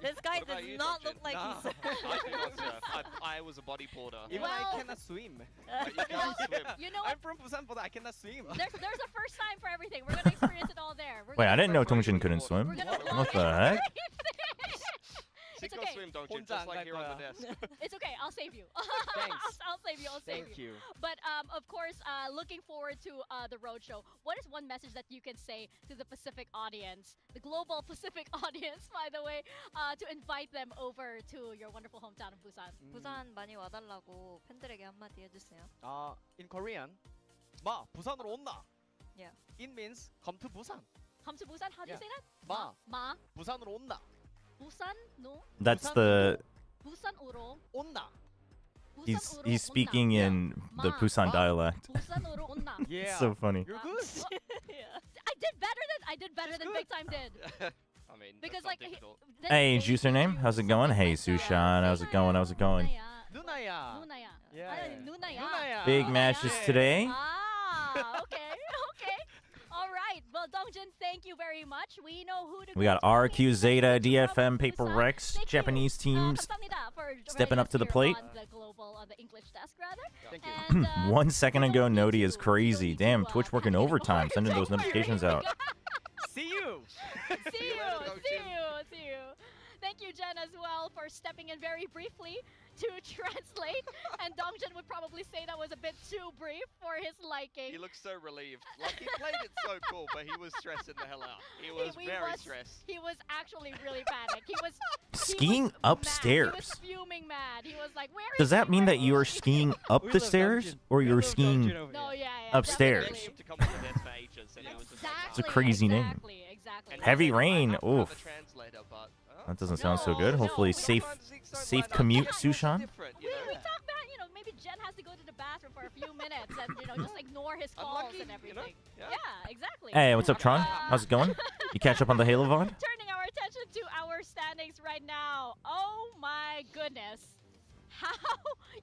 This guy What about does you, not Dungeon? look like Nah. he's surfed. I do not surf. I was a body porter. Even Well- I cannot swim. But you can't swim. You know I'm what? from Busan, but I cannot swim. There's a first time for everything. We're gonna experience it all there. We're Wait, I gonna- didn't know First Dongjin one couldn't was swim. We're gonna What vlog the heck? It's Sicko okay. swim, Dongjin, 혼자 just 안 like 갈 here on the 거야. desk. It's okay. I'll save you. Thanks. I'll save you. I'll save Thank you. you. But of course, looking forward to the roadshow. What is one message that you can say to the Pacific audience, the global Pacific audience, by the way, to invite them over to your wonderful hometown of Busan? 부산 많이 와달라고 팬들에게 한마디 해주세요. In Korean, 마 부산으로 온나. Yeah. It means come to Busan. Come to Busan. How do you Yeah. say that? 마 Ma. 부산으로 온나. Busan no. That's the Busan으로. 온나. 부산으로 he's 온나. speaking in the Ma. Busan Ma. dialect. 부산으로 온나. Yeah. So funny. You're good. Yeah. I did better than Big Time did. I mean, Because that's like not difficult. Hey, username, how's it going? Hey, Sushan, how's it going? How's it going? 누나야. 누나야. Yeah. 아니, 누나야. 누나야. Big matches Yeah. today. Ah, okay, okay. All right. Well, Dongjin, thank you very much. We know who to We go got to. RRQ, ZETA, From DFM, Busan. PRX, Thank you. Japanese teams. 감사합니다 for stepping joining up to us the here plate. On the global, on the English desk, rather. Thank you. And, 1 second we ago, don't need Nodi to- is we don't crazy. need to, Damn, Twitch working have any overtime, more. sending those Don't worry. notifications out. See you. See you, later, see you, see you. Thank you, Jen, as well, for stepping in very briefly to translate. And Dongjin would probably say that was a bit too brief for his liking. He looks so relieved. Like, he played it so cool, but he was stressing the hell out. He was He very was- stressed. He was actually really panicked. He was Skiing Mad. He upstairs. was fuming mad. He was like, "Where is Does that he? mean Where that you are is he?" skiing up We the love stairs Dungeon. or We you're love skiing? Dungeon over No, here. yeah. Upstairs. definitely. To come on the desk for ages, and he was just like, Exactly. It's a crazy name. Exactly. Exactly. And Heavy I rain, have to have a oof. translator, but, That doesn't sound so No, good. no, Hopefully we safe sometimes things don't safe line up. commute, It's Sushan. different, We you know? talked about, maybe Jen has to go to the bathroom for a few minutes and, just ignore his calls Unlucky, and you know? everything. Yeah. Yeah, exactly. Hey, what's up, Tron? How's it going? You catch up on the Halo VOD? Turning our attention to our standings right now. Oh my goodness. How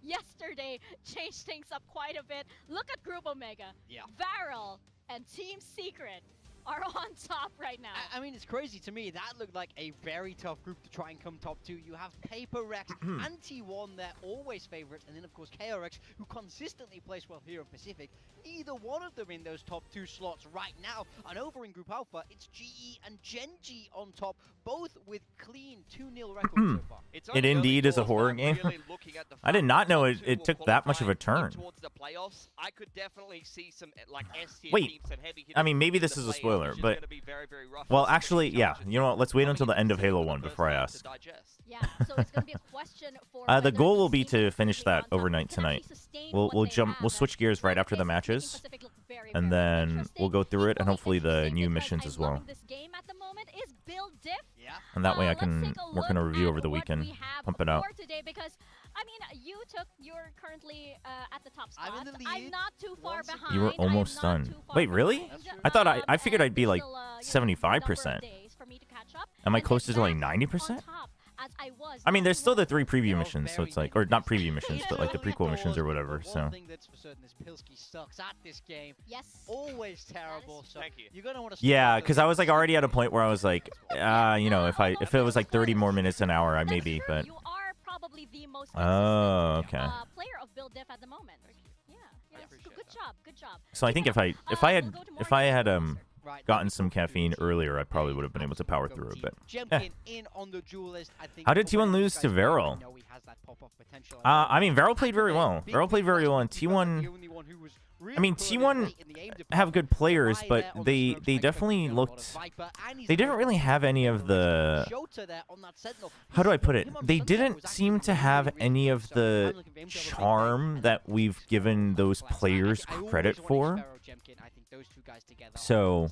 yesterday changed things up quite a bit. Look at Group Omega. Yeah. Varel and Team Secret are on top right now. I mean, it's crazy to me. That looked like a very tough group to try and come top 2. You have PRX and T1, they're always favorites. And then, of course, KRX, who consistently plays well here in Pacific. Neither one of them in those top 2 slots right now. And over in Group Alpha, it's GE and Genji on top, both with clean 2-0 records so far. It's It only indeed early is a doors, horror but I'm game. really looking at the I did fact not that know top it- two it will took that much of a qualify in turn. Towards the playoffs, I could definitely see some like S-tier Wait. teams and heavy I mean, hitters maybe in this the is a playoffs, spoiler, which is but- gonna be very, very rough. Well, It's gonna be actually, yeah. challenging. You know what? Let's wait Coming until the into end of season Halo for the 1 first before I time ask. to digest. Yeah, so it's going to be a question for The whether goal will these be teams to that finish continue that on top overnight can actually tonight. sustain We'll what they we'll have. switch gears right Right after the is making matches, Pacific look very, and very then interesting. we'll go through it, and Equally hopefully the interesting new because missions I'm as well. loving this game at the moment is Build Diff. Yeah. And that way I Let's can take a work on a look review at over the what weekend. we have Pump it out. for today because, I mean, you're currently at the top spot. I'm in the lead I'm not too far once again. behind. You were I am almost not done. too far Wait, really? behind. I figured I'd be And like still, 75%. number of days for me to catch up. Am I And then closer to like back 90%? on top as I was I mean, not there's too still the long 3 preview They're missions, so very it's like, or not preview different. missions, It's but like the only prequel a missions or pause, whatever. but So one thing that's for certain is Pilsky sucks at this game. Yes. Always terrible. So Thank you. you're gonna want to. yeah, because I was like already at a point where I was like, you know, if it was like 30 more minutes an hour, I That's maybe, true. but You are probably the most oh, consistent, okay. player of Build Diff at the moment. Yeah. I Yes. appreciate Good that. job. Good job. So I think if I had Right, gotten some caffeine earlier, I probably would have been able to power Go through it. team. But Jemkin in on the duelist, I think How did for T1 many of lose these to guys, Varel? we know he has that pop-off potential. I mean, Varel played very well. Big Varel played very well, and T1 was T1 the only one who was really I mean, pulling T1 his weight in the aim have department. good players, Right but there on the they smoke strike, definitely focusing on a lot of looked. Viper, and he's They didn't very really have any of the. Shota there on that Sentinel. How do I put it? Him on They Sunday didn't was seem actually to have really, really any good, of so the I'm looking for him to have a big day. charm that we've given those Last night, players I always credit wanted for. Sparrow, Jemkin. I think those two guys together are So,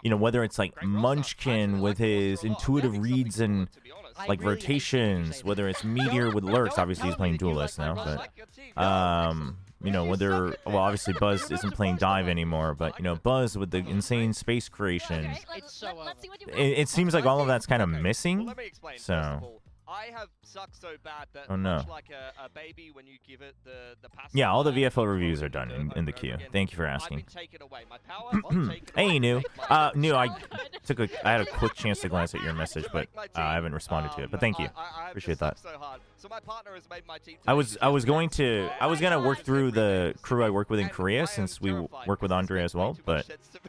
you know, whether it's like Great roster. I Munchkin actually with like the his roster a lot. intuitive I'm getting reads something and to it, to be honest. I like really hate to rotations, say whether that. it's Meteor with lurks, Don't obviously he's tell me playing that you duelist like now, my but Like your team. you know, whether well obviously Buzz isn't playing dive anymore, but you know, Buzz with the insane space creation, Okay, It's so let's see what you got. it seems like all of that's kind of Okay, missing. Well, let me explain. So- First of all, I have sucked so bad that Oh, no. much like a baby when you give it the passive. Yeah, all the fire, VFL you reviews throw are it done over in the and queue. over again. Thank you for I've asking. been taken away. My power taken Hey, away. new. My New. I Childhood. I had a quick chance to glance at your message, but I haven't responded to it. But thank you. I Appreciate that. So hard. So my partner has made my team I today was because gonna work through the crew I work with in Korea and since I we am terrified work with because this Andre makes as well, way too but much sense to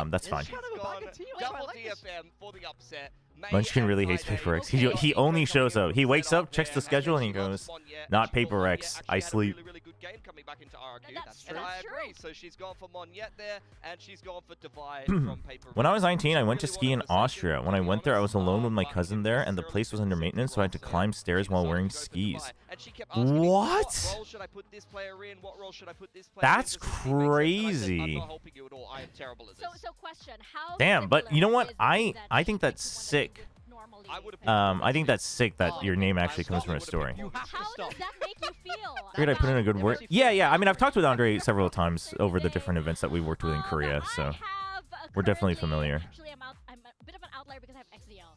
me. that's fine. She's Kind of a gone back team. double I like this. DFM for the upset. May Munchkin and really hates Friday. PRX. Okay. He only shows up. He wakes up, checks the There, schedule, and he she loves goes, Monye, "Not and she thought Monye PRX. actually I had a sleep." really, really good game coming back into RRQ. That's And true. I That's agree. true. So she's gone for Monyet there, and she's gone for Divide from PRX. When I was 19, I went to Really ski in wanted to say Austria. good, When I to be went there, I was honest, alone with my but cousin didn't there, and the necessarily place was under specifically maintenance, so I had to well, climb stairs while decided wearing to go for skis. Divide. And she kept asking me, What? What role should I put this player in? What role should I put this player in? That's Does this team make sense? And I said, crazy. I'm not helping you at all. I am terrible at this. So question, how Damn, but you know similar what? is the team that I she think picked that's to one that you sick. would normally I would've pick? I think that's sick that Oh, your name I actually comes from a probably story. would've picked You have to How stop. does that make you feel? Figured I put in a good That word. makes you Yeah, feel yeah. I mean, I've better. talked with Andre several times over the different events that we worked with in Korea, I so have, we're definitely currently- familiar. Actually, I'm a bit of an outlier because I have XDL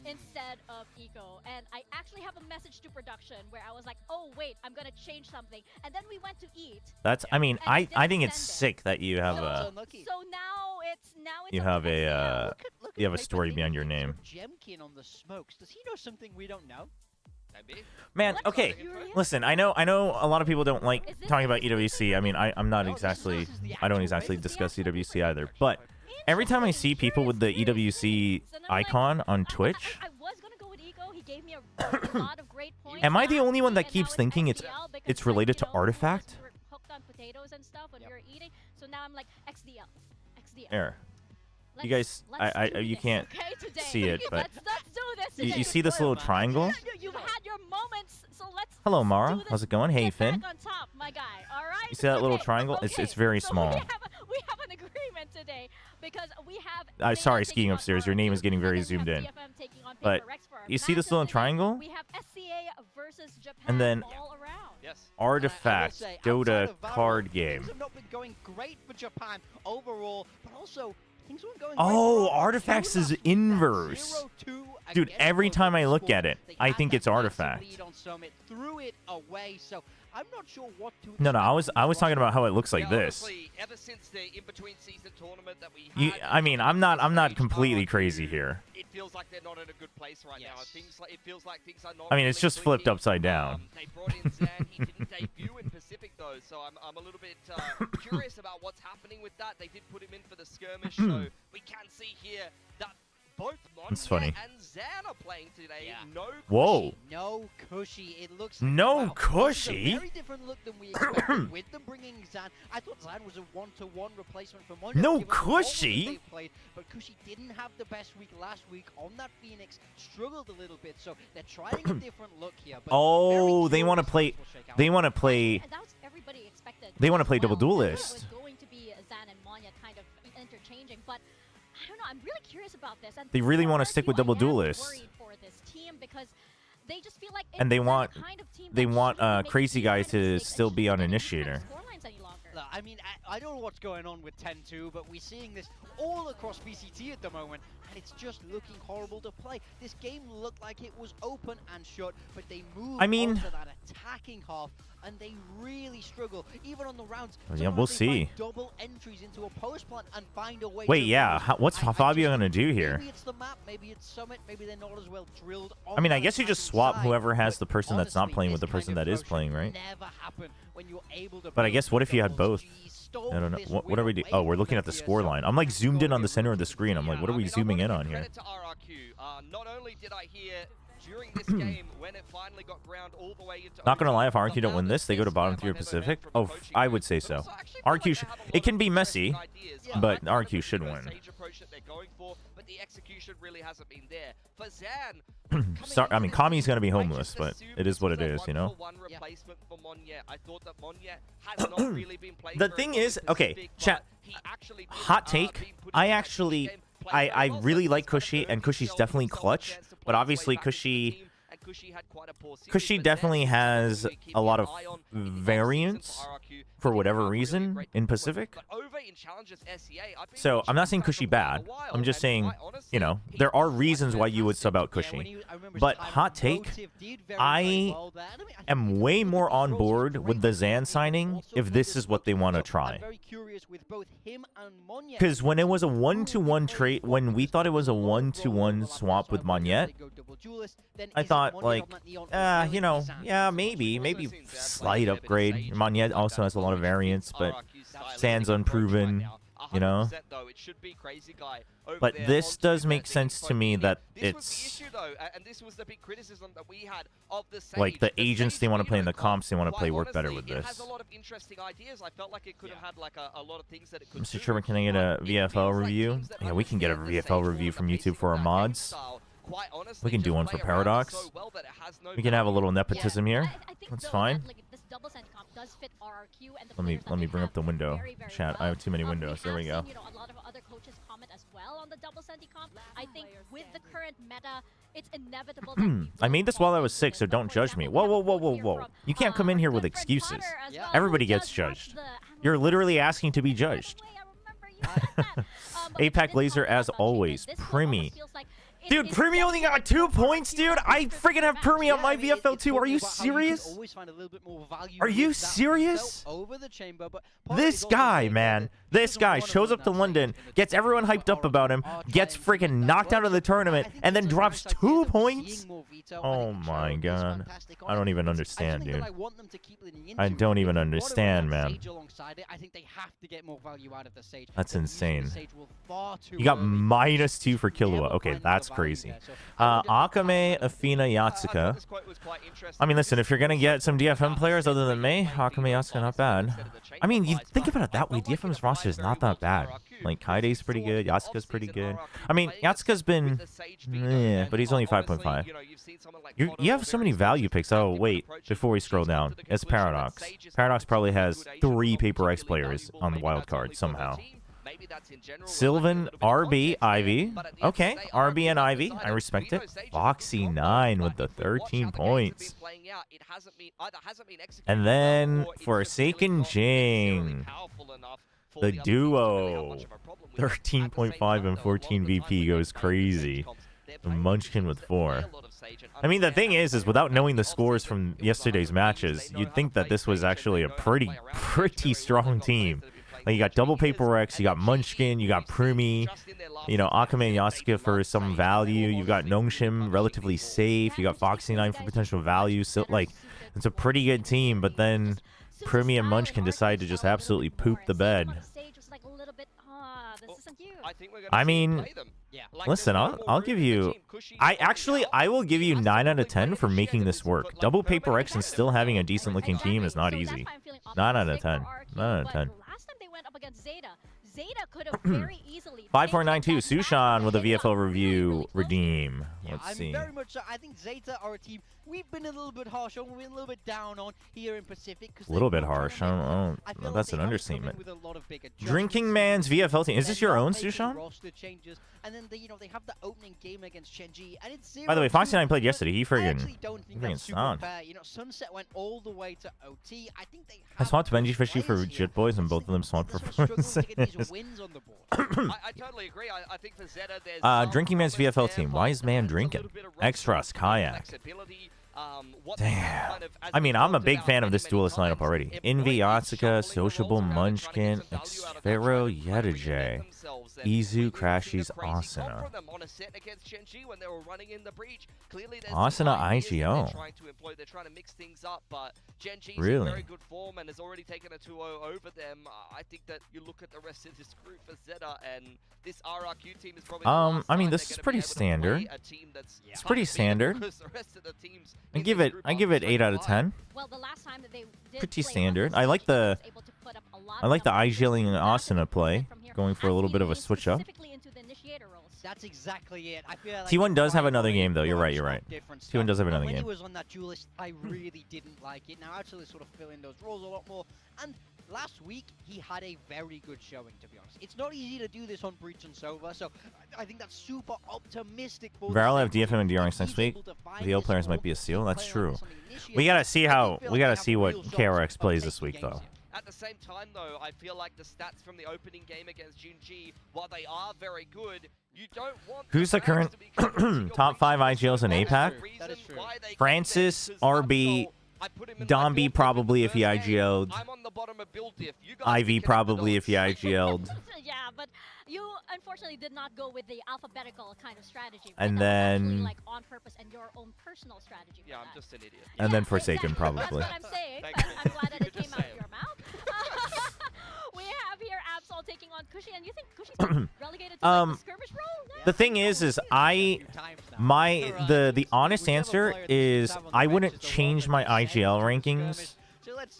instead of Eco, and I actually have a message to production where I was like, oh wait, I'm gonna change something, and then we went to eat. that's. I mean, And I it think didn't it's send it. sick that you have So a unlucky. So now it's you up have to a XDL. Look you have a Paper story thinking behind your he's name. Jemkin on the smokes. Does he know something we don't know? Maybe. Man, What's okay. curious? Listen, I know a lot of people don't like Is this talking about something EWC. I mean, I'm not No, this exactly is the I don't actual exactly race. discuss This is the EWC actual either, race. but every time I Interesting, see people with the curious, EWC curious. And I'm like, icon on I Twitch, was gonna go with Eco. He gave me a lot of great points. Am I the last only one week, that and keeps now thinking it's XDL because, it's like, related you to know, we Artifact? were hooked on potatoes and stuff when we were eating. So now I'm like XDL. Here. Let's, guys- let's do you this, can't okay, today. see it, but let's do this You today. see this little triangle? You've had your moments, so let's Hello, do Mara. this. How's it going? Hey, Get Finn. back on top, my guy. All right. You see that little Okay, triangle? It's okay. very So small. we have an agreement today because we have. Sorry, Zeta skiing taking on upstairs. Your name is RRQ, getting and very then we have zoomed in. DFM taking on But PRX for our you see this matchup little today. triangle? We have SCA versus Japan And then- all around. Yes. Artifact, say, outside Dota of Valorant, card Things game. have not been going great for Japan overall, but also things weren't going Oh, great for Artifacts is That inverse. 0-2 Dude, against every time I look Motorsport. at it, They I had think that it's massive Artifact. lead on Summit, threw it away, so I'm not sure what to No, expect I was from this talking about roster. how it looks like Yeah, this. honestly, ever since the in-between season tournament that we You, had, I mean, I'm not completely crazy here. It feels like they're not in a good place right now. Yes. It feels like things are not. I mean, it's really just flipped clicking. upside down. They brought in Zan. He didn't debut in Pacific though, so I'm a little bit curious about what's happening with that. They did put him in for the skirmish, so we can see here that both That's Monye funny. and Zan are playing today. Yeah. No. Whoa. No cushy. It looks No wow, this is cushy? a very different look than we expected with them bringing Zan. I thought Zan was a one-to-one replacement for Monye. No given the role that cushy? they played, but Cushy didn't have the best week last week on that Phoenix. Struggled a little bit, so they're trying a different look here. But Oh, very they want to curious how play. this will shake out. They want to play. And that was everybody expected. They wanna as play double well. duelist. It was going to be Zan and Monya kind of interchanging, but I don't know. I'm really curious about this. And They really for wanna stick with RRQ, double I am duelist. worried for this team because they just feel like And they it's want- the kind of team they that want, shouldn't make Crazy these Guy kind of to mistakes and still be shouldn't on make these kind of initiator. scorelines any longer. Look, I mean, I don't know what's going on with 10-2, but we're seeing this all across VCT at the moment, and it's just looking horrible to play. This game looked like it was open and shut, but they moved I mean- onto that attacking half, and they really struggle. Even on the rounds, Yeah, sometimes we'll they see. find double entries into a post plant and find a way Wait, to yeah. lose. What's I Fabio just- gonna do here? Maybe it's the map, maybe it's Summit, maybe they're not as well drilled on I mean, I that guess you just attacking swap side, whoever has but the person that's not honestly, playing with the this person kind that of is approach playing, right? never happen when you're able to But I build guess what if you had double both? Gs, stole I don't know. this What win are we doing? away Oh, we're from looking them at the here, score so line. I'm like it's zoomed in gonna on be the center of the really screen. I'm like, what are we zooming in on here? Credit to RRQ. Not only did I hear during this game when it finally got ground all the way into Not gonna lie, if overtime, RRQ don't win this, they go to bottom best tier I've ever Pacific. had from Oh, a coaching I group, would say but so. also I actually feel RRQ like sh- they have a it lot can of be interesting messy, ideas. Yeah. but I like RRQ should the win. stage approach that they're going for, but the execution really hasn't been there. For Zan, Sorry, I mean, Kami's gonna be I homeless, just but assumed it is this what was it a is, you know? one-for-one replacement for Monye. I thought that Monye has not really been playing The very thing well in is, okay, Pacific, chat. but he actually did, Hot take. being put I in that actually, game, played I very well, really so like he's kind of Cushy, earned and Cushy's himself definitely a clutch. chance to play But his way obviously, back into the Cushy, team, and Cushy had quite a poor series, Cushy but definitely then has we're keeping a lot an of eye on in the offseason variance for RRQ. for They whatever have really reason great in performance. Pacific. But over in Challengers SEA, I've been So watching I'm not these saying guys Cushy for quite a bad. while, I'm just and saying, quite honestly, there he are was reasons why you would sub out Yeah, when Cushy. he- I remember his But time hot with take, Motive did very, I very well there. And I mean, I think am even way with more these on roles, board he's with great the Zan and signing also if good this as is what they well. want to So try. I'm very curious with both him and Monya. Because when it was a 1-to-1 trade, when we thought it was a 1-to-1 swap with Monyet, I thought, like, yeah, maybe slight upgrade. Monyet also has a lot of variance, but Zan's unproven, you know. But this does make sense to me that it's like the agents they want to play in the comps, they want to play work better with this. Mr. Chobra, can I get a VFL review? Yeah, we can get a VFL review from YouTube for our mods. We can do one for Paradox. We can have a little nepotism here. That's fine. Let me bring up the window chat. I have too many windows. There we go. A lot of other coaches comment as well on the double Senti comp. I think with the current meta, it's inevitable. I made this while I was sick, so don't judge me. Whoa. You can't come in here with excuses. Everybody gets judged. You're literally asking to be judged. APAC Laser as always. Primi. Dude, Primi only got 2 points, dude. I freaking have Primi on my VFL too. Are you serious? Are you serious? This guy, man. This guy shows up to London, gets everyone hyped up about him, gets freaking knocked out of the tournament, and then drops 2 points? Oh my god. I don't even understand, dude. I don't even understand, man. That's insane. You got -2 for Killua. Okay, that's crazy. Akame, Athena, Yatsuka. I mean, listen, if you're going to get some DFM players other than me, Akame, Yatsuka, not bad. I mean, you think about it that way, DFM's roster is not that bad. Like, Kaide's pretty good, Yatsuka's pretty good. I mean, Yatsuka's been, but he's only 5.5. You have so many value picks. Oh, wait, before we scroll down, it's Paradox. Paradox probably has 3 Paper X players on the wild card somehow. Sylvan, RB, Ivy. Okay, RB and Ivy. I respect it. Foxy 9 with the 13 points. And then Forsaken Jing. The duo. 13.5 and 14 VP goes crazy. Munchkin with 4. I mean, the thing is without knowing the scores from yesterday's matches, you'd think that this was actually a pretty strong team. Like, you got double Paper X, you got Munchkin, you got Primi, you know, Akame and Yasuka for some value, you've got Nongshim relatively safe, you got Foxy 9 for potential value, so, like, it's a pretty good team, but then Primi and Munchkin decide to just absolutely poop the bed. I mean, listen, I'll give you... I will give you 9 out of 10 for making this work. Double Paper X and still having a decent-looking team is not easy. 9 out of 10. 9 out of 10. Against ZETA. ZETA could have very easily 5492 Sushan with a VFL review redeem. Let's see. Very much so. I think ZETA are a team we've been a little bit harsh on, we've been a little bit down on here in Pacific. A little bit harsh. I don't that's an understatement. Drinking Man's VFL team. Is this your own, Sushan? And then they have the opening game against Chenji, and it's 0-2. By the way, Foxy 9 played yesterday. He friggin' super fair. You know, Sunset went all the way to OT. I think they I swapped Benji Fishy for Jit Boys, and both of them swapped performances. I totally agree. I think for ZETA, there's Drinking Man's VFL team. Why is man drinking? X-Rust, Kayak. Damn. I mean, I'm a big fan of this duelist lineup already. Envy, Yatsuka, Sociable, Munchkin, Xfero, Yedajay, Izu, Crashies, Asuna. Asuna IGO. Really? Very good form and has already taken a 2-0 over them. I think that you look at the rest of this group for ZETA, and this RRQ team is probably I mean, this is pretty standard. It's pretty standard. I give it 8 out of 10. Well, the last time that they did Pretty standard. I like the IG-ling and Asuna play, going for a little bit of a switch up. That's exactly it. I feel like T1 does have another game, though. You're right. T1 does have another when game. When he was on that duelist, I really didn't like it. Now, actually sort of fill in those roles a lot more. And last week he had a very good showing, to be honest. It's not easy to do this on Breach and Sova, so I think that's super optimistic for Varel have DFM and DRX next week. VO players might be a seal. That's true. We gotta see what KRX plays this week, though. At the same time, though, I feel like the stats from the opening game against Junji, while they are very good, you don't want. Who's the current top 5 IGLs in APAC? Francis, RB, Domby probably if he IGL'd. Ivy probably if he IGL'd. Yeah, but you unfortunately did not go with the alphabetical kind of strategy. And That was then- actually, like on purpose and your own personal strategy. Yeah, for I'm that. just an idiot. And then Yeah, Forsaken exactly. probably. That's what I'm saying. Thank But you. I'm glad that You it could came just out say of it. your mouth. We have here Absol taking on Cushy, and you think Cushy's relegated to like, the skirmish role? Yeah. The thing is the honest answer is I wouldn't change my IGL rankings.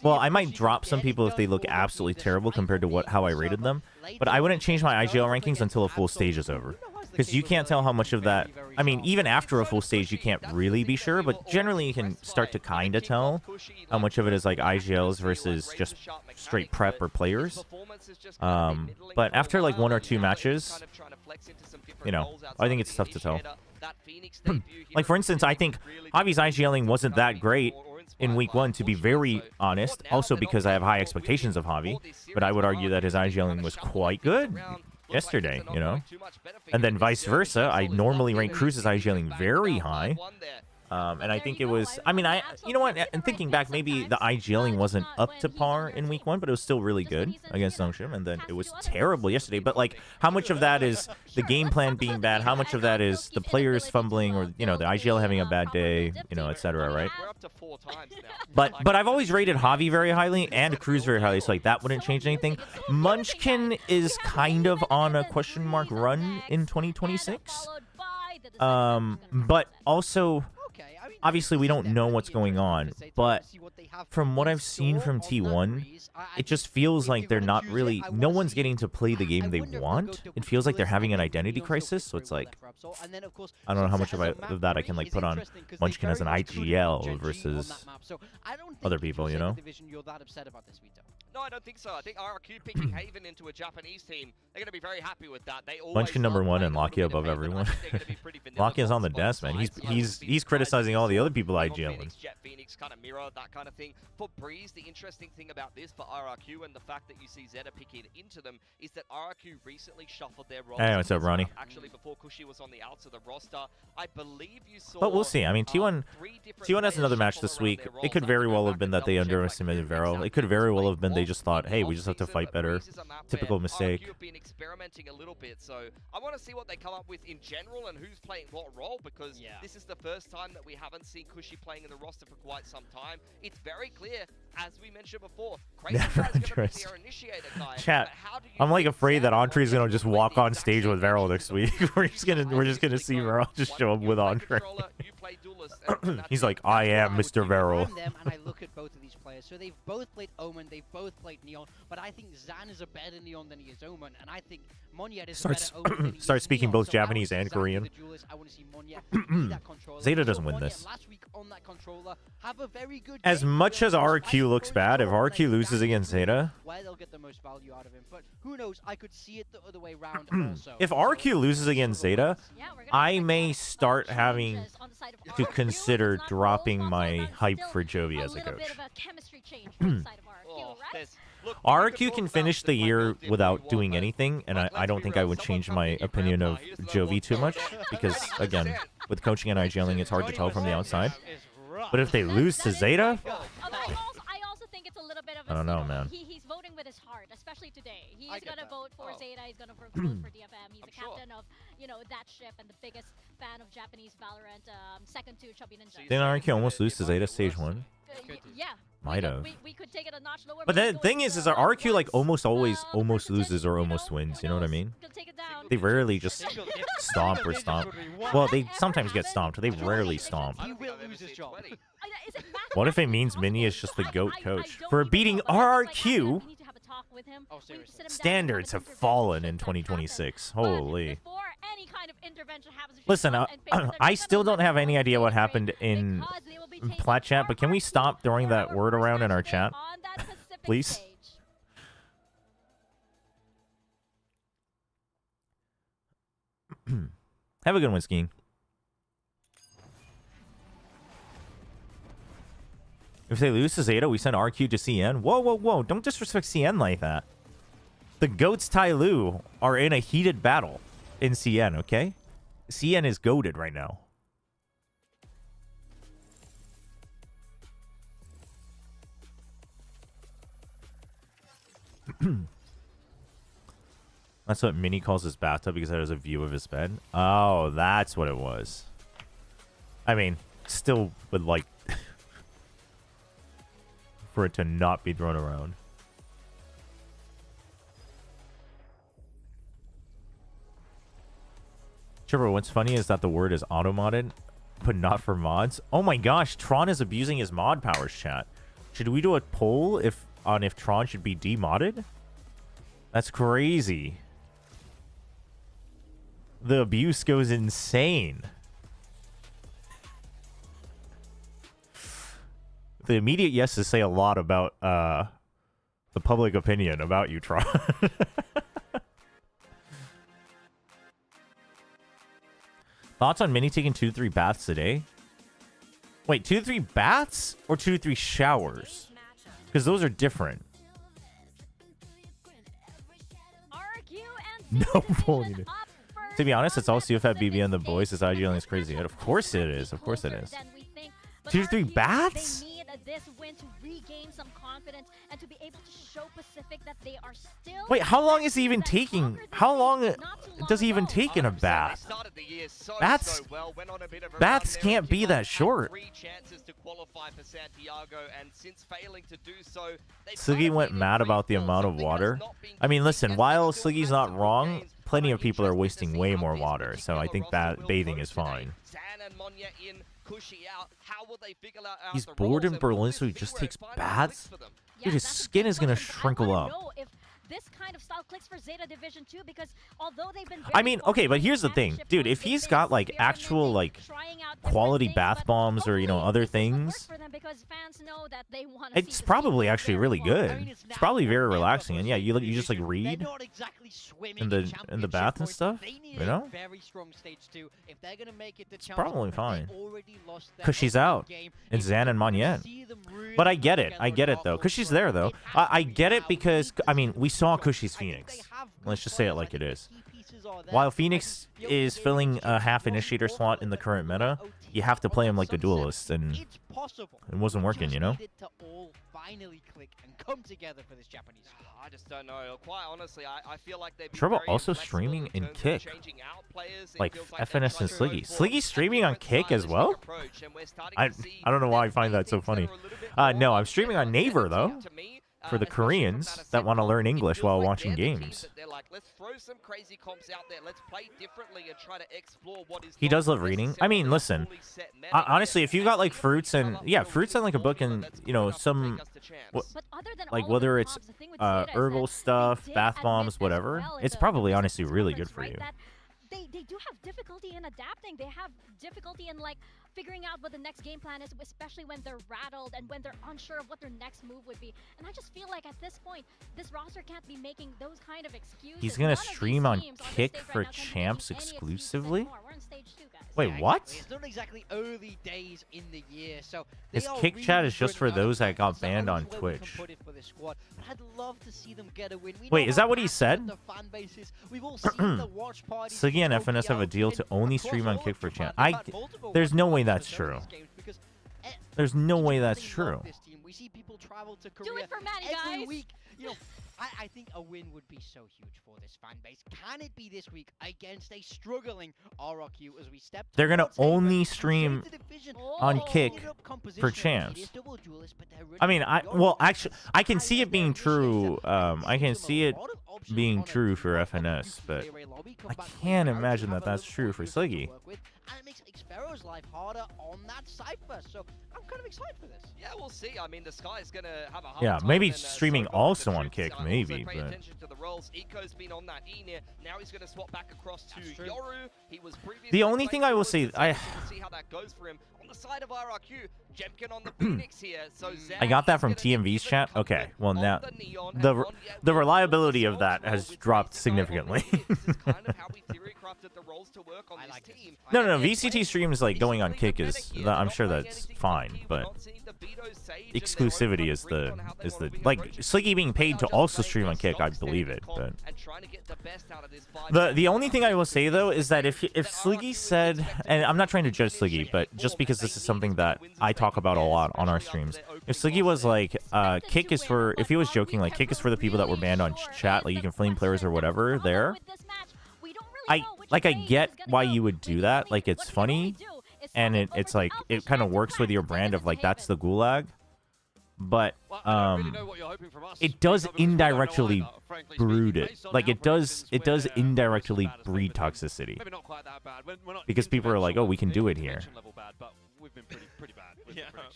Well, I might drop some people if they look absolutely terrible compared to how I rated them, but I wouldn't change my IGL rankings until a full stage is over. Because you can't tell how much of that... I mean, even after a full stage, you can't really be sure, but generally you can start to kind of tell how much of it is like IGLs versus just straight prep or players. But after like 1 or 2 matches, you know, I think it's tough to tell. Like, for instance, I think Javi's IGLing wasn't that great in week 1, to be very honest. Also because I have high expectations of Javi, but I would argue that his IGLing was quite good yesterday, you know? And then vice versa, I normally rank Cruz's IGLing very high. And I think it was, I mean, you know what, and thinking back, maybe the IGLing wasn't up to par in week 1, but it was still really good against Sungshim, and then it was terrible yesterday. But, like, how much of that is the game plan being bad? How much of that is the players fumbling or, you know, the IGL having a bad day, you know, etc., right? We're up to 4 times now. But I've always rated Javi very highly and Cruz very highly, so, like, that wouldn't change anything. Munchkin is kind of on a question mark run in 2026. But also... Obviously, we don't know what's going on, but from what I've seen from T1, it just feels like they're not really... No one's getting to play the game they want. It feels like they're having an identity crisis, so it's like... I don't know how much of that I can like put on Munchkin as an IGL versus other people, you know? No, I don't think so. I think RRQ picking Haven into a Japanese team, they're going to be very happy with that. They Munchkin number 1 and Lakia above everyone. Lakia's on the desk, man. He's criticizing all the other people IGLing. Jet Phoenix kind of mirror that kind of thing. For Breeze, the interesting thing about this for RRQ and the fact that you see ZETA picking into them is that RRQ recently shuffled their roster. Hey, what's up, Ronnie? Actually, before Cushy was on the outs of the roster, I believe you saw. But we'll see. I mean, T1 has another match this week. It could very well have been that they underestimated Varel. It could very well have been they just thought, hey, we just have to fight better. Typical mistake. RRQ have been experimenting a little bit, so I want to see what they come up with in general and who's playing what role, because this is the first time that we haven't seen Cushy playing in the roster for quite some time. It's very clear, as we mentioned before, Crazy Guy's going to be their initiator guy. Chat, I'm like afraid that Entree's gonna just walk on stage with Varel next week. we're just gonna see Varel just show up with Entree. He's like, I am Mr. Varel. And I look at both of these players. So they've both played Omen, they've both played Neon, but I think Zan is a better Neon than he is Omen, and I think Monyet is a better Omen than he is Start speaking Neon. both So I wanna Japanese see and Zan be Korean. the duelist. I want to see Monyet be that controller. Zeta doesn't So win Monyet this. last week on that controller, have a very good As game. much as I RRQ looks don't bad, if know, RRQ like, loses Zan against is Zeta, where they'll get the most value out of him, but who knows? I could see it the other way around also. if RRQ loses against Zeta, I may start having to consider dropping my hype for Jovi as a coach. RRQ can finish the year without doing anything, and I don't think I would change my opinion of Jovi too much, because, again, with coaching and IGLing, it's hard to tell from the outside. But if they lose to Zeta, I also think it's a little bit of I don't know, man. He's voting with his heart, especially today. He's I get gonna that. vote for Oh. Zeta. He's gonna vote for DFM. He's I'm the captain of, you know, that ship and the biggest fan of Japanese Valorant. Second to Chubby Ninja. didn't RRQ almost lose to Zeta stage 1? Yeah. Might have. We could take it a notch lower. But the going thing is for, RRQ like once, almost versus loses or you almost know, wins, who you know what I knows? mean? Could take it down. They rarely just stomp or stomp. Well, they sometimes get stomped. They rarely stomp. He will lose his job. Is it What if it means Minnie is just the GOAT I coach? don't For even beating know, but I think, like, RRQ, we need to have a talk with him. Oh, We seriously. sit him down and standards have have an fallen in intervention that happens. 2026. But Holy. before any kind of intervention happens, we should Listen, come and face I them. still don't have any idea what happened in Because they will be taking Plat chat, but can we stop throwing that word around in our chat? on that Pacific Please? stage. Have a good one, Skiing. If they lose to ZETA, we send RQ to CN. Whoa, whoa, whoa. Don't disrespect CN like that. The GOATs Tai Lu are in a heated battle in CN, okay? CN is goated right now. That's what Minnie calls his bathtub because it has a view of his bed. Oh, that's what it was. I mean, still would like for it to not be thrown around. Chobra, what's funny is that the word is auto-modded, but not for mods. Oh my gosh, Tron is abusing his mod powers, chat. Should we do a poll on if Tron should be demodded? That's crazy. The abuse goes insane. The immediate yeses say a lot about the public opinion about you, Tron. Thoughts on Minnie taking 2 to 3 baths a day? Wait, 2 to 3 baths or 2 to 3 showers? Because those are different. No bullying. To be honest, it's all CFF, BB, and the boys. This IGL is crazy. Of course it is. Of course it is. 2 to 3 baths? This win to regain some confidence and to be able to show Pacific that they are still. Wait, how long is he even taking? How long does he even take in a bath? Baths can't be that short. Sliggy went mad about the amount of water. I mean, listen, while Sliggy's not wrong, plenty of people are wasting way more water, so I think that bathing is fine. He's bored in Berlin, so he just takes baths? Dude, his skin is gonna shrinkle up. This kind of style clicks for ZETA Division 2 because although they've been I mean, okay, but here's the thing. Dude, if he's got like actual like quality bath bombs or, you know, other things, it's probably actually really good. It's probably very relaxing. And yeah, you just like read in the bath and stuff, you know? It's probably fine. Cuz she's out. It's Zan and Monette. But I get it. I get it though. Cuz she's there though. I get it because I mean, we saw Cushy's Phoenix. Let's just say it like it is. While Phoenix is filling a half initiator slot in the current meta, you have to play him like a duelist, and it wasn't working, you know? I just don't know. Quite honestly, I feel like they've been Chobra very also inflexible streaming in terms of Kick. changing out players. Like It feels like FNS they're and trying to Sliggy. go for Sliggy's streaming on Kick as well? approach, and we're starting I to see don't know why I find that so things that funny. are a little bit No, more I'm streaming on Naver though. to me, For the especially from Koreans that that want to assessment. learn It English feels while like watching they're the team games. that they're like, let's throw some crazy comps out there. Let's play differently and try to explore what is He not does love reading. I mean, necessarily a listen, fully set meta here. honestly, if you got like And fruits and come up yeah, with a fruits and like a little book and formula that's you know good enough to some take us to champs. But other than like all of whether the it's props, the thing with ZETA is herbal that stuff, they bath did bombs, admit as whatever, well in it's the probably press honestly really good conference, for right, you. that they do have difficulty in adapting. They have difficulty in like figuring out what the next game plan is, especially when they're rattled and when they're unsure of what their next move would be. And I just feel like at this point, this roster can't be making those kind of excuses. He's gonna None of these stream on teams the Kick stage right for now can be champs making any excuses exclusively? anymore. We're on stage 2, guys. Wait, Yeah, what? exactly. It's not exactly early days in the year, so His they are Kick really chat is just for running out of those that got confidence. The banned only on way we can Twitch. put it for this squad, but I'd love to see them get a win. We Wait, know is how that what he passionate said? the fan base is. We've all seen the watch parties Sliggy and in FNS have a Tokyo deal to and only across stream on all Kick for Japan. champ. They've had multiple There's no watch way parties that's for true. this game because, There's no way that's they true. love this team. We see people travel to Do Korea it for Manny, every guys. week. You know, I think a win would be so huge for this fan base. Can it be this week against a struggling RRQ as we step They're gonna towards April? only And stream ZETA Division, on they're Kick cleaning up composition. for It champs. is double duelist, but they're I mean, running well, beyond actually, I can see it being true. I can see it options being on a true for team. FNS, You can but clear a lobby, come I back with can't Barrett, imagine have that a that's little true for users to Sliggy. work with, and it makes Xfero's life harder on that Cypher. So I'm kind of excited for this. Yeah, we'll see. I mean, the Sky's gonna have a hard Yeah, time, maybe and, streaming so far also the on troops, Kick, also maybe, pay but attention to the roles. Eco's been on that E near. Now he's gonna swap back across to That's true. Yoru. He was previously the only playing thing I will towards say, it, so I we'll see how that goes for him. On the side of RRQ, Jemkin on the Phoenix here. So I got that Zach from is gonna get TMV's even chat. comfort Okay, well on now the Neon, the and re- Monette the will reliability pull of the that smoke has with dropped Base Sky on the significantly. lead. This is kind of how we theorycraft expected the roles to work on I this like this. team. No, And no, they're VCT playing streams like going on physically Kick is. pathetic here. I'm They're sure not playing that's anything fine, funky. but We're not seeing the Beto Sage and their exclusivity own is read the on how they wanna be like approaching Sliggy being it. paid They to are just also playing stream their on Kick. I stock believe standard it, comp but. and trying to get the best out of this 5 The only thing I will say though is that if Sliggy said, and I'm not trying to judge Sliggy, but just because this is something that I talk about a lot on our streams, if Sliggy was like, Kick is for, if he was joking like Kick is for the people that were banned on chat, like you can flame players or whatever there, I get why you would do that, like it's funny, and it's like it kind of works with your brand of like that's the gulag, but it does indirectly brood it, like it does indirectly breed toxicity because people are like, oh, we can do it here.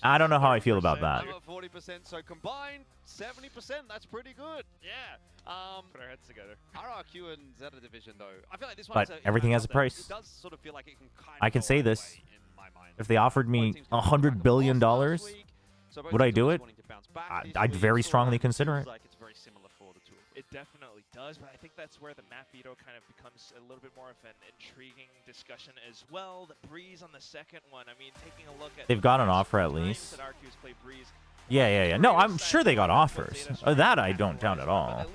I don't know how I feel about that. 40%, so combined 70%. That's pretty good. Yeah. Put our heads together. RRQ and ZETA division though. I feel like this But everything has a price. It does sort of feel like it can kind I can say this. If they offered me $100 billion, would I do it? I'd very strongly consider it. It's very similar for the two. It definitely does, but I think that's where the map veto kind of becomes a little bit more of an intriguing discussion as well. The Breeze on the second one, I mean, taking a look at... They've got an offer at least. Yeah. No, I'm sure they got offers. That I don't doubt at all.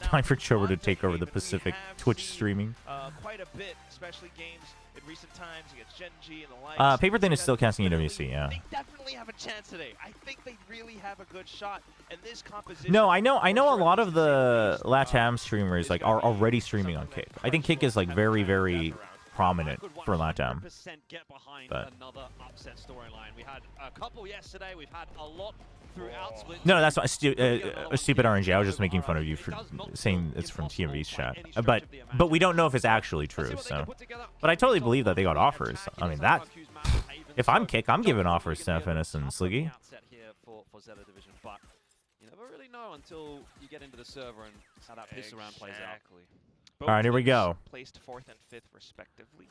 Time for Chobra to take over the Pacific Twitch streaming. Quite a bit, especially games in recent times against Genji and the likes. Paper Thin is still casting EWC, yeah. They definitely have a chance today. I think they really have a good shot. And this composition... No, I know a lot of the LATAM streamers like are already streaming on Kick. I think Kick is like very, very prominent for LATAM. Get behind But another upset storyline. We had a couple yesterday. We've had a lot throughout split. no, that's not stupid RNG. I was just making fun of you for saying it's from TMV's chat. But we don't know if it's actually true. So, but I totally believe that they got offers. I mean that. If I'm Kick, I'm giving offers to FNS and Sliggy. For ZETA division, but you never really know until you get into the server and how that piss around plays out. All right, here we go. Placed 4th and 5th respectively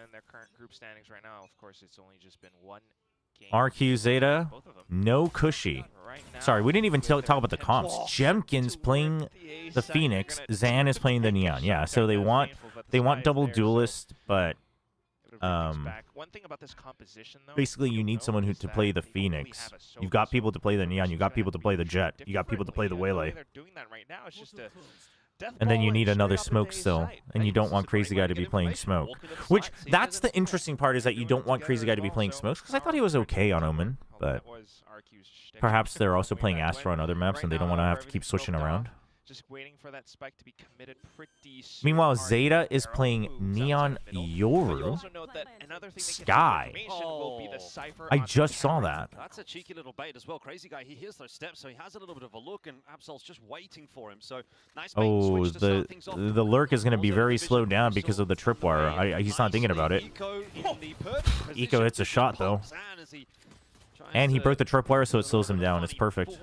in their current group standings right now. Of course, it's only just been one game. RQ Zeta, Both of them. no cushy. Right now, Sorry, we didn't even talk about the comps. Jemkin's playing the Phoenix. Zan is playing the Neon. Yeah, so they want double duelist, but one thing about this composition, though, basically you need someone to play the Phoenix. You've got people to play the Neon. You got people to play the Jet. You got people to play the Waylay. They're doing that right now. It's just a And then you need another Smoke still, and you don't want Crazy Guy to be playing Smoke. Which, that's the interesting part, is that you don't want Crazy Guy to be playing Smokes, because I thought he was okay on Omen, but perhaps they're also playing Astra on other maps, and they don't want to have to keep switching around. Just waiting for that spike to be committed pretty soon. Meanwhile, Zeta is playing Neon Yoru Sky. I just saw that. That's a cheeky little bait as well. Crazy Guy, he hears those steps, so he has a little bit of a look, and Absol's just waiting for him. So nice bait and Oh, switch to start things off. the lurk is going to be very slowed down because of the tripwire. He's not thinking about it. Eco hits a shot, though. And he broke the tripwire, so it slows him down. It's perfect.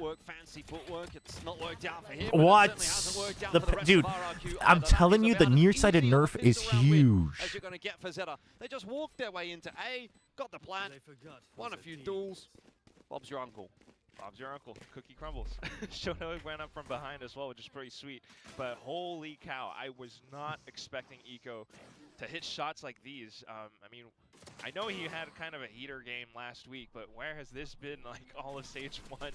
What? Dude, I'm telling you, the nearsighted nerf is huge. As you're going to get for ZETA. They just walked their way into A, got the plant, won a few duels. Bob's your uncle. Bob's your uncle. Cookie crumbles. Shoto went up from behind as well, which is pretty sweet. But holy cow, I was not expecting Eco to hit shots like these. I mean, I know he had kind of a heater game last week, but where has this been like all of Stage 1?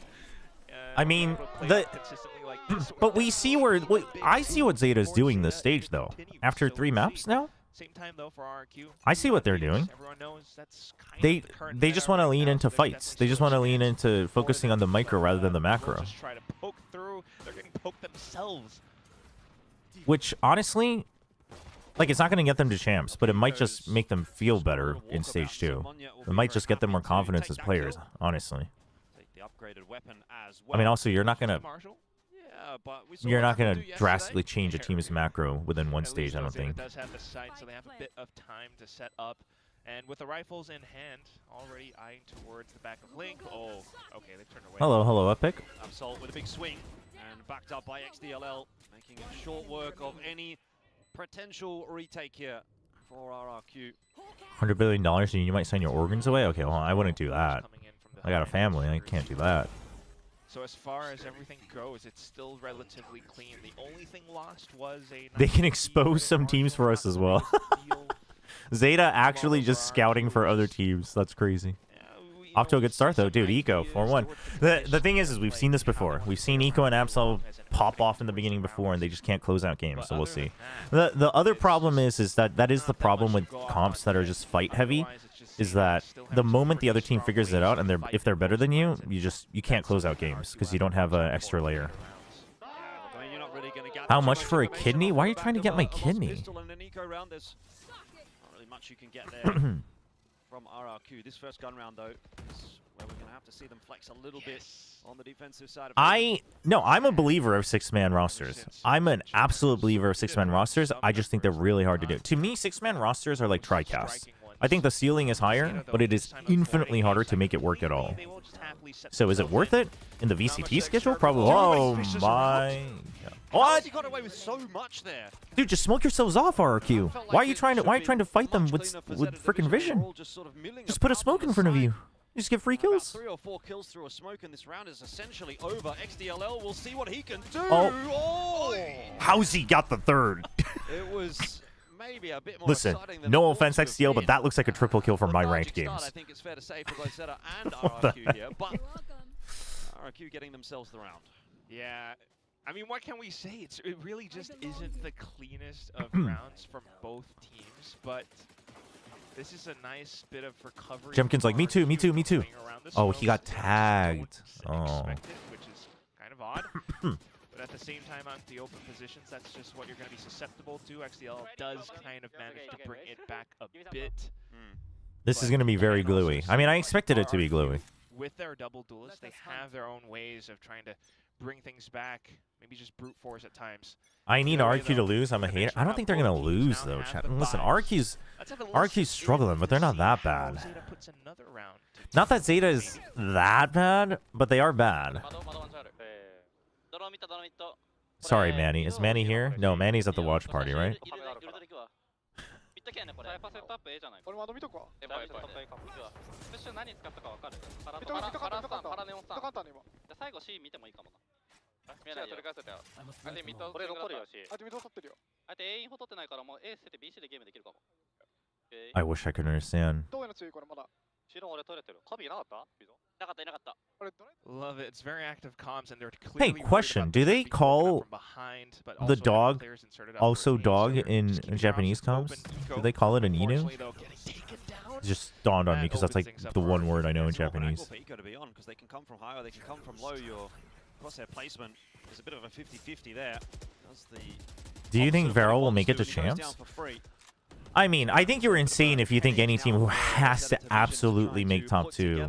I mean, but we see I see what Zeta's doing this stage, though. After 3 maps now? Same time though for RRQ. I see what they're doing. Everyone knows that's kind of the current they just want to lean into fights. They just want to lean into focusing on the micro rather than the macro. Just try to poke through. They're getting poked themselves. Which honestly, like, it's not going to get them to champs, but it might just make them feel better in stage 2. It might just get them more confidence as players, honestly. I mean, also, you're not going to drastically change a team's macro within one stage, I don't think. Does have the sight, so they have a bit of time to set up. And with the rifles in hand, already eyeing towards the back of Link. Oh, okay, they turned away. Hello, Epic. Absol with a big swing, and backed up by XDLL, making it short work of any potential retake here for RRQ. $100 billion, and you might send your organs away? Okay, well, I wouldn't do that. I got a family, I can't do that. So as far as everything goes, it's still relatively clean. The only thing lost was a... They can expose some teams for us as well. ZETA actually just scouting for other teams. That's crazy. Off to a good start, though. Dude, Eco, 4-1. The thing is we've seen this before. We've seen Eco and Absol pop off in the beginning before, and they just can't close out games, so we'll see. The other problem is that is the problem with comps that are just fight-heavy, is that the moment the other team figures it out, and if they're better than you, you can't close out games, because you don't have an extra layer. How much for a kidney? Why are you trying to get my kidney? Not really much you can get there. From RRQ. This first gun round, though, is where we're going to have to see them flex a little bit on the defensive side of I'm a believer of six-man rosters. I'm an absolute believer of six-man rosters. I just think they're really hard to do. To me, six-man rosters are like TriCast. I think the ceiling is higher, but it is infinitely harder to make it work at all. So is it worth it? In the VCT schedule? Probably. Oh my... What? He got away with so much there. Dude, just smoke yourselves off, RRQ. Why are you trying to fight them with freaking vision? Just put a smoke in front of you. You just get free kills. 3 or 4 kills through a smoke, and this round is essentially over. XDLL, we'll see what he can do. Oh. How's he got the third? It was maybe a bit more Listen, exciting than no it offense, ought to have XDL, but been. that looks like a triple kill from my ranked games. I think it's fair to say for both ZETA and RRQ here, but RRQ getting themselves the round. Yeah. I mean, what can we say? It really just isn't the cleanest of rounds from both teams, but this is a nice bit of recovery. Jemkin's like, me too, me too, me too. Oh, he got tagged. Oh. Which is kind of odd. But at the same time, on the open positions, that's just what you're going to be susceptible to. XDL does kind of manage to bring it back a bit. This is going to be very gluey. I mean, I expected it to be gluey. With their double duelists, they have their own ways of trying to bring things back. Maybe just brute force at times. I need RRQ to lose. I'm a hater. I don't think they're going to lose, though, chat. Listen, RRQ's struggling, but they're not that bad. Not that ZETA is that bad, but they are bad. Sorry, Manny. Is Manny here? No, Manny's at the watch party, right? I wish I could understand. Love it. It's very active comms, and they're Hey, clearly question. Do they call the dog also also dog in Japanese comms? Do they call it an Inu? It just dawned on me because that's like the one word I know in Japanese. To be on, because they can come from high or they can come from low. Your crosshair placement is a bit of a 50-50 there. Do you think Varel will make it to champs? I mean, I think you're insane if you think any team who has to absolutely make top 2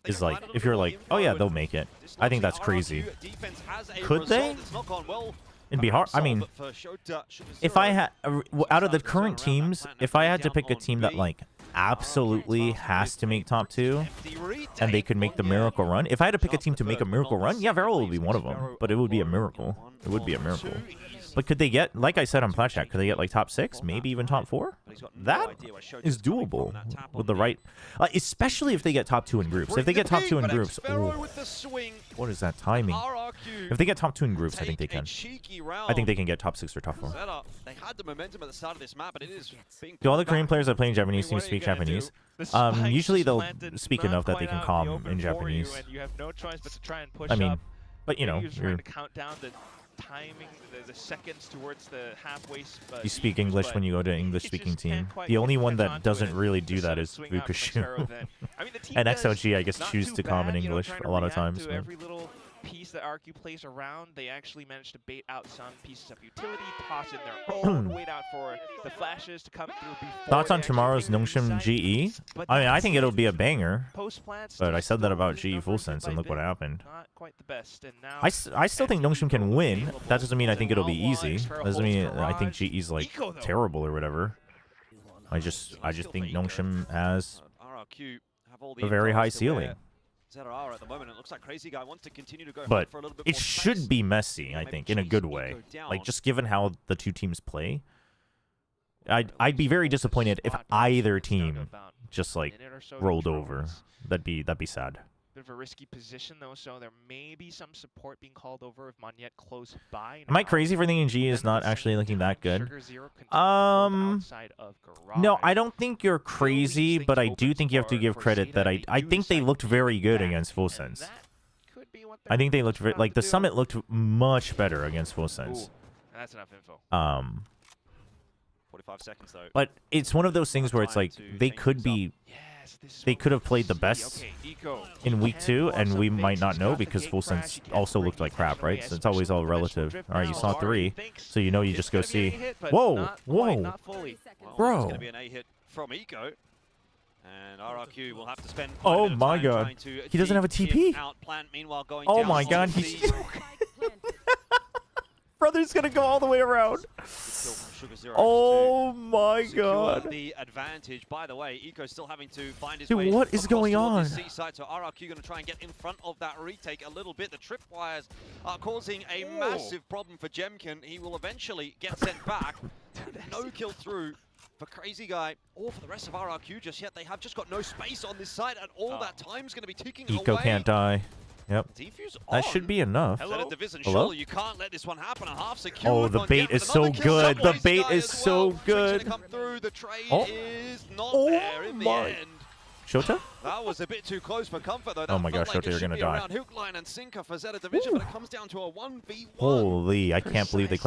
is like, if you're like, oh yeah, they'll make it. I think that's crazy. Could they? It'd be hard. I mean, if I had, out of the current teams, if I had to pick a team that like absolutely has to make top 2 and they could make the miracle run, if I had to pick a team to make a miracle run, yeah, Varel would be one of them, but it would be a miracle. It would be a miracle. But could they get, like I said on Platchat, could they get like top 6, maybe even top 4? That is doable with the right, especially if they get top 2 in groups. If they get top 2 in groups, oh, what is that timing? If they get top 2 in groups, I think they can. I think they can get top 6 or top 4. Do all the Korean players that play in Japanese teams speak Japanese? Usually they'll speak enough that they can calm in Japanese. I mean, but you know, you're... timing the seconds towards the halfway. You speak English when you go to an English-speaking team. The only one that doesn't really do that is Vukushu. And XLG, I guess, choose to comment English a lot of times. Every little piece that RQ plays around, they actually manage to bait out some pieces of utility, toss in their own, wait out for the flashes to come through. Thoughts on tomorrow's Nongshim GE? I mean, I think it'll be a banger. But I said that about GE Full Sense, and look what happened. Not quite the best, and now I still think Nongshim can win. That doesn't mean I think it'll be easy. That doesn't mean I think GE's like terrible or whatever. I just think Nongshim has a very high ceiling. At the moment, it looks like Crazy Guy wants to continue to go but for a little bit it more should space. be messy, I think, in a good way. Like, just given how the two teams play, I'd be very disappointed if either team just like rolled over. That'd be sad. Bit of a risky position though, so there may be some support being called over if Monyet close by. Am I crazy for thinking G is not actually looking that good? No, I don't think you're crazy, but I do think you have to give credit that I think they looked very good against Full Sense. I think they looked like the Summit looked much better against Full Sense. That's enough info. 45 seconds though. But it's one of those things where it's like they could be. They could have played the best in week 2, and we might not know because Full Sense also looked like crap, right? So it's always all relative. All right, you saw 3, so you know you just go see. Whoa, whoa, bro. It's going to be an A hit from Eco, and RRQ will have to spend. Oh my God, he doesn't have a TP. Oh my God, he's. Brother's gonna go all the way around. Oh my God. The advantage. By the way, Eco's still having to find his Dude, way. what is going on? Seaside, so RRQ going to try and get in front of that retake a little bit. The tripwires are causing a massive problem for Jemkin. He will eventually get sent back. No kill through for Crazy Guy or for the rest of RRQ just yet. They have just got no space on this side, and all that time's going to be ticking away. Eco can't die. Yep. That should be enough. Hello? You can't let this one happen. A half secure. Oh, the bait is so good. The bait is so good. The trade oh. is not there in the end. Shota? That was a bit too close for comfort, though. Oh my gosh, Shota, you're gonna die. Hook line and sinker for ZETA Division, but it comes down to a 1v1. Holy, I can't believe they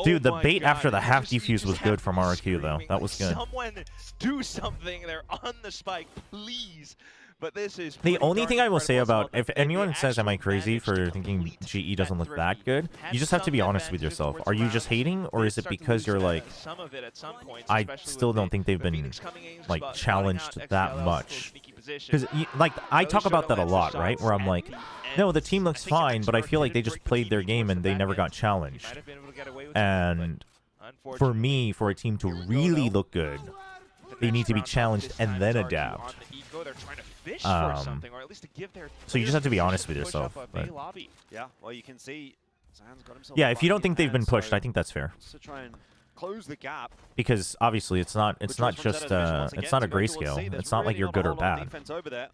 Dude, the bait after the half defuse was good from RRQ, though. That was good. Someone do something. They're on the spike, please. But this is the only thing I will say about, if anyone says, am I crazy for thinking GE doesn't look that good, you just have to be honest with yourself. Are you just hating, or is it because you're like, I still don't think they've been, like, challenged that much? Because, like, I talk about that a lot, right? Where I'm like, no, the team looks fine, but I feel like they just played their game and they never got challenged. And for me, for a team to really look good, they need to be challenged and then adapt. So you just have to be honest with yourself. But. Yeah, well, you can see. Yeah, if you don't think they've been pushed, I think that's fair. To try and close the gap. Because obviously it's not just it's not a grayscale. It's not like you're good or bad.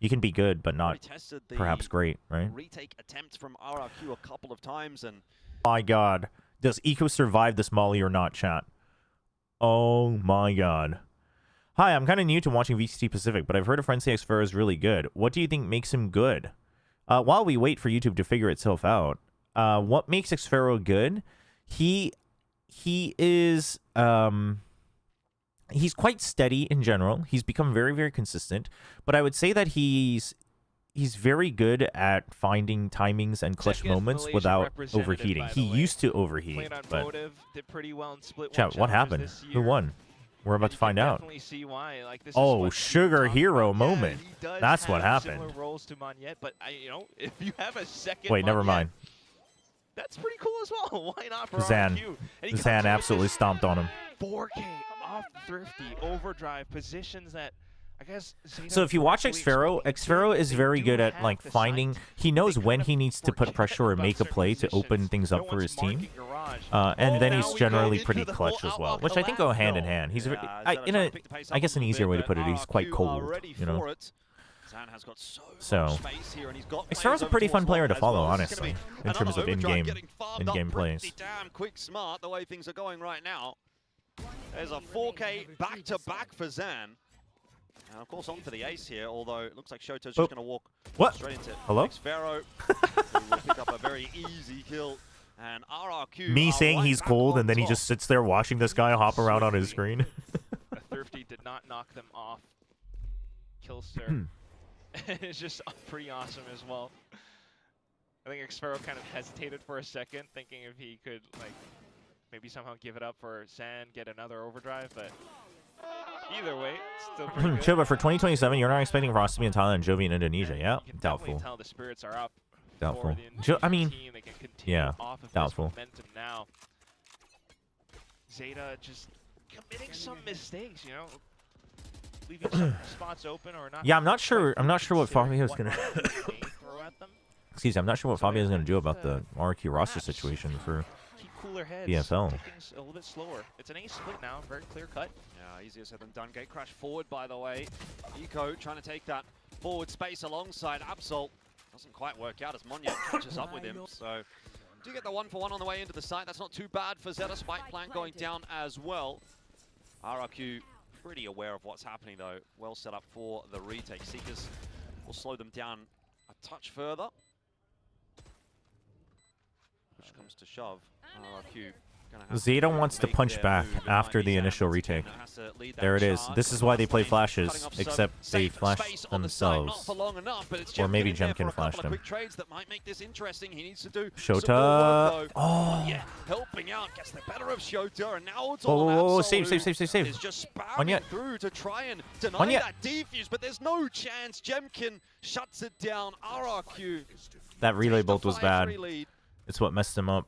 You can be good, but not perhaps great, right? Retake attempt from RRQ a couple of times, and my God, does Eco survive this molly or not, chat? Oh my God. Hi, I'm kind of new to watching VCT Pacific, but I've heard a friend say Xfero is really good. What do you think makes him good? While we wait for YouTube to figure itself out, what makes Xfero good? He is he's quite steady in general. He's become very, very consistent, but I would say that he's very good at finding timings and clutch moments without overheating. He used to overheat, but chat, what happened? Who won? We're about to find out. Oh, Sugar Hero moment. That's what happened. Wait, never mind. That's pretty cool as well. Why not for Zan. Zan absolutely stomped on him. 4K off Thrifty, overdrive, positions that I guess. So if you watch Xfero is very good at like finding. He knows when he needs to put pressure or make a play to open things up for his team, and then he's generally pretty clutch as well, which I think go hand in hand. He's I guess an easier way to put it. He's quite cold, you know. So Xfero's a pretty fun player to follow, honestly, in terms of in-game plays. Damn quick, smart the way things are going right now. There's a 4K back-to-back for Zan. And of course on for the ace here, although it looks like Shoto's just going to walk straight into Xfero, who will pick up a very easy kill. And RRQ. Me saying he's cold and then he just sits there watching this guy hop around on his screen. Thrifty did not knock them off. Killster. It's just pretty awesome as well. I think Xfero kind of hesitated for a second, thinking if he could like maybe somehow give it up for Zan, get another overdrive, but either way, it's still pretty good. Chobra, for 2027, you're not expecting Frost to be in Thailand and Jovi in Indonesia, yeah? You can Doubtful. Tell the spirits are up. Doubtful. I mean, yeah, off of doubtful. Now. ZETA just committing some mistakes, you know, leaving some spots open or not. Yeah, I'm not sure what Fabio's gonna. Excuse me, I'm not sure what Fabio's gonna do about the RRQ roster situation for BFL. A little bit slower. It's an ace split now, very clear cut. Yeah, easier said than done. Gate crash forward, by the way. Eco trying to take that forward space alongside Absol. Doesn't quite work out as Monya catches up with him. So do get the 1-for-1 on the way into the site. That's not too bad for ZETA. Spike plant going down as well. RRQ pretty aware of what's happening though. Well set up for the retake. Seekers will slow them down a touch further. Push comes to shove. RRQ ZETA wants to punch back after the initial retake. There it is. This is why they play flashes, except they flash themselves. Or maybe Jemkin flashed him. Shota. Oh. Yeah, helping out, gets the better of Shota, and now it's Whoa, all whoa, whoa, Absol, save. is just spamming through to try and deny that defuse, but there's no chance. Jemkin shuts it down. RRQ. That relay bolt was bad. It's what messed him up.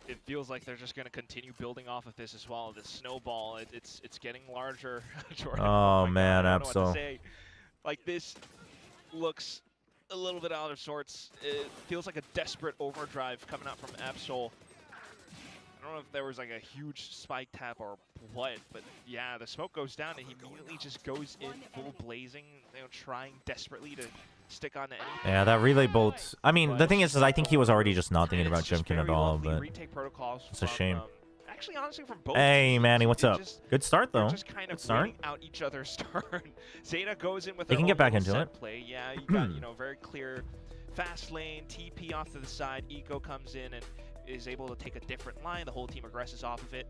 It feels like they're just going to continue building off of this as well. This snowball, it's getting larger. Jordan, oh man, Absol. Like, this looks a little bit out of sorts. It feels like a desperate overdrive coming out from Absol. I don't know if there was like a huge spike tap or what, but yeah, the smoke goes down and he immediately just goes in full blazing, trying desperately to stick on to anything. Yeah, that relay bolt. I mean, the thing is I think he was already just not thinking about Jemkin at all, but it's a shame. Actually, honestly, from both hey, teams, Manny, what's up? Good start, though. Just kind of Good start. waiting out each other's turn. ZETA goes in with they can get back into it. Play. Yeah, you got very clear fast lane, TP off to the side. Eco comes in and is able to take a different line. The whole team aggresses off of it.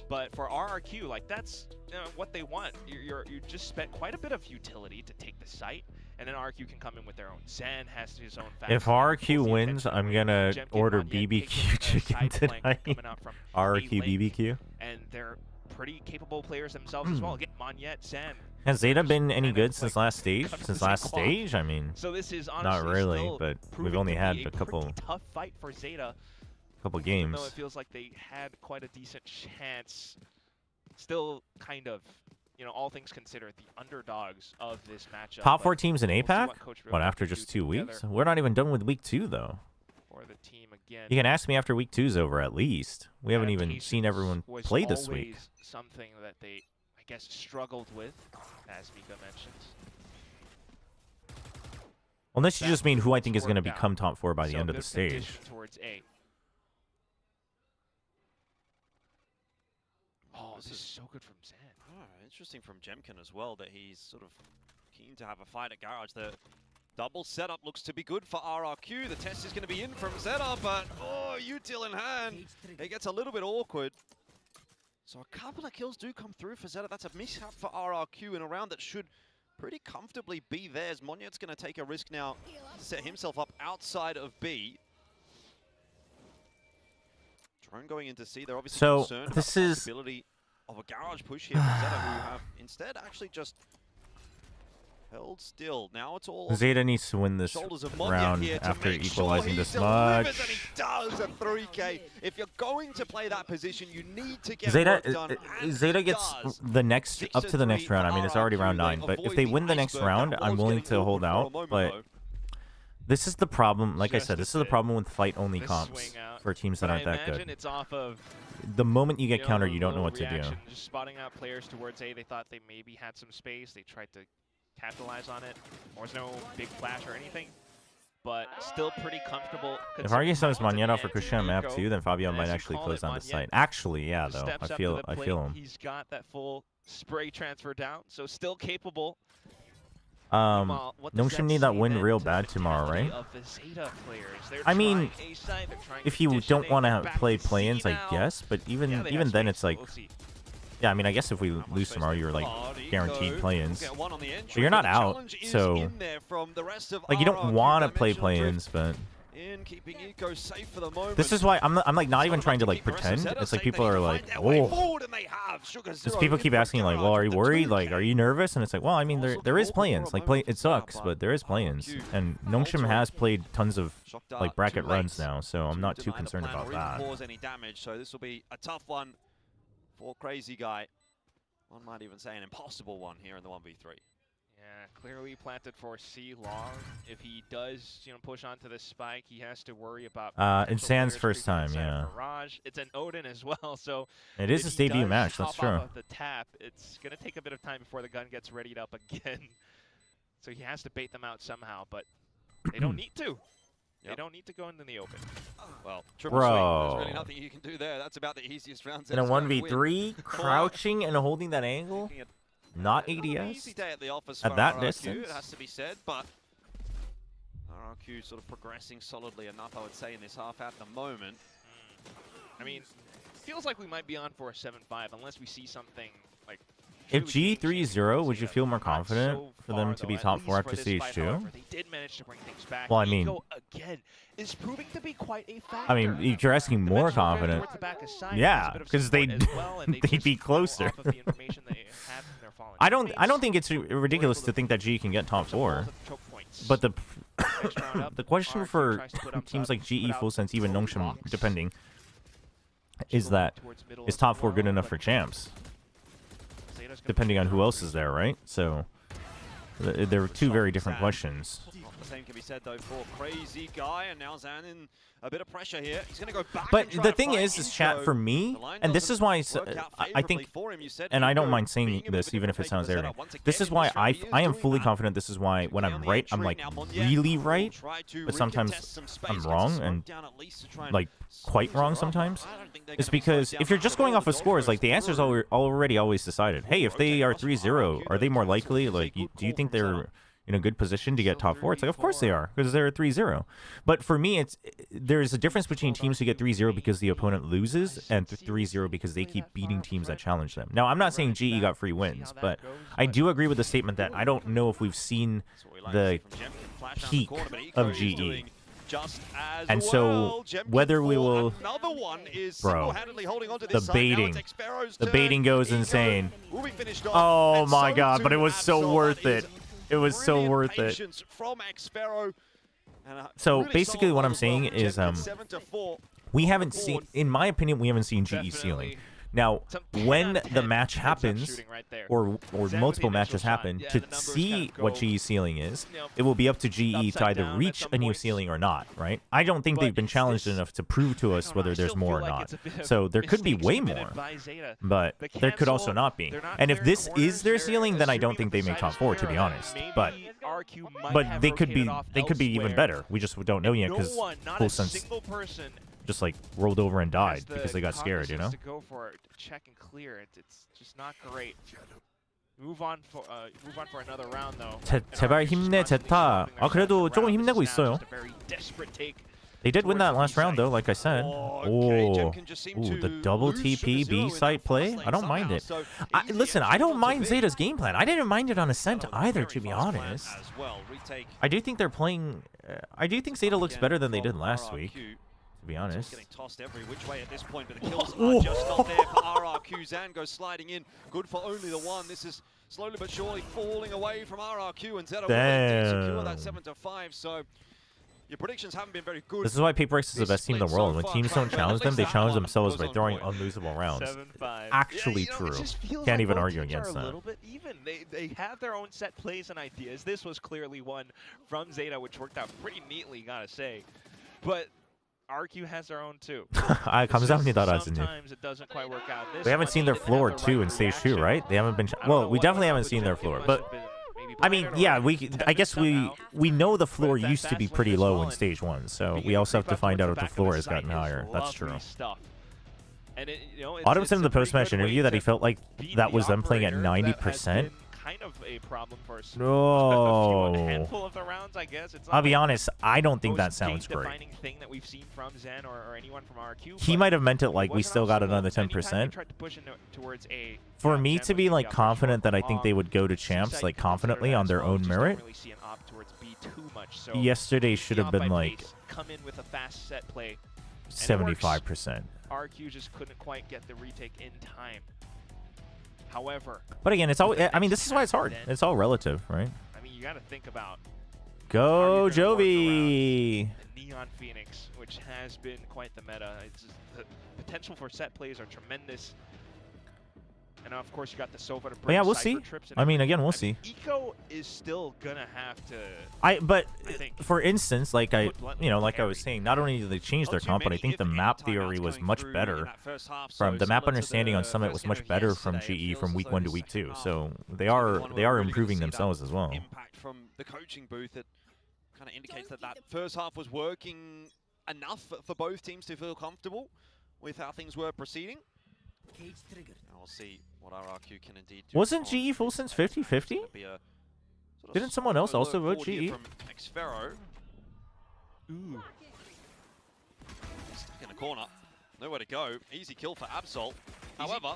But for RRQ, like, that's what they want. You just spent quite a bit of utility to take the site, and then RRQ can come in with their own. Zen has his own fast. If RRQ wins, I'm gonna order BBQ chicken tonight. RRQ BBQ. And they're pretty capable players themselves as well. Again, Monyet, Zen. Has ZETA been any good since last stage? Since last stage, I mean, so this is not really, but we've only had a couple. Tough fight for ZETA. Couple games. Though it feels like they had quite a decent chance. Still, kind of, all things considered, the underdogs of this matchup. Top 4 teams in APAC? What, after just 2 weeks? We're not even done with week 2 though. For the team again. You can ask me after week 2's over at least. We haven't even seen everyone play this week. Something that they, I guess, struggled with, as Mika mentions. Unless you just mean who I think is going to become top 4 by the end of the stage. Towards A. Oh, this is so good from Zen. Oh, interesting from Jemkin as well that he's sort of keen to have a fight at Garage. The double setup looks to be good for RRQ. The test is going to be in from ZETA, but util in hand. It gets a little bit awkward. So a couple of kills do come through for ZETA. That's a mishap for RRQ in a round that should pretty comfortably be theirs. Monyet's going to take a risk now to set himself up outside of B. Drone going into C. They're obviously concerned about the possibility of a Garage push here from ZETA, who have instead actually just held still. Now it's all ZETA needs to win this round after equalizing this much. And he does a 3K. If you're going to play that position, you need to get ZETA, work done. ZETA gets the next up to the next round. I mean, it's already round 9, but if they win the next round, I'm willing to hold out. But this is the problem. Like I said, this is the problem with fight-only comps for teams that aren't that good. It's off of the moment you get countered, you don't know what to do. Just spotting out players towards A, they thought they maybe had some space. They tried to capitalize on it. There was no big flash or anything, but still pretty comfortable. If RG sends Monyet for Christian on map 2, then Fabio might actually close on the site. Actually, yeah, though. I feel him. He's got that full spray transfer down, so still capable. Nongshim need that win real bad tomorrow, right? I mean, if you don't want to play play-ins, I guess, but even then, it's like, yeah, I mean, I guess if we lose tomorrow, you're like guaranteed play-ins, but you're not out, so like you don't want to play play-ins, but. This is why I'm like not even trying to like pretend. It's like people are like, oh, because people keep asking like, well, are you worried? Like, are you nervous? And it's like, well, I mean, there is play-ins. Like, it sucks, but there is play-ins. And Nongshim has played tons of like bracket runs now, so I'm not too concerned about that. Any damage, so this will be a tough one for Crazy Guy. One might even say an impossible one here in the 1v3. Yeah, clearly planted for C long. If he does, push onto the spike, he has to worry about. It's Zan's first time, yeah. Barrage. It's an Odin as well, so it is his debut match. That's true. Off the tap, it's gonna take a bit of time before the gun gets readied up again. So he has to bait them out somehow, but They don't need to. They don't need to go into the open. Well, triple Bro. swing, there's really nothing you can do there. That's about the easiest round. In a 1v3, crouching and holding that angle, not Easy ADS. day at the office At for that RRQ, distance. it has to be said, but RRQ sort of progressing solidly enough, I would say, in this half at the moment. I mean, feels like we might be on for a 7-5 unless we see something like. If truly G3-0, would you feel more Not confident so for them far, to be though, at top least 4 for after this stage fight, 2? however, they did manage to bring things back. Well, I mean- Eco, again, is proving to be quite a factor. I mean, if you're asking The more men's are very confident, towards the back aside, yeah, there's a bit of 'cause they- support as well, and they they'd just be go closer. off of the information they have from their fallen I don't teammates. think it's ridiculous to think that G can get top 4. But the Next round up, the question RRQ for tries to put up teams top, like GE, put out Full Sense, even both Nongshim, blocks. depending, Just is go that towards middle is of top the 4 good wall, enough but for champs? Zeta's gonna Depending on push who RRQ. else is there, right? So there are two very different questions. The same can be said though for Crazy Guy, and now Zan in a bit of pressure here. He's going to go back. But and try the to thing fight is chat Eco. for me, The line and this doesn't is why work out I favourably think, for him, you said. and I don't Eco mind saying being a bit this of a even if it taken sounds the setup. arrogant. Once again This is in why this round, he I is am doing fully that. confident. This is why when On I'm the right, I'm entry like now, Monye really will right, try to but sometimes recontest some space, I'm gets a wrong smoke and down at least to try and like quite slow wrong her up. sometimes. I don't think they're It's gonna slow because down if you're much just at going all. off of The scores, dodge like the goes answer's through. already always decided. Hey, if they are 3-0, are they more likely? Like, do you think they're Zeta. in a good position to get top 4? It's like, of course they are, because they're 3-0. But for me, there's a difference between teams who get 3-0 because the opponent loses and 3-0 because they keep beating teams that challenge them. Now, I'm not saying GE got free wins, but I do agree with the statement that I don't know if we've seen That's what we like the to see from Jemkin. Flash around the peak corner, but Eco of is GE. doing just as And so, well. Jemkin whether we for will- another one is Bro, single-handedly holding onto the this side. Now baiting. it's Xpero's The turn. baiting goes Eco insane. will be finished off, Oh and my so god, but it too was so Absol. worth That is it. It was so brilliant worth it. patience from Xpero. And a So really basically solid what I'm move saying from is, Jemkin, 7-4. we haven't seen, in my opinion, we haven't seen GE ceiling. Now, when the match happens, or multiple matches happen, to see what GE's ceiling is, it will be up to GE to either reach a new ceiling or not, right? I don't think they've been challenged enough to prove to us whether there's more or not. So there could be way more, but there could also not be. And if this is their ceiling, then I don't think they make top 4, to be honest. But they could be even better. We just don't know yet because Full Sense just like rolled over and died because they got scared, you know? To go for it, check and clear it. It's just not great. Move on for another round though. 제발 힘내, 제타. 아, 그래도 조금 힘내고 있어요. They did win that last round though, like I said. Oh, the double TP B site play? I don't mind it. Listen, I don't mind Zeta's game plan. I didn't mind it on Ascent either, to be honest. I do think they're playing... I do think Zeta looks better than they did last week, to be honest. Getting tossed every which way at this point, but the kills are just not there for RRQ. Zan goes sliding in, good for only the one. This is slowly but surely falling away from RRQ, and Zeta will indeed secure that 7-5. So your predictions haven't been very good. This is why PRX is the best team in the world. When teams don't challenge them, they challenge themselves by throwing unlosable rounds. 7-5. Actually Yeah, true. it just feels Can't like even both argue teams are against a that. little bit even. They have their own set plays and ideas. This was clearly one from Zeta, which worked out pretty neatly, gotta say. But RQ has their own too. 아, 감사합니다, 라즈님. Sometimes it doesn't quite work out. This We haven't one, seen their they floor have the too right in stage 2, reaction. right? They haven't been. I don't Well, know we what definitely that haven't would seen their do. It floor, must but have been maybe I mean, broken yeah, or I guess somehow. we know the floor But that used to be fast pretty win as low well, in and stage 1, so being we also have to creep up find out towards if the back of floor has site gotten is higher. That's lovely true. Stuff. And it, you know, Autumn it's said in a the pretty post-match good interview way that he to felt like beat that the was them playing at operator. That has 90%. been kind of a problem for a No. handful of the rounds, I guess. It's not I'll be like honest, I don't think the that most sounds great. game-defining thing that we've seen from Zen or anyone from RQ. He but might have meant it it like we wasn't still got obstacle. another Anytime you 10%. tried to push towards a, For yeah, me Zen to would be be like up for confident short that I think they long. would go to Seems champs like like they consider confidently that on as their well, own just merit, Don't really see an opt towards B too much. So yesterday should have be off been by like pace, come in with a fast set play. 75%. RQ just couldn't quite get the retake in time. However, But again, it's all. I mean, this is why it's hard. It's all relative, right? I mean, you got to think about Go you're gonna work Jovi! the Neon Phoenix, which has been quite the meta. It's just, the potential for set plays are tremendous. And of course, you got the Sova to bring yeah, we'll Cypher see. trips and I mean, everything. again, we'll see. Eco is still gonna have to. But I think, for instance, like put bluntly, like I was carry. saying, not only did they change their comp, but I think the map theory was much better. From the map understanding on Summit was much better from GE from week 1 to week 2. So they are improving themselves as well. Impact from the coaching booth at kind of indicates that that first half was working enough for both teams to feel comfortable with how things were proceeding. And we'll see what RRQ can indeed do. Wasn't GE full since 50-50? Didn't someone else also vote GE? From Xfero. Ooh. Stuck in the corner. Nowhere to go. Easy kill for Absol. However,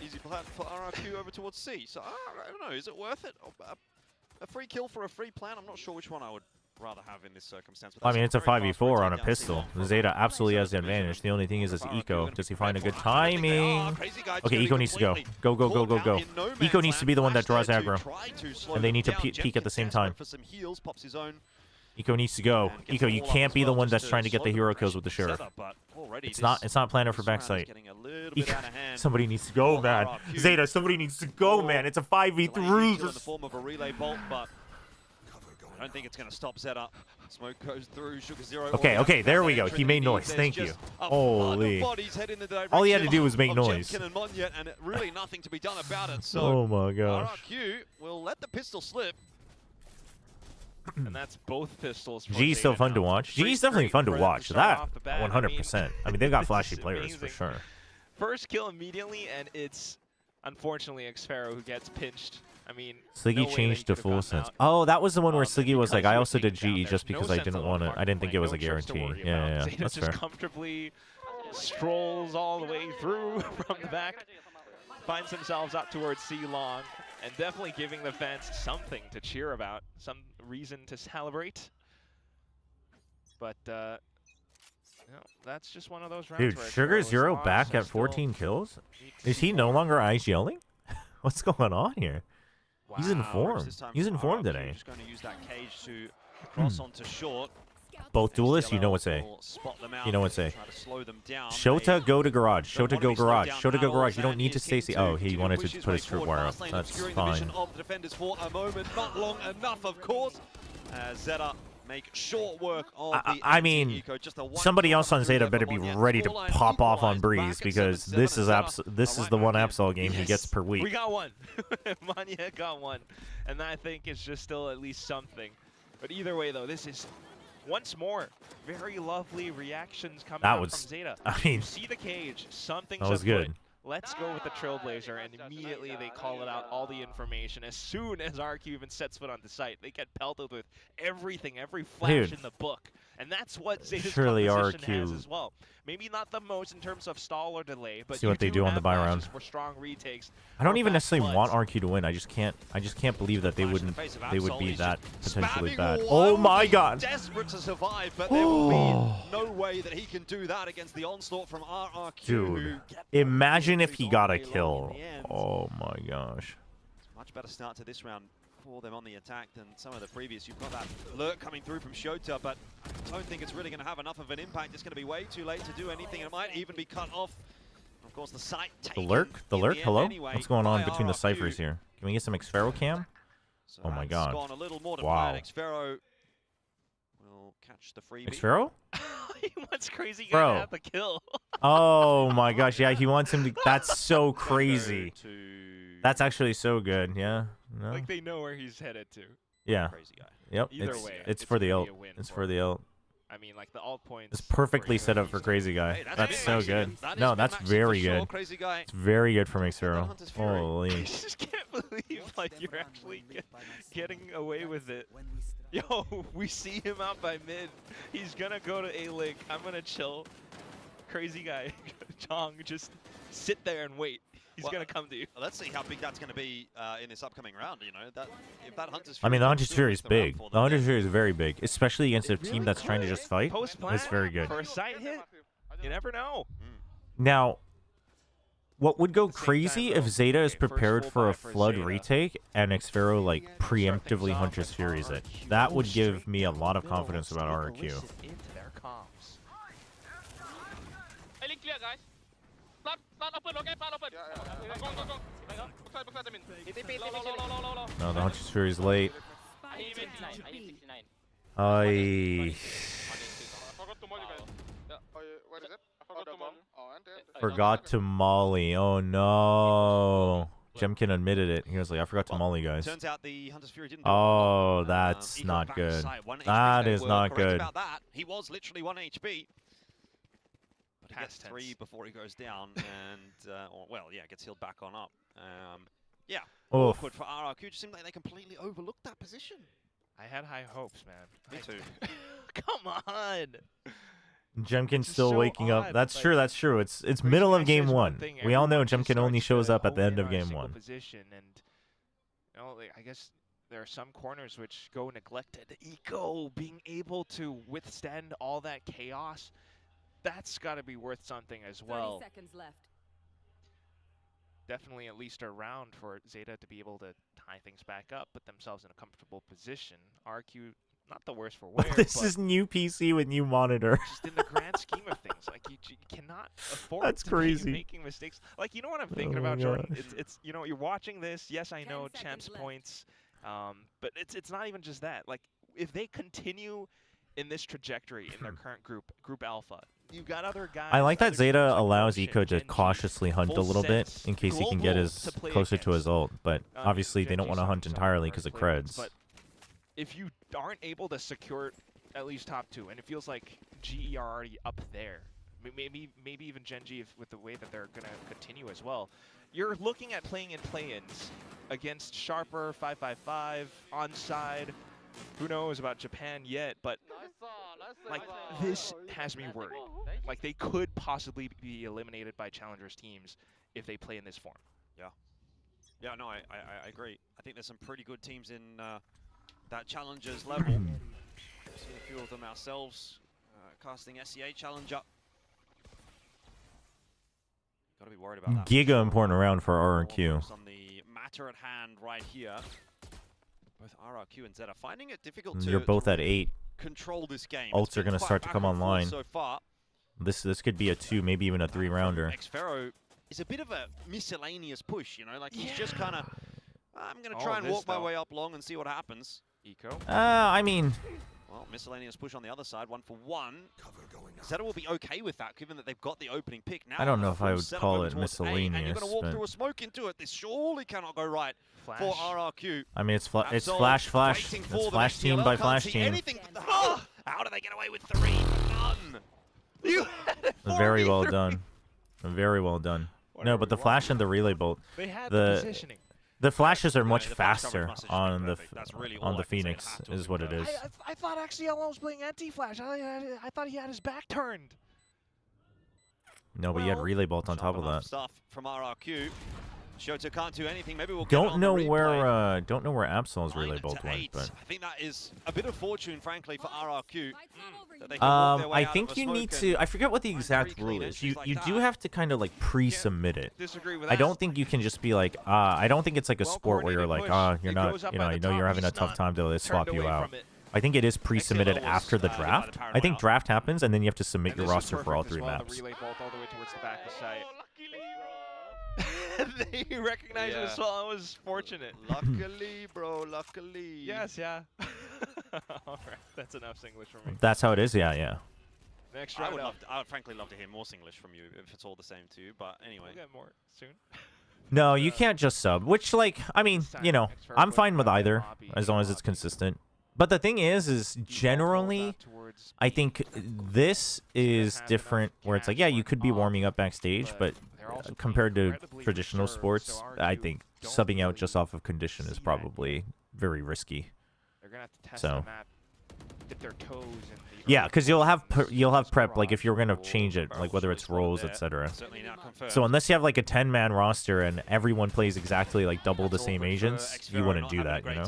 easy plan for RRQ over towards C. So I don't know, is it worth it? A free kill for a free plan? I'm not sure which one I would rather have in this circumstance. I mean, it's a 5v4 on a pistol. Zeta absolutely has the advantage. The only thing is Eco. Does he find a good timing? Okay, Eco needs to go. Go, go, go, go, go. Eco needs to be the one that draws aggro. And they need to peek at the same time. Eco needs to go. Eco, you can't be the one that's trying to get the hero kills with the Sheriff. It's not planner for backside. Somebody needs to go, man. Zeta, somebody needs to go, man. It's a 5v3. I don't think it's going to stop Zeta. Smoke goes through. Sugar Zero. Okay, okay, there we go. He made noise. Thank you. Holy. All he had to do was make noise. And really nothing to be done about it. So oh my gosh. RRQ will let the pistol slip. And that's both pistols. G's still fun to watch. G's definitely fun to watch. That 100%. I mean, they've got flashy players for sure. First kill immediately, and it's unfortunately Xfero who gets pinched. I mean, Sliggy changed to full sense. Oh, that was the one where Sliggy was like, I also did GE just because I didn't want to. I didn't think it was a guarantee. Yeah, Zeta that's just fair. comfortably strolls all the way through from the back, finds themselves up towards C long, and definitely giving the fans something to cheer about, some reason to celebrate. But no, that's just one of those rounds. Dude, Sugar Zero back at 14 kills? Is he no longer IGLing? What's going on here? Wow. He's in form. He's in form today. Just going to use that cage to cross onto short. Both duelists, you know what's A. You know what's A. Shota, go to garage. Shota, go garage. Shota, go garage. You don't need to stay C. Oh, he wanted to put his trip wire up. That's fine. Of the defenders for a moment, not long enough, of course. Zeta make short work of the I mean, somebody else on Zeta better be ready to pop off on Breeze because this is the one Absol game he gets per week. We got one. Manya got one. And I think it's just still at least something. But either way, though, this is once more very lovely reactions coming out from Zeta. I mean, you see the cage, something's that was good. Afoot. Let's go with the Trailblazer, and immediately they call it out, all the information. As soon as RQ even sets foot on the site, they get pelted with everything, every flash in the book. And that's what Zeta's composition has as well. Maybe not the most in terms of stall or delay, but see what they do on the buy round. For strong retakes. I don't even necessarily want RQ to win. I just can't believe that they would be that potentially bad. Oh my god. Desperate to survive, but there will be no way that he can do that against the onslaught from RRQ. Dude, imagine if he got a kill. Oh my gosh. Much better start to this round for them on the attack than some of the previous. You've got that lurk coming through from Shota, but I don't think it's really going to have enough of an impact. It's going to be way too late to do anything. It might even be cut off. Of course, the site the lurk? Hello? Anyway, what's going on between the ciphers here? Can we get some Xfero cam? So oh my god. Gone a little more to plan. Xfero will catch the freebie. Xfero? He wants Crazy Guy to have the kill. Oh my gosh, yeah, he wants him to. That's so crazy. That's actually so good, yeah. No? Like they know where he's headed to. Yeah. Crazy Guy. Yep. Either way, it's for the ult. It's for the ult. I mean, like the alt points. It's perfectly set up for Crazy Guy. Hey, that's so good. No, that's very good. It's very good for Xfero. Holy. I just can't believe like you're actually getting away with it. Yo, we see him out by mid. He's gonna go to A-Link. I'm gonna chill. Crazy Guy, Chong, just sit there and wait. He's gonna come to you. Let's see how big that's gonna be in this upcoming round. You know, if that Hunter's Fury. I mean, the Hunter's Fury is big. The Hunter's Fury is very big, especially against a team that's trying to just fight. It's very good. For a side hit, you never know. Now, what would go crazy if Zeta is prepared for a Flood retake and Xfero like preemptively Hunter's Furies it? That would give me a lot of confidence about RRQ. No, the Hunter's Fury is late. Forgot to molly. Oh no. Jemkin admitted it. He was like, I forgot to molly, guys. Turns out the Hunter's Fury didn't. Oh, that's not good. That is not good. About that. He was literally 1 HP. But he gets 3 before he goes down, and well, yeah, gets healed back on up. Yeah, awkward for RRQ. Just seemed like they completely overlooked that position. I had high hopes, man. Me too. Come on. Jemkin's still waking up. That's true. That's true. It's middle of game 1. We all know Jemkin only shows up at the end of game 1. Position and, you know, I guess there are some corners which go neglected. Eco being able to withstand all that chaos, that's got to be worth something as well. 30 seconds left. Definitely at least a round for ZETA to be able to tie things back up, put themselves in a comfortable position. RQ, not the worst for wear. This is new PC with new monitor. Just in the grand scheme of things, like you cannot afford That's to crazy. be making mistakes. Like, you know what I'm thinking about, Jordan? It's you know, you're watching this. Yes, I know champs points, but it's not even just that. Like, if they continue in this trajectory in their current group alpha, you've got other guys. I like that other Zeta teams like allows Ocean, Eco to Genji, cautiously hunt a full little bit sets, in case he can get global his to play closer to his against. ult, but obviously they don't want to Genji's hunt some entirely hard because of players, creds. But if you aren't able to secure at least top 2, and it feels like GE are already up there, maybe even Genji with the way that they're going to continue as well, you're looking at playing in play-ins against Sharper, 555, onside. Who knows about Japan yet, but like, this has me worried. Like, they could possibly be eliminated by challengers teams if they play in this form. Yeah. Yeah, no, I agree. I think there's some pretty good teams in that challengers level. Seen a few of them ourselves, casting SEA challenge up. Got to be worried about that. Giga important round for RRQ. On the matter at hand right here. Both RRQ and ZETA finding it difficult to You're both at 8. control this game. Ults are going to start to come online. So far. This could be a 2, maybe even a 3-rounder. Xfero is a bit of a miscellaneous push, you know, like he's just kind of, I'm going to try and walk my way up long and see what happens. Eco. I mean, well, miscellaneous push on the other side, 1 for 1. ZETA will be okay with that, given that they've got the opening pick. Now I don't know if I would call it miscellaneous. And you're going to walk but through a smoke into it. This surely cannot go right for RRQ. I mean, it's flash. It's flash team by flash team. How do they get away with 3? None. Very well done. Very well done. No, but the flash and the relay bolt. They had the positioning. The flashes are much the flash faster coverage on the That's really all I can say. Phoenix, is what it is. I thought Axiello was playing anti-flash. I thought he had his back turned. No, but you had relay bolt on top of that. Stuff from RRQ. Shoto can't do anything. Maybe we'll don't know where Absol's relay bolt went, but I think that is a bit of fortune, frankly, for RRQ. I think you need to. I forget what the exact rule is. You do have to kind of like pre-submit it. I don't think you can just be like, I don't think it's like a sport where you're like, you're not, I know you're having a tough time, to swap you out. I think it is pre-submitted after the draft. I think draft happens and then you have to submit your roster for all 3 maps. The relay bolt all the way towards the back of the site. They recognized it as well. I was fortunate. Luckily, bro. Luckily. Yes, yeah. All right, that's enough Singlish for me. That's how it is. Yeah. Next I round would frankly love to hear more Singlish from you if it's all the same too. But anyway, we'll get more soon. No, you can't just sub. Which, like, I mean, you know, I'm fine with either as long as it's consistent. But the thing is generally, I think this is different. Where it's like, yeah, you could be warming up backstage, but compared to traditional sports, I think subbing out just off of condition is probably very risky. They're gonna have to test the map, dip their toes in the yeah, because you'll have prep, like if you're gonna change it, like whether it's roles, etc. So unless you have like a 10-man roster and everyone plays exactly like double the same agents, you wouldn't do that, you know.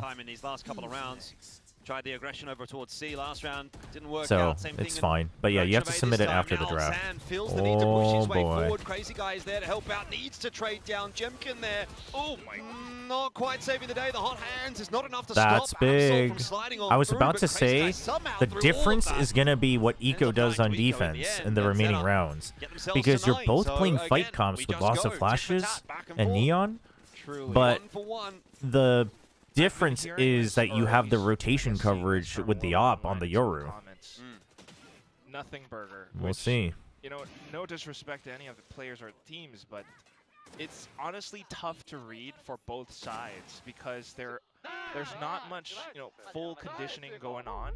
Tried the aggression over towards C last round, didn't work so out. Same it's thing fine, but yeah, you have to submit it after the draft. Oh boy! Crazy guy is there to help out. Needs to trade down. Jemkin there. Oh my! Not quite saving the day. The hot hands is not enough to stop. That's big. I was about to say the difference is gonna be what Eco does on defense in the remaining rounds, because you're both playing fight comps with lots of flashes and neon, but the difference is that you have the rotation coverage with the op on the Yoru. Nothing burger. We'll see. You know, no disrespect to any of the players or teams, but it's honestly tough to read for both sides because there's not much, full conditioning going on,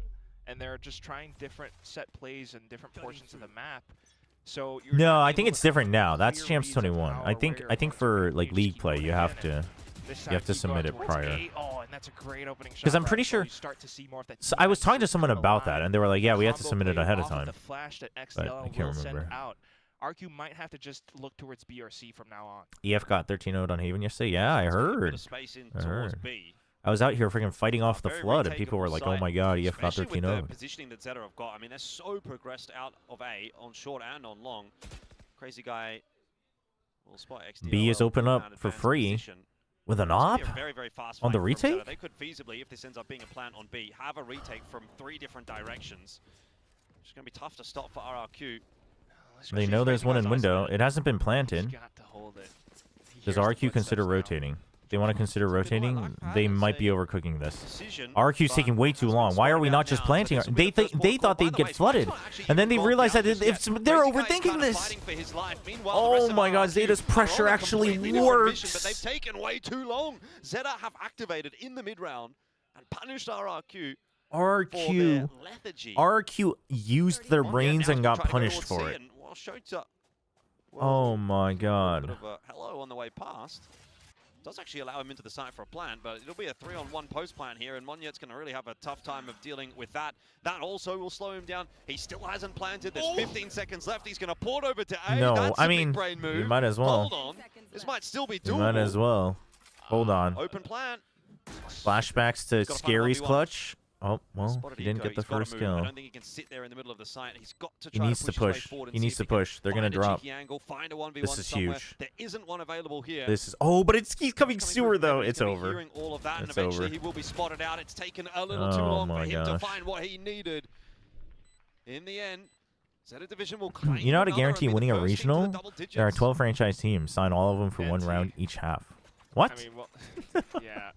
and they're just trying different set plays and different portions of the map. So no, I think it's different now. That's Champs 21. I think for like league play, you have to submit it prior. Oh, and that's a great opening shot. Because I'm pretty sure. So I was talking to someone about that, and they were like, "Yeah, we have to submit it ahead of time." But I can't remember. RQ might have to just look towards B or C from now on. EF got 13-0'd on Haven yesterday. Yeah, I heard. I was out here freaking fighting off the flood, and people were like, "Oh my God, EF got 13-0." The positioning that ZETA have got, I mean, they're so progressed out of A on short and on long. Crazy guy will spot XDL. B is open up for free with an op very, very fast on the retake. They could feasibly, if this ends up being a plant on B, have a retake from 3 different directions. It's going to be tough to stop for RRQ. They know there's one in window. It hasn't been planted. Does RRQ consider rotating? They want to consider rotating. They might be overcooking this. RRQ's taking way too long. Why are we not just planting? They thought they'd get flooded, and then they realized that if they're overthinking this. Oh my God, Zeta's pressure actually works. They've taken way too long. ZETA have activated in the mid round and punished RRQ. RRQ used their brains and got punished for it. Oh my God. Hello on the way past. Does actually allow him into the site for a plant, but it'll be a 3-on-1 post plant here, and Monyet's going to really have a tough time of dealing with that. That also will slow him down. He still hasn't planted. There's 15 seconds left. He's going to port over to A. No, That's I a mean, big brain move. you might as well. Hold on. This might still be doable. You might as well. Hold on. Open plant. Flashbacks to Scary's clutch. Oh, well, he didn't get the first kill. I don't think he can sit there in the middle of the site. He's got to He try needs to push. He needs to push. They're going to drop. This is huge. There isn't one available here. This is... Oh, but he's coming sewer, though. It's over. Hearing all of that, and It's eventually over. he will be spotted out. It's taken a little too long for him to find what he needed. In the end, ZETA Division will claim. You know how to guarantee winning a regional? There are 12 franchise teams. Sign all of them for 1 round each half. What? I mean, well, yeah.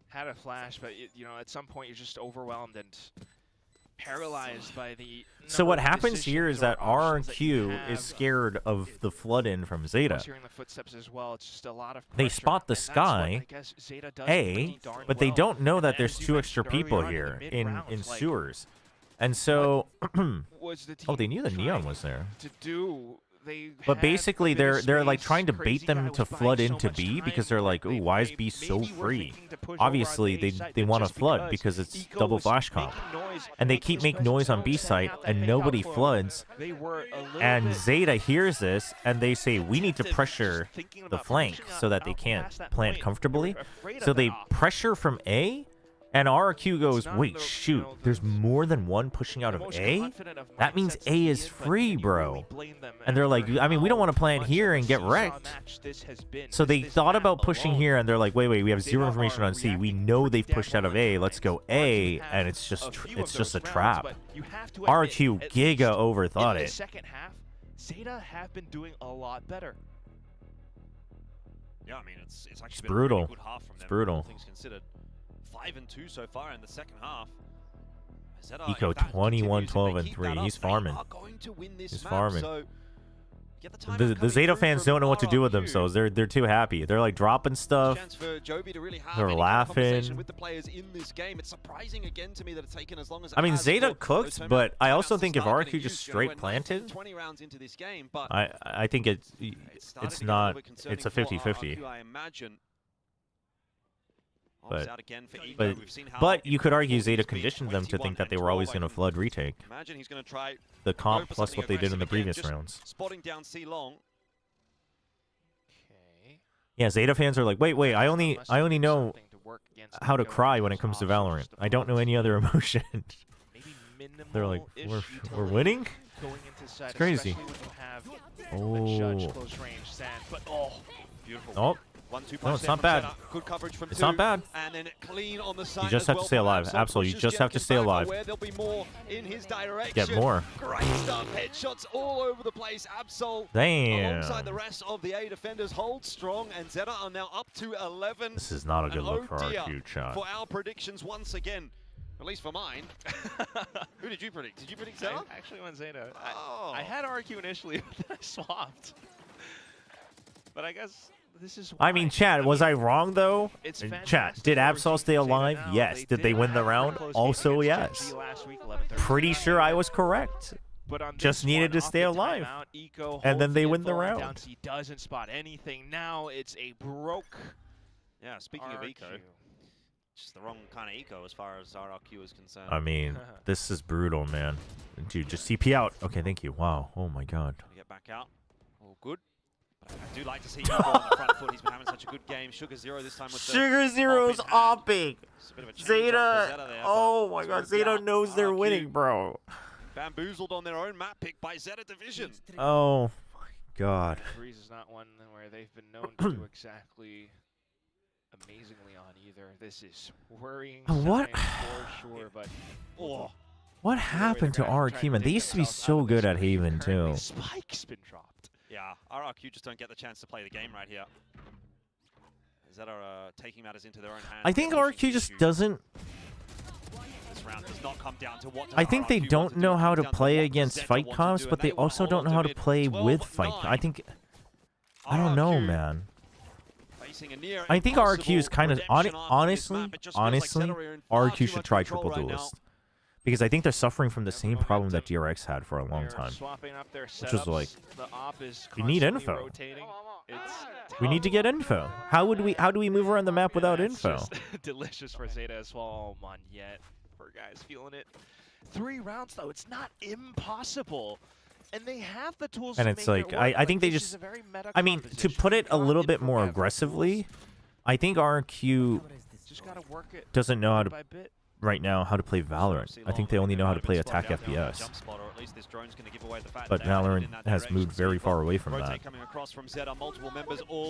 Had a flash, but at some point you're just overwhelmed and paralyzed by the. So what happens here is that RRQ is scared of the flood in from ZETA. Hearing the footsteps as well. It's just a lot of they pressure, spot the and that's what sky, I guess ZETA does A, pretty darn but they well. don't know that And there's as you 2 extra mentioned people earlier on here the in mid-rounds, like, sewers, and so. was the Oh, they team knew the neon trying was there. To do. But basically, they're like trying to bait them to flood into much B time, because they're like, ooh, why is B so free? Obviously, they want to flood because it's double flash comp. And they keep making noise on B site, and nobody floods. And ZETA hears this, and they say, we need to pressure the flank so that they can't plant comfortably. So they pressure from A, and RRQ goes, wait, shoot, there's more than one pushing out of A? That means A is free, bro. And they're like, I mean, we don't want to plant here and get wrecked. So they thought about pushing here, and they're like, wait, we have 0 information on C. We know they've pushed out of A. Let's go A, and it's just a trap. RRQ giga overthought it. Second half, ZETA have been doing a lot better. Yeah, I mean, it's actually been brutal. A really good half from them, It's brutal. all things considered. 5-2 so far in the second half. Eco 21-12-3. He's farming. He's farming. The ZETA fans don't know what to do with themselves. They're too happy. They're like dropping stuff. They're laughing. I mean, ZETA cooked, but I also think if RRQ just straight planted, I think it's not. It's a 50-50. But you could argue ZETA conditioned them to think that they were always going to flood retake. Imagine he's going to try the comp plus what they did in the previous rounds. Spotting down C long. Yeah, ZETA fans are like, wait, I only know how to cry when it comes to Valorant. I don't know any other emotion. They're like, we're winning? It's crazy. Oh. Oh. No, it's not bad. Good coverage from it's not bad. And then clean on the side. You just have to stay alive. Absolutely, you just have to stay alive. There'll be more in his direction. Get more. Great stuff. Headshots all over the place. Absol. Damn. Alongside the rest of the A defenders hold strong, and ZETA are now up to 11. This is not a good look for RRQ shot. For our predictions once again. At least for mine. Who did you predict? Did you predict ZETA? I actually went ZETA. I had RRQ initially, but then I swapped. Oh. I mean, well, if you, Beautiful. if you But I guess this is I mean, chat, was I wrong, though? It's Chat, did Absol stay alive? Yes. Did they win the round? Also, yes. Pretty sure I was correct. Just needed to stay alive. And then they win the round. He doesn't spot anything. Now it's a broke. Yeah, speaking of eco, just the wrong kind of eco as far as RRQ is concerned. I mean, this is brutal, man. Dude, just CP out. Okay, thank you. Wow. Oh, my God. Get back out. All good. But I do like to see Eco on the front foot. He's been having such a good game. Sugar Zero this time with Sugar Zero's opping. Zeta. Oh, my God. Zeta knows they're winning, bro. Bamboozled on their own map pick by ZETA Division. Oh, my God. Breeze is not one where they've been known to do exactly amazingly on either. This is worrying. What? For sure, but what happened to RRQ, man? They used to be so good at Haven, too. Spike's been dropped. Yeah, RRQ just don't get the chance to play the game right here. ZETA are taking matters into their own hands. I think RRQ just doesn't... This round does not come down to what I think they don't know how to play against fight comps, but they also don't know how to play with fight. I think... I don't know, man. I think RRQ is kind of... Honestly, RRQ should try triple duelist. Because I think they're suffering from the same problem that DRX had for a long time. Which was like, we need info. We need to get info. How do we move around the map without info? Delicious for Zeta as well. Oh, man, yet. Poor guys feeling it. 3 rounds, though. It's not impossible. And they have the tools and to it's make like, it work, I think they just... I mean, to put it a little bit more aggressively, I think RRQ doesn't know how to... right now how to play Valorant. I think they only know how to play attack FPS. But Valorant has moved very far away from that.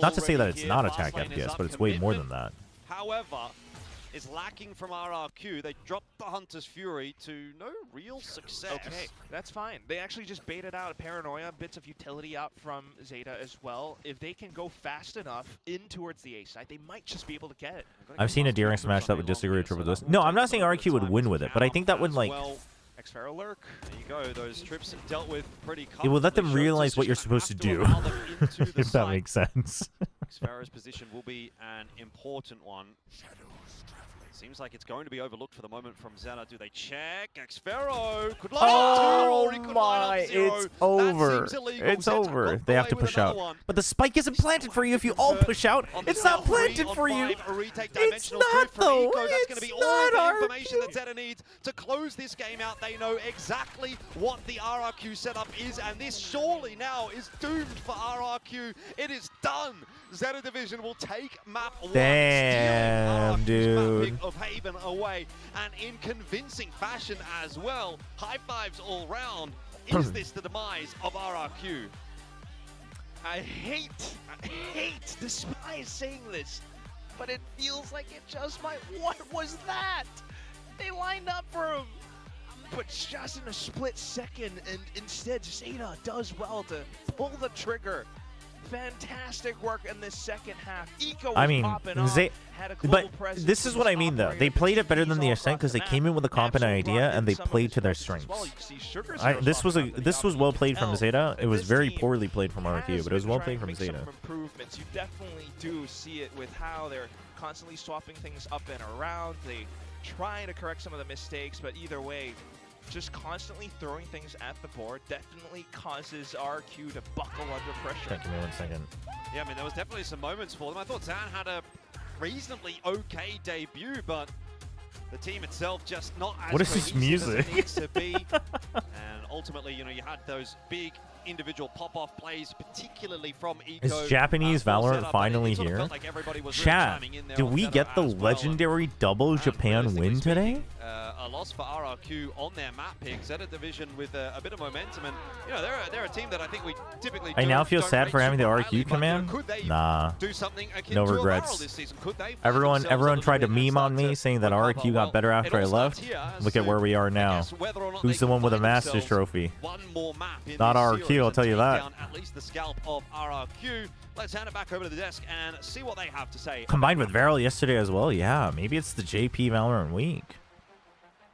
Not to say that it's not attack FPS, but it's way more than that. However, is lacking from RRQ. They dropped the Hunter's Fury to no real success. Okay, that's fine. They actually just baited out a Paranoia, bits of utility out from Zeta as well. If they can go fast enough in towards the A side, they might just be able to get it. I've seen a DRX smash that would disagree with triple duelist. No, I'm not saying RRQ would win with it, but I think that would like... Xfero lurk. There you go. Those trips dealt with pretty it will let them realize what you're supposed to do, if that makes sense. Xfero's position will be an important one. Seems like it's going to be overlooked for the moment from ZETA. Do they check? Xfero could line up 2, or he could line up 0. It's over. It's over. They have to push out. But the spike isn't planted for you if you all push out. It's not planted for you. It's not, though. That's going to be all the information that ZETA needs to close this game out. They know exactly what the RRQ setup is, and this surely now is doomed for RRQ. It is done. ZETA Division will take map 1. Damn, dude. Of Haven away, and in convincing fashion as well. High fives all round. Is this the demise of RRQ? I hate, despise saying this, but it feels like it just might. What was that? They lined up for him, but just in a split second, and instead Zeta does well to pull the trigger. Fantastic work in the second half. Eco was popping off, had a global presence, this is what I mean, though. They played it better than the Ascent because they came in with a competent idea and they played to their strengths. This was well played from Zeta. It was very poorly played from RRQ, but it was well played from Zeta. Improvements. You definitely do see it with how they're constantly swapping things up and around. They try to correct some of the mistakes, but either way, just constantly throwing things at the board definitely causes RQ to buckle under pressure. Give me 1 second. Yeah, I mean, there was definitely some moments for them. I thought Zan had a reasonably okay debut, but the team itself just not as what is this music? As it needs to be. And ultimately, you know, you had those big individual pop-off plays, particularly from Eco. Is Japanese Valorant finally here? Chat, do we get the legendary double Japan win today? A loss for RRQ on their map pick. ZETA Division with a bit of momentum, and you know they're a team that I think we typically. I now feel sad for having the RRQ command. Nah, no regrets. Everyone tried to meme on me saying that RRQ got better after I left. Look at where we are now. Who's the one with a Masters trophy? Not RRQ, I'll tell you that. At least the scalp of RRQ. Let's hand it back over to the desk and see what they have to say. Combined with Varel yesterday as well. Yeah, maybe it's the JP Valorant week.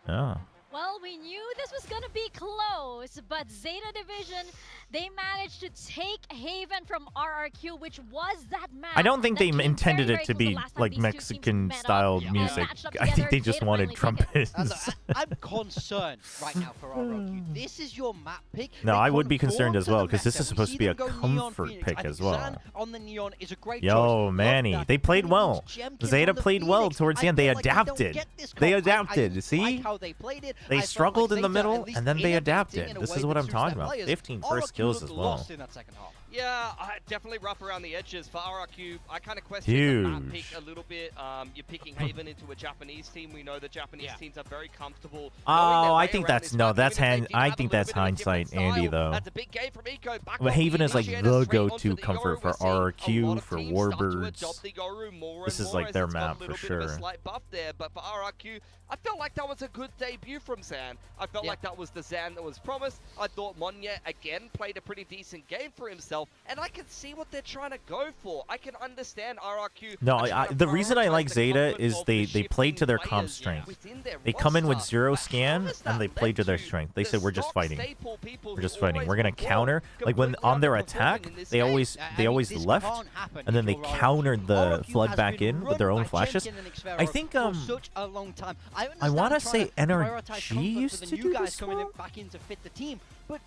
Yeah. Well, we knew this was gonna be close, but Zeta Division, they managed to take Haven from RRQ, which was that match. I don't think that they came intended very, it to very be close the last time like these two teams Mexican met up style and music. matched up I think they together. just Zeta wanted finally took it. trumpets. I'm concerned right now for RRQ. This is your map pick. No, They I would be conform concerned as to well, the 'cause this meta. is supposed We to be see a them go Neon comfort Phoenix. pick I as think well. Zan on the Neon is a great Yo, choice. Love Manny, that. they played But he well. needs Jemkin Zeta on the played well Phoenix. towards the I end. They feel like don't adapted. get this They comp. adapted. I See? like how they played it. They I felt struggled like in the Zeta middle, at least and then they innovating adapted. in a This way is what that I'm suits talking their about. players. 15 first RRQ kills looked as well. lost in that second half. Yeah, definitely rough around the edges for RRQ. I kind of question the map pick Huge. a little bit. You're picking Haven into a Japanese team. We know the Japanese teams are very comfortable. Oh, I think that's I think that's hindsight, Andy. Though. That's a big game from Eco. Back But off Haven the is like initiator, the straight onto go-to the comfort Yoru. for We're seeing a lot RRQ, of for teams start to Warbirds. adopt the Yoru more This and is more like as their it's got map a little for bit of a sure. slight buff there, but for RRQ, I felt like that was a good debut from Zan. I felt like that was the Zan that was promised. I thought Monya again played a pretty decent game for himself, and I can see what they're trying to go for. I can understand RRQ. No, the reason I like prioritize the Zeta comfort is of they the play to their shifting comp players strength. within their They come in with roster. 0 But how scan, has and that they play led to their to strength. They the said, we're just stock fighting. staple people We're just who fighting. always We're gonna perform counter. Like when completely on their underperforming attack, in this they game? always This left, can't happen and then they if you're RRQ. countered the RRQ flood has back been in with run their own by flashes. Jemkin and Xvero I think for such a long time. I understand wanna trying say to prioritize NRG comfort used for the to new do guys this coming well? back in to fit the team, but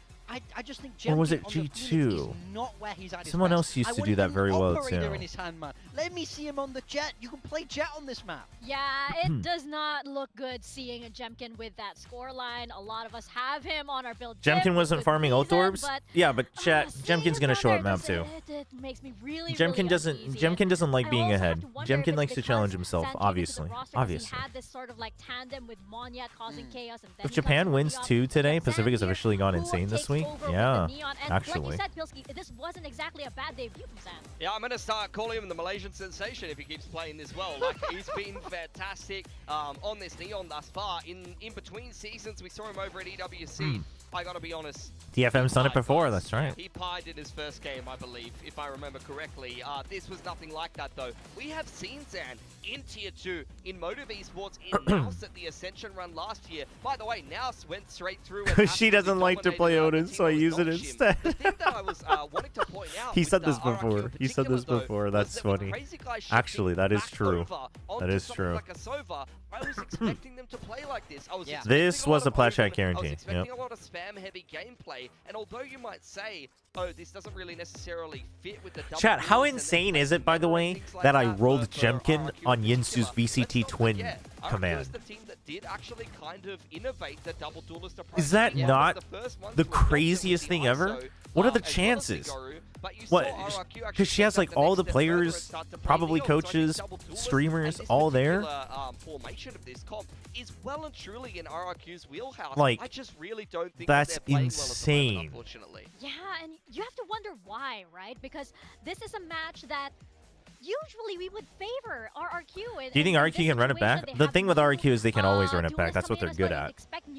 I just think Or was Jemkin it on the Phoenix G2? is not where he's at his Someone best. else used I to want do him that in very well, operator too. in his hand, man. Let me see him on the jet. You can play jet on this map. Yeah, it does not look good seeing a Jemkin with that scoreline. A lot of us have him on our build. Jemkin wasn't good farming ult reason, orbs. but, Yeah, but chat. seeing Jemkin's him gonna down show there up map does- too. It makes me really, Jemkin doesn't. uneasy. Jemkin doesn't like I being also have ahead. to wonder if Jemkin it's likes to because challenge himself. Zan came into the Obviously, roster 'cause obviously. He had this sort of like tandem with Monya causing chaos, and then If he Japan comes wins Neon. 2 today, Get Zan Pacific has here, officially gone who insane this takes week. over with the Yeah, Neon. And actually. like you said, Pilski, this wasn't exactly a bad debut from Zan. Yeah, I'm going to start calling him the Malaysian sensation if he keeps playing this well. Like, he's been fantastic on this Neon thus far. In between seasons, we saw him over at EWC. I got to be honest. DFM's done it Pied, before. guys. That's right. He pied in his first game, I believe, if I remember correctly. This was nothing like that, though. We have seen Zan in Tier 2, in Motive Esports, in Naus at the Ascension run last year. By the way, Naus went straight through. and She doesn't absolutely like to play dominated, Odin, the so I team use that it was instead. The thing that I was wanting to point out He with, said this RRQ in before. He said this particular, though, before. was That's that with funny. Crazy Guy shifting Actually, that is back true. over onto That is something true. Like a Sova, I was expecting them to play like this. I was expecting This a lot was a of plat chat over- I guarantee. was expecting Yep. a lot of spam-heavy gameplay, and although you might say, oh, this doesn't really necessarily fit with the double Chat, how duels and then insane is it, by the things way, like that I that rolled for Jemkin RRQ on in Yinsu's particular? VCT Let's not twin forget, RRQ command? is the team that did actually kind of innovate the double duelist approach. Is that Yeah, not was the first one the to adopt it with craziest the thing ISO, ever? What are the as well as chances? Sigaru, but you What? saw RRQ actually Because she has take like that the all next the step further and players, start to play probably Neon. So I think coaches, double duelists streamers, and this all there. particular, formation of this comp is well and truly in RRQ's wheelhouse. Like, I just really don't think that's that they're playing insane. well at the moment, unfortunately. Yeah, and you have to wonder why, right? Because this is a match that usually we would favor RRQ. Do you think RRQ can run it back? The thing with RRQ is they can always run it back. That's what they're good at.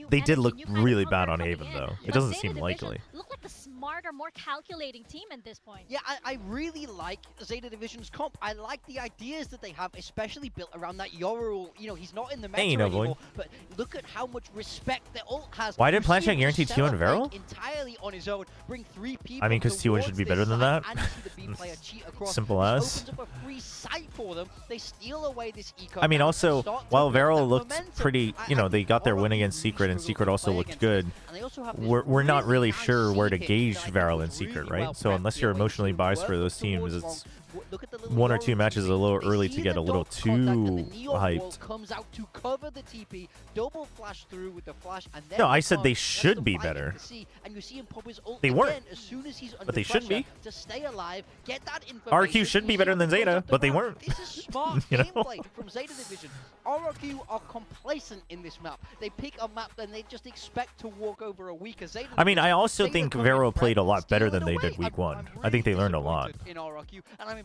They did look really bad on Haven, though. It doesn't seem likely. Look like the smarter, more calculating team at this point. Yeah, I really like Zeta Division's comp. I like the ideas that they have, especially built around that Yoru. You know, he's not in the meta Ain't no boy. anymore, but look at how much respect their ult has. Why did You see Planchette him guarantee set T1 up, Vero? like, entirely on his own, bring 3 people. I mean, 'cause T1 towards should be this better than side, that. and you see the B player cheat across. Simple This as. opens up a free site for them. They steal away this eco. I mean, now, also, start to while build Vero that looked momentum. pretty, you know, they got their win against Secret, and Secret also looked good. And they also have this We're not really nice sure where to seed gauge pick that I Vero think and is Secret, really right? well So prepped unless here, you're ways emotionally to biased work for those towards teams, long. it's Look at the little 1 or Yoru 2 matches is a little they early see to get the a little dot contact and the too neon wall hyped. comes out to cover the TP, double flash through with the flash, and then No, I the said pump. they That's should the be fighting better. to see, and you see him pop his ult They again weren't. as soon as he's under But they should pressure be. to stay alive, get that information. RRQ should be you better see than him close Zeta, up the but they map. weren't. This is smart You know? gameplay from Zeta Division. RRQ are complacent in this map. They pick a map and they just expect to walk over a weaker Zeta. I mean, I also Zeta think come in Vero red, played a lot better steal than it they did away. week 1. I'm I think they really learned a lot. disappointed in RRQ, and I'm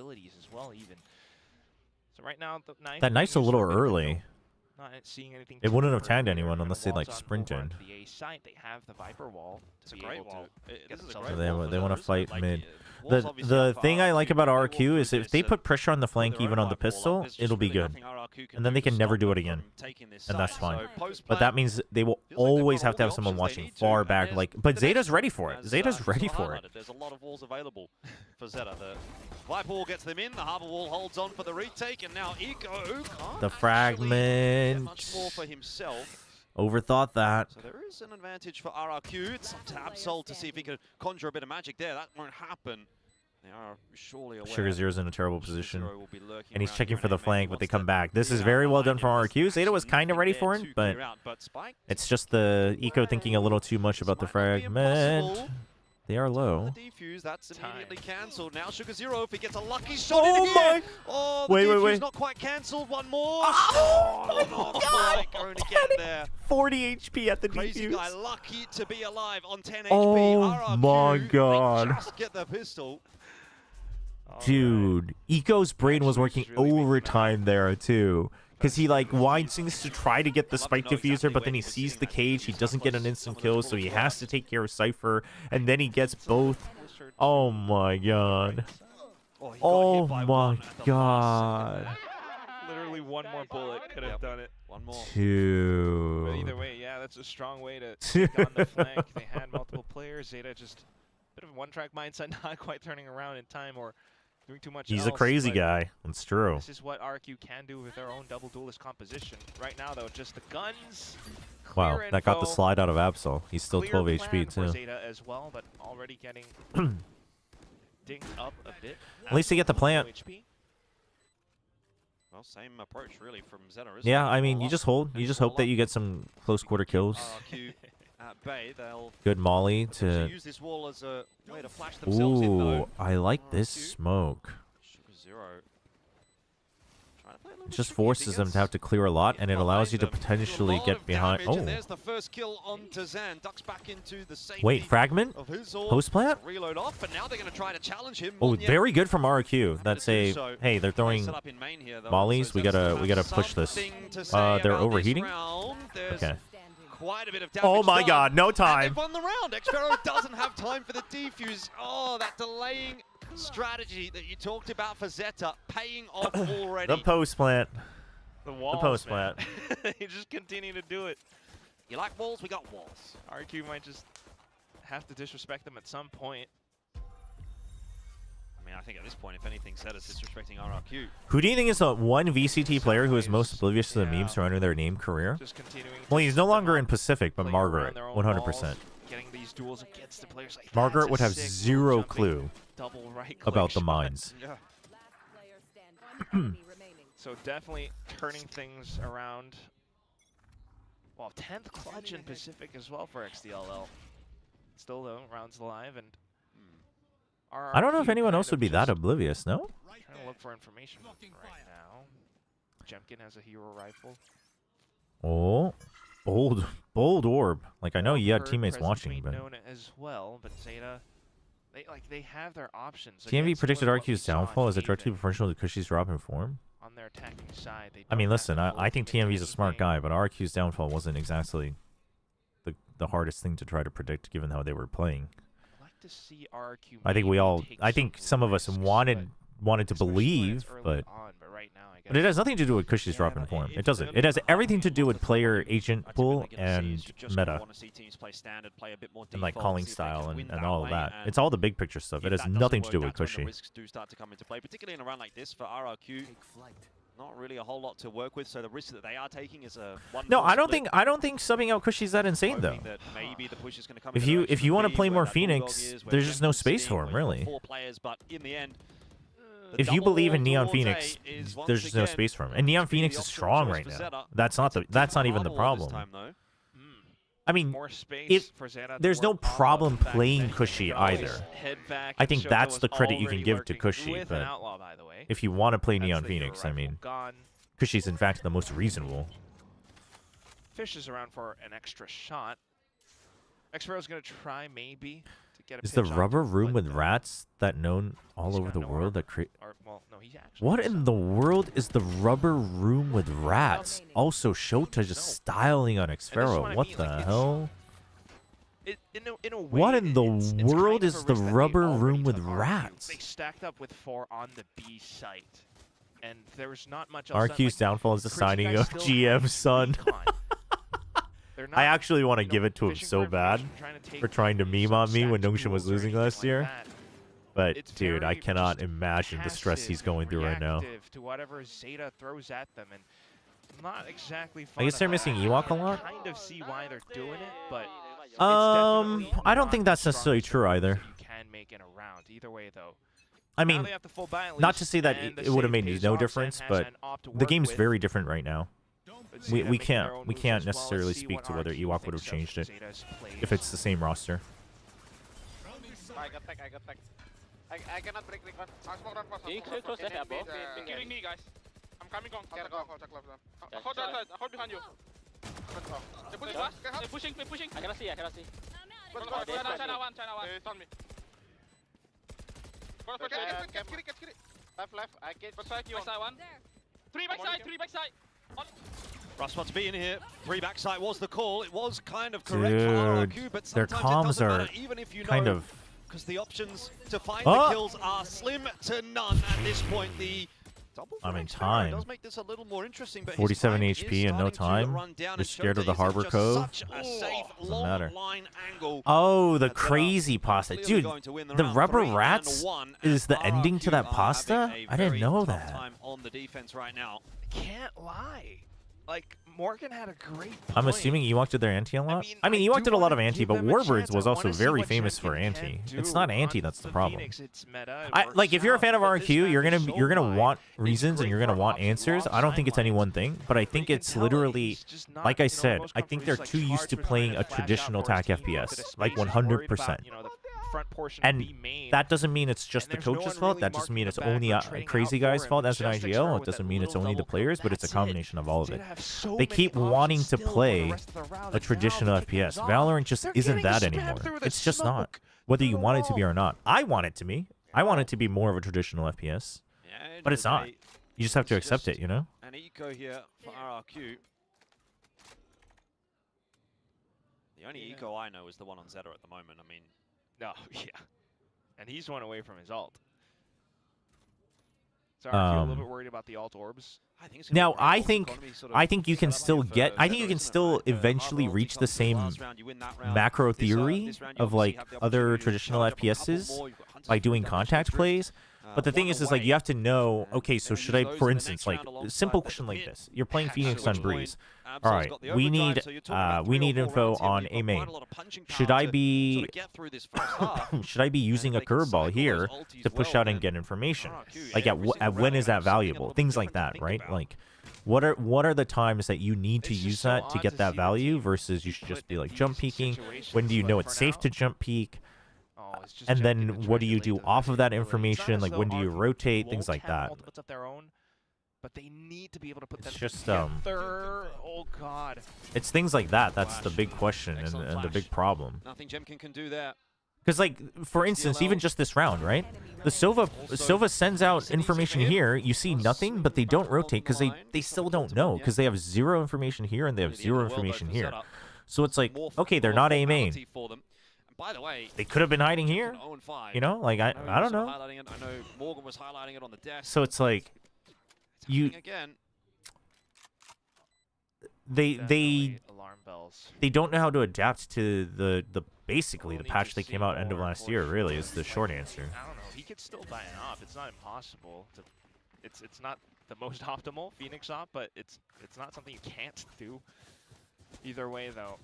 abilities as well, even. So right now, the knife That knife's a little early. Not seeing anything. It wouldn't have too tagged early. anyone They're unless gonna they like waltz on sprinted. over to the A site. They have the Viper wall It's to a be great able wall. to This get is a themselves great They wall wa- for they wanna those, fight like, mid. walls The obviously the are for thing I like RRQ, about they walk RRQ is through if they this put pressure on the and flank their even own on the Viper wall up, pistol, there's just it'll be really good. nothing RRQ can And then do they to can never stop do it them again. from taking this And that's site. fine. So post But that plant, means they will feels like they've always got have to all have the someone options they watching need to, far and back. there's Like, but the Zeta's next ready for it. as, Zeta's Crystal ready for it. highlighted. There's a lot of walls available for Zeta. The Viper wall gets them in, the Harbor wall holds on for the retake, and now Eco can't The actually fragment. get much more for himself. Overthought that. So there is an advantage for RRQ. It's up to Absol to see if he can conjure a bit of magic there. That won't happen. They are surely aware. Sugar Zero's in a terrible Sugar position. Zero will be lurking And he's around checking here for in the A main. flank, He but they wants come to back. This is clear very out well behind done from him. There's RRQ. Zeta was actually kind of nothing ready there for to it, but clear out, but Spike, it's just the Eco thinking a little too much about the this might not be fragment. impossible. They are low. The defuse, that's Time. immediately cancelled. Now Sugar Zero, if he gets a lucky shot Oh in here. my- Oh, the Wait, defuse wait. not quite cancelled. One more. Oh my not God. quite going to get there. 40 HP at the Crazy defuse. guy, lucky to be alive on 10 HP. Oh RRQ, my they God. just get the pistol. Dude, Eco's brain was Actually, working he's really making overtime there too. Because he like winds things to try to get the I'd love spike to know diffuser, exactly but then where he he was sees sitting the at cage, he defuse. doesn't get an Plus, instant some of kill, those so he bullets has to take care of Cypher, and then he gets both. Oh my God. Oh, he got Oh hit by my one at the last second God. there. Literally one more bullet could have done it. One more. But either Dude. way, yeah, that's a strong way to take on the flank. They had multiple players. Zeta just a bit of a one-track mindset, not quite turning around in time or doing too much He's a else, crazy but guy. That's true. This is what RRQ can do with their own double duelist composition. Right now, though, just the guns. Wow, clear that got the info, slide out of Absol. He's still clear 12 plan HP for too. Zeta as well, but already getting dinged up a bit. At least they get the plant. Low HP. Well, same approach really from Zeta, isn't Yeah, it? I mean, Roll you up, just hold. You finish just the hope roll that up. you get some close quarter kills. RRQ at bay, they'll Good molly potentially to... use this wall as a way to flash themselves in, though. Ooh, I like this RRQ. smoke. Sugar Zero. Trying to play a little It bit just tricky as he forces them to have gets to clear a lot, and it allows you to behind them. potentially A lot get of behind... damage, and Oh, there's the first kill onto Zan. Ducks back into the safety wait, fragment? of his orb. Post plant? Reload off, but now they're going to try to challenge him. Oh, One yet. very good from RQ. Happy That's to do a... so. Hey, they're throwing... Set up in main here, though, mollies. so We Zeta gotta- still we have gotta push this. something to say they're about this overheating? round. There's Okay. quite a bit of damage Oh my done, God, no and time. they've won the round. Xpero doesn't have time for the defuse. Oh, that delaying strategy that you talked about for Zeta paying off already. The post plant. The walls, post man. They just continue to do it. You like walls? We got walls. RQ might just have to disrespect them at some point. I mean, I think at this point, if anything, Zeta's disrespecting RRQ. Who do you think is the one VCT player who is most oblivious to the memes surrounding their name career? Just continuing. Well, to he's no step longer up, in Pacific, but playing Margaret, around their own 100%. walls, getting these duels against the players like Margaret that's would a have sick move, zero jumping, clue double right click about the shot. mines. Yeah. So definitely turning things around. Well, 10th clutch in Pacific as well for XDLL. Still though, rounds alive and. I don't know if RRQ anyone kind else of would be that just oblivious, no? Trying to look for information right now. Jemkin has a hero rifle. Oh, bold orb. Like, I know you had Heard teammates presence watching, made but... known as well, but Zeta, they have their options. TMV against predicted what we RQ's saw in downfall as a directly Haven. proportional to Cushy's drop in form. On their attacking side, they I mean, don't have listen, to I fully think commit to TMV's a smart anything. guy, but RQ's downfall wasn't exactly the hardest thing to try to predict given how they were playing. I'd like to see RRQ I think we maybe all, take I think some of us risks, wanted to especially when believe, it's early but on, right now, I But it guess has nothing to do with Cushy's drop in form. It doesn't. It has everything to do with player agent pool and meta and like calling style and all of that. It's all the big picture stuff. It has nothing to do with Cushy. Risks do start to come into play, particularly in a round like this for RRQ. Not really a whole lot to work with, so the risk that they are taking is a one. No, I don't think subbing out Cushy's that insane though. Maybe the push is going to come If you want to play more Phoenix, there's just no space for him really. 4 players, but in the end, If you believe in Neon Phoenix, there's just no space for him. And Neon Phoenix is strong right now. That's not even the problem. I mean, more space for Zeta to there's no work off problem of the fact playing that he Cushy can always either. head back I and think Chobra that's was the credit you can already give to working Cushy, with but an outlaw, by the way. if you want to play That's Neon the hero Phoenix, I rifle mean, gone. Cushy's in fact the most reasonable. Fish is around for an extra shot. Xpero's going to try maybe to get a Is the pitch rubber onto, room but, with rats that known all he's over got the no world that armor. create? Well, no, he actually What does in have- the world is the rubber room with rats? Also, Shota just styling on Xfero. what I What mean, the like, it's- hell? In a way, What in the it's world kind of is a the risk that they rubber already room with took RRQ. rats? They stacked up with 4 on the B site, and there's not much else. RQ's downfall is the Crazy signing guys of still GM have son. recon. They're I not, actually want to give it to him fishing so for bad information, to for take trying to meme on me when some Nungshin was stats, losing tools or last anything year. like that. But It's dude, I very cannot just imagine the stress he's passive, going through right now. reactive to whatever ZETA throws at them, and not exactly I guess they're fun. missing Ewok a lot. Kind of see why they're doing it, but I don't think that's necessarily true either. you can make in a round. Either way, though. I Now mean, they have the full buy at not least, to say that and the it would have save made pays no off. difference, Zen has but an op to the work game's with. very different right now. But We ZETA making their can't own we moves can't as well. Let's necessarily see speak what to whether RRQ Ewok would have thinks of changed it ZETA's plays. if it's the same roster. I got back. I cannot break recon. Can you close that tab, bro? Killing me, guys. I'm coming on. Hold that, hold behind you. They're pushing fast. They're pushing. I cannot see. China one. On me. Left. I get. Backside one. 3 backside. Rustbot's being here. 3 backside was the call. It was kind of correct for Dude, RRQ, but their sometimes it comms doesn't are matter, even if you kind know, of. because the options to find Oh! the kills are slim to none at this point. The double I'm in for Xfero time. does make this a little more interesting, but 47 his HP time in no is starting to time. run down, You're and scared of Shota the is Harbor just Cove? Such a safe Doesn't long matter. line angle. Oh, the that they are crazy pasta. clearly Dude, going to win the round. rubber 3 rats and 1, is the and ending to that RRQ are pasta? having a I didn't very know tough that. time on the defense right now. Can't lie. Like, Morgan had a great I'm point. assuming Ewok did their anti a lot? I mean, Ewok I did do a lot of wanna anti, give but them a Warbirds chance. was I also wanna see very what famous Champion for can anti. do It's not anti on that's the the problem. Phoenix. It's meta. It I, works like if you're a out, fan of but this RRQ, map you're is so gonna wide. want It's reasons and great you're gonna for want option answers. long I don't think it's any sidelines. one thing, but I But think you can it's tell that literally he's just not, like I you know, the said, most I think they're comfortable. too He's, used like, to charged playing with a trying to flash traditional out for his TAC team into FPS, the like space. He's worried 100%. about, you know, the front portion And of B main. that doesn't mean it's just And the there's no coach's one fault. really That doesn't mean marking it's the back only or trading crazy out guy's for fault him. as an Just IGL. Xfero It with that doesn't mean it's little only the double kill. players, but it's a That's it. combination of all of Zeta it. have so They many keep options wanting to still for the play rest of the round, a and now traditional the picking FPS. is off. Valorant just They're isn't getting that spammed anymore. through the It's just not. smoke. Whether you Through want the it to be wall. or not. I want it to be. I want it to be more of a traditional FPS, Yeah, but it's not. You just have to It's accept just- it, you know? An eco here for RRQ. The only eco I know is the one on Zeta at the moment. I mean, No, yeah. And he's one away from his ult. So are you a little bit worried about the ult orbs? I think it's gonna Now, be a very I important think economy sort of I think you can setup still here for get. I think Zeta, you can isn't it, still right? eventually Harbor reach ulti the comes in same last round, you win that round. macro This theory this round you of obviously like have the other opportunity to traditional charge up a couple FPSs more. You've got Hunters by with doing damage contact through. plays. But the thing One is like away. you have to know. And Okay, so then should use I, those for in the instance, next like round alongside simple the question like hit. this: you're playing At Phoenix which on point, Breeze. Absol's All right, got the we overdrive, need so you're talking about we 3 or need 4 info rounds here, on but A you've got main. quite a lot of punching Should power I to be sort of get through this first half. should I be using a they can curveball cycle here those ultis to push well, out and then get information? RRQ, Like every single at when round is they that have something a valuable? little Things bit like different that, to right? think about. Like what are the times that you need to It's use just so that to odd get to that see the value team versus you should put just be in like jump these peeking? situations, When do you but know for it's safe now- to jump peek? Oh, it's just And jumping then and what do you triangulating do to off of that manipulate. It's not information? as Like though when do you RRQ rotate? Things won't like have that. ultimates of their own, but they need to be able to put It's them just, together. Oh god. It's things like that. That's the Flash. big question Excellent and the flash. big problem. Nothing Jemkin can do there. Because, like, for instance, even just this round, right? The Sova sends out information here. You see nothing, but they don't rotate because they still don't know because they have zero information here and they have zero information here. So it's like, okay, they're not A main. For them. And by the way, They could have been hiding here. 0-5. You know, like I he don't was know. highlighting it. I know Morgan was highlighting it on the desk. So it's like It's you happening again. they Definitely alarm bells. they don't know how to adapt to the basically We'll the need patch to that came see out end of more last for year. sure. Really, is the Like, short answer. I don't know. He could still buy an op. It's not impossible. It's not the most optimal Phoenix op, but it's not something you can't do. Either way, though,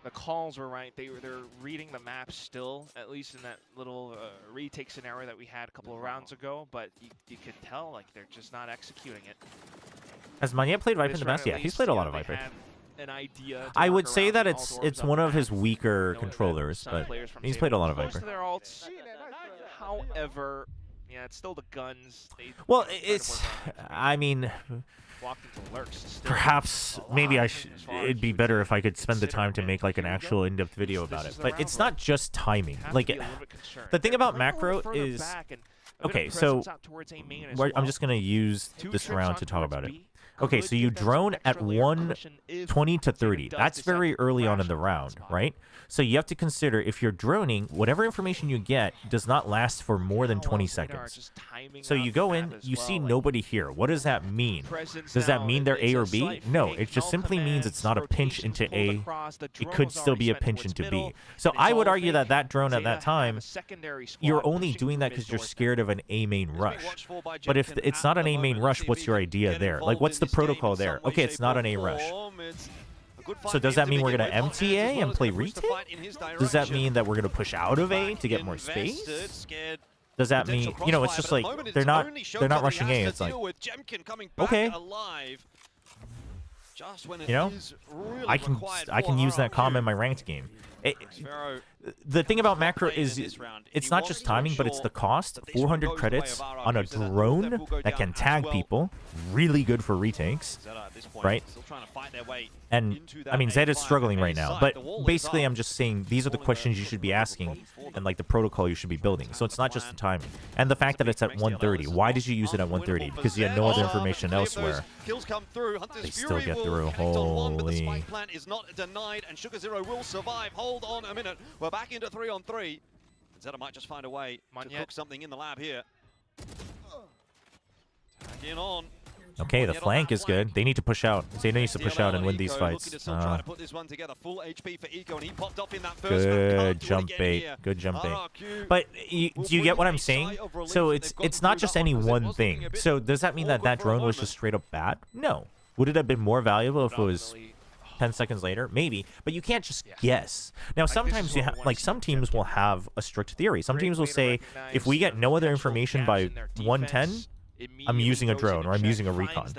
the calls were right. They're reading the map still, at least in that little retake scenario that we had a couple of rounds ago. But you could tell like they're just not executing it. Has Manya played Viper in This the round, past? at Yeah, he's least, played a you lot know, of they Viper. had an idea to I work would say around that the it's alt orbs one up of his max, weaker knowing that controllers, some but players from he's Zeta played a lot were of close Viper. to their ults. However, Yeah, it's still the guns. Well, it's. I mean, walked into lurks. perhaps maybe it'd be better if I could spend the time to make like an actual in-depth video about it. But it's not just timing. Like the thing about macro is. Okay, so I'm just gonna use this round to talk about it. Okay, so you drone at 120 to 30. That's very early on in the round, right? So you have to consider if you're droning, whatever information you get does not last for more than 20 seconds. So you go in, you see nobody here. What does that mean? Does that mean they're A or B? No, it just simply means it's not a pinch into A. It could still be a pinch into B. So I would argue that that drone at that time, you're only doing that because you're scared of an A main rush. But if it's not an A main rush, what's your idea there? Like, what's the protocol there? Okay, it's not an A rush. So does that mean we're going to empty A and play retake? Does that mean that we're going to push out of A to get more space? Does that mean, you know, it's just like they're not rushing A. It's like, okay, you know, I can use that comm in my ranked game. The thing about macro is it's not just timing, but it's the cost. 400 credits on a drone that can tag people, really good for retakes, right? And I mean, ZETA is struggling right now, but basically I'm just saying these are the questions you should be asking and like the protocol you should be building. So it's not just the timing. And the fact that it's at 130. Why did you use it at 130? Because you had no other information elsewhere. They still get through. Holy. Is not denied, and Sugar Zero will survive. Hold on a minute. We're back into 3-on-3. ZETA might just find a way to cook something in the lab here. Tagging on. Okay, the flank is good. They need to push out. ZETA needs to push out and win these fights. Good jump bait. Good jump bait. But do you get what I'm saying? So it's not just any one thing. So does that mean that that drone was just straight up bad? No. Would it have been more valuable if it was 10 seconds later? Maybe, but you can't just guess. Now, sometimes you have, like, some teams will have a strict theory. Some teams will say, if we get no other information by 110, I'm using a drone or I'm using a recon.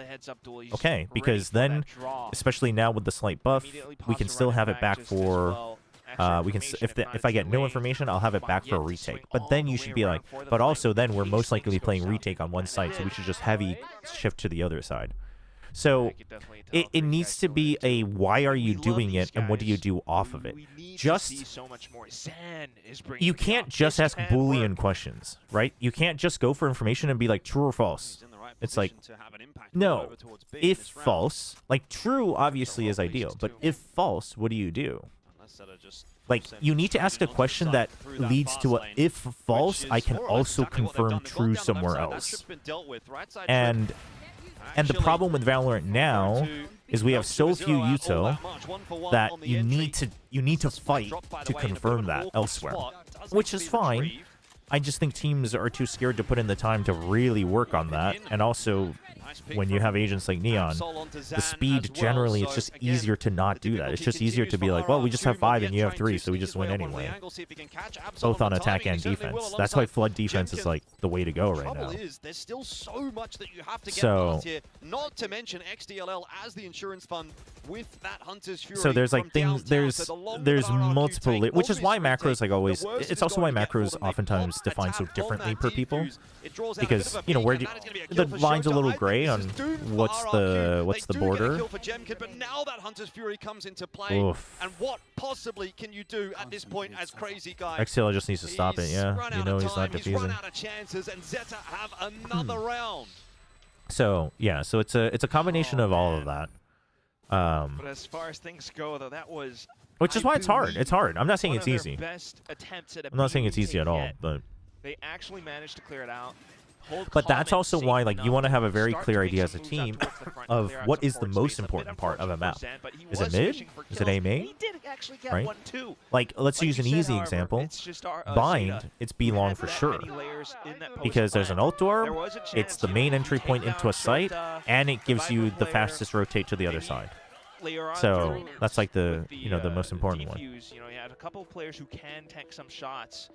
Okay, because then, especially now with the slight buff, we can still have it back for. If I get no information, I'll have it back for a retake. But then you should be like, but also then we're most likely playing retake on one side, so we should just heavy shift to the other side. So it needs to be a why are you doing it and what do you do off of it. Just you can't just ask Boolean questions, right? You can't just go for information and be like true or false. It's like, no, if false, like true obviously is ideal, but if false, what do you do? Like, you need to ask a question that leads to a if false, I can also confirm true somewhere else. And the problem with Valorant now is we have so few Yuto that you need to fight to confirm that elsewhere, which is fine. I just think teams are too scared to put in the time to really work on that. And also, when you have agents like Neon, the speed generally, it's just easier to not do that. It's just easier to be like, well, we just have 5 and you have 3, so we just win anyway. Both on attack and defense. That's why flood defense is like the way to go right now. There's still so much that you have to get so, here, not to mention XDLL as the insurance fund with that Hunter's Fury. So there's like things, there's multiple, which is why macros like always, it's also why macros oftentimes define so differently per people, because you know where the line's a little gray on what's the border. But now that Hunter's Fury comes into play, and what possibly can you do at this point as Crazy Guy? XTL just needs to stop it, yeah. You know he's not defusing. He's run out of chances, and ZETA have another round. So yeah, so it's a combination of all of that. But as far as things go, though, that was. Which is why it's hard. It's hard. I'm not saying it's easy. I'm not saying it's easy at all, but. They actually managed to clear it out. But that's also why, like, you want to have a very clear idea as a team of what is the most important part of a map. Is it mid? Is it A main? Right? Like, let's use an easy example. Bind, it's B long for sure. Because there's an ult door, it's the main entry point into a site, and it gives you the fastest rotate to the other side. So that's like the, you know, the most important one. You know, you had a couple of players who can tank some shots.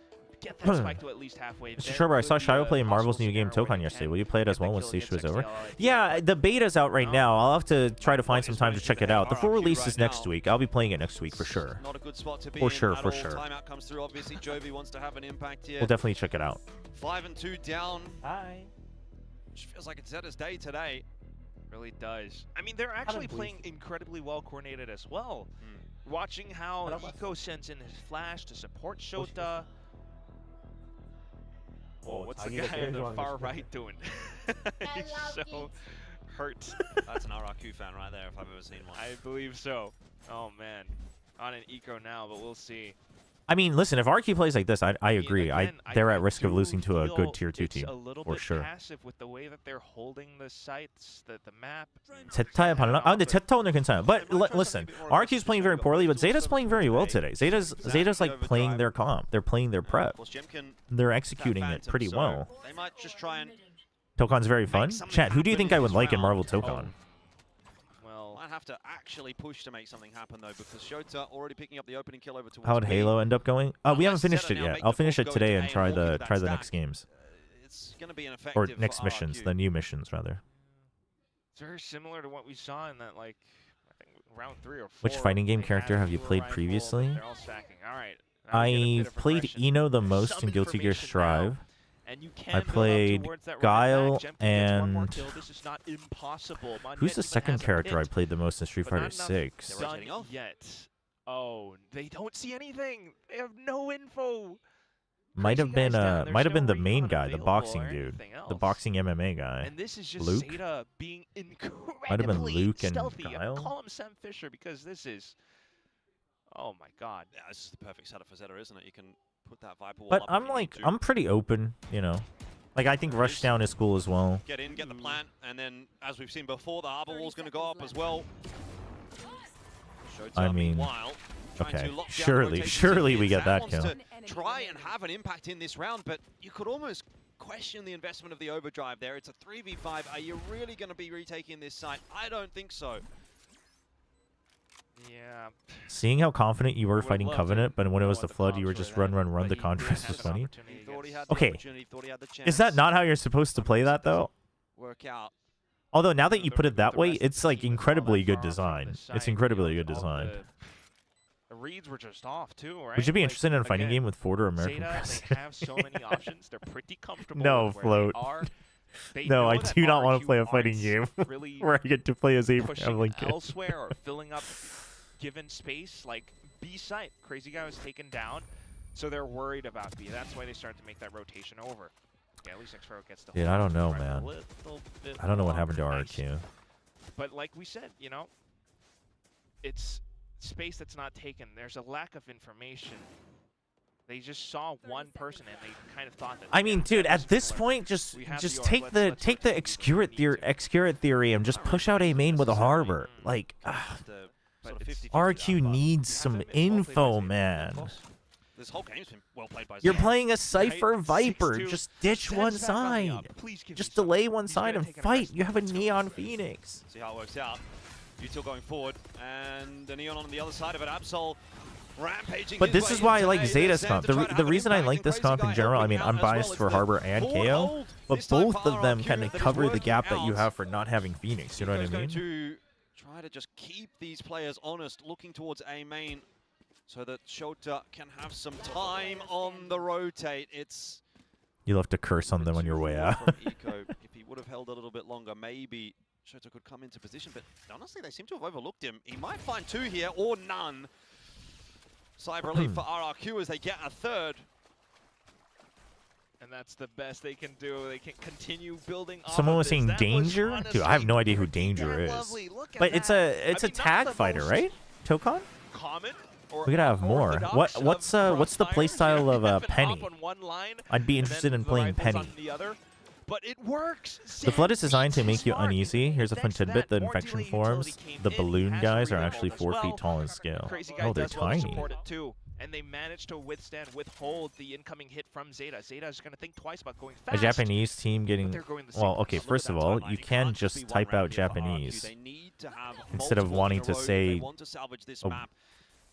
get that spike to at least halfway. Mr. Chobra, I saw Shiloh play Marvel's new game Tokon yesterday. Will you play it as well once the issue is over? Yeah, the beta's out right now. I'll have to try to find some time to check it out. The full release is next week. I'll be playing it next week for sure. Not a good spot to be for sure. Timeout comes through. Obviously, Jovi wants to have an impact here. We'll definitely check it out. 5-2 down. Hi. Which feels like it's Zeta's day today. Really does. I mean, they're actually playing incredibly well coordinated as well. Watching how Eco sends in his flash to support Shota. Oh, what's the guy on the far right doing? He's so hurt. That's an RRQ fan right there, if I've ever seen one. I believe so. Oh, man. On an Eco now, but we'll see. I mean, listen, if RRQ plays like this, I agree. Again, they're at risk of losing to a feel good tier 2 team, a little for bit sure. passive with the way that they're holding the sites, the map. ZETA 발라? 아, 근데 ZETA 오늘 괜찮아요. But listen, RRQ's playing very poorly, but Zeta's playing very well today. Zeta's like playing their comp. They're playing their prep. They're executing it pretty well. They might just try and Tokon's very fun. Chat, who do you think I would like in Marvel Tokon? might have to actually push to make something happen though, because Shota already picking up the opening kill over towards How would B. Halo end up going? We haven't finished it yet. I'll finish it today and try the next games. It's going to be an Or effective next for missions, RRQ. the new missions rather. It's very similar to what we saw in that, like, I think round 3 or 4. Which fighting game They character had have you dual played rifle, previously? They're all stacking. All right. Now we get a bit I've of played progression. Eno the most Some in Guilty Gear information Strive. now, and you can I build up played towards that right Guile back. Jemkin gets one more and kill. This is not impossible. who's the Monument second has a character I hit, played the most in Street but Fighter not enough 6? done yet. Oh, they don't see anything. They have no info. Might have Crazy been guys down. might There's have been no the main recon guy, the available boxing or dude, anything the else. boxing MMA guy. And this is just Luke? ZETA being incredibly Might have been Luke and stealthy. Guile? Call him Sam Fisher because this is, oh my god. Yeah, this is the perfect setup for Zeta, isn't it? You can put that Viper wall But up I'm if you like, need to. I'm pretty open, you know. Like I think Rushdown is cool as well. Get in, get the plant, and then, as we've seen before, the Harbor Wall's going to go up as well. Shota, I mean, meanwhile, trying okay, to lock down surely rotations. we get that wants kill. to try and have an impact in this round, but you could almost question the investment of the overdrive there. It's a 3v5. Are you really going to be retaking this site? I don't think so. Yeah. Seeing how confident you were Would've fighting loved Covenant, it. but when it was Know the what Flood, the you were comps just were run. then, The but he contrast had was an funny. opportunity He thought he had against- the Okay. opportunity, thought he had the chance. Is that not how you're supposed to play that though? Work out. Although now that you The- put it that the way, rest of it's the like team is not incredibly that good far from design. the It's site, incredibly you good know, all design. The reads were just off too, right? Would you be Like, interested in a fighting again, game with Ford or American ZETA, President? they have so many options. They're pretty comfortable No, with where Float. they are. They No, know I that do not want to RRQ play a fighting game aren't really where I get to play as Abraham pushing Lincoln. elsewhere or filling up given space. Like B site, Crazy Guy was taken down, so they're worried about B. That's why they started to make that rotation over. Yeah, at least X-Faro gets the Dude, hold I don't on know, the drive a man. little bit I don't know what longer. happened to Nice. RRQ. But like we said, you know, it's space that's not taken. There's a lack of information. They just saw one person and they kind of thought that. I mean, yeah, dude, that at was this similar. point, just We have the orb. take the Let's take the rotate to what we need to. Excurate theory and just push out A main with a harbor. Like, Have to sort of But it's 50-50 RRQ that, but needs You have some to admit, well played by info, ZETA. man. Close. This whole game's been well played by You're Zeta. playing a Cypher Right, Viper. 6-2. Just ditch Sets one back on the side. up. Please give Just me something. delay one He's gonna side and take an fight. aggressive. You have a Let's go. Neon Phoenix. See how it works out. Util going forward, and the Neon on the other side of it. Absol rampaging. But his this way is why I into like A. Zeta's Sam comp. to try to The have an reason I impact, like and this Crazy comp in Guy general, I mean, helping I'm out as well. biased It's for the Harbor and full KO, hold but this time both for of them RRQ kind of that is cover the working gap that you out. have for not having Phoenix. You know what I Nico's going mean? to try to just keep these players honest, looking towards A main, so that Shota can have some time on the rotate. It's You'll have to curse on them on your way out. from Eco. If he would have held a little bit longer, maybe Shota could come into position. But honestly, they seem to have overlooked him. He might find 2 here or none. Cyber relief for RRQ as they get a 3rd. And that's the best they can do. They can continue building. off Someone of was this. saying That Danger? honestly Dude, I have no idea who pretty Danger damn is. lovely. Look at But it's that. a I mean, not tag the fighter, most right? Tokon? Common or We gotta have more. orthodox of What's the crossfire. playstyle You of have it Penny? up on one line, I'd be and interested then in the playing rifles Penny. on the other. But it works. The Flood is designed to Zed make you smart. uneasy. Here's a fun Thanks to tidbit. that, The more infection delay forms. utility came The in, balloon has guys are reroll actually as 4 well. feet tall in scale. Crazy Guy Oh, they're does well to tiny. support it too, and they managed to withhold the incoming hit from Zeta. Zeta is going to think twice about going A fast. Japanese team getting... They're going the Well, same okay, route. first of all, you can just type out Japanese They need to have instead of multiple wanting in a to row if say they want to salvage this a map.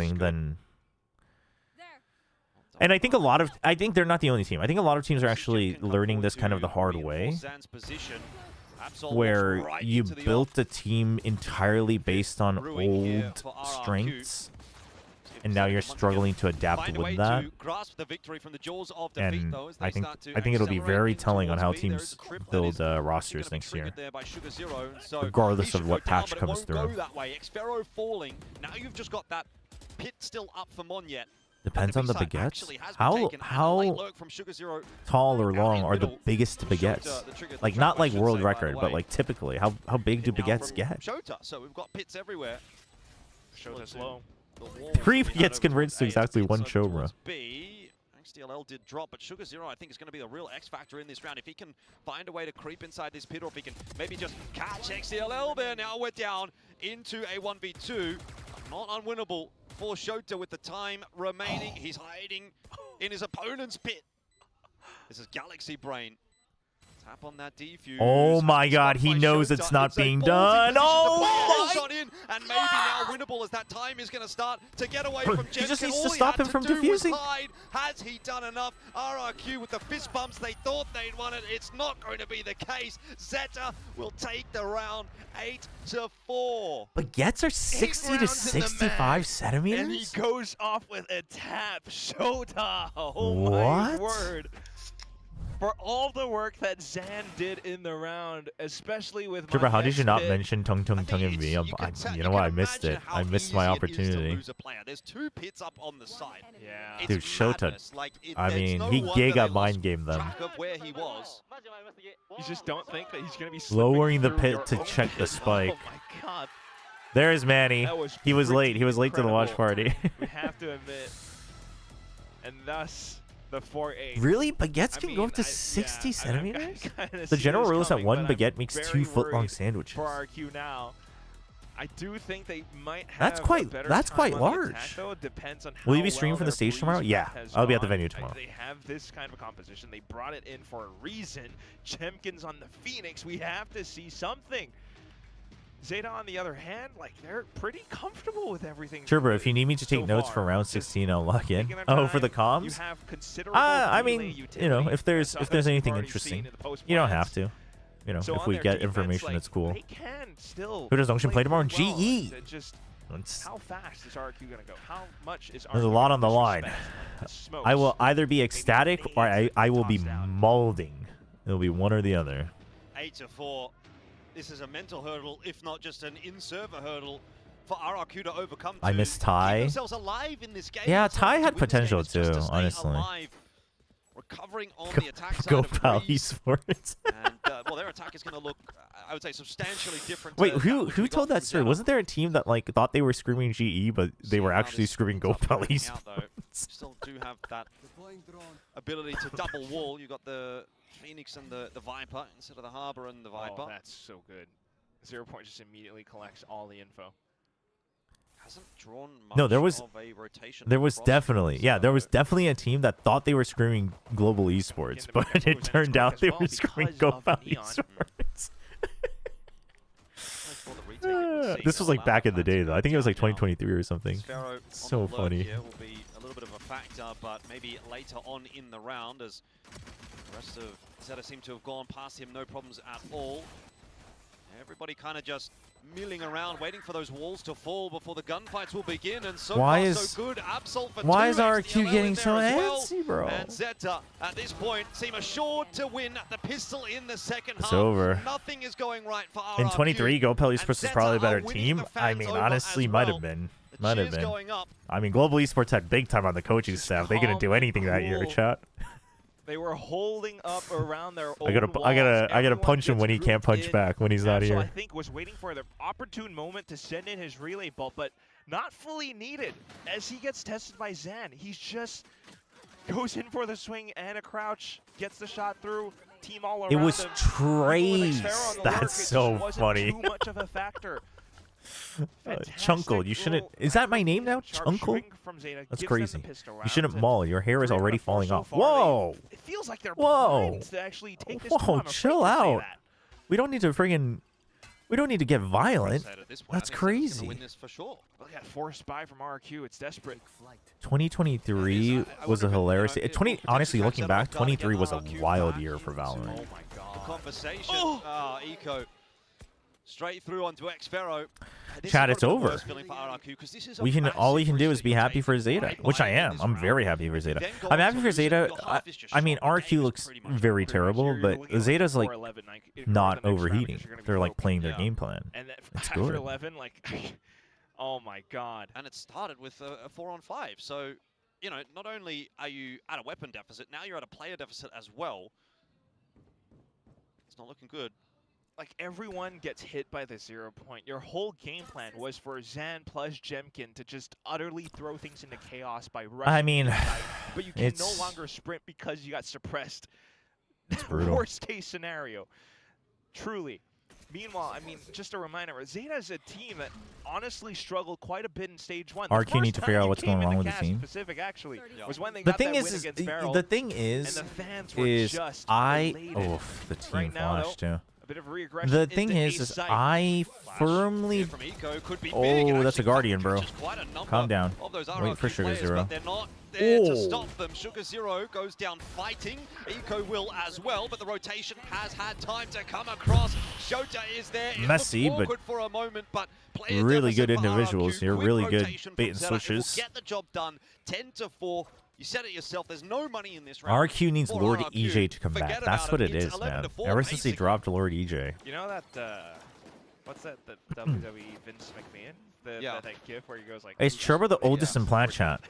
going, then... And I think I think they're not the only team. I think a lot of teams are actually learning this kind of the hard way. where right you into the built a team entirely based on brewing here old for RRQ. strengths, and now you're struggling to adapt Find a way with that. to grasp the victory from the jaws of defeat, And though, as they I think start to it'll be very accelerate telling on how towards B. There teams is a trip that build is rosters gonna be next year, triggered there by Sugar Zero, and so regardless he should of what go down, patch but comes it won't through. go that way. Xfero falling. Now you've just got that pit still up for Monyet. Depends on the B-side baguettes. actually has been taken, and a late lurk from Sugar Zero tall or out long in are the middle. biggest baguettes? Shota, the trigger, the Like trap, not I like should world say, by record, the but way. like typically, how big do Now baguettes from get? Shota, so we've got pits everywhere. Shota's low. The walls 3 coming out gets over converts to towards A, exactly it's 1 over Chobra. towards B. XDLL did drop, but Sugar Zero I think is going to be a real X factor in this round. If he can find a way to creep inside this pit, or if he can maybe just catch XDLL there. Now we're down into a 1v2. Not unwinnable for Shota with the time remaining. He's hiding in his opponent's pit. This is Galaxy Brain. Tap on that defuse. Oh my god, he knows it's not being done. Oh my! In, and maybe now winnable as that time is going to start to get away from Jemkin. He just needs All to he stop had him from do was defusing. hide. Has he done enough? RRQ with the fist bumps, they thought they'd won it. It's not going to be the case. ZETA will take the round 8-4. Baguettes are 60 to 65 centimeters? And he goes off with a tap. Shota! Oh my What? word. For all the work that Zan did in the round, especially with Chobra, how did you not mention? mention Tung Tung Tung and me? You know what? I missed it. I missed my opportunity. There's 2 pits up on the side. Yeah. Dude, It's Shota, madness. Like, I there's mean, no he wonder giga they lost mind gamed them. track of where he was. You just don't think that he's going to be Lowering the slipping pit through to your check own the pit. spike. Oh my god. There's Manny. That was He was late. pretty He was late to the watch incredible. party. We have to admit. And thus, the 4-8. Really? Baguettes I can mean, go up to I- 60 yeah, centimeters? I kinda The see general this rule is that coming, one but baguette I'm makes very 2 foot-long worried sandwiches. For RRQ now, I do think they might have That's quite- a better that's time quite on the large. attack, though. It depends on Will you how be streaming well from the their stage tomorrow? Breeze Yeah, prep has I'll be at the gone. venue tomorrow. They have this kind of a composition. They brought it in for a reason. Chemkins on the Phoenix. We have to see something. Zeta, on the other hand, like, they're pretty comfortable with everything. Chobra, if you need me to take so notes far. for round Just 16, I'll log in. taking their Oh, for the time. You comms? have considerable I relay mean, utility. you know, if there's That's something anything we've already interesting, seen in the post you don't plans. have to. You know, So if on we their get defense, information, like, that's cool. They can still Who does Ocean play tomorrow? pretty well. GE. It's just It's- how fast is RRQ gonna go? How much is RRQ There's a lot on the line. Smokes. I will either be ecstatic or I will be Tossed out. molding. It'll be one or the other. 8-4. This is a mental hurdle, if not just an in-server hurdle for RRQ to overcome. I miss Ty. Keep themselves alive in this game. Yeah, It's not Ty to had win this game, potential it's just to too, stay honestly. alive. Recovering on the attack side Go of Pal Breeze. Esports. And, well, their attack is going to look, I would say, substantially different. Wait, to that who which we got told from that story? Zeta. Wasn't there a team that like thought they were screaming GE, but they See were how actually this screaming Go ends up Pal working out, though. Esports? Still do have that ability to double wall. You got the Phoenix and the Viper instead of the Harbor and the Viper. Oh, that's so good. 0 Point just immediately collects all the info. Hasn't drawn much No, there was of a rotation. there was across definitely it, yeah, there was so- definitely a team that thought they were screaming Global Esports, Again, but the it Baguette turned was out they as were well screaming because Go of Pal Neon. Esports. For the retake, it would seem This was to like allow back in the that to day though. I think it was like down now. 2023 or something. Sparrow on So the alert funny. here will be a little bit of a factor, but maybe later on in the round as the rest of Zeta seem to have gone past him, no problems at all. Everybody kind of just milling around, waiting for those walls to fall before the gunfights will begin, and so Why far is- so good. Absol for Why 2 is XDLL RRQ in getting there so as well. antsy, bro? And Zeta, at this point, seem assured to win the pistol in the second It's half. over. Nothing is going right for RRQ. In 23, Go Pal Esports was Zeta probably a are better winning team. the I fans mean, over honestly, as might well. have been. The Might have cheers been. going up. I mean, Global Esports had big time on the coaching staff. They couldn't do calm anything that year, cool. chat. They were holding up around their I gotta punch him when he can't punch back when he's not Absol, I here. think was waiting for the opportune moment to send in his relay bolt, but not fully needed. As he gets tested by Zan, he just goes in for the swing and a crouch, gets the shot through. Team all around It was him. Trace. Even with Xfero on the lurk, That's it just so wasn't funny. Too much of a factor. Chunkle, you shouldn't. Is that my name now? Chunkle? That's crazy. You shouldn't maul. Your hair is already falling off. Whoa! It feels like they're Whoa! primed to actually take this Whoa, one. I'm afraid chill to say out. that. We don't need to friggin' We don't need to get violent. At this point, I That's think Zeta's crazy. gonna win this for sure. Look at forced buy from RRQ. It's desperate. 2023 was a hilarious. 20 honestly, looking back, 23 was a wild year for Valorant. Oh my god. The conversation. Eco. Straight through onto Xfero. Chat, it's over. We can all we can do is be happy for ZETA, which I am. I'm very happy for ZETA. I'm happy for ZETA. I mean, RRQ looks very terrible, but ZETA's like not overheating. They're like playing their game plan. It's good. 11, like, oh my god. And it started with a 4-on-5. So, you know, not only are you at a weapon deficit, now you're at a player deficit as well. It's not looking good. Like, everyone gets hit by the 0 point. Your whole game plan was for Zan plus Jemkin to just utterly throw things into chaos by rushing. I mean, but you can no longer sprint because you got suppressed. It's brutal. Worst case scenario. Truly. Meanwhile, I mean, just a reminder, ZETA is a team that honestly struggled quite a bit in stage 1. RRQ need to figure out what's going wrong with the team. Pacific actually was when they The got thing that is, win against Feral, the thing is, and the fans were just elated. the team Right now, flashed too. Bit of regression The thing into is A-site. I firmly. From Eco could be big, Oh, and that's a actually Guardian, bro. just quite a number Calm down. of those Wait for RRQ Sugar players, Zero. but they're not there to Oh. stop them. Sugar Zero goes down fighting. Eco will as well, but the rotation has had time to come across. Shota is there. It Messy, looks but awkward for a moment, but player really deficit good for individuals RRQ. here. Quick Really good rotation bait from and Zeta. It will switches. get the job done. 10-4. You said it yourself. There's no money in this round. RRQ needs for Lord RRQ. EJ to come back. Forget That's about what it. it It's is, 11 man. to 4, Ever since they basically. dropped Lord EJ. You know that, what's that, the WWE Vince McMahon? Yeah. That gif where he goes like... Is Chobra the oldest in Plant Chat?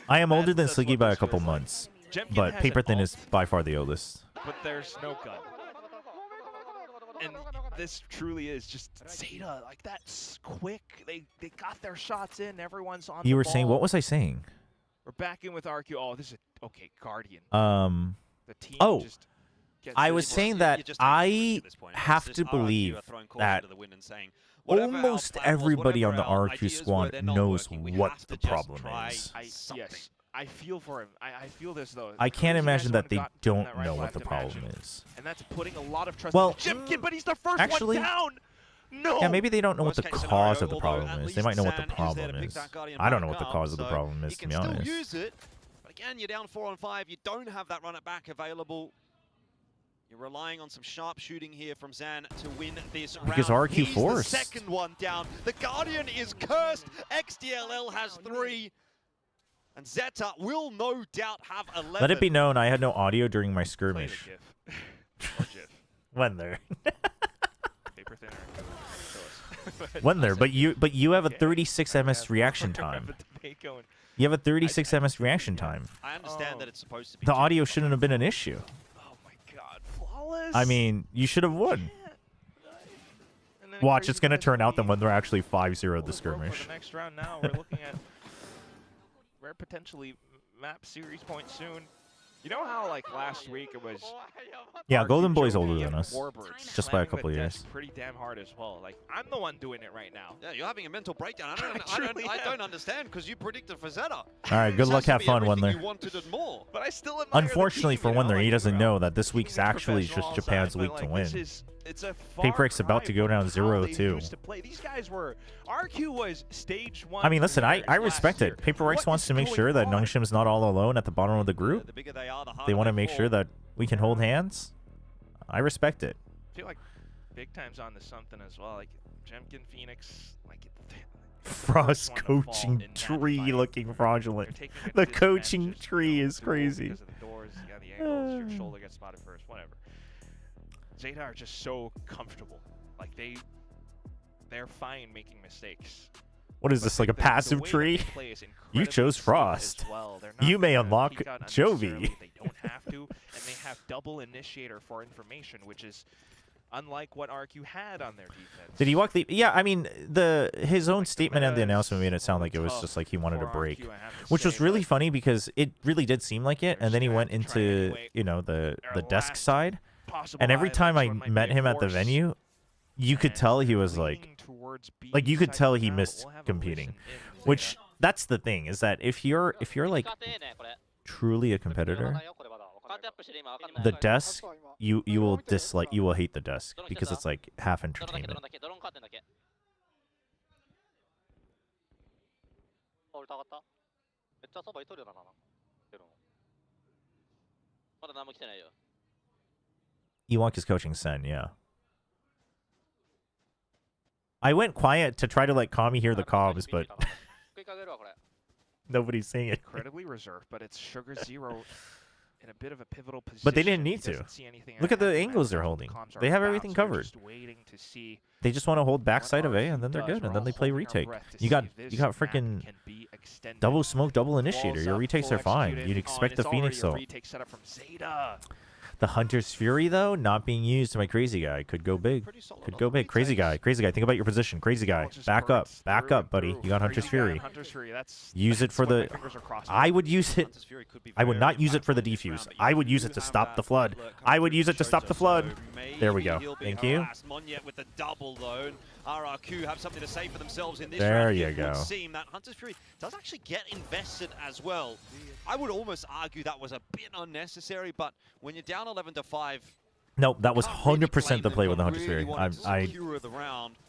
I am older than That's Sliggy what by a this couple feels like. months, Jemkin but has Paper an Thin ult, is by far the oldest. but there's no gun. And this truly is just ZETA, like that's quick. They got their shots in. Everyone's on. You the were saying, ball. what was I saying? We're back in with RQ. Oh, this is okay. Guardian. The team Oh, just gets I really was close. saying that I have to believe that almost everybody on the RQ squad knows what the problem is. Yes, I feel for him. I feel this though. I can't Crazy imagine guys that they would've gotten don't that right know what left the to problem match him. is. And that's putting a lot of trust Well, in Jemkin, but he's the first actually, one down. No. Yeah, maybe they don't know what the Worst case cause scenario, of the although problem at is. They might know what the least Zan is there problem to pick is. that Guardian I don't know back what the up, cause of the so problem is, he to can be still honest. use it, but again, you're down 4-on-5. You don't have that run it back available. You're relying on some sharp shooting here from Zan to win this Because round. RQ He's forced. the second one down. The Guardian is cursed. XDLL has 3. And Zeta will no doubt have 11. Let it be known, I had no audio during my Play the skirmish. GIF. Or GIF. When there. Paper thinner. When there, but you have a 36 ms reaction time. You have a 36 ms reaction time. I understand that it's supposed to be The 2. audio shouldn't have been an issue. Oh my god, flawless. I mean, you should have won. And then Watch, crazy it's gonna guys turn out leave. that when they're actually 5-0 the For the skirmish. next round now, we're looking at rare potentially map series point soon. You know how like last week it was Yeah, RQ Golden Boy's choking older and than us. Warbirds Just by a slamming the couple desk years. pretty damn hard as well. Like I'm the one doing it right now. Yeah, you're having a mental breakdown. I I don't understand because you predicted for Zeta. All right, good luck, have fun, when Wendler. You wanted it more. But I still admire Unfortunately the for team, you know? Wendler, he Like, doesn't you know that this week's being actually professional just Japan's outside, week but, to like, win. It's a Paper X about to go down 0-2. These guys were RQ was stage 1. I mean, listen, I premieres respect last year. it. Paper X What wants is to make going sure that on? Nungshim's not all alone at the bottom of the group. The bigger they are, the harder They want to they make fall. sure that we can hold hands. I respect it. I feel like big time's on to something as well. Like Jemkin, Phoenix, like Frost first one to fall coaching in that tree fight. looking They're fraudulent. taking a The disadvantage coaching just, tree you know, is through the wall crazy. Because of the doors, you got the angles, your shoulder gets spotted first, whatever. ZETA are just so comfortable. Like they're fine making mistakes. What is But this, like a the passive way that tree? they play is You incredibly chose smooth Frost. as well. They're not You may gonna unlock peek out Jovi. unnecessarily. They don't have to, and they have double initiator for information, which is unlike what RQ had on their defense. Did he walk the? Yeah, I mean, his own statement and the announcement made it sound like it was tough just like he wanted to for break, RQ, I have to which was say, really but funny because it really did seem like it, and then he went They're trying into anyway. you know the Their desk last side, possible and every eye, time this I one might met be a him at the force, venue, you could and tell he was leaning like towards B you could tell he second round. missed We'll have a competing, listen in which ZETA. that's the thing is that if you're like truly a competitor, the desk, you will dislike, you will hate the desk because it's like half entertainment. Ewok is coaching Sen, yeah. I went quiet to try to like Kami hear the comms, but nobody's saying it. Incredibly reserved, but it's Sugar Zero in a bit of a pivotal position. But they didn't need to. Look at the angles they're holding. They have everything covered. They just want to hold backside of A, and then they're good, and then they play retake. You got freaking double smoke, double initiator. Your retakes are fine. You'd expect the Phoenix ult. The Hunter's Fury, though, not being used by Crazy Guy. Could go big. Could go big. Crazy Guy. Crazy Guy, think about your position. Crazy Guy. Back up. Back up, buddy. You got Hunter's Fury. Use it for the... I would use it... I would not use it for the defuse. I would use it to stop the flood. I would use it to stop the flood. There we go. Thank you. With the double, though. RRQ have something to say for themselves in this there round. You go. Seem that Hunter's Fury does actually get invested as well. I would almost argue that was a bit unnecessary, but when you're down 11-5, nope, that was 100% the play with the Hunter's Fury.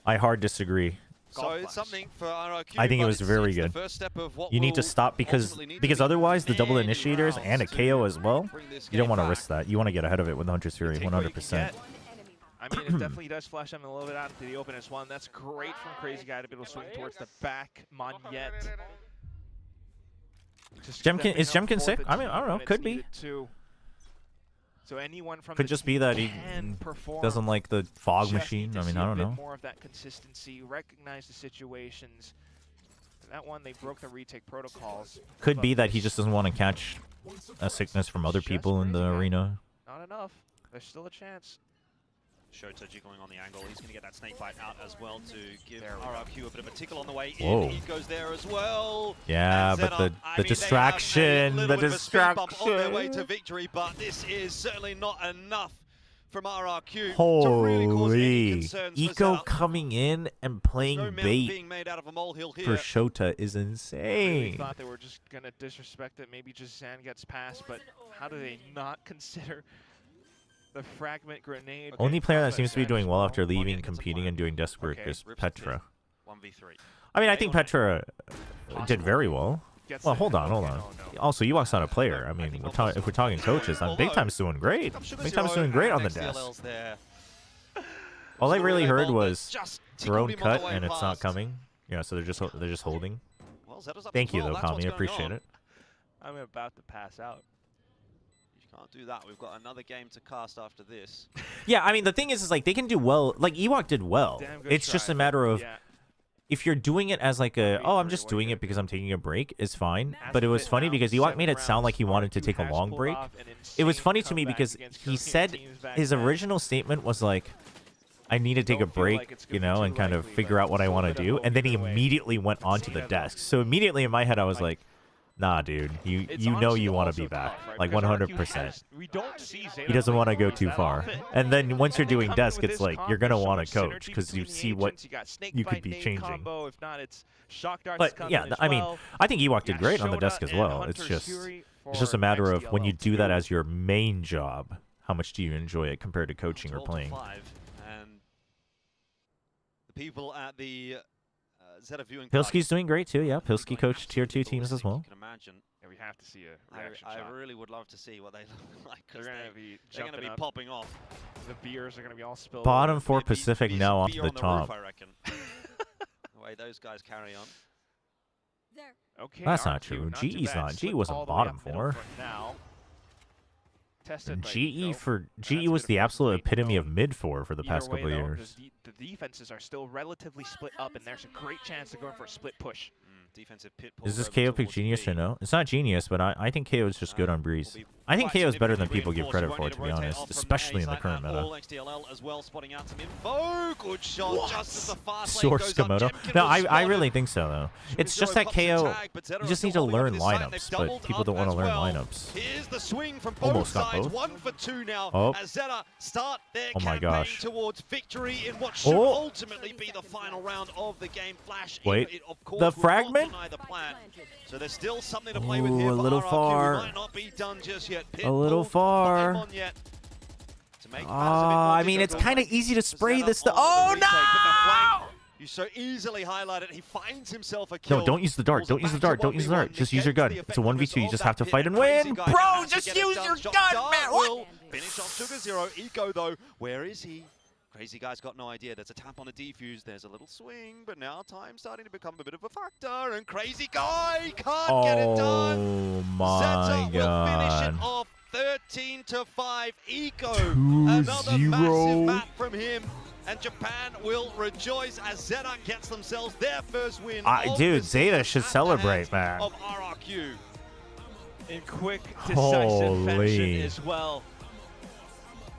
I hard disagree. So it's something for RRQ. I think it was very good. You need to stop because otherwise the double initiators and a KO as well. You don't want to risk that. You want to get ahead of it with the Hunter's Fury 100%. I mean, it definitely does flash them a little bit out into the open as well, and that's great from Crazy Guy to be able to swing towards the back. Monyet. Jemkin, is Jemkin sick? I mean, I don't know. Could be. So anyone from could just be that he doesn't like the fog machine. I mean, I don't know. More of that consistency, recognize the situations. That one, they broke the retake protocols. Could be that he just doesn't want to catch a sickness from other people in the arena. Not enough. There's still a chance. Shota jiggling on the angle. He's going to get that snake bite out as well to give RRQ a bit of a tickle on the way Whoa. in. He goes there as well. Yeah, but the distraction, the distraction. On their way to victory, but this is certainly not enough from RRQ. Holy, Eco coming in and playing bait being made out of a molehill here. for Shota is I insane. really thought they were just going to disrespect it. Maybe just Zan gets past, but how do they not consider the fragment grenade? Only player that seems to be doing well after leaving, competing, and doing desk work is Petra. 1v3. I mean, I think Petra did very well. Well, hold on. Also, Ewok's not a player. I mean, if we're talking coaches, then Big Time's doing great. Big Time's doing great on the desk. All I really heard was drone cut and it's not coming. Yeah, so they're just holding. Thank you though, Kami. I appreciate it. I'm about to pass out. Can't do that. We've got another game to cast after this. Yeah, I mean, the thing is like they can do well. Like Ewok did well. It's just a matter of if you're doing it as like a, oh, I'm just doing it because I'm taking a break, is fine. But it was funny because Ewok made it sound like he wanted to take a long break. It was funny to me because he said his original statement was like, I need to take a break, you know, and kind of figure out what I want to do. And then he immediately went onto the desk. So immediately in my head, I was like, nah, dude, you know you want to be back, like 100%. He doesn't want to go too far. And then once you're doing desk, it's like you're going to want to coach because you see what you could be changing. But yeah, I mean, I think Ewok did great on the desk as well. It's just a matter of when you do that as your main job, how much do you enjoy it compared to coaching or playing? And the people at the ZETA viewing Pilski's doing great too, yeah. Pilski coached tier 2 teams as well. You can imagine. Yeah, we have to see a reaction I shot. really would love to see what they look like. They're going to be popping off. The beers are going to be all spilled. Bottom 4 Pacific now off the top. I reckon. The way those guys carry on. Okay, that's not true. GE's not. GE wasn't bottom 4. GE was the absolute epitome of mid 4 for the past couple of years. The defenses are still relatively split up, and there's a great chance to go for a split push. Defensive pit is this KO pick genius or no? It's not genius, but I think KO is just good on Breeze. I think KO is better than people give credit for, to be honest, especially in the current meta. Source Komodo. No, I really think so, though. It's just that KO, you just need to learn lineups, but people don't want to learn lineups. Almost got both. Oh. Oh my gosh. Towards victory in what should ultimately be the final round of the game. Flash. Wait, the fragment? deny the plan. So there's still something to play with here. Ooh, a for little RRQ. far. We might not be done just yet. A little far. Not yet. To make matters a bit more I mean, it's difficult. kind of easy to spray ZETA this. on the Oh retake, but the no! flank, you so easily highlighted. He finds himself a kill. No, don't use the dart. Don't use the dart. Don't use the dart. Just use your gun. It's a 1v2. You just have to fight and win. Bro, just use your gun, man. What? Finish off Sugar Zero. Eco, though, where is he? Crazy Guy's got no idea. There's a tap on a defuse. There's a little swing, but now time's starting to become a bit of a factor. And Crazy Guy can't get it done. Oh my ZETA will finish it god. off 13-5. Eco, another 2-0. massive map from him. And Japan will rejoice as ZETA gets themselves their first win. Dude, ZETA should celebrate, man. Of RRQ. In quick, decisive Holy. fashion as well.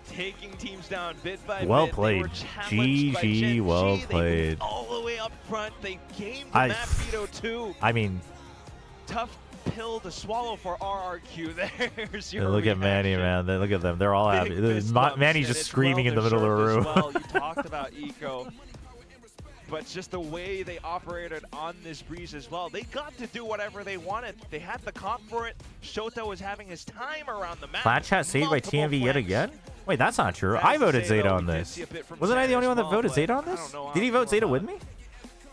Taking teams down bit by Well bit. played. They were challenged by GG, Gen well G. They played. moved all the way up front. They came to map veto 2. I mean, Tough pill to swallow for RRQ. There's your look at Manny, man. Look at them. They're all happy. Big fist bumps, Manny's and just it's screaming in the middle of the room. well. You talked about Eco, but just the way they operated on this breeze as well. They got to do whatever they wanted. They had the comp for it. Shota was having his time around the map. Flat chat saved by Multiple TMV yet flanks. again? Wait, that's not true. Sad I to voted say, ZETA though, on we did this. see a bit from Wasn't I the Zen only as one that well, voted but ZETA on I this? don't know how Did he I vote feel ZETA about with me?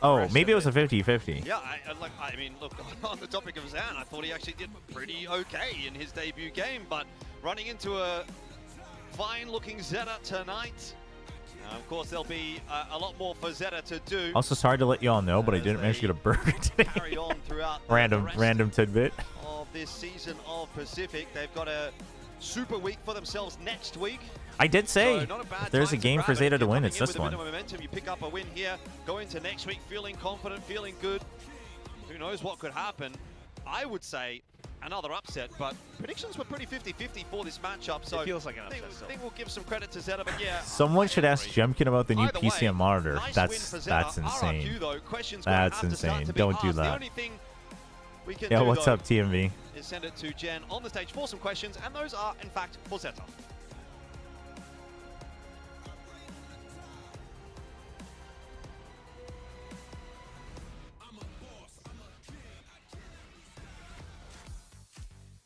Oh, rest maybe it of was a 50-50. Yeah, I mean, look, on the topic of Zan, I thought he actually did pretty okay in his debut game, but running into a fine-looking ZETA tonight. Of course, there'll be a lot more for ZETA to do. Also, sorry to let y'all know, but I didn't manage to get a burger today. Carry on throughout random tidbit. of this season of Pacific. They've got a super week for themselves next week. I did say, So not a bad if there's a time game for grab it. ZETA to You're win, coming it's in this with a bit one. of momentum. You pick up a win here, go into next week feeling confident, feeling good. Who knows what could happen? I would say another upset, but predictions were pretty 50-50 for this matchup. So It feels like an upset I think we'll give some credit to ZETA, but yeah. Someone should ask Jemkin about the new Either way, PCM monitor. nice That's win for ZETA. insane. RRQ, though, questions gonna That's have to start insane. to be Don't do asked. The that. only thing we can Yeah, do, what's though, up, TMV? is send it to Jen on the stage for some questions, and those are, in fact, for ZETA.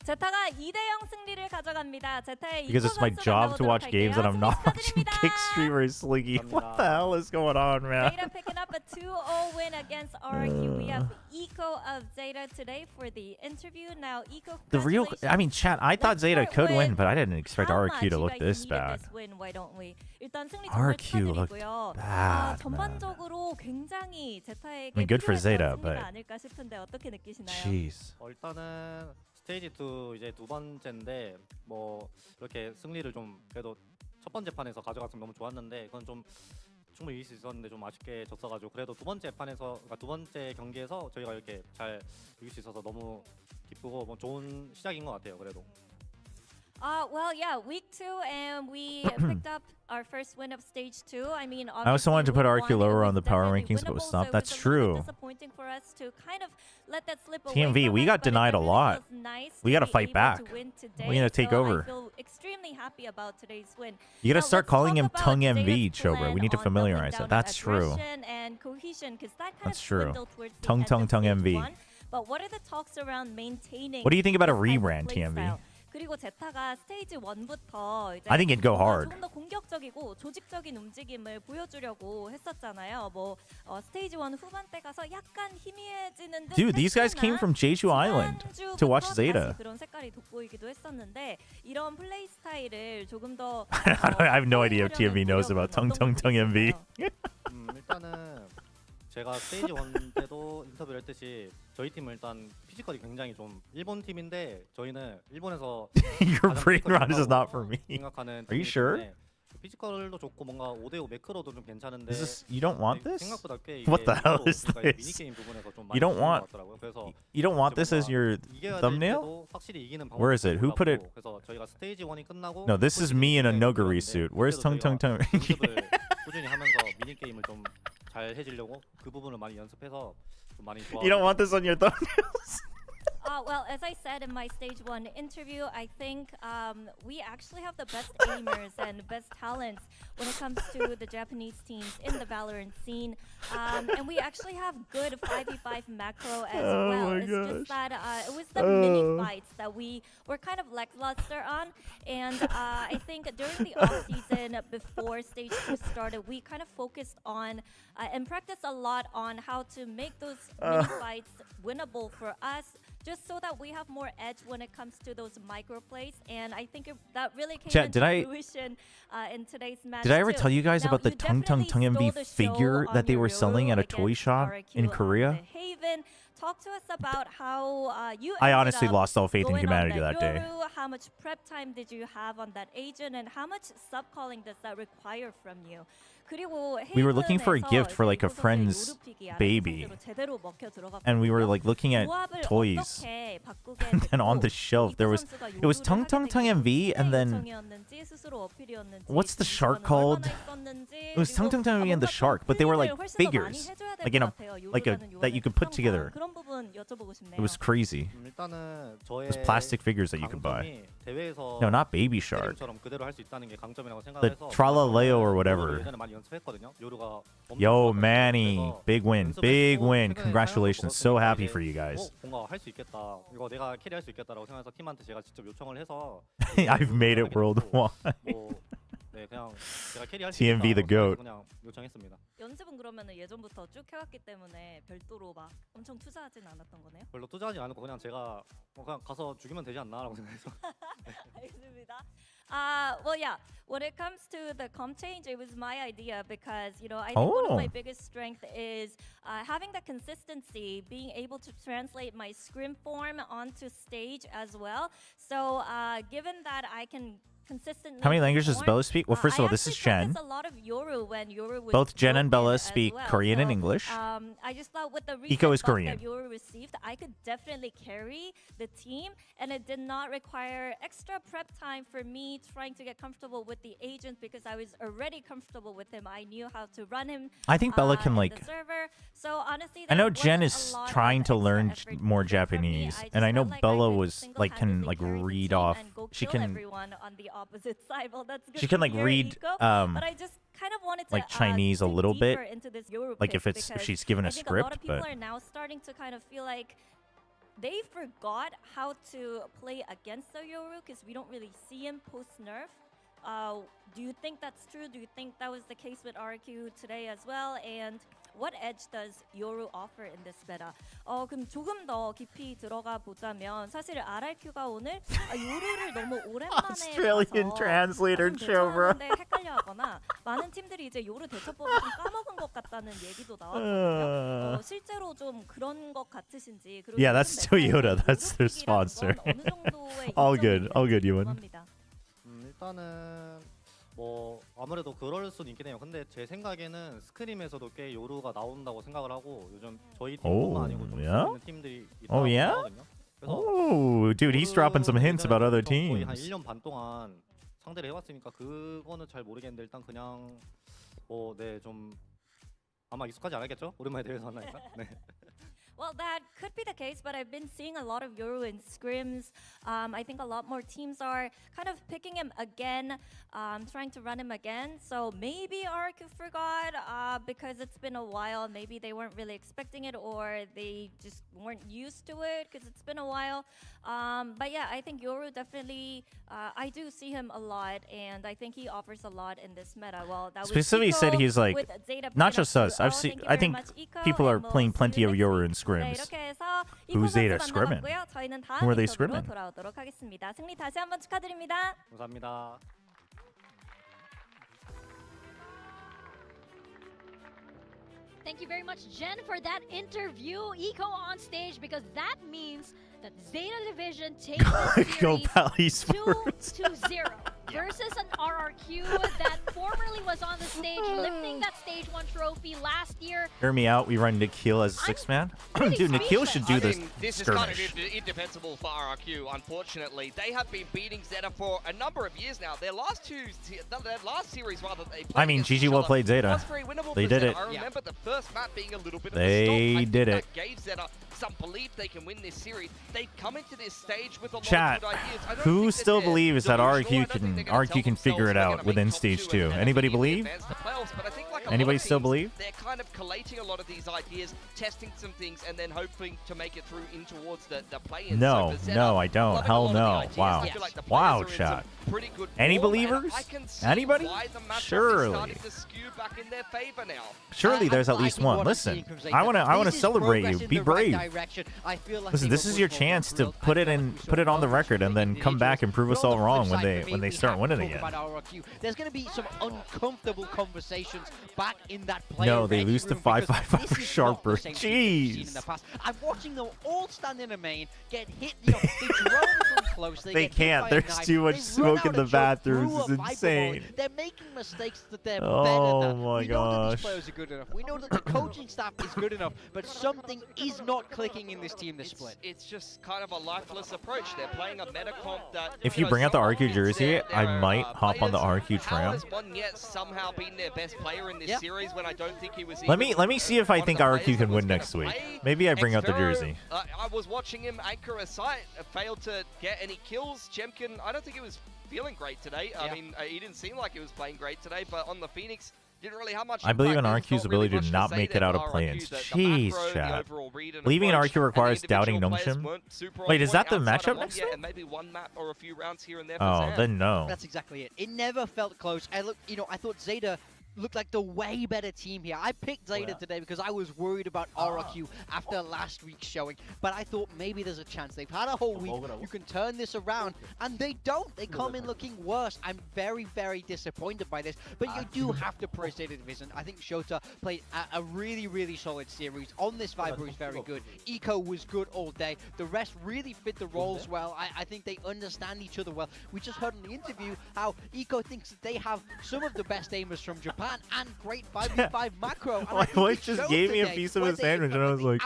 제타가 2대0 승리를 가져갑니다. 제타의 Because it's my job to watch games and I'm not watching kick streamers, Sliggy. What the hell is going on, man? ZETA picking up a 2-0 win against RRQ. We have Eco of ZETA today for the interview. Now, Eco, The real, I mean, chat, I thought ZETA could win, but I didn't expect RRQ to look this bad. RRQ looked bad, 전반적으로 굉장히 제타에게 I mean, good for 필요했던 ZETA, 승리가 but 아닐까 싶은데 어떻게 느끼시나요? jeez. 일단은 스테이지 2 이제 두 번째인데 뭐 이렇게 승리를 좀 그래도 첫 번째 판에서 가져갔으면 너무 좋았는데 그건 좀 충분히 이길 수 있었는데 좀 아쉽게 졌어가지고 그래도 두 번째 판에서 그러니까 두 번째 경기에서 저희가 이렇게 잘 이길 수 있어서 너무 기쁘고 뭐 좋은 시작인 것 같아요. 그래도. Well, yeah, week 2, and we picked up our first win of stage 2. I mean, I also wanted to put RRQ lower on the power rankings, but was stopped. That's true. Disappointing for us to kind of let that slip away TMV, from we us, got but it denied a really lot. feels nice We to gotta be fight able back. to win today. We're gonna take So over. I feel extremely happy about today's win. You gotta Now, start let's calling talk him about Tongue Zeta's MV, Chobra. plan We need to on familiarize doubling that. down That's true. aggression and cohesion, 'cause that kind That's of true. dwindled towards the Tongue, end tongue, of tongue stage MV. 1. But what are the talks around maintaining? What do you think about a this type of rebrand, play TMV? style? 그리고 제타가 스테이지 1부터 이제 I think it'd go hard. 조금 더 공격적이고 조직적인 움직임을 보여주려고 했었잖아요. 뭐 스테이지 1 후반때 가서 약간 희미해지는 듯 Dude, these guys came 했으나 from Jeju Island to watch 지난주부터 ZETA. 다시 그런 색깔이 돋보이기도 했었는데 이런 플레이 스타일을 조금 더 I have no idea if TMV knows about Tongue, tongue, tongue MV. 일단은 제가 스테이지 1 때도 인터뷰를 했듯이 저희 팀은 일단 피지컬이 굉장히 좀 일본 팀인데 저희는 일본에서 Your 가장 brain 피지컬이 rot is 좋다고 not for me. 생각하는 Are you 팀이기 sure? 때문에 피지컬도 좋고 뭔가 5대5 매크로도 좀 괜찮은데 Is this, you don't want this? 생각보다 꽤 이게 What the hell is 그러니까 이 this? 미니게임 부분에서 좀 You 많이 don't 좋은 want- 것 같더라고요. 그래서 You don't want this as 뭔가 your 이겨야 될 thumbnail? 때도 확실히 이기는 방법을 Where is it? Who put it? 몰랐고, 그래서 저희가 스테이지 1이 끝나고 No, this is me in a Nogari suit. Where's Tongue, tongue, tongue? 연습을 꾸준히 하면서 미니게임을 좀 잘 해지려고 그 부분을 많이 연습해서 좀 많이 좋아. You don't want this on your thumbnails? Well, as I said in my stage 1 interview, I think we actually have the best aimers and best talents when it comes to the Japanese teams in the Valorant scene. And we actually have good 5v5 macro as well. It's just that it was the mini fights that we were kind of lackluster on. And I think during the off-season, before stage 2 started, we kind of focused on and practiced a lot on how to make those mini fights winnable for us, just so that we have more edge when it comes to those micro plays. And I think that really came into fruition in today's match. Did I ever too. tell you guys Now, about the you Tung Tung Tung definitely MV stole the figure show that they on were your selling at a Yoru toy against shop RRQ in on Korea? the Haven. Talk to us about how you I ended honestly up lost all faith in going on humanity that day. Yoru. How much prep time did you have on that agent, and how much sub calling does that require from you? We were looking for a gift for like a friend's baby, and we were like looking at toys, and then on the shelf it was Tung Tung Tung MV, and then what's the shark called? It was Tung Tung Tung MV and the shark, but they were like figures, like that you could put together. It was crazy. It was plastic figures that you could buy. No, not Baby Shark. The Tralaleo or whatever. Yo, Manny, big win, big win. Congratulations, so happy for you guys. I've made it worldwide. TMV the GOAT. 연습은 그러면은 예전부터 쭉 해왔기 때문에 별도로 막 엄청 투자하진 않았던 거네요? 별로 투자하지 않고 그냥 제가 그냥 가서 죽이면 되지 않나라고 생각해서. 알겠습니다. Well, yeah. When it comes to the comp change, it was my idea because, you know, I think one of my biggest strength is having the consistency, being able to translate my scrim form onto stage as well. So, given that I can consistently. How many languages does Bella speak? Well, first of all, this is Jen. Both Jen and Bella speak Korean and English. I just thought with the Eco is Korean. that Yoru received, I could definitely carry the team, and it did not require extra prep time for me trying to get comfortable with the agent because I was already comfortable with him. I knew how to run him. I think Bella can like. The server. So honestly, I know Jen is trying to learn more Japanese, and I know Bella was like can like read off. She can. Everyone on the opposite side. Well, that's good she can like read but I just kind of wanted to like Chinese a little bit, into this Yoru like if she's given a I think script. A lot of people but are now starting to kind of feel like they forgot how to play against the Yoru because we don't really see him post nerf. Do you think that's true? Do you think that was the case with RRQ today as well? And what edge does Yoru offer in this meta? 그럼 조금 더 깊이 들어가 보자면 사실 RRQ가 오늘 요루를 너무 오랜만에 Australian translator Chobra. 헷갈려하거나 많은 팀들이 이제 요루 대처법을 좀 까먹은 것 같다는 얘기도 나왔거든요. 실제로 좀 그런 것 같으신지. Yeah, that's Toyota. That's their sponsor. all good, Ewan. 일단은 뭐 아무래도 그럴 수는 있긴 해요. 근데 제 생각에는 스크림에서도 꽤 요루가 나온다고 생각을 하고 요즘 저희 팀뿐만 아니고 좀 있는 팀들이 있다고 하거든요. Oh, dude, he's dropping some hints about other 거의 한 teams. 1년 반 동안 상대를 해왔으니까 그거는 잘 모르겠는데 일단 그냥 좀 아마 익숙하지 않았겠죠? 오랜만에 대회에서 하니까. 네. Well, that could be the case, but I've been seeing a lot of Yoru in scrims. I think a lot more teams are kind of picking him again, trying to run him again. So maybe RRQ forgot because it's been a while. Maybe they weren't really expecting it or they just weren't used to it because it's been a while. But yeah, I think Yoru definitely, I do see him a lot, and I think he offers a lot in this meta. Well, that Specifically said he's like, not just us. I think people are playing plenty of Yoru in scrims. Who's ZETA scrimming? Who are they scrimming? 승리 다시 한번 축하드립니다. 감사합니다. Thank you very much, Jen, for that interview. Eco on stage because that means that ZETA Division takes the series 2-0 versus an RRQ that formerly was on the stage, lifting that stage 1 trophy last year. Hear me out. We run Nikhil as 6-man. Dude, Nikhil should do this. This is kind of indefensible for RRQ. Unfortunately, they have been beating ZETA for a number of years now. Their last series rather. I mean, GG well played ZETA. They did it. I remember the first map being a little bit of they a stop. did it. That gave ZETA some belief they can win this series. They come into this stage with a lot Chat, of good ideas. I don't who think that still they're believes that delusional. I RRQ don't think they're gonna can tell figure it themselves out they're gonna within make top stage 2 2? and Anybody immediately believe? advance to playoffs, but I think like a lot Anybody of still teams, believe? they're kind of collating a lot of these ideas, testing some things, and then hoping to make it through in towards the play-in. No, So for ZETA, no, I don't. loving a Hell lot of the no. ideas. Wow. I feel like the Wow, players are in chat. some pretty good Any form, and believers? I can see Anybody? why the matchup is Surely. starting to skew back in their favor now. Surely I'm there's at least liking one. what I'm Listen, seeing from Zeta. I want to This is celebrate progress you. in Be the right brave. direction. I feel like Listen, they this were is your much more chance to drilled. put I it feel like in, we put it saw on the both record, and then come back and prove us But on all the wrong flip when side, for me, they we start have to winning talk again. about RRQ. There's going to be some uncomfortable conversations back in that player No, they ready lose to room because 555 this for is Sharper. not the same team we've seen in Jeez. the past. I'm watching them all stand in a main, get hit, they drone from close. They get hit can't. by a There's knife, too much they run smoke out in the of choke bathrooms. through It's a Viper insane. volley. They're making mistakes that they're Oh better than. my We know that gosh. these players are good enough. We know that the coaching staff is good enough, but something is not clicking in this team this split. It's just kind of a lifeless approach. They're playing a meta comp that... If you bring out the RQ jersey, I might hop on the RQ How tram. has one yet somehow been their best player in this series when I don't think he was Let even me see if I one of think the RQ players can that was win gonna next week. play? Maybe I bring out the Xero, jersey. I was watching him anchor a site, failed to get any kills. Jemkin, I don't think he was feeling great today. I mean, he didn't seem like he was playing great today, but on the Phoenix, didn't really have much I believe in impact. There's RQ's not really ability to much not say make there it out for of RRQ. play-ins. The Jeez, macro, the chat. overall read and Leaving an approach, RQ and the requires doubting individual players Nungshin. weren't super on Wait, is point that the outside of matchup one next yet, week? and maybe one map or a few rounds here and there for Oh, Zan. then no. That's exactly it. It never felt close. I thought Zeta looked like the way better team here. I picked Zeta today because I was worried about RRQ after last week's showing, but I thought maybe there's a chance. They've had a whole week. You can turn this around, and they don't. They come in looking worse. I'm very, very disappointed by this, but you do have to praise Zeta Division. I think Shota played a really, really solid series. On this Viper is very good. Eco was good all day. The rest really fit the roles well. I think they understand each other well. We just heard in the interview how Eco thinks that they have some of the best aimers from Japan and great 5v5 macro. My wife just gave me a piece of a sandwich, and I was like,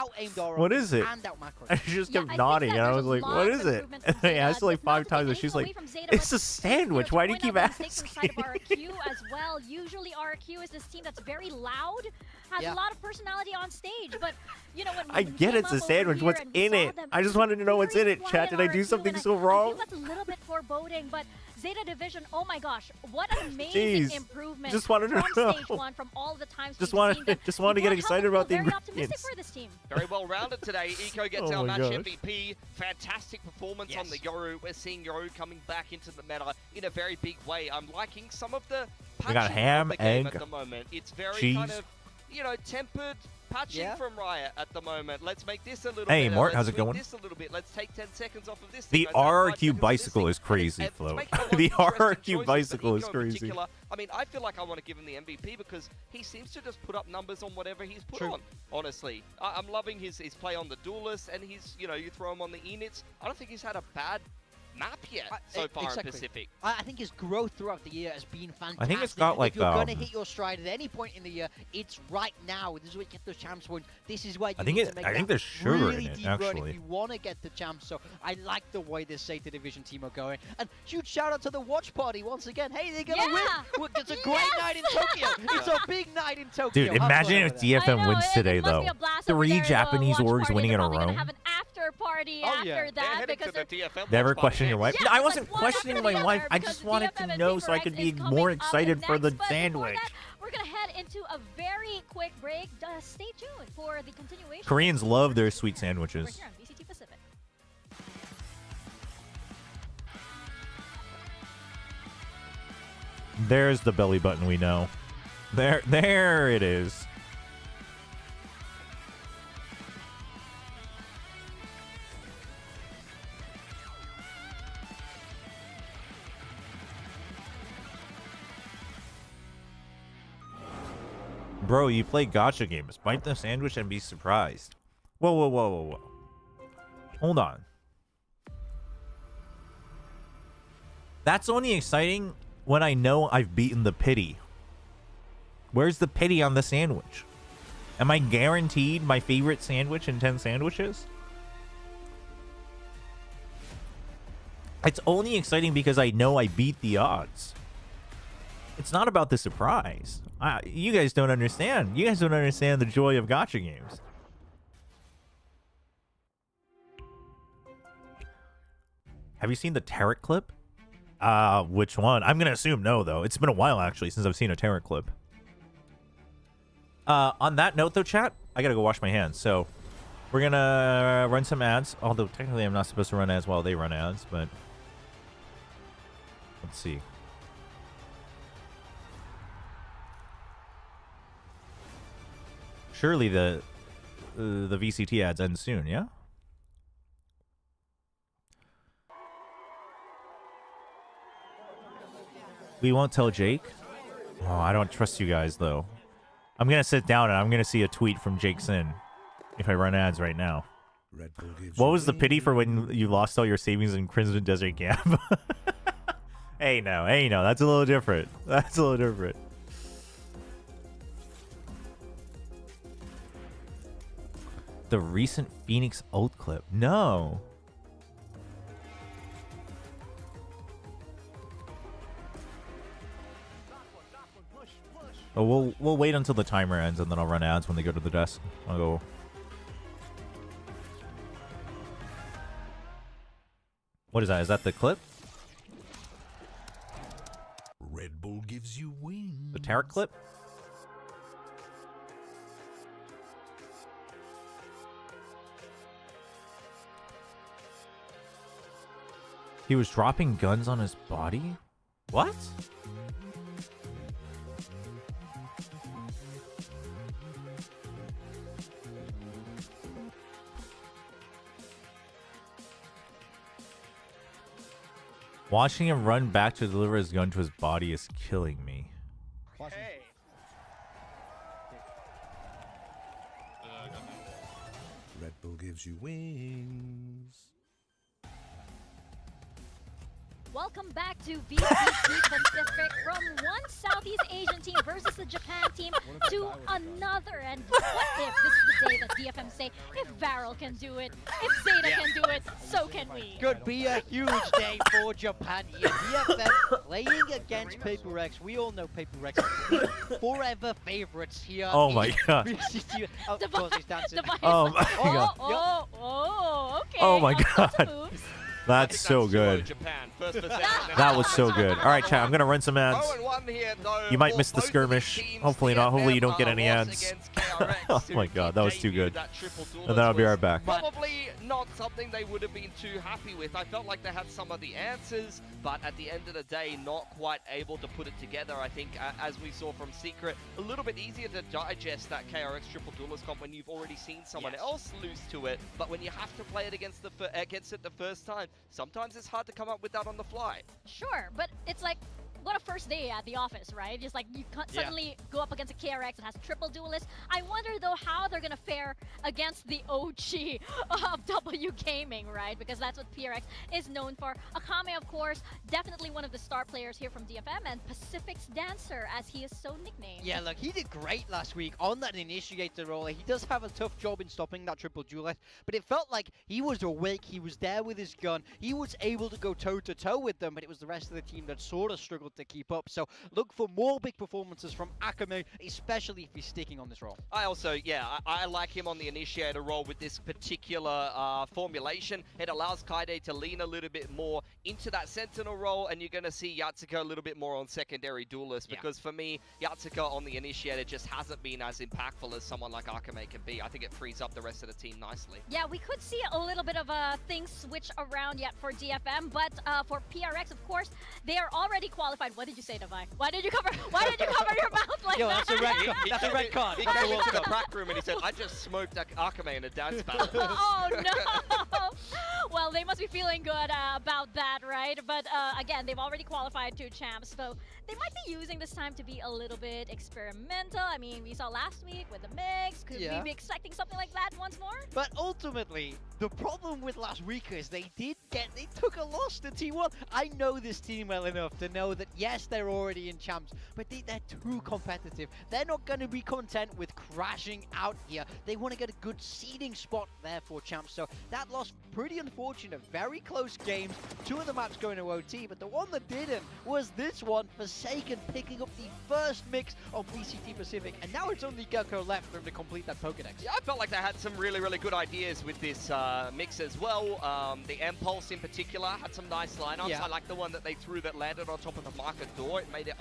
what is it? And she just kept nodding, and I was like, what is it? And I asked her like 5 times, and she's like, it's a sandwich. Why do you keep asking? RRQ as well. Usually RRQ is this team that's very loud, has a lot of personality on stage, but you know when I get it's a sandwich. What's in it? I just wanted to know what's in it, chat. Did I do something so wrong? I feel that's a little bit foreboding, but Zeta Division, oh my gosh, what an amazing improvement Just wanted to from know. stage 1, from all the times Just we've wanted seen them. just wanted to get excited about the very optimistic ingredients. for this team. Very well rounded today. Eco gets Oh our my match gosh. MVP. Fantastic performance on the Yoru. We're seeing Yoru coming back into the meta in a very big way. I'm liking some of the We got patching ham, of the game egg, at the moment. It's very cheese. kind of, tempered patching from Riot at the moment. Let's make this a little Hey, better. Mort, Let's how's it tweak going? this a little bit. Let's take 10 seconds off of this. The thing. Let's have 5 RRQ seconds of this bicycle thing. is crazy, And it's Flo. making a lot of The interesting RRQ choices, bicycle but is Eco in crazy. particular, I mean, I feel like I want to give him the MVP because he seems to just put up numbers on whatever he's put on, honestly. I'm loving his play on the duelist, and he's, you throw him on the Enix. I don't think he's had a bad map yet so far in Pacific. I think his growth throughout the year has been fantastic. I think it's got like if you're going to hit your stride at any point in the year, it's right now. This is where you get those champs points. This is where you need to make I think that there's sugar really in it, deep run actually. if you want to get the champs. So I like the way this Zeta Division team are going. And huge shout out to the watch party once again. Hey, they're going to win. Look, it's a great night in Tokyo. It's a big night in Tokyo. Dude, imagine if DFM wins today, though. 3 Japanese orgs winning in a row. After party after that because Never question your wife? Yeah, I it's wasn't like, questioning my wife. I just wanted to know so I could be more excited for the sandwich. We're going to head into a very quick break. Stay tuned for the continuation. Koreans love their sweet We're sandwiches. here on VCT Pacific. There's the belly button we know. There it is. Bro, you play gacha games. Bite the sandwich and be surprised. Whoa, whoa, whoa, whoa, whoa. Hold on. That's only exciting when I know I've beaten the pity. Where's the pity on the sandwich? Am I guaranteed my favorite sandwich in 10 sandwiches? It's only exciting because I know I beat the odds. It's not about the surprise. You guys don't understand. You guys don't understand the joy of gacha games. Have you seen the Tarek clip? Which one? I'm gonna assume no, though. It's been a while, actually, since I've seen a Tarek clip. On that note, though, chat, I gotta go wash my hands. So we're gonna run some ads. Although technically, I'm not supposed to run ads while they run ads, but let's see. Surely the VCT ads end soon, yeah? We won't tell Jake. Oh, I don't trust you guys, though. I'm going to sit down and I'm going to see a tweet from Jake Sin if I run ads right now. What was the pity for when you lost all your savings in Crimson Desert Gap? Hey, no. That's a little different. That's a little different. The recent Phoenix ult clip. No. Oh, we'll wait until the timer ends and then I'll run ads when they go to the desk. I'll go. What is that? Is that the clip? Red Bull gives you wings. The Tarek clip? He was dropping guns on his body? What? Watching him run back to deliver his gun to his body is killing me. Hey. Red Bull gives you wings. Welcome back to VCT Pacific, from one Southeast Asian team versus the Japan team to another. And what if this is the day that DFM say, if Varel can do it, if ZETA can do it, so can we. Could be a huge day for Japan here. DFM playing against PRX. We all know PRX forever favorites here. Oh my god. VCT. Oh, of course he's dancing. Oh my god. Okay. Oh my god. That's so good. Japan. First That was so good. All right, chat. I'm gonna run some ads. 0-1 here, though, You might for miss the both of skirmish. these teams. Hopefully not. Hopefully you don't get DFM any lost ads. against KRX Oh to my god, that was too debut good. that triple duelist And then I'll be was right back. Probably not something they would have been too happy with. I felt like they had some of the answers, but at the end of the day, not quite able to put it together. I think, as we saw from Secret, a little bit easier to digest that KRX triple duelist comp when you've already seen someone else lose to it. But when you have to play it against it the first time, sometimes it's hard to come up with that on the fly. Sure, but it's like, what a first day at the office, right? Just like you suddenly go up against a KRX that has triple duelist. I wonder though how they're gonna fare against the OG of W Gaming, right? Because that's what PRX is known for. Akame, of course, definitely one of the star players here from DFM, and Pacific's Dancer, as he is so nicknamed. Yeah, look, he did great last week on that initiator role. He does have a tough job in stopping that triple duelist, but it felt like he was awake, he was there with his gun, he was able to go toe-to-toe with them, but it was the rest of the team that sort of struggled to keep up. So look for more big performances from Akame, especially if he's sticking on this role. I also, I like him on the initiator role with this particular formulation. It allows Kaide to lean a little bit more into that sentinel role, and you're going to see Yatsuko a little bit more on secondary duelist, because for me, Yatsuko on the initiator just hasn't been as impactful as someone like Akame can be. I think it frees up the rest of the team nicely. Yeah, we could see a little bit of things switch around yet for DFM, but for PRX, of course, they are already qualified. What did you say, Devi? Why did you cover your mouth like Yo, that? that's a red card. That's a red card. He came into the prac room and he said, I just smoked Akame in a dance battle. Oh no! Well, they must be feeling good about that, right? But again, they've already qualified 2 champs, so they might be using this time to be a little bit experimental. I mean, we saw last week with the mix. Could we be expecting something like that once more? But ultimately, the problem with last week is they took a loss to T1. I know this team well enough to know that yes, they're already in champs, but they're too competitive. They're not going to be content with crashing out here. They want to get a good seeding spot there for champs. So that loss, pretty unfortunate. Very close games. 2 of them maps going to OT, but the one that didn't was this one, Forsaken picking up the first mix of VCT Pacific, and now it's only Gecko left for him to complete that Pokedex. Yeah, I felt like they had some really, really good ideas with this mix as well. The Impulse in particular had some nice lineups. Yeah. I like the one that they threw that landed on top of the market door. It made it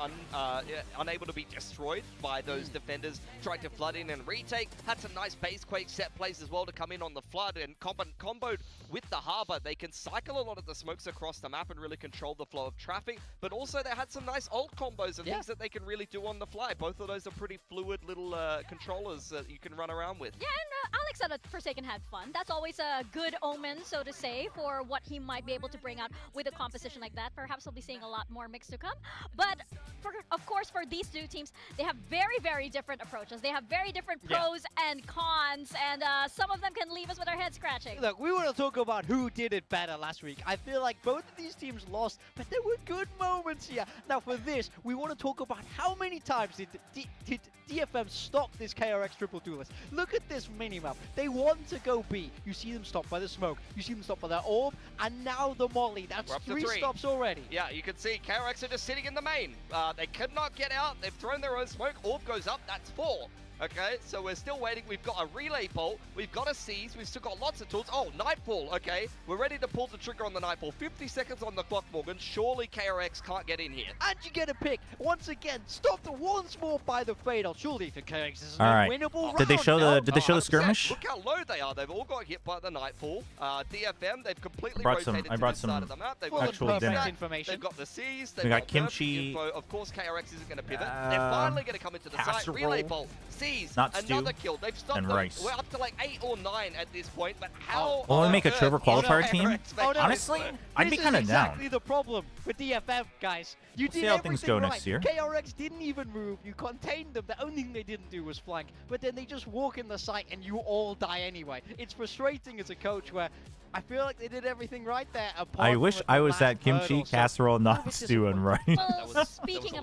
unable to be destroyed by those defenders trying to flood in and retake. Had some nice base quake set plays as well to come in on the flood, and comboed with the harbor. They can cycle a lot of the smokes across the map and really control the flow of traffic, but also they had some nice ult combos and things that they can really do on the fly. Both of those are pretty fluid little controllers that you can run around with. Yeah, and Alex at Forsaken had fun. That's always a good omen, so to say, for what he might be able to bring out with a composition like that. Perhaps we'll be seeing a lot more mix to come. But of course, for these two teams, they have very, very different approaches. They have very different pros and cons, and some of them can leave us with our heads scratching. Look, we want to talk about who did it better last week. I feel like both of these teams lost, but there were good moments here. Now for this, we want to talk about how many times did DFM stop this KRX triple duelist. Look at this minimap. They want to go B. You see them stopped by the smoke. You see them stopped by their orb, and now the molly. That's three stops already. Yeah, you can see KRX are just sitting in the main. They could not get out. They've thrown their own smoke. Orb goes up. That's 4. Okay, so we're still waiting. We've got a relay bolt. We've got a seize. We've still got lots of tools. Oh, Nightfall. Okay, we're ready to pull the trigger on the Nightfall. 50 seconds on the clock, Morgan. Surely KRX can't get in here. And you get a pick. Once again, stopped once more by the Fatal. Surely the KRX is All right. winnable round. Did they show the skirmish? Look how low they are. They've all got hit by the Nightfall. DFM, they've completely I brought rotated to the side of the map. They've got actual dinner. information. They've got the seize. We got kimchi. Info. Of course, KRX isn't going to pivot. They're finally going to come into the site. Relay bolt. Seize. Not stew. Another kill. They've stopped And them. rice. We're up to like 8 or 9 at this point, but how? Well, we make a on Chobra earth qualifier is team? KRX making Honestly, this work? I'd be kind of down. Exactly the problem with DFM, guys. You did see how things go everything next right. year. KRX didn't even move. You contained them. The only thing they didn't do was flank. But then they just walk in the site and you all die anyway. It's frustrating as a coach where I feel like they did everything right there. I wish I was that kimchi casserole, not stew and rice. Well, speaking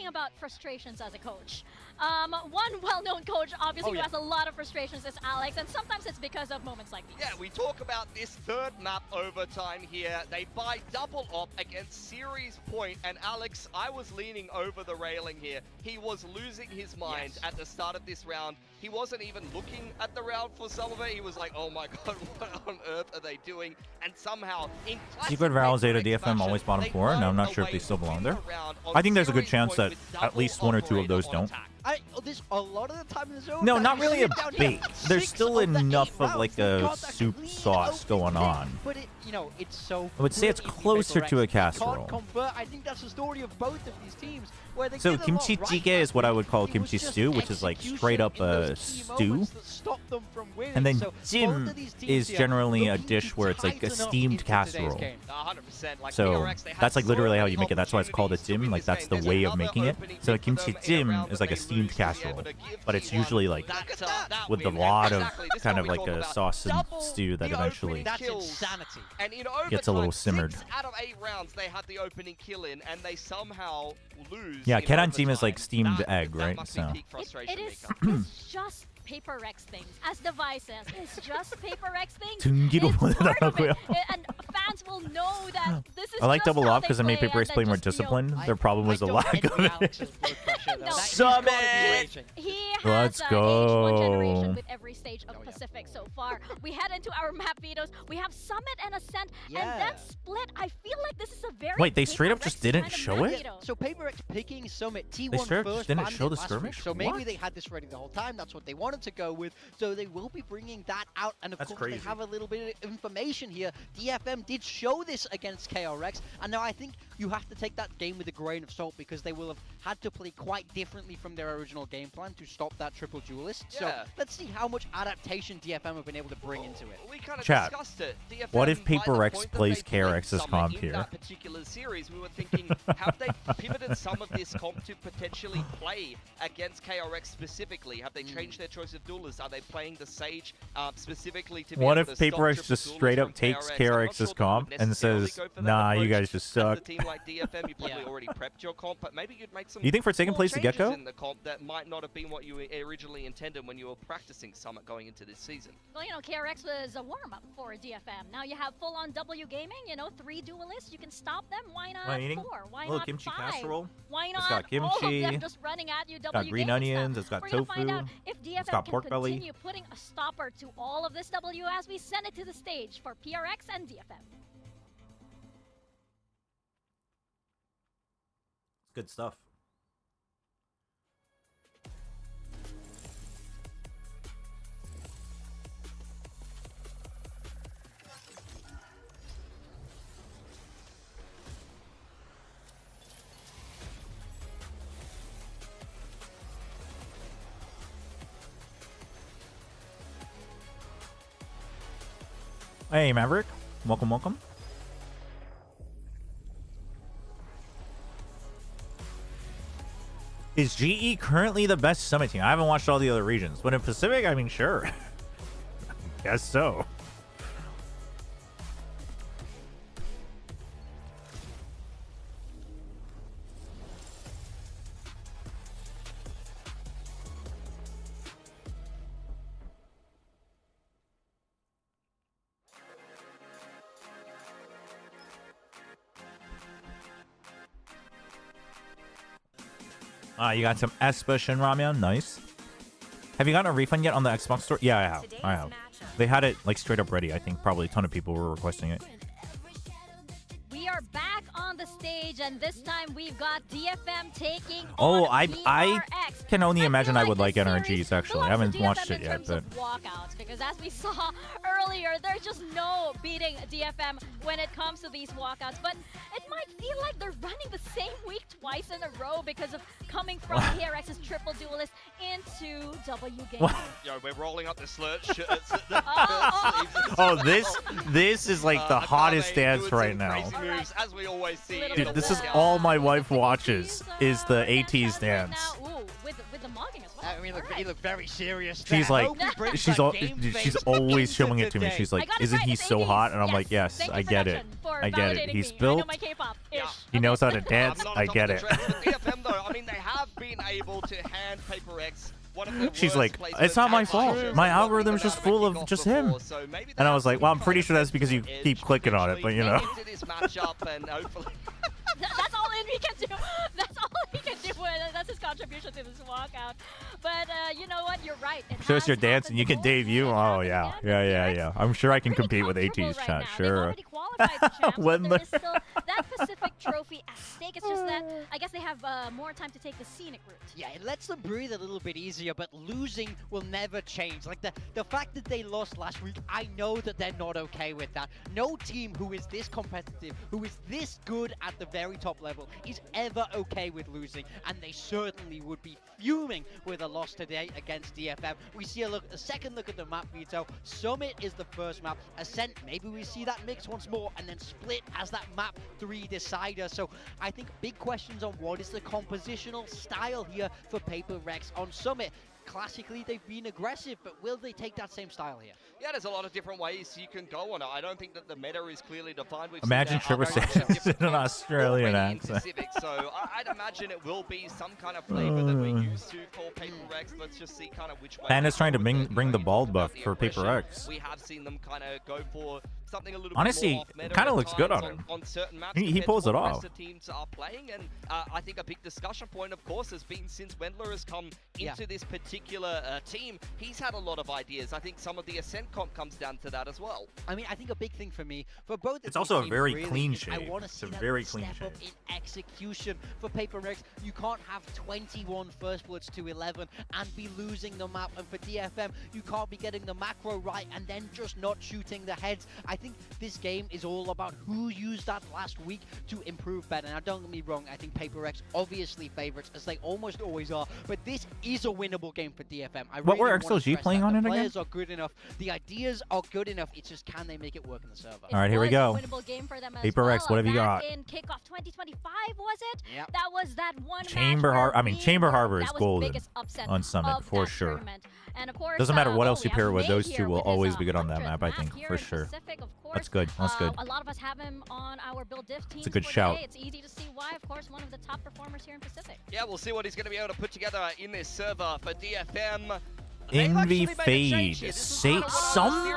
about frustrations as a coach, one well-known coach, obviously, who has a lot of frustrations is Alex, and sometimes it's because of moments like these. Yeah, we talk about this third map overtime here. They buy double op against Series Point, and Alex, I was leaning over the railing here. He was losing his mind at the start of this round. He wasn't even looking at the round for some of it. He was like, oh my god, what on earth are they doing? And somehow, in Secret Val, Zeta, DFM always bottom 4. Now I'm not sure if they still belong there. I think there's a good chance that at least 1 or 2 of those don't. This a lot of the time in the zone. No, not really a bait. There's still enough of like a soup sauce going on. But it's so. I would say it's closer to a casserole. Can't convert. I think that's the story of both of these teams. Where they So did a lot kimchi right, jjigae is what I would call it was kimchi just stew, which is like straight up execution in a those key stew. moments that stopped them from winning. And then So both jim of these teams is here generally a looking dish to where it's like a tighten up steamed into today's casserole. game. 100%. Like So PRX, they had that's like literally how so you many make it. That's why it's called a opportunities to jim. win Like this that's game. the There's way of another making it. opening So a kick for them kimchi in a jim round is that like a they steamed lose to be able casserole, to give but it's T1 usually like that with a win. lot of Exactly. This is kind what of we like talk a about. sauce and Double stew that the eventually opening That's kills. insanity. And in gets a little overtime, simmered. 6 out of 8 rounds they had the opening kill in, and they somehow lose. Yeah, in keran jim is like overtime. steamed That- egg, that right? must be So peak frustration It is maker. it's just PaperX things, as devices. It's just PaperX things. 등기로 It's part of 보내달라고요. it. And fans will know that this is I like just double how off they because it made play, PaperX and play then more just, disciplined. Their problem was the lack of it. No. Summit! He has Let's aged one generation go. with every stage of Pacific so far. We head into our map vetoes. We have Summit and Ascent, and then Split. I feel like this is a very Wait, they straight up PaperX just didn't kind of show map it? veto. So PaperX picking Summit T1 They straight up first just didn't banned show it the last skirmish? week. So maybe What? they had this ready the whole time. That's what they wanted to go with. So they will be bringing that out. And of That's course, crazy. they have a little bit of information here. DFM did show this against KRX. And now I think you have to take that game with a grain of salt because they will have had to play quite differently from their original game plan to stop that triple duelist. So Yeah. let's see how much adaptation DFM have been able to bring into it. We kind of Chat, discussed it. DFM, what if by the PaperX point that plays they played KRX's Summit comp in here? that particular series, we were thinking, have they pivoted some of this comp to potentially play against KRX specifically? Have they changed their choice of duelists? Are they playing the Sage specifically to be What able if to stop PaperX triple just straight duelists up from takes KRX? I'm not KRX's sure that comp would and necessarily says, go for that nah, you approach. guys just suck? As a team like DFM, you probably already prepped your comp, but maybe you'd make some You think Forsaken small plays the changes Gecko? in the comp that might not have been what you originally intended when you were practicing some going into this season. Well, you know, KRX was a warm-up for DFM. Now you have full-on W gaming, you know, 3 duelists. You can stop them. Why not 4? Why not kimchi 5? casserole. Why not It's got kimchi. all of them just running at you? It's got green onions. It's got We're gonna tofu. find out if DFM It's got can pork belly. continue putting a stopper to all of this W as we send it to the stage for PRX and DFM. Good stuff. Hey, Maverick. Welcome, welcome. Is GE currently the best Summit team? I haven't watched all the other regions, but in Pacific, I mean, sure. Guess so. You got some Espa Shin Ramyun. Nice. Have you gotten a refund yet on the Xbox store? Yeah, I have. They had it like straight up ready. I think probably a ton of people were requesting it. We are back on the stage, and this time we've got DFM taking Oh, on I PRX. can only imagine I would like this NRGs series actually. I belongs haven't to watched DFM it in yet, terms but of walkouts, because as we saw earlier, there's just no beating DFM when it comes to these walkouts. But it might feel like they're running the same week twice in a row because of coming from PRX's triple duelist into W game. Yo, we're rolling up the slurch shirts. oh, this is like the hottest dance right now. Crazy moves, as we always see. Dude, this is all my wife watches is the AT's dance. With the mugging as well. I mean, look, he looked very serious. She's there. like, she's always showing it to me. She's like, isn't he so hot? And I'm like, yes, I get it. I get it. He's built. He knows how to dance. I get it. DFM though, I mean, they have been able to hand PRX. She's like, it's not my fault. My algorithm's just full of just him. And I was like, well, I'm pretty sure that's because you keep clicking on it, but you know. That's all Envy can do. That's all he can do. That's his contribution to this walkout. But you know what? You're right. Show us your dance and you can debut. Oh, yeah. Yeah. I'm sure I can compete with AT's chat. Sure. When there is still that Pacific trophy at stake. It's just that I guess they have more time to take the scenic route. Yeah, it lets them breathe a little bit easier, but losing will never change. Like the fact that they lost last week, I know that they're not okay with that. No team who is this competitive, who is this good at the very top level, is ever okay with losing, and they certainly would be fuming with a loss today against DFM. We see a second look at the map, Vito. Summit is the first map. Ascent, maybe we see that mix once more, and then Split as that map 3 decider. So I think big questions on what is the compositional style here for PRX on Summit. Classically, they've been aggressive, but will they take that same style here? Yeah, there's a lot of different ways you can go on it. I don't think that the meta is clearly defined. Imagine Chobra says in an Australian accent. So I'd imagine it will be some kind of flavor that we're used to for PRX. Let's just see kind of which way. Panda's trying to bring the bald buff for PRX. We have seen them kind of go for something a little honestly, bit more off-meta. It kind of looks good on him. On certain maps, he pulls it off. The teams are playing, and I think a big discussion point, of course, has been since Wendler has come into this particular team, he's had a lot of ideas. I think some of the Ascent comp comes down to that as well. I mean, I think a big thing for me, for both it's also a very really clean shade. I want to see a very clean step shade. Up in execution for PRX. You can't have 21 first bloods to 11 and be losing the map. And for DFM, you can't be getting the macro right and then just not shooting the heads. I think this game is all about who used that last week to improve better. Now, don't get me wrong, I think PRX obviously favorites, as they almost always are, but this is a winnable game for DFM. What were XLG playing on it again? The players are good enough, the ideas are good enough, it's just can they make it work in the server? All right, here we go. PRX, what have you got? In kickoff 2025, was it? Yep. That was that one Chamber Harbor is golden on Summit for sure. And of course, doesn't matter what else you pair with, those two will always be good on that map, I think, for sure. That's good. That's good. A lot of us have him on our build diff team. It's a good shout. It's easy to see why. Of course, one of the top performers here in Pacific. Yeah, we'll see what he's going to be able to put together in this server for DFM. Envy Fade. Say something.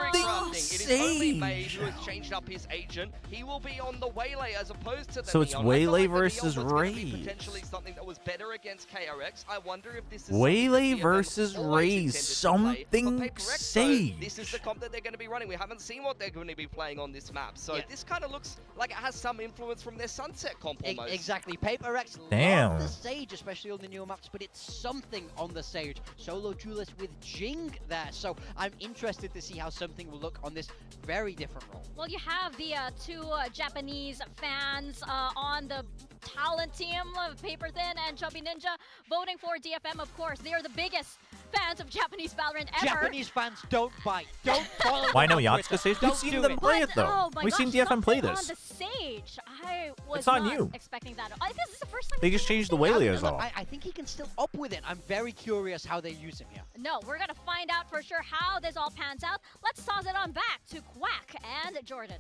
It is only May who has changed up his agent. He will be on the Waylay as opposed to the So it's Neon. Waylay I feel like versus the Neon was gonna be Raze. potentially something that was better against KRX. I wonder if this is Waylay something that DFM versus always Raze. intended to play. Something For PRX, though, Sage. this is the comp that they're going to be running. We haven't seen what they're going to be playing on this map. So Yeah. this kind of looks like it has some influence from their Sunset comp almost. Exactly. PRX Damn. love the Sage, especially on the newer maps, but it's something on the Sage. Solo duelist with Jing there. So I'm interested to see how something will look on this very different role. Well, you have the two Japanese fans on the talent team of Paper Thin and Chubby Ninja voting for DFM, of course. They are the biggest fans of Japanese Valorant ever. Japanese fans don't bite. Don't follow Why them no on Yatsuka Twitter. Sage? We've Don't seen do them it. play it though. Oh my We've seen gosh, DFM play something this. on the Sage. I was It's on not you. expecting that. I think this is the first time They just changed the Waylay as all. I think he can still up with it. I'm very curious how they use him here. No, we're gonna find out for sure how this all pans out. Let's toss it on back to Quack and Jordan.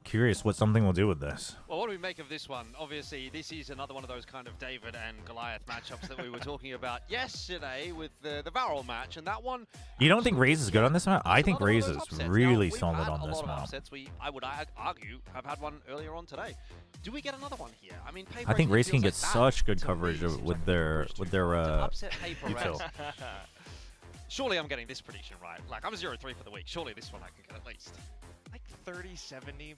Curious what something will do with this. Well, what do we make of this one? Obviously, this is another one of those kind of David and Goliath matchups that we were talking about yesterday with the Varel match, and that one... You don't think Raze is good on this map? I think another one of Raze those is upsets. really Now, solid we've on had this a lot of map. upsets. I would argue, have had one earlier on today. Do we get another one here? I mean, I think Raze can get feels like such good to coverage me. Seems with like their the with first their to upset Paper util. X. Surely I'm getting this prediction right. Like, I'm 0-3 for the week. Surely this one I can get at least. Like 30-70%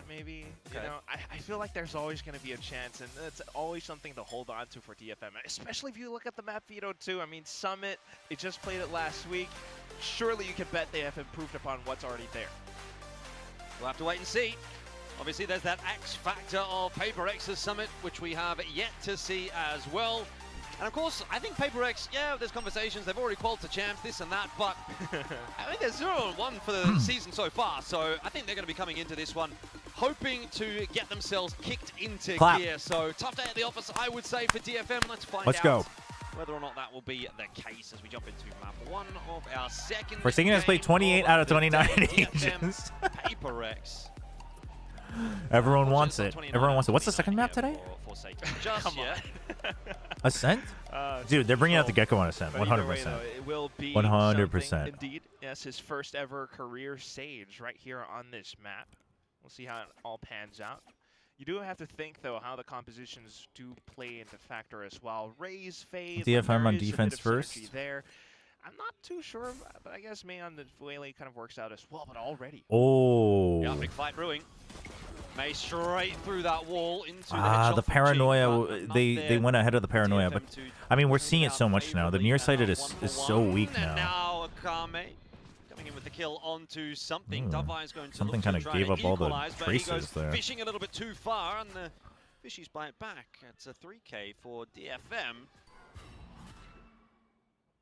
maybe. Okay. You know, I feel like there's always going to be a chance, and it's always something to hold on to for DFM, especially if you look at the map veto too. I mean, Summit, it just played it last week. Surely you can bet they have improved upon what's already there. We'll have to wait and see. Obviously, there's that X factor of Paper X's Summit, which we have yet to see as well. And of course, I think Paper X, yeah, there's conversations. They've already qualified to champs, this and that, but I think they're 0-1 for the season so far. So I think they're going to be coming into this one hoping to get themselves kicked into Clap. gear. So tough day at the office, I would say, for DFM. Let's find Let's out go. whether or not that will be the case as we jump into map one of our second We're seeing us play game 28 of out of the 29 day. DFM agents. Paper X. Everyone wants Just it. 29 Everyone wants it. What's the 29 second map here today? for Satan. Just yet. Ascent? Dude, they're bringing out the Control. Gecko on Ascent. But either 100%. way, though, it will be 100%. something indeed. Yes, his first ever career Sage right here on this map. We'll see how it all pans out. You do have to think, though, how the compositions do play into factor as well. Raze, Fade, DFM on there is a bit defense of synergy first. there. I'm not too sure, but I guess May on the Waylay kind of works out as well, but already. Oh. Yeah, big fight brewing. May straight through that wall into the The headshot from paranoia. Jing, but They not went ahead of the there. paranoia, but DFM to I mean we're bring seeing it it so out much now. The favorably, nearsighted and is a so 1-for-1, weak and now. now Akame coming in with the kill onto something. Ooh. Davai is going to Something look to kinda try gave to up all the equalize, but he traces goes there. fishing a little bit too far, and the fishies bite back. It's a 3K for DFM.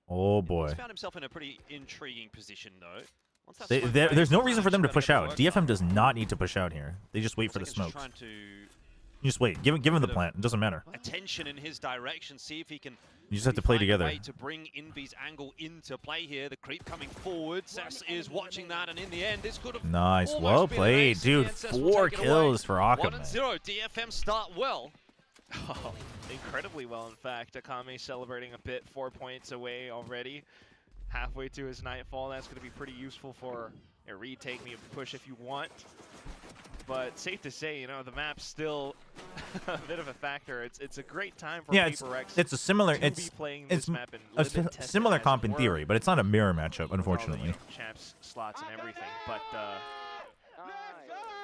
Oh boy. He's found himself in a pretty intriguing position though. Once that They, smoke there's breaks, no the reason for them to match push better out. work DFM on. does not need to push out here. They just wait for the Looks like he's smokes. trying to You just wait. Give him the bit of plant. It doesn't matter. attention in his direction, see if he can You just have to play find a together. way to bring Envy's angle into play here. The creep coming forward. Cess is watching that, and in the end, this could have Nice. almost Well been an played, ace. dude. And Cess will 4 take it away. kills for 1-0. Akame. DFM start well. Oh, incredibly well, in fact. Akame celebrating a bit, 4 points away already. Halfway to his nightfall, that's going to be pretty useful for a retake, me a push if you want. But safe to say, you know, the map's still a bit of a factor. It's a great time for Yeah, Paper X it's a similar. to It's be playing it's this map and a limit test it similar as comp it in were, theory, but it's not a mirror matchup, with all the, unfortunately. you know, champs slots and everything. But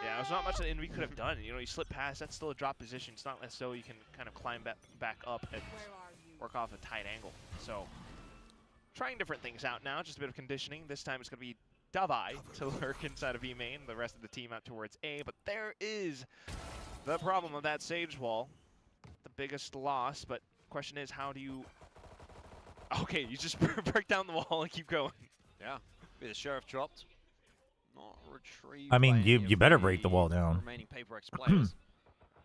yeah, there's not much that Envy could have done. You know, you slip past, that's still a drop position. It's not as though you can kind of climb back up and work off a tight angle. So trying different things out now, just a bit of conditioning. This time it's going to be Davai to lurk inside of E main, the rest of the team out towards A. But there is the problem of that Sage wall, the biggest loss. But question is, how do you... Okay, you just break down the wall and keep going. Yeah, the sheriff dropped. Not retrieved. I mean, by you any of you better break the wall down. remaining Paper X players.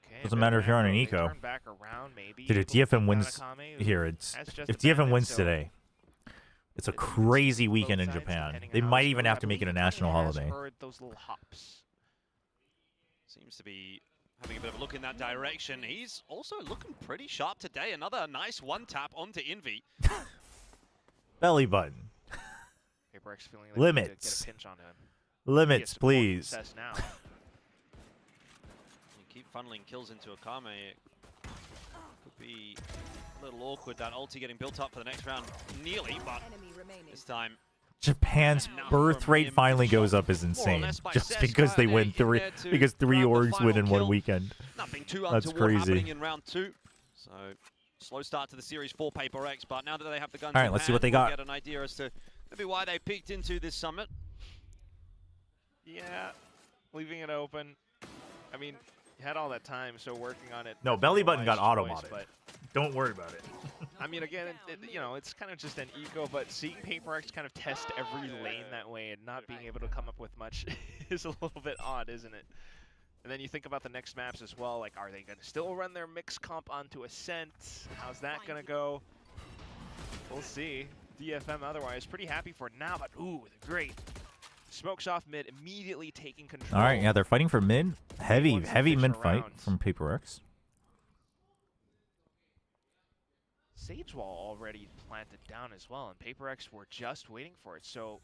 Okay, Doesn't matter if you're on an they eco. turn back around, maybe. Dude, if People DFM think wins Akame here, it's has just if DFM abandoned, wins so today, it's a it- it's crazy both weekend in sides, Japan. depending They on how might this even goes. have I to make it a believe national Akame has holiday. heard those little hops. Seems to be having a bit of a look in that direction. He's also looking pretty sharp today. Another nice one tap onto Envy. Belly button. PRX feeling like Limits. Get a pinch on him. Limits, please. Now. You keep funneling kills into Akame. It could be a little awkward, that ulti getting built up for the next round. Nearly, but this time. Japan's birth rate finally goes up is insane. Just because they win three orgs win in one weekend. Nothing too That's crazy. Happening in round 2. So slow start to the series for PRX, but now that they have the guns, all right, let's see what they got. We'll get an idea as to maybe why they peeked into this summit. Yeah, leaving it open. I mean, you had all that time, so working on it. No, belly button got auto choice, modded. But don't worry about it. I mean, again, you know, it's kind of just an eco, but seeing PRX kind of test every lane that way and not being able to come up with much is a little bit odd, isn't it? And then you think about the next maps as well, like, are they going to still run their mix comp onto Ascent? How's that going to go? We'll see. DFM otherwise pretty happy for it now, but ooh, great. Smokes off mid, immediately taking control. All right, yeah, they're fighting for mid. Heavy mid fight from PRX. Sage wall already planted down as well, and PRX were just waiting for it. So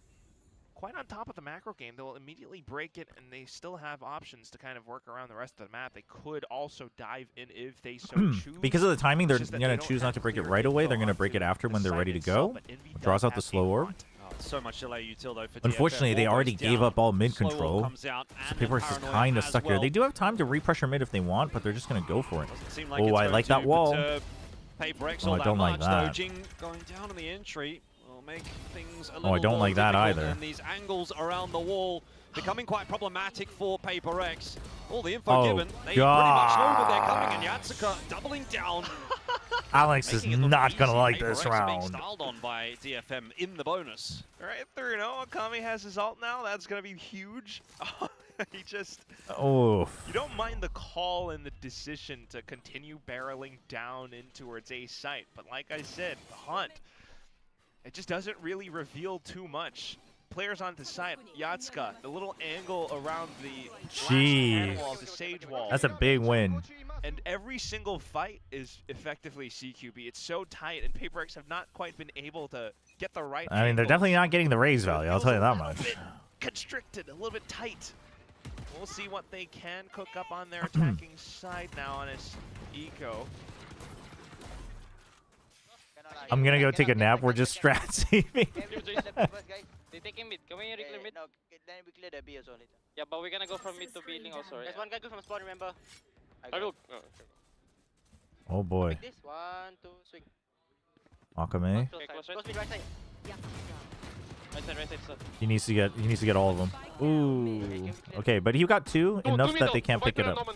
quite on top of the macro game, they'll immediately break it, and they still have options to kind of work around the rest of the map. They could also dive in if they so choose. Because of the timing, they're going to choose not to break it right away. They're going to break it after when they're ready to go. Draws out the slow orb. So much delay util though for Unfortunately, DFM. they already gave up all mid Slow control. comes out, So and PRX is Paranoia kind of as stuck here. well. They do have time to re-pressure mid if they want, but they're just going to go for it. Doesn't seem like Oh, it's I going like to that wall. perturb PRX Oh, all I that don't like much, that. though. Jing going down on the entry will make things a Oh, little I don't more like that difficult, either. And these angles around the wall becoming quite problematic for PRX. All the info given, they pretty much know that they're coming, and Yatsuka doubling down. Alex is making it look not going to easy. like this PRX are being round. styled on by DFM in the bonus. Right, 3-0. Akame has his ult now. That's going to be huge. He just... Oh. You don't mind the call and the decision to continue barreling down in towards A site, but like I said, the hunt, it just doesn't really reveal too much. Players on the side, Yatsuka, the little angle around the Jeez. wall, the Sage wall. That's a big win. And every single fight is effectively CQB. It's so tight, and PRX have not quite been able to get the right I mean, they're angles. definitely not getting the raise value, I'll tell you that much. A little bit constricted, a little bit tight. We'll see what they can cook up on their attacking side now on his eco. I'm going to go take a nap. We're just strat saving. They taking mid. Can we reclaim mid? No, then we clear the B as well later. Yeah, but we're gonna go from mid to B link also, right? There's one guy good from spawn, remember? I will. Oh boy. Like this. 1, 2, swing. Akame. Okay, close Close mid, right side. right side, sir. He needs to get all of them. Ooh. Okay, but he got two, enough that they can't pick it up.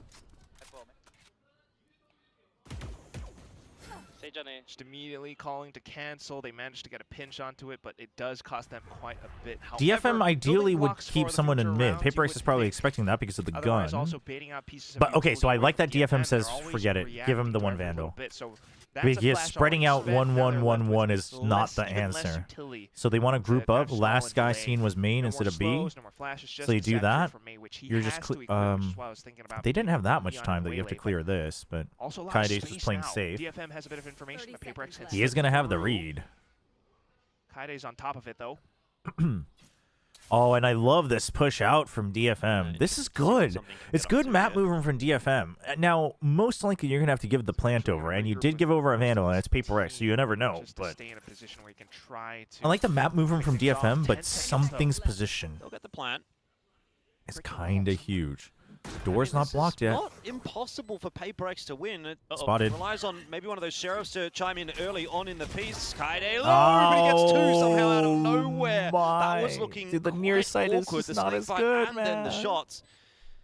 Sage on A. Just immediately calling to cancel. They managed to get a pinch onto it, but it does cost them quite a bit. DFM However, ideally building would blocks keep for the someone in future mid. rounds, you PRX is would probably think. expecting that because of the Otherwise, gun. also baiting out pieces of But okay, so I utility like that with DFM DFM, says they're always forget it. Give him the reacting one to every little Vandal. bit, so that's a Because flash spreading out already spent. Now they're left 1-1-1-1 with is not the even less answer. utility So they want to to group up. crash Last stall guy and seen delay. was main No instead more of B. slows, no more flashes, just So you do Deception that. from May, which he You're has just to equip, which is why I was thinking about they didn't have that much being time on that you have to Waylay, clear but this, but also a lot of Kaide's just space playing now. safe. DFM has a bit of information, but PRX hits He is going to have the through. read. Kaide's on top of it, though. Oh, and I love this push out from DFM. This is good. It's good map movement from DFM. Now, most likely you're going to have to give the plant over, and you did give over a Vandal, and it's PRX, so you never know. Just to But stay in a position where you can try to I like the map movement from pick things off. DFM, 10 but seconds, though. something's position They'll get the plant. is kind of huge. Door's I mean, not this blocked is yet. Not impossible for PRX to win. It Spotted. relies on maybe one of those sheriffs to chime in early on in the piece. Kaide low, but he gets two somehow out of nowhere. That was looking Dude, the near quite sight is awkward. just The not snake as fight good, and then the man. shots.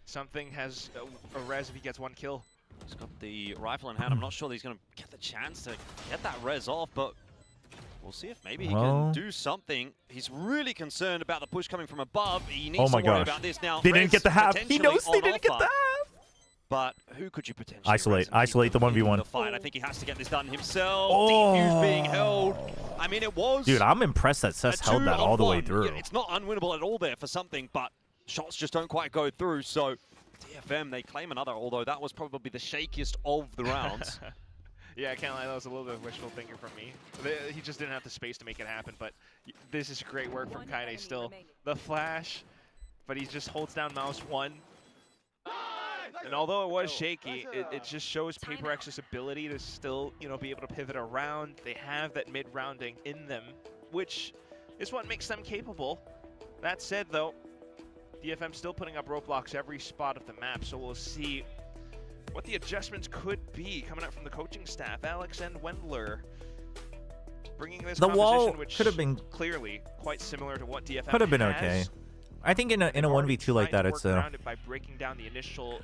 Something has a res if he gets one kill. He's got the rifle in hand. I'm not sure that he's going to get the chance to get that res off, but we'll see if maybe he Well- can do something. He's really concerned about the push coming from above. He needs Oh my to worry gosh. about this now. They didn't Res get the half. He potentially knows they on didn't get offer. the half. But who could you potentially Isolate. res and Isolate keep the in 1v1. the fight? I think he has to get this done himself. Oh. DFU's being held. I mean, it was Dude, I'm impressed that a Seth held that all the way 2-on-1. through. Yeah, it's not unwinnable at all there for something, but shots just don't quite go through. So DFM, they claim another, although that was probably the shakiest of the rounds. Yeah, I can't lie, that was a little bit of wishful thinking from me. He just didn't have the space to make it happen, but this is great work from Kaide still. The flash, but he just holds down mouse 1. And although it was shaky, it just shows PRX's ability to still, be able to pivot around. They have that mid-rounding in them, which is what makes them capable. That said, though, DFM still putting up roadblocks every spot of the map, so we'll see what the adjustments could be coming up from the coaching staff. Alex and Wendler bringing this The wall composition, which could have been clearly quite similar to what DFM could have been has. okay. I think in a 1v2 like that, it's by breaking down the initial,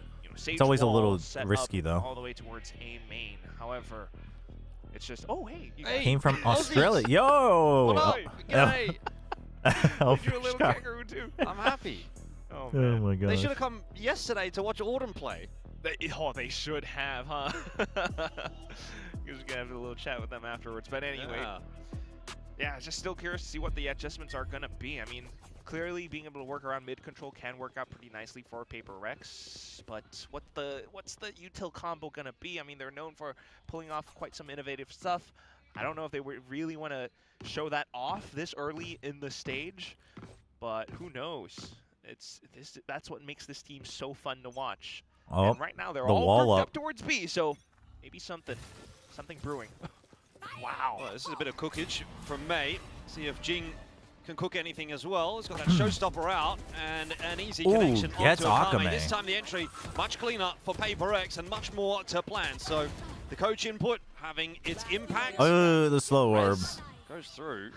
it's always a little set risky up though. all the way towards A main. However, it's just Came from Australia. Yo. What up? G'day. Oh, Did you a little kangaroo too? I'm happy. Oh, oh man. my god. They should have come yesterday to watch Autumn play. They should have, huh? You're just gonna have a little chat with them afterwards. But anyway, yeah, just still curious to see what the adjustments are gonna be. I mean, clearly being able to work around mid control can work out pretty nicely for PRX. But what's the util combo gonna be? I mean, they're known for pulling off quite some innovative stuff. I don't know if they really want to show that off this early in the stage, but who knows? That's what makes this team so fun to watch. Oh, and right now they're the all wall worked up up towards B, so maybe something brewing. Wow. Well, this is a bit of cookage from May. See if Jing can cook anything as well. He's got that showstopper out and an easy connection gets onto Akame. This time the entry much cleaner for PRX and much more to plan. So the coach input having its impact. Oh, the slow orb. Goes through.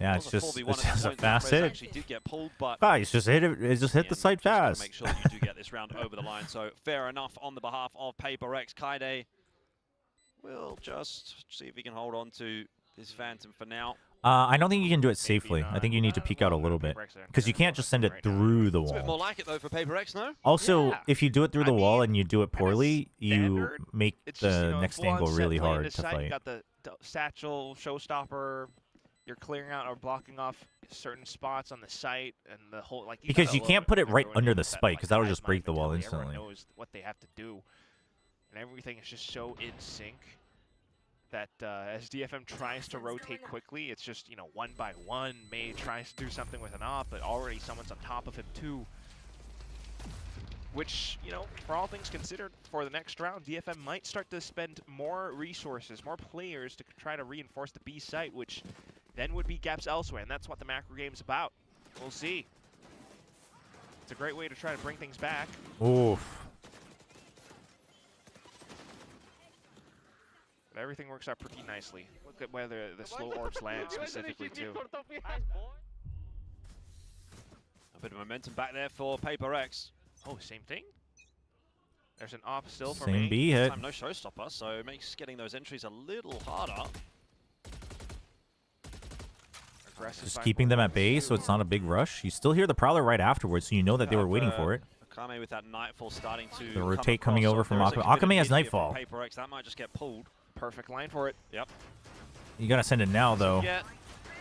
Yeah, it's just a fast hit. Actually did get pulled, but Guys, just hit it. It just hit the site fast. make sure that you do get this round over the line. So fair enough on the behalf of PRX. Kaide will just see if he can hold on to this Phantom for now. I don't think you can do it safely. I think you need to peek out a little bit because you can't just send it through the It's a bit wall. more like it though for PRX, no? Also, Yeah. if you do it through the wall and you do it poorly, you standard, make It's the just, next full-on angle set really play hard into to sight. fight. You got the satchel, showstopper. You're clearing out or blocking off certain spots on the site, and the whole Because gotta you love can't it put when it right everyone under the knows that, spike, 'cause that'll hive just break the wall mentality, everyone instantly. knows what they have to do, and everything is just so in sync that as DFM tries to rotate quickly, it's just one by one. May tries to do something with an op, but already someone's on top of him too. Which, for all things considered, for the next round, DFM might start to spend more resources, more players to try to reinforce the B site, which then would be gaps elsewhere, and that's what the macro game's about. We'll see. It's a great way to try to bring things back. Oof. But everything works out pretty nicely. Look at whether the slow orbs land specifically, too. A bit of momentum back there for PRX. Oh, same thing? There's an op still for Same me. B This hit. time no showstopper, so it makes getting those entries a little harder. Aggressive Just side keeping them at forwards, bay too. so it's not a big rush. You still hear the Prowler right afterwards, so you know that they were waiting for it. Akame with that Nightfall starting to The come rotate coming across, over so from there is a Akame. bit of Akame has mid here from Nightfall. PRX, that might just get pulled. Perfect line for it. Yep. You gotta send it now, though. Yeah.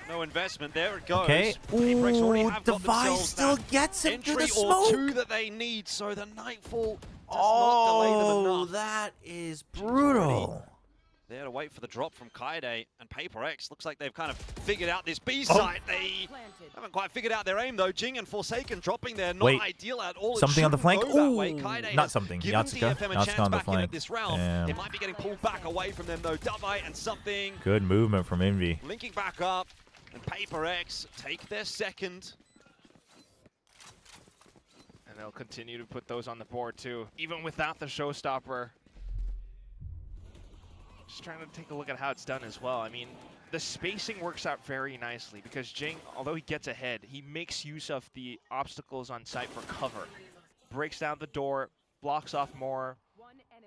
No investment. There it goes. Okay. PRX already Ooh, have got Device themselves still that gets him through entry the or smoke. two that they need, so the Nightfall does not delay them Oh, enough. that is brutal. There to wait for the drop from Kaide, and PRX looks like they've kind of figured out this Oh. B site. They haven't quite figured out their aim though. Jing and Forsaken dropping there, not Wait. ideal at all. It Something on the shouldn't flank? go that Ooh, way. Kaide not has something. given Yatsuka. DFM a Yatsuka chance on the back in flank. at this round. Damn. It might be getting pulled back away from them though. Davite and something Good movement from Envy. linking back up, and PRX take their second. And they'll continue to put those on the board, too. Even without the showstopper. Just trying to take a look at how it's done as well. I mean, the spacing works out very nicely because Jing, although he gets ahead, he makes use of the obstacles on site for cover. Breaks down the door, blocks off more,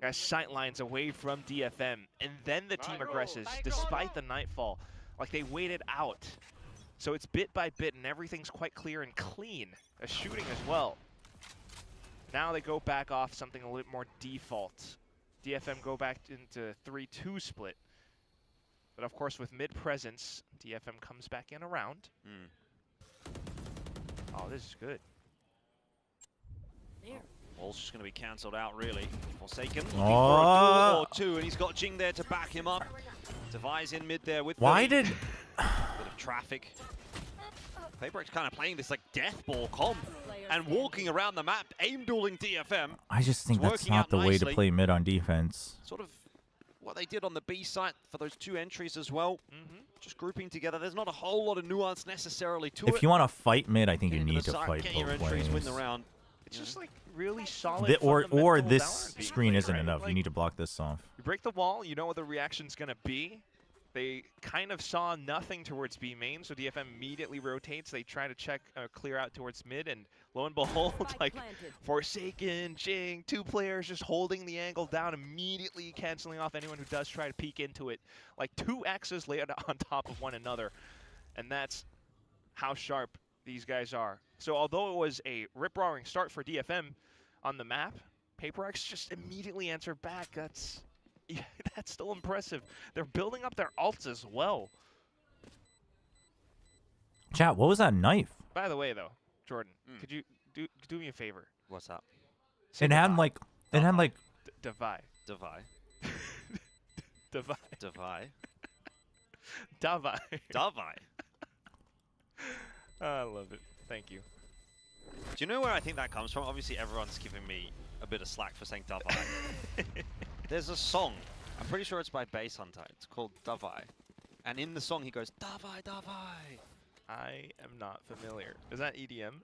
guys sight lines away from DFM, and then the team aggresses despite the Nightfall. Like they waited out. So it's bit by bit and everything's quite clear and clean. The shooting as well. Now they go back off something a little more default. DFM go back into 3-2 split. But of course with mid presence, DFM comes back in around. Oh, this is good. All wall's just going to be cancelled out, really. Forsaken, looking Oh. for a duel or two, and he's got Jing there to back him up. Devi's in mid there with Why the did... bit of traffic. PRX kind of playing this like death ball comp and walking around the map, aim dueling DFM. I just think It's that's working not out the way to nicely. play mid on defense. Sort of what they did on the B site for those 2 entries as well. Just grouping together. There's not a whole lot of nuance necessarily to it. If you want to fight mid, I think Get you into need the to site, fight get your both entries, ways. win the round. It's just like really solid. Or fundamental this Valorant being screen played, isn't right? enough. Like, You need to block this off. you break the wall, you know what the reaction's gonna be. They kind of saw nothing towards B main, so DFM immediately rotates. They try to check clear out towards mid, and lo and behold, like Forsaken, Jing, 2 players just holding the angle down, immediately canceling off anyone who does try to peek into it. Like 2 X's laid on top of one another, and that's how sharp these guys are. So although it was a rip-roaring start for DFM on the map, PRX just immediately answered back. That's still impressive. They're building up their ults as well. Chat, what was that knife? By the way, though, Jordan, could you do me a favor? What's up? Say It had like... It had like... Devi. Devi. Devi. Devi. Devi. Devi. I love it. Thank you. Do you know where I think that comes from? Obviously, everyone's giving me a bit of slack for saying Devi. There's a song. I'm pretty sure it's by Bass Hunter. It's called Devi. And in the song, he goes, Devi, Devi. I am not familiar. Is that EDM?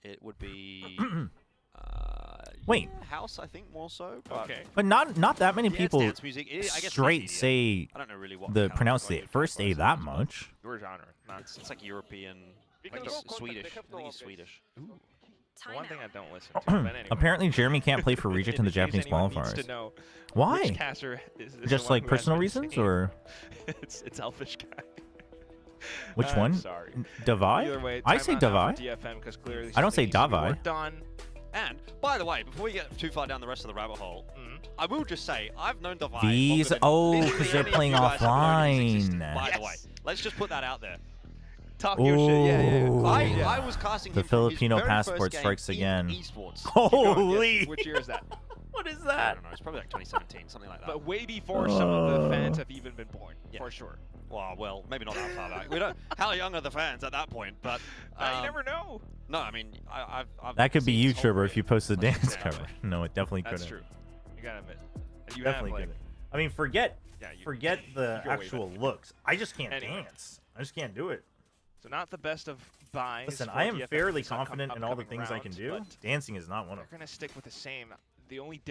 It would be... Wait. House, I think, more so. But Okay. But not that many yeah, it's people dance music. I guess it's straight EDM. say I don't know really what the kind of pronounce genre the you'd first A categorize that it as, but much. Your genre. Not It's like European, We like can go contact, Swedish. they I have think no it's updates. Swedish. the one thing I don't listen to. But anyway. Apparently, Jeremy can't play for Reject in the In case Japanese anyone needs qualifiers. to know Why? which caster is the Just one like who has personal been reasons, saying- or it's Elfish guy. which I'm one? Sorry. Devi? Either way, I say timeout now Devi. for DFM because clearly I don't say something needs to be Devi. worked on. And, by the way, before we get too far down the rest of the rabbit hole, I will just say, I've known Devi These- longer than oh, literally 'cause they're any of playing you guys have known his existence, offline. by the way. Let's just put that out there. Talk your shit, Ooh. I was casting The him from his Filipino very first passport game strikes in again. esports. Holy! Which year is that? What is I that? don't know, it's probably like 2017, something like that. But way before some of the fans have even been born, for sure. Well, maybe not that far back. We don't. How young are the fans at that point? But You never know. no, I mean, I've That could be seen you, his whole Chobra, if you career. posted Let's dance just put it that cover. way. No, it definitely That's couldn't. true. You gotta admit. And you Definitely have, like, couldn't. I mean, forget you the go way actual back. looks. I just can't Anyway. dance. I just can't do it. So not the best of buys. Listen, for I am DFM fairly this confident in all the upcoming things I can round, do. but Dancing is not one of they're them. gonna stick with the same. The only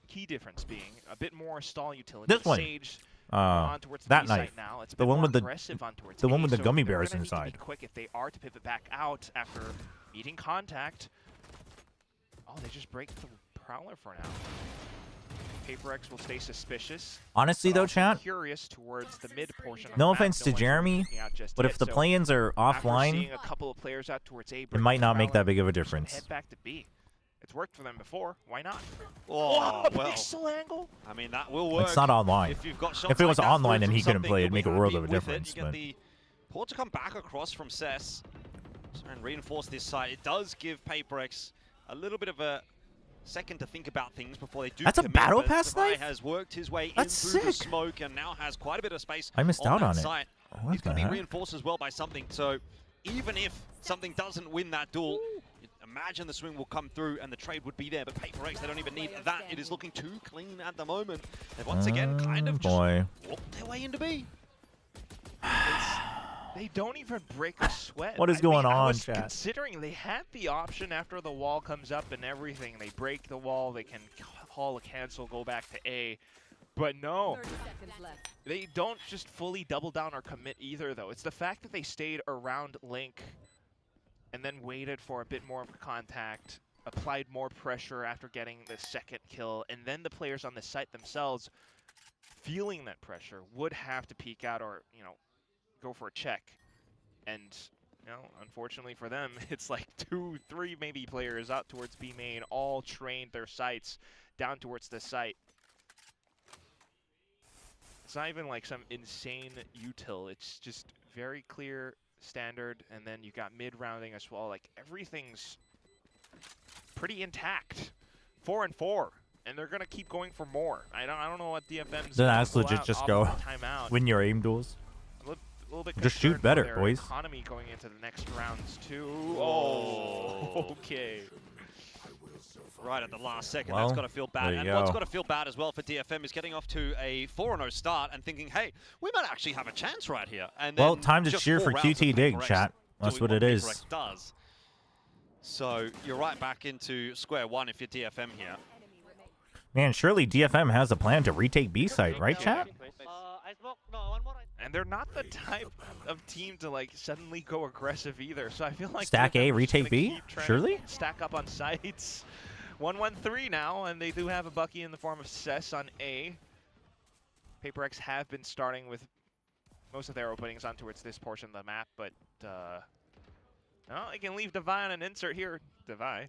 key difference being a bit more stall utility. This one. Sage on towards the that B site knife. now. It's a The bit one more with the aggressive on towards the one A, with the so gummy they're bears gonna need to be inside. quick if they are to pivot back out after meeting contact. Oh, they just break the Prowler for now. PRX will stay suspicious. Honestly, but though, also chat, curious towards the mid portion of no the map. offense to one's Jeremy, looking out just but yet, if the so play-ins are after offline, seeing a couple of players out towards A, it might not make that big of a just difference. head back to B. It's worked for them before. Why not? Oh, well. Pixel angle. I mean, that will work. It's not online. If you've got If shots it was like that, online through and he from couldn't something, play, you'll it'd be make a world happy of a with it. difference, You get but- the port to come back across from Cess and reinforce this site. It does give PRX a little bit of a second to think about things before they do. That's a commit, battle but pass Devi knife? has worked his way That's in through the sick. smoke and now has quite a bit of space. I missed out that on it. site. What He's going the to be heck? reinforced as well by something. So even if something doesn't win that duel, imagine the swing will come through and the trade would be there. But PRX, they don't even need that. It is looking too clean at the moment. And once again, kind of just boy. walked their way into B. They don't even break a sweat. What is I going mean, I on, was chat? considering they had the option after the wall comes up and everything. They break the wall. They can call a cancel, go back to A. But no, they don't just fully double down or commit either, though. It's the fact that they stayed around Link and then waited for a bit more of contact, applied more pressure after getting the second kill, and then the players on the site themselves, feeling that pressure, would have to peek out or, go for a check. And, unfortunately for them, it's like 2, 3 maybe players out towards B main, all trained their sights down towards the site. It's not even like some insane util. It's just very clear, standard, and then you got mid rounding as well. Like everything's pretty intact 4-4, and they're gonna keep going for more. I don't know what DFM's. Then that's legit. Just go win your aim duels. A little bit just shoot better, their boys. Economy going into the next rounds too. Oh, okay. Right at the last second, well, that's got to feel bad. And what's got to feel bad as well for DFM is getting off to a 4-0 start and thinking, hey, we might actually have a chance right here. And well, time to cheer for QT Dig, chat. That's what it is. Does. So you're right back into square one if you're DFM here. Man, surely DFM has a plan to retake B site, right, chat? And they're not the type of team to like suddenly go aggressive either. So I feel like stack A, retake B, surely? Stack up on sites. 1-1-3 now, and they do have a Bucky in the form of Cess on A. PRX have been starting with most of their openings on towards this portion of the map, but well, they can leave Devi on an insert here, Devi,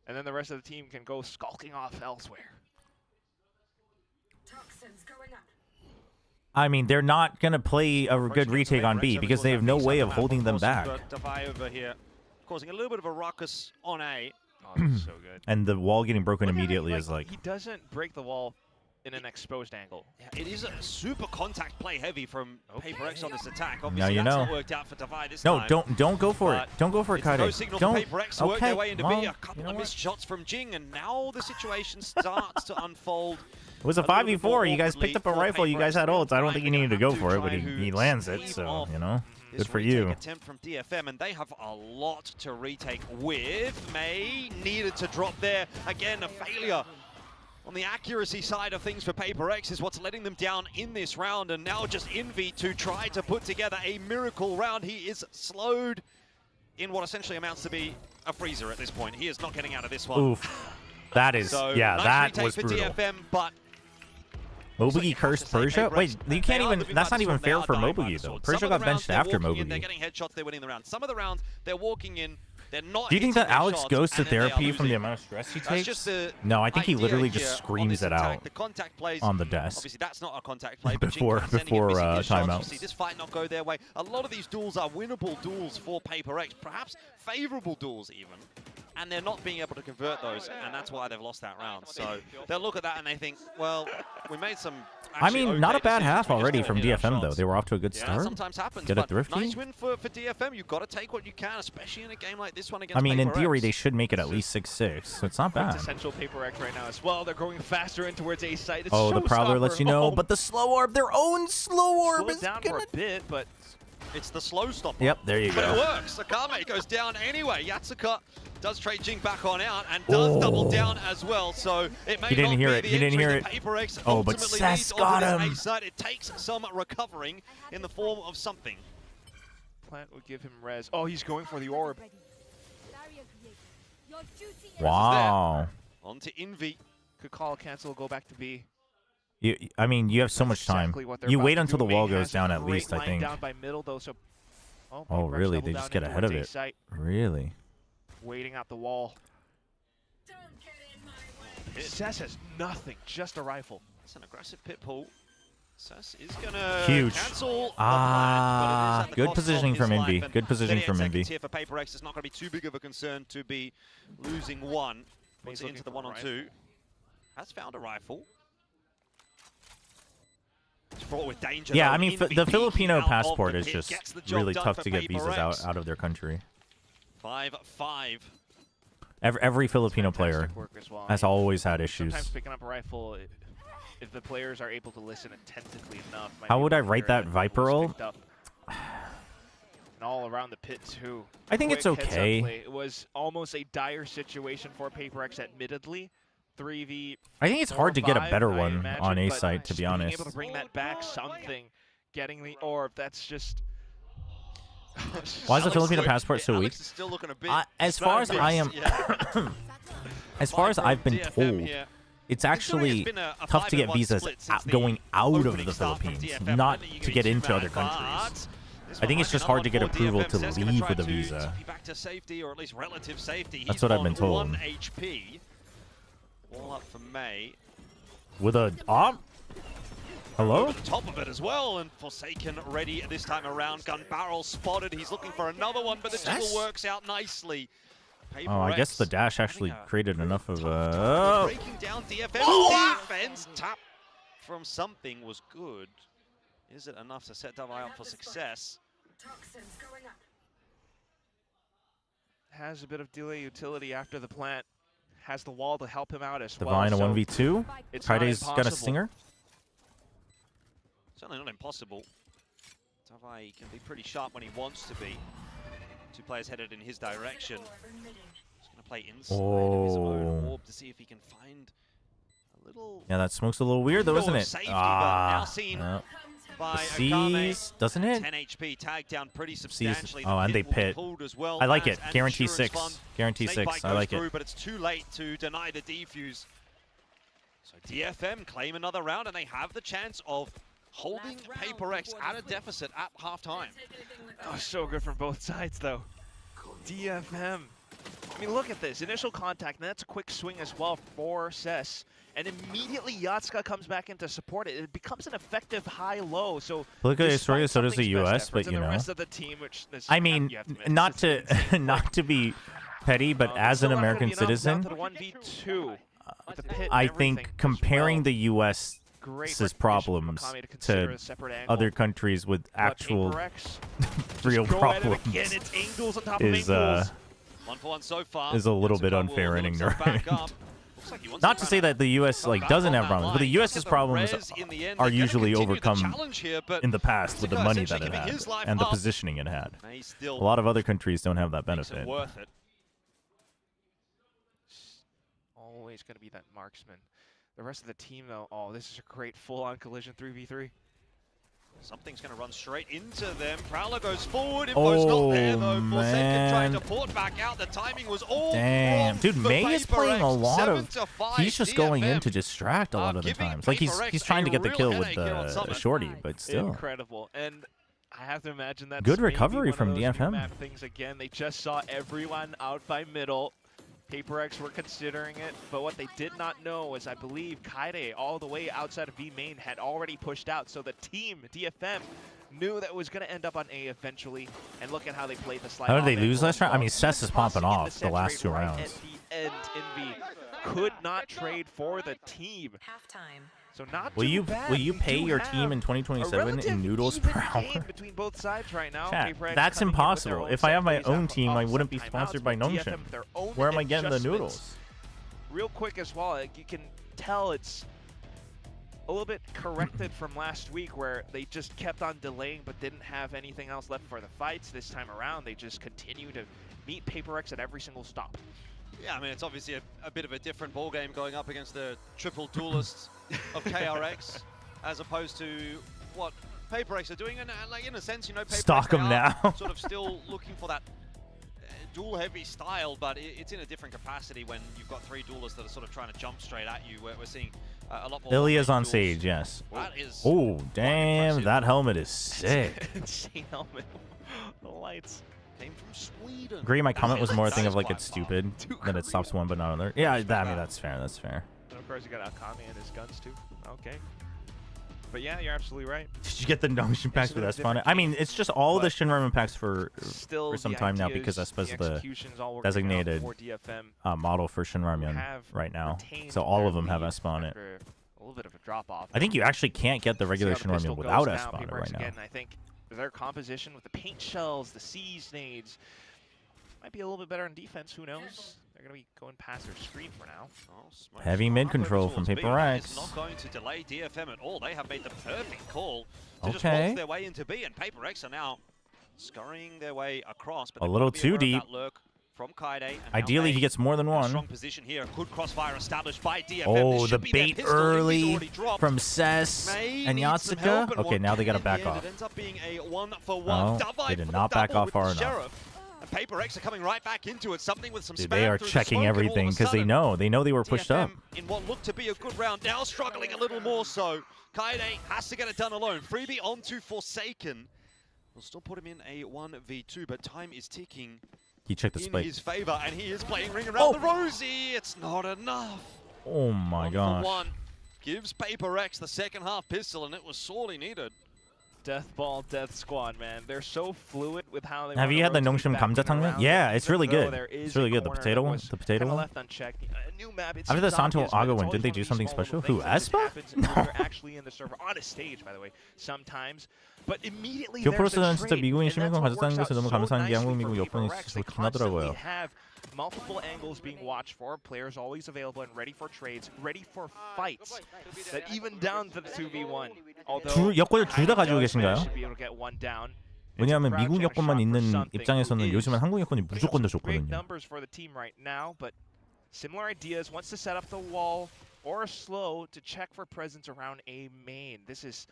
and then the rest of the team can go skulking off elsewhere. Toxins going up. I mean, they're not going to play a good retake on B because they have no way of holding them back. Devi over here causing a little bit of a ruckus on A. Oh, this is so good. And the wall getting broken immediately is like... He doesn't break the wall in an exposed angle. Yeah, it is a super contact play heavy from PRX on this attack. Now Obviously, you that's know. not worked out for Devi this no, time. don't go for it. Don't go for it, Kade. No signal Don't. for PRX to work their way into well, B. A couple of missed shots from Jing, and now the situation starts to unfold. It was a 5v4. You guys picked up a rifle. You guys had ults. I don't think you needed to go for it, but he lands it, so, you know. Good for you. Attempt from DFM, and they have a lot to retake with. May needed to drop there. Again, a failure on the accuracy side of things for PRX is what's letting them down in this round, and now just Envy to try to put together a miracle round. He is slowed in what essentially amounts to be a freezer at this point. He is not getting out of this one. Oof. That is, so, yeah, nice that was brutal. DFM, but Mobugi cursed Persia? Wait, you can't even, that's not even fair for Mobugi, though. Persia got benched after Mobugi. They're getting headshots, they're winning the round. Some of the rounds, they're walking in, they're not. Do you think that Alex goes to therapy from the amount of stress he takes? No, I think he literally just screams it out on the desk. Obviously, that's not a contact play. before timeouts. See this fight not go their way. A lot of these duels are winnable duels for PRX, perhaps favorable duels even. And they're not being able to convert those, and that's why they've lost that round. So they'll look at that and they think, well, we made some. I mean, not a bad half already from DFM, though. They were off to a good start. Yeah, sometimes happens. Get a thrifty. Nice win for DFM. You've got to take what you can, especially in a game like this one against I mean, in PRX. theory, they should make it at least 6-6, so it's not bad. Essential PRX right now as well. They're going faster in towards A site. Oh, the Prowler lets you know, but the slow orb, their own slow orb is down gonna... for a bit, but it's the slow stopper. Yep, there you but go. It works. Akame goes down anyway. Yatsuka does trade Jing back on out and does double down as well. So it may He didn't not hear be it. the He didn't hear entry it. that PRX Oh, but ultimately Cess leads got onto this him. A side. It takes some recovering in the form of something. Plant would give him res. Oh, he's going for the orb. Wow. On to Envy. Could call, cancel, go back to B. I mean, you have so much time. You wait until the wall goes down at least, I think. Down by middle, though, so oh, really? They just get ahead of it. Really? Waiting out the wall. Cess has nothing, just a rifle. It's an aggressive pit pull. Cess is gonna cancel good positioning from Envy. Good positioning from Envy. Here for PRX, it's not going to be too big of a concern to be losing one. Puts it into the 1-on-2. Has found a rifle. It's fraught with danger. Yeah, I mean, the Filipino passport is just really tough to get visas out of their country. 5-5. Every Filipino player has always had issues. Sometimes picking up a rifle, if the players are able to listen attentively enough. How would I rate that Viper ult? And all around the pit too. I think it's okay. It was almost a dire situation for PRX, admittedly. 3v. I think it's hard to get a better one on A site, to be honest. Being able to bring that back, something, getting the orb, that's just. Why is the Filipino passport so weak? As far as I am, as far as I've been told, it's actually tough to get visas going out of the Philippines, not to get into other countries. I think it's just hard to get approval to leave with a visa. That's what I've been told. All up for May. With a hello? Over the top of it as well, and Forsaken ready this time around. Gun barrel spotted. He's looking for another one, but the jiggle works out nicely. Oh, I guess the dash actually created enough of a... Breaking down DFM defense. Tap from something was good. Is it enough to set Davai up for success? Has a bit of delay utility after the plant. Has the wall to help him out as Divine well. a 1v2. Kaide's got a impossible. stinger. Certainly not impossible. Davai can be pretty sharp when he wants to be. Two players headed in his direction. He's going to play inside of his own orb to see if he can find a little... Yeah, that smoke's a little weird though, isn't it? Safety, now seen by Akame. Sees, doesn't it? 10 HP tagged down pretty substantially. Oh, and they pit. As well I like it. as Guarantee Insurance 6. Fund. Guarantee Snakebite 6. I goes like through, it. But it's too late to deny the defuse. So DFM claim another round, and they have the chance of holding PRX at a deficit at halftime. Oh, so good from both sides, though. DFM. I mean, look at this. Initial contact, and that's a quick swing as well for Cess. And immediately Yatsuka comes back in to support it. It becomes an effective high-low. So Look at Astoria, so does the US, but you know. The rest of the team, which I mean, not to be petty, but as an American citizen, I think comparing the US's problems to other countries with actual real problems is a little bit unfair and ignorant. Not to say that the US doesn't have problems, but the US's problems are usually overcome in the past with the money that it had and the positioning it had. A lot of other countries don't have that benefit. Always going to be that marksman. The rest of the team, though, oh, this is a great full-on collision 3v3. Something's going to run straight into them. Prowler goes forward. Info's not there, though. Forsaken trying to port back out. The timing was all damn. Dude, May is playing a lot of... He's just DFM. Going in to distract a lot of the times. Like, he's trying to get the kill with the shorty, but still. Incredible. And I have to imagine that good recovery from DFM. Things again. They just saw everyone out by middle. PRX were considering it, but what they did not know is, I believe, Kaide, all the way outside of B main, had already pushed out. So the team, DFM, knew that it was going to end up on A eventually. And look at how they played the slide. How did they lose last round? I mean, Cess is popping off the last 2 rounds. At the end, Envy could not trade for the team. Halftime. So not will you pay your team in 2027 in noodles per hour? Between both sides right now. Chat, that's impossible. If I have my own team, I wouldn't be sponsored by Nongshim. Where am I getting the noodles? Real quick as well, you can tell it's a little bit corrected from last week where they just kept on delaying but didn't have anything else left for the fights. This time around, they just continue to meet PRX at every single stop. Yeah, I mean, it's obviously a bit of a different ball game going up against the triple duelists of KRX, as opposed to what PRX are doing. And like, in a sense, you know, PRX stock them now. Sort of still looking for that duel-heavy style, but it's in a different capacity when you've got 3 duelists that are sort of trying to jump straight at you. We're seeing a lot more. Ilya's on Sage, yes. Oh, damn, that helmet is sick. Insane helmet. The lights. Came from Sweden. Agree, my comment was more a thing of like it's stupid that it stops one but not another. Yeah, I mean that's fair. That's fair. And of course you got Akame and his guns too. Okay. But yeah, you're absolutely right. Did you get the Nongshim packs for that spawn? I mean, it's just all the Shinramen packs for some time now because I suppose the designated model for Shinramen right now. So all of them have S-spawn it. A little bit of a drop off. I think you actually can't get the regular Shinramen without S-spawn it right now. Again, I think their composition with the paint shells, the siege nades, might be a little bit better on defense. Who knows? They're going to be going past their screen for now. Oh, heavy mid control from PRX. It's not going to delay DFM at all. They have made the perfect call to just waltz their way into B, and PRX are now scurrying their way across. But a little too deep. From Kaide. Ideally, he gets more than one. Strong position here. Good crossfire established by DFM. Oh, the bait early from Cess and Yatsuka. Okay, now they got to back off. It ends up being a 1-for-1. Oh, they did not back off far enough. And PRX are coming right back into it. Something with some spam. They are checking everything because they know they were pushed up. In what looked to be a good round, now struggling a little more so. Kaide has to get it done alone. Freebie onto Forsaken. We'll still put him in a 1v2, but time is ticking. He checked the spike. In his favor, and he is playing ring around the rosy. It's not enough. Oh my gosh. One gives PRX the second half pistol, and it was sorely needed. Death Ball, Death Squad, man. They're so fluid with how they Have you had the Nongshim 감자탕면? Yeah, it's really good. It's really good. The potato one? The potato one? After the Santo Aga one, did they do something special? Who, Espa? No. Actually in the server on a stage, by the way, sometimes. But immediately 교프로스는 진짜 미국인 시민권 가졌다는 것에 너무 감사한 게 한국 미국 여건이 좋긴 하더라고요. Multiple angles being watched for, players always available and ready for trades, ready for fights. That even down to the 2v1. 여권을 둘 다 가지고 계신가요? 왜냐하면 미국 여권만 있는 입장에서는 요즘은 한국 여권이 무조건 더 좋거든요. Similar ideas, wants to set up the wall or slow to check for presence around A main. This is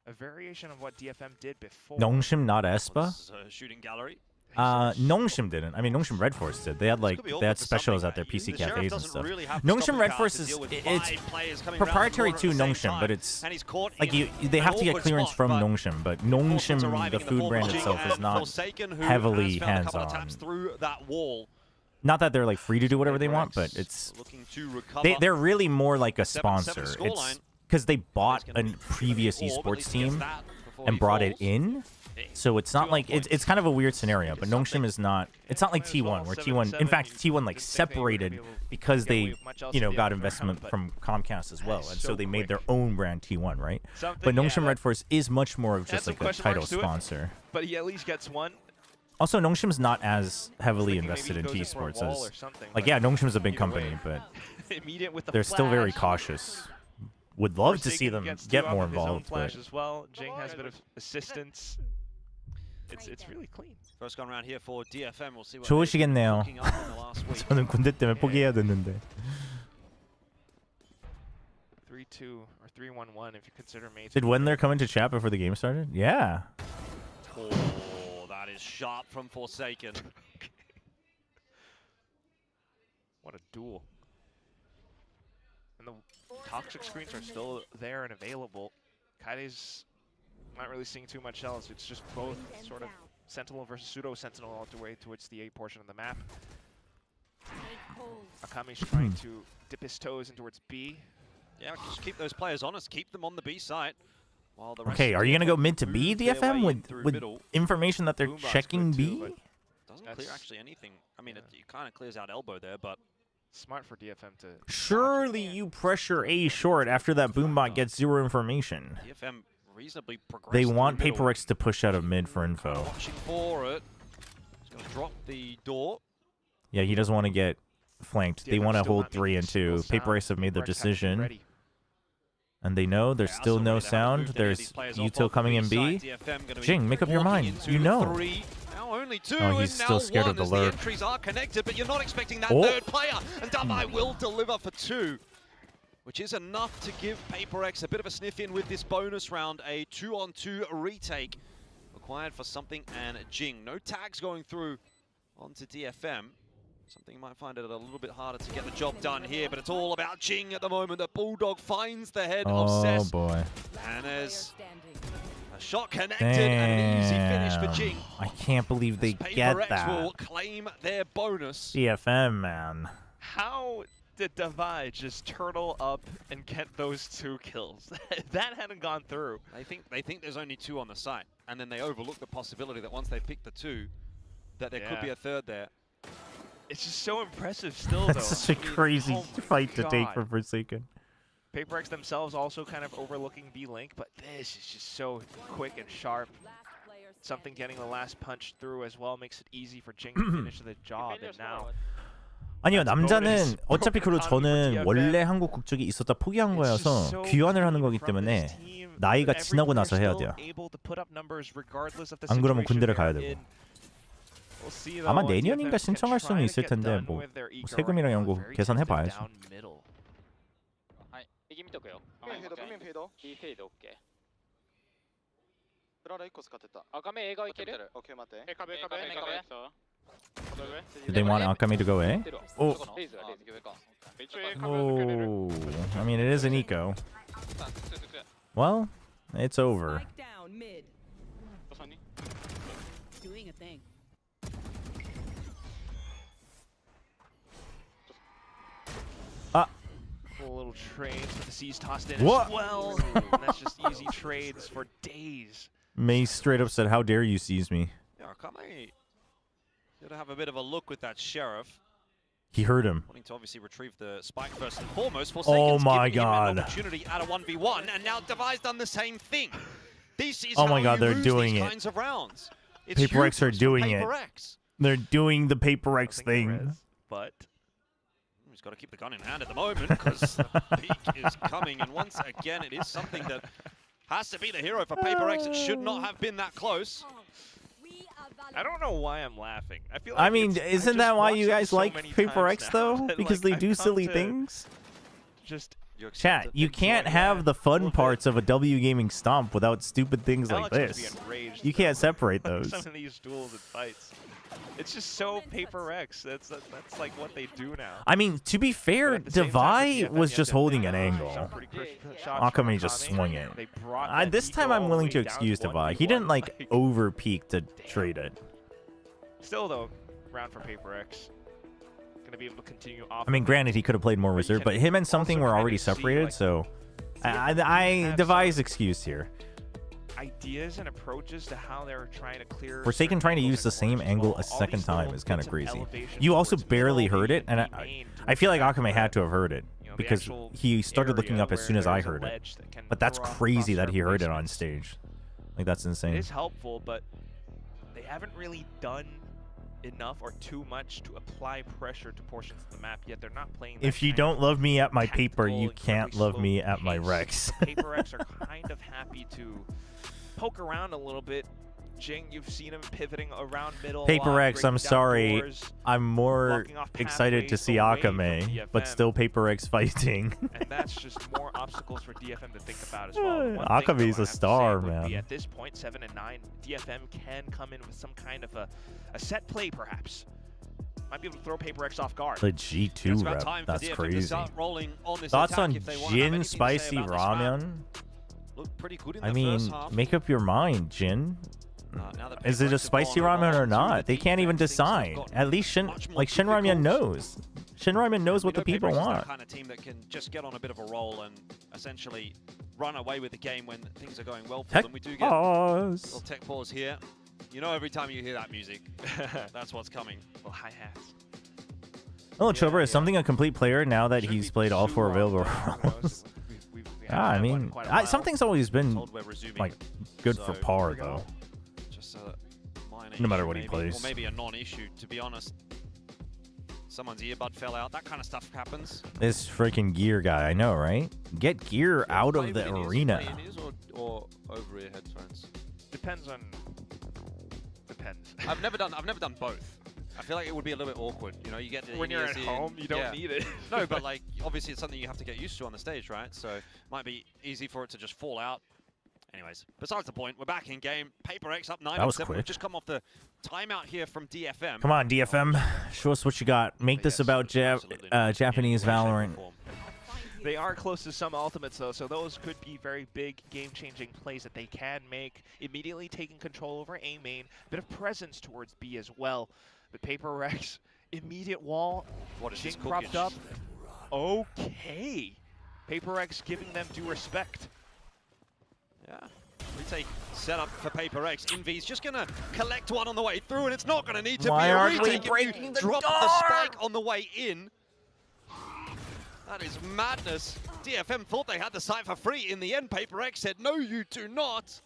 a variation of what DFM did before. Nongshim, not Espa? Shooting gallery. Nongshim didn't. I mean, Nongshim Red Force did. They had specials at their PC cafes and stuff. Nongshim Red Force it's proprietary to Nongshim, but it's like they have to get clearance from Nongshim. But Nongshim, the food brand itself, is not heavily hands-on. Not that they're like free to do whatever they want, but it's they're really more like a sponsor. It's because they bought a previous esports team and brought it in. So it's not like it's kind of a weird scenario, but Nongshim is not. It's not like T1, where T1, in fact, T1 like separated because they, got investment from Comcast as well, and so they made their own brand T1, right? But Nongshim Red Force is much more of just like a title sponsor. But he at least gets one. Also, Nongshim's not as heavily invested in T-Sports as, yeah, Nongshim's a big company, but they're still very cautious. Would love to see them get more involved, but as well. Jing has a bit of assistance. It's really clean. First gone around here for DFM. We'll see what 좋으시겠네요. 저는 군대 때문에 포기해야 됐는데. 3-2 or 3-1-1 if you consider mates. Did Wendler come into chat before the game started? Yeah. Oh, that is sharp from Forsaken. What a duel. And the toxic screens are still there and available. Kaide's not really seeing too much else. It's just both sort of Sentinel versus Pseudo Sentinel all the way towards the A portion of the map. Akame's trying to dip his toes in towards B. Yeah, just keep those players honest. Keep them on the B side. While the okay, are you going to go mid to B, DFM, with information that they're checking B? Doesn't clear actually anything. I mean, it kind of clears out elbow there, but... Smart for DFM to... Surely you pressure A short after that boombot gets zero information. DFM reasonably progressed. They want PRX to push out of mid for info. Watching for it. He's going to drop the door. Yeah, he doesn't want to get flanked. They want to hold 3 and 2. PRX have made their decision. And they know there's still no sound. There's Util coming in B. Jing, make up your mind. You know. Only 2 oh, he's still scared of the lurk. The entries are connected, but you're not expecting that third player. And Damai will deliver for 2, which is enough to give PRX a bit of a sniff in with this bonus round. A 2-on-2 retake required for Something and Jing. No tags going through onto DFM. Something might find it a little bit harder to get the job done here, but it's all about Jing at the moment. The Bulldog finds the head of Cess. Oh boy. And there's a shot connected and an easy finish for Jing. I can't believe they get that. PRX will claim their bonus. DFM, man. How did Davai just turtle up and get those 2 kills? That hadn't gone through. They think there's only 2 on the site, and then they overlook the possibility that once they pick the 2, that there could be a third there. It's just so impressive still, though. That's such a crazy fight to take for Forsaken. PRX themselves also kind of overlooking B-Link, but this is just so quick and sharp. Something getting the last punch through as well makes it easy for Jing to finish the job, and now... 아니요, 남자는 어차피 그리고 저는 원래 한국 국적이 있었다 포기한 거여서 귀환을 하는 거기 때문에 나이가 지나고 나서 해야 돼요. 안 그러면 군대를 가야 되고. 아마 내년인가 신청할 수는 있을 텐데 뭐 세금이랑 이런 거 계산해 봐야죠. Do they want Akame to go A? Oh. Oh. I mean, it is an eco. Well, it's over. Doing a thing. Cool little trades with the C's tossed in as well. And that's just easy trades for days. May straight up said, "How dare you seize me?" Yeah, Akame did have a bit of a look with that Sheriff. He heard him. Wanting to obviously retrieve the spike first and foremost. Oh my giving him an God. opportunity at a 1v1, and now Devi's done the same thing. This is Oh how my God, you they're lose doing these it. kinds of rounds. It's Paper X are hubris from doing it. Paper X. They're doing the Paper X thing. Res, but He's got to keep the gun in hand at the moment because the peak is coming, and once again, it is something that has to be the hero for Paper X. It should not have been that close. I don't know why I'm laughing. I feel like I mean, it's- isn't I that just why watched you them guys so like many Paper times X now though? that, Because like, they I've do come silly to things. Just Chat, you can't have the fun parts of a W gaming stomp without stupid things like Alex this. must be enraged You can't separate by those. some of these duels and fights. It's just so Paper X. That's like what they do now. I mean, to be fair, But at the same time, Devi for DFM, was you just have to holding an think, angle. some pretty crisp shots from Akame just Akame. swung it. They brought that This eco time I'm all the willing way to down excuse Devi. He 1v1, didn't like over peak to trade it. Still though, round for Paper X. Gonna be able to continue off. I mean, granted, he could have played more reserve, but him and something were already separated, so Devi's excused here. Ideas and approaches to how they're trying to clear. Forsaken trying to use the same angle a second time is kind of crazy. You also barely heard it, and I feel like Akame had to have heard it because he started looking up as soon as I heard it. But that's crazy that he heard it on stage. Like, that's insane. It is helpful, but they haven't really done enough or too much to apply pressure to portions of the map yet. They're not playing that If you kind don't of love me at my paper, tactical, you can't very love slow me at my pace. Rex. The Paper X are kind of happy to poke around a little bit. Jing, you've seen him pivoting around middle. Paper X, I'm breaking down sorry. doors, I'm more blocking off excited to pathways see away from Akame, but DFM. still Paper X fighting. And that's just more obstacles for DFM to think about as well. One thing, Akame's though, I a have to star, say would be man. At this point, 7 and 9, DFM can come in with some kind of a set play, perhaps. Might be able to throw Paper X off guard. The G2 rep, that's crazy. Thoughts on Jin Spicy Ramen? Looked pretty good in I the mean, first half. make up your mind, Jin. Now that Is it Paper a X have spicy gone ramen or on to not? the They can't even defense, things have decide. gotten At least Shin much more Ramen difficult. knows. Shin Ramen knows what the We know people Paper X is that want. kind of team that can just get on a bit of a roll and essentially run away with the game when things are going well for Tech them. We do get a pause. little tech pause here. You know, every time you hear that music, that's what's coming. Well, hi-hats. Oh, Chobra is something a complete player now that Shouldn't he's be played all too 4 long, available but who knows? roles. We Yeah, I haven't had one in mean, quite a while. something's always been Told we're resuming. like good So, for par here we go. though. Just a minor No matter issue what he maybe, plays. Or maybe a non-issue, to be honest. Someone's earbud fell out. That kind of stuff happens. This freaking gear guy, I know, right? Get gear out of the arena. Or over-ear headphones. Depends on. Depends. I've never done both. I feel like it would be a little bit awkward. You know, you get the When you're in-ears at in, home, you don't yeah. need it. No, but like obviously it's something you have to get used to on the stage, right? So it might be easy for it to just fall out. Anyways, besides the point, we're back in game. Paper X up 9 That was 7. We've quick. just come off the timeout here from DFM. Come on, DFM. Show us what you got. Make this about Japanese Valorant. They are close to some ultimates, though, so those could be very big, game-changing plays that they can make. Immediately taking control over A main, bit of presence towards B as well. But Paper X, immediate wall. What is Jing this propped cookage? up. Okay. Paper X giving them due respect. Yeah. Retake set up for Paper X. Invi's just going to collect one on the way through, and it's not going to need to Why be a aren't we retake. If you breaking the drop door? the spike on the way in. That is madness. DFM thought they had the site for free. In the end, Paper X said, no, you do not.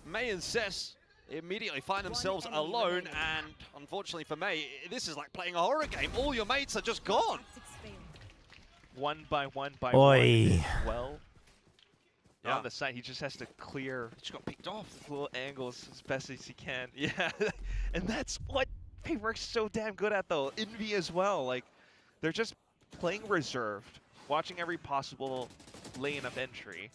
May and Cess immediately find themselves alone, and unfortunately for May, this is like playing a horror game. All your mates are just gone. One by one by Oi. one. Well, Yeah. on the side, he just has to clear. Just got picked off. Little angles as best as he can. Yeah, and that's what Paper X is so damn good at, though. Envy as well. Like, they're just playing reserved, watching every possible lane of entry.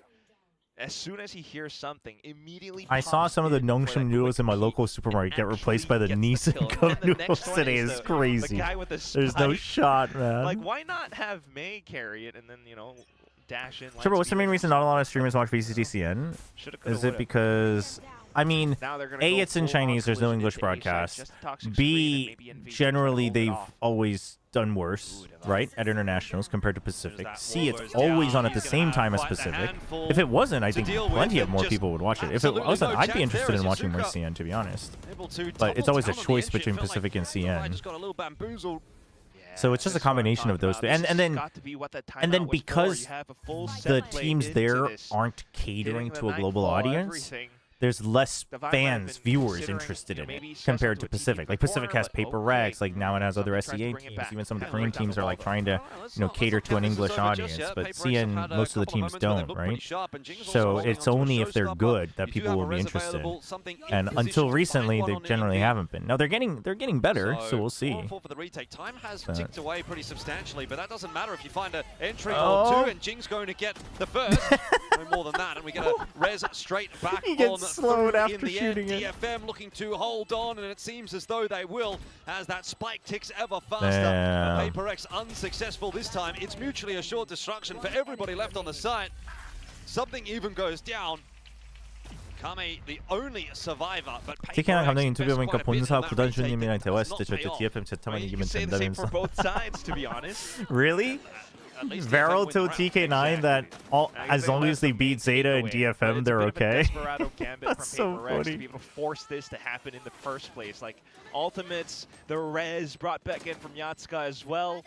As soon as he hears something, immediately I saw pops some of the in for that Nongshim noodles quick in my peek local and supermarket get replaced actually by the gets the Nissan kill. Cup And the noodles next one today. is It's the crazy. guy with the There's no spike. shot, man. Like, why not have May carry it and then, you know, dash in? Chobra, what's the main reason not a lot of streamers watch VCT CN? Shoulda, coulda, Is it woulda. because I mean, Now they're gonna A, go it's in full-on Chinese. There's no collision English into A side, broadcast. just to Toxic B, Screen and maybe NV generally hold it they've off. always done worse, right, at internationals compared to Pacific. that C, wall it's goes always down. on at the He's same gonna time as find the Pacific. handful If it wasn't, I to think deal with, plenty of and more just people would watch it. If it absolutely wasn't, no I'd be chance interested there in as watching more Azuka CN, to be honest. Able to But it's double always a down on the choice edge. It between felt Pacific and I CN. just got a little bamboozled. So it's just a combination of those two. And then because the teams there aren't catering to a global audience, there's less fans, viewers interested in it compared to Pacific. Like Pacific has PRX, like now it has other SCA teams. Even some of the Korean teams are like trying to, cater to an English audience. But CN, most of the teams don't, right? So it's only if they're good that people will be interested. And until recently, they generally haven't been. Now they're getting better, so we'll see. For the retake, time has ticked away pretty substantially, but that doesn't matter if you find an entry or two, and Jing's going to get the first. No more than that, and we get a res straight back on slowed after in the shooting end. it. DFM looking to hold on, and it seems as though they will, as that spike ticks ever faster. Damn. PRX unsuccessful this time. It's mutually assured destruction for everybody left on the site. Something even goes down. Kame, the only survivor, but TK랑 감독 인터뷰 invests 보니까 quite a bit 본사 in that 구단 retake, 주님이랑 and 대화했을 때 does not 절대 pay DFM Well, 제타만 you 이기면 can say the same 된다면서. for both sides, to be honest. Really? At least Varel DFM till win the round. TK9 that as long as they beat Zeta and DFM, they're okay. That's so To funny. be able to force this to happen in the first place, like ultimates, the res brought back in from Yatsuka as well.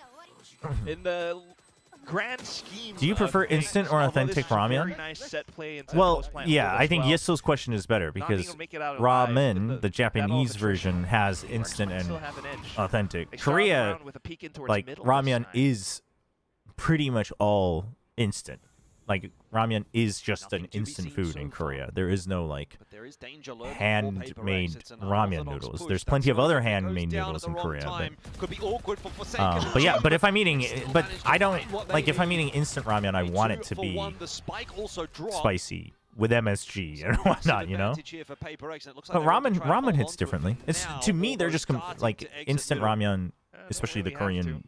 In the grand scheme, Do you prefer instant or authentic ramen? Well, yeah, I think Yesso's question is better because ramen, the Japanese version, has instant and authentic. Korea, like ramen is pretty much all instant. Like ramen is just an instant food in Korea. There is no like handmade ramen noodles. There's plenty of other handmade noodles in Korea. But yeah, but if I'm eating, but I don't like if I'm eating instant ramen, I want it to be spicy with MSG and whatnot, But ramen hits differently. It's to me they're just like instant ramen, especially the Korean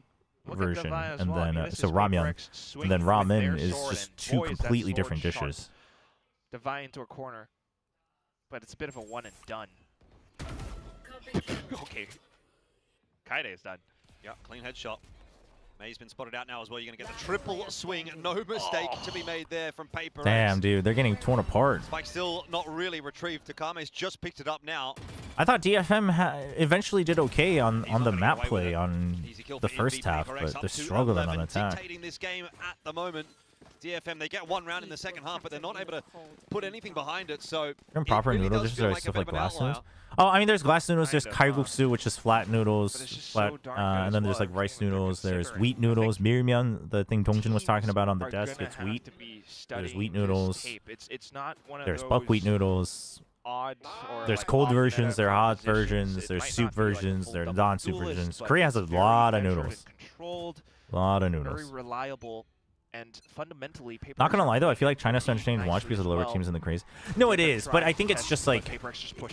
version, and then so ramen, and then ramen is just two completely different dishes. Divide into a corner, but it's a bit of a one and done. Okay, Kaide is done. Yeah, clean headshot. May's been spotted out now as well. You're going to get the triple swing. No mistake to be made there from PRX. Damn, dude, they're getting torn apart. Spike still not really retrieved. Takame's just picked it up now. I thought DFM eventually did okay on the map play on the first half, but they're struggling on attack. Dictating this game at the moment. DFM, they get one round in the second half, but they're not able to put anything behind it, so... They're proper really noodle dishes or stuff like glass noodles? Oh, I mean, there's glass noodles, there's kalguksu, which is flat noodles, and then there's like rice noodles, there's wheat noodles, mirmyeon, the thing Dongjin was talking about on the desk, it's wheat. There's wheat noodles, there's buckwheat noodles, there's cold versions, there are hot versions, there's soup versions, there are non-soup versions. Korea has a lot of noodles. A lot of noodles. Very reliable. And fundamentally, not gonna lie though, I feel like China's so entertaining to watch because of the lower teams in the craze. No, it is, but I think it's just like,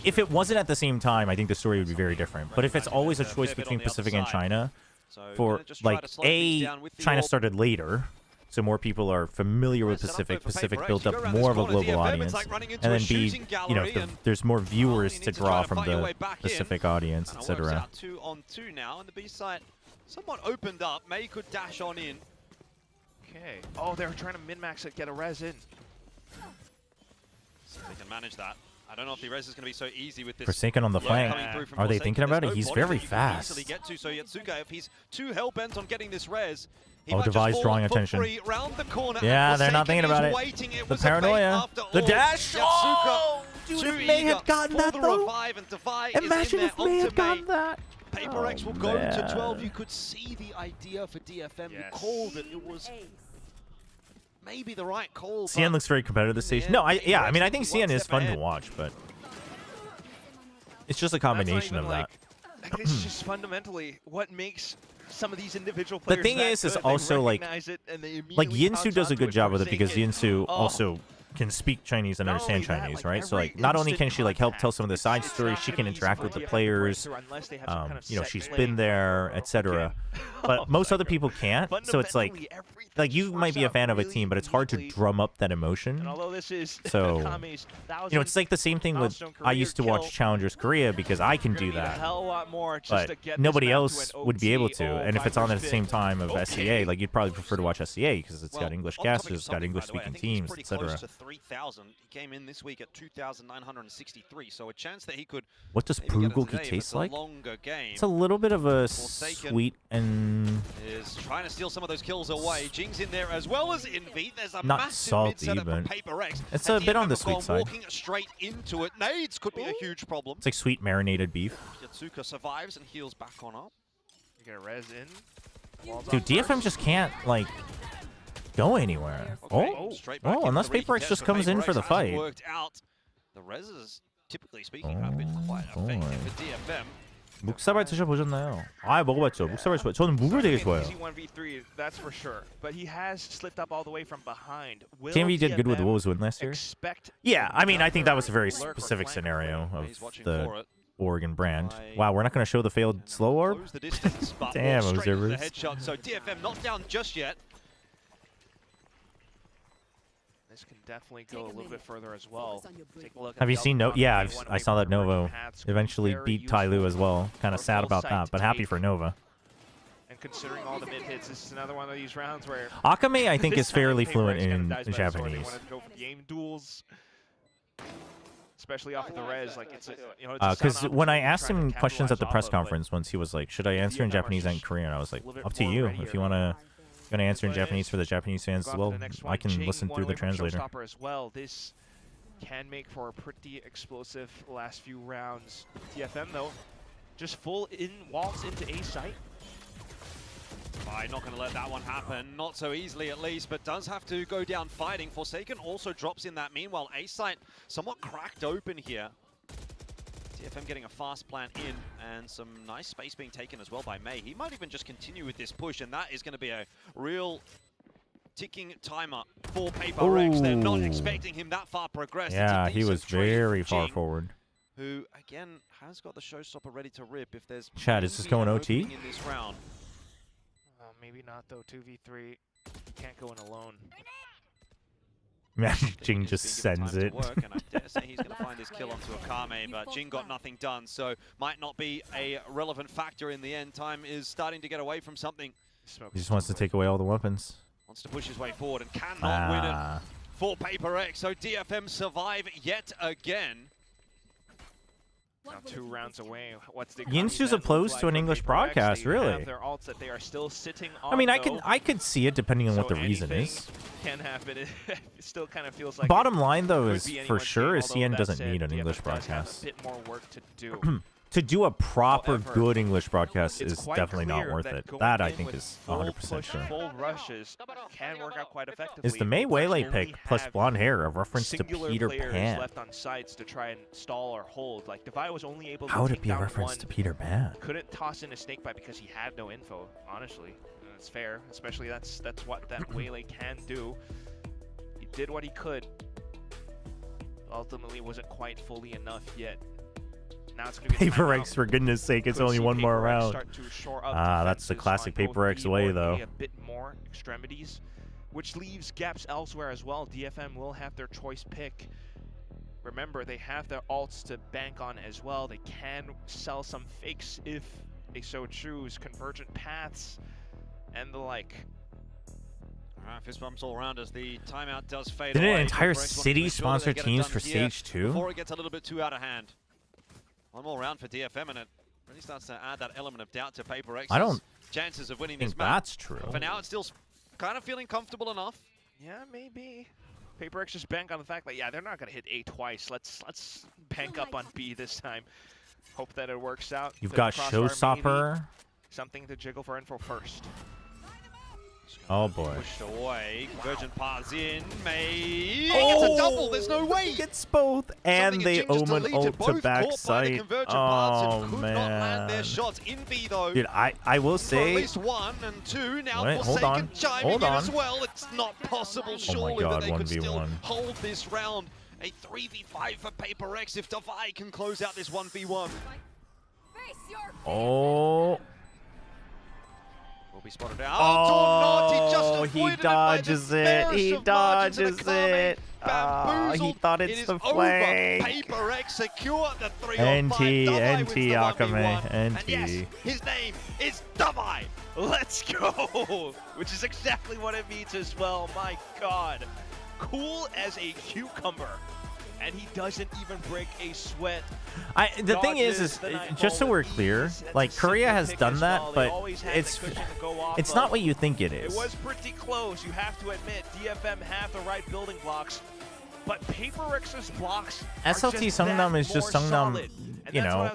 if it wasn't at the same time, I think the story would be very different. But if it's always a choice between Pacific and China, for like, China started later, so more people are familiar with Pacific. Pacific built up more of a global audience, and then B, there's more viewers to draw from the Pacific audience, etc. 2-on-2 now, and the B side somewhat opened up. May could dash on in. Okay. Oh, they're trying to min-max it, get a res in. So they can manage that. I don't know if the res is going to be so easy with this. Forsaken on the flank. Are they thinking about it? He's very fast. Get to, so Yatsuka, if he's too hell-bent on getting this res, oh, Device drawing attention. The corner, yeah, they're not thinking about it. The paranoia. The dash. Oh, dude, May had gotten that though. Imagine if May had gotten that. PRX will go to 12. You could see the idea for DFM. You called it. It was maybe the right call. CN looks very competitive this stage. No, I mean, I think CN is fun to watch, but it's just a combination of that. It's just fundamentally what makes some of these individual players. The thing is also like Yinsu does a good job with it because Yinsu also can speak Chinese and understand Chinese, right? So like, not only can she like help tell some of the side stories, she can interact with the players. You know, she's been there, etc. But most other people can't. So it's like you might be a fan of a team, but it's hard to drum up that emotion. So you know, it's like the same thing with I used to watch Challengers Korea because I can do that, but nobody else would be able to. And if it's on at the same time of SCA, like you'd probably prefer to watch SCA because it's got English casters, it's got English-speaking teams, etc. 3,000. He came in this week at 2,963, so a chance that he could. What does bulgogi taste like? It's a little bit of a sweet and is trying to steal some of those kills away. Jing's in there as well as Envy. There's a not massive salty, mid-setup but from PRX. it's a bit on the sweet side. Walking straight into it. Nades could be a huge problem. It's like sweet marinated beef. Yatsuka survives and heals back on up. You get a res in. Dude, DFM just can't like go anywhere. Okay, Oh, unless PRX just comes in for the fight. Worked out. The reses, typically speaking, have been quite effective for DFM. 묵사발 드셔보셨나요? 아, 먹어봤죠. 묵사발 좋아요. 저는 묵을 되게 좋아해요. Easy 1v3, that's for sure. But he has slipped up all the way from behind. TMV did good with the Wolves win last year. Yeah, I mean, I think that was a very specific scenario of the Oregon brand. Wow, we're not going to show the failed slow orb? Damn, observers. So DFM not down just yet. This can definitely go a little bit further as well. Take a look. Have you seen Novo? Yeah, I saw that Novo eventually beat Tyloo as well. Kind of sad about that, but happy for Nova. And considering all the mid hits, this is another one of these rounds where Akame, I think, is fairly fluent in Japanese. They want to go for the aim duels, especially off of the res. Like it's because when I asked him questions at the press conference once, he was like, "Should I answer in Japanese and Korean?" I was like, "Up to you. If you want to." Gonna answer in Japanese for the Japanese fans as well. I can listen through the translator. As well. This can make for a pretty explosive last few rounds. DFM though, just full in waltz into A site. Not going to let that one happen, not so easily at least, but does have to go down fighting. Forsaken also drops in that. Meanwhile, A site somewhat cracked open here. DFM getting a fast plant in, and some nice space being taken as well by May. He might even just continue with this push, and that is going to be a real ticking timer for PRX. They're not expecting him that far progressed. Yeah, he was very far forward. Who, again, has got the showstopper ready to rip if there's... Chad, is this going OT? In this round. Maybe not, though. 2v3. He can't go in alone. Jing just sends it. And I dare say he's going to find his kill onto Akame, but Jing got nothing done, so might not be a relevant factor in the end. Time is starting to get away from something. He just wants to take away all the weapons. Wants to push his way forward and cannot win it for PRX. So DFM survive yet again. Now 2 rounds away. What's the Yinsu's opposed to an English broadcast, really. Their ults that they are still sitting on, I mean, I could see it depending on what the reason is. Can happen. It still kind of feels like. Bottom line, though, is for sure, CN doesn't need an English broadcast. A bit more work to do. To do a proper good English broadcast is definitely not worth it. That, I think, is 100% sure. Full rushes can work out quite effectively. Is the May Waylay pick plus blonde hair a reference to Peter Pan? Left on sides to try and stall or hold. Like Devi was only able to How would it be a reference to Peter Pan? Couldn't toss in a snakebite because he had no info, honestly. And it's fair, especially that's what that Waylay can do. He did what he could. Ultimately wasn't quite fully enough yet. Now it's going to be PRX, for goodness sake, it's only one more round. That's the classic PRX way, though. A bit more extremities, which leaves gaps elsewhere as well. DFM will have their choice pick. Remember, they have their ults to bank on as well. They can sell some fakes if they so choose. Convergent paths and the like. Fist bumps all around as the timeout does fade Didn't away. an entire city sponsor teams for Stage 2? Before it gets a little bit too out of hand. One more round for DFM, and it really starts to add that element of doubt to PRX's chances of winning this match. That's true. For now, it's still kind of feeling comfortable enough. Yeah, maybe. PRX just bank on the fact that, yeah, they're not going to hit A twice. Let's bank up on B this time. Hope that it works out. You've got Showstopper. Something to jiggle for info first. Oh boy. Pushed away. Convergent paths in. May. Oh! It's a double. There's no way. Gets both, and Something they Jing just omen deleted. ult to Both caught by the backside. Convergent paths Oh and could not land their man. shots. In B though. Dude, I will For at say. least 1 and 2. Now Wait, hold Forsaken on. chiming Hold in on. as well. It's not possible, surely, God, that they could still 1v1. hold this round. A 3v5 for PRX if Defy can close out this 1v1. Oh. Will be spotted out. Oh, he dodges it. He dodges it. He thought it's the flame. PRX secure the 3 NT, on 5. NT, Akame, And NT. yes, his name is Defy. Let's go! Which is exactly what it means as well. My God. Cool as a cucumber. And he doesn't even break a sweat. The thing is just so we're clear, like Korea has done that, but it's not what you think it is. It was pretty close. You have to admit, DFM have the right building blocks, but PRX's blocks SLT Sungnam is just Sungnam, you know,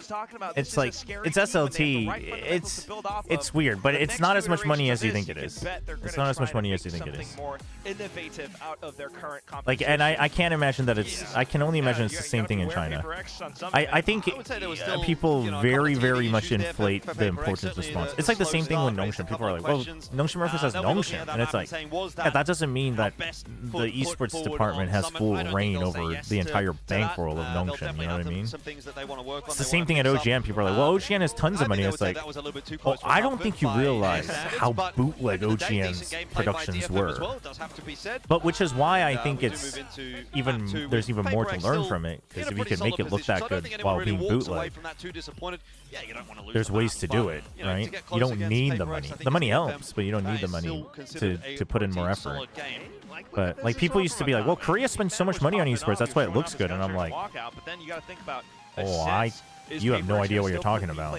it's like, it's SLT, it's weird, but it's not as much money as you think it is. It's not as much money as you think it is. More innovative out of their current Like, and I can't imagine that it's, I can only imagine it's the same thing in China. I think people very, very much inflate the importance of spawns. It's like the same thing with Nongshim. People are like, well, Nongshim references Nongshim, and it's like, yeah, that doesn't mean that the esports department has full reign over the entire bankroll of Nongshim, you know what I mean? It's the same thing at OGN. People are like, well, OGN has tons of money. It's like, well, I don't think you realize how bootleg OGN's productions were. But which is why I think it's even, there's even more to learn from it, because if you can make it look that good while being bootleg, there's ways to do it, right? You don't need the money. The money helps, but you don't need the money to put in more effort. But like, people used to be like, well, Korea spends so much money on esports, that's why it looks good. And I'm like, oh, you have no idea what you're talking about.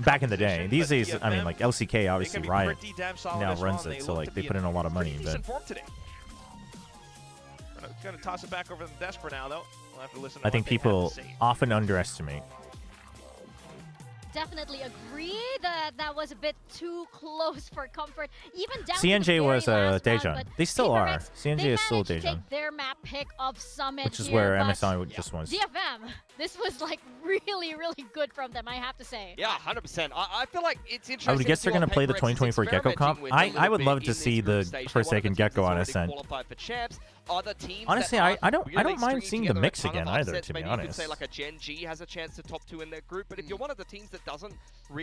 Back in the day. These days, I mean, like, LCK, obviously, Riot now runs it, so, like, they put in a lot of money. But gonna toss it back over the desk for now, though. We'll have to listen to I think people often underestimate. Definitely agree that that was a bit too close for comfort. Even down CNJ to the was very last round, Daejeon. but They still are. PRX, CNJ is still they managed to Daejeon. take their map pick of Summit, Which is here, where but MSI just was. DFM, this was like really, really good from them, I have to say. Yeah, 100%. I feel like it's interesting. I would guess they're going to play the 2024 Gecko comp. I would love to see the Forsaken Gecko on Ascent. Honestly, I don't mind seeing the mix again either, to be honest. Say like a Gen G has a chance to top 2 in their group, but if you're one of the teams that doesn't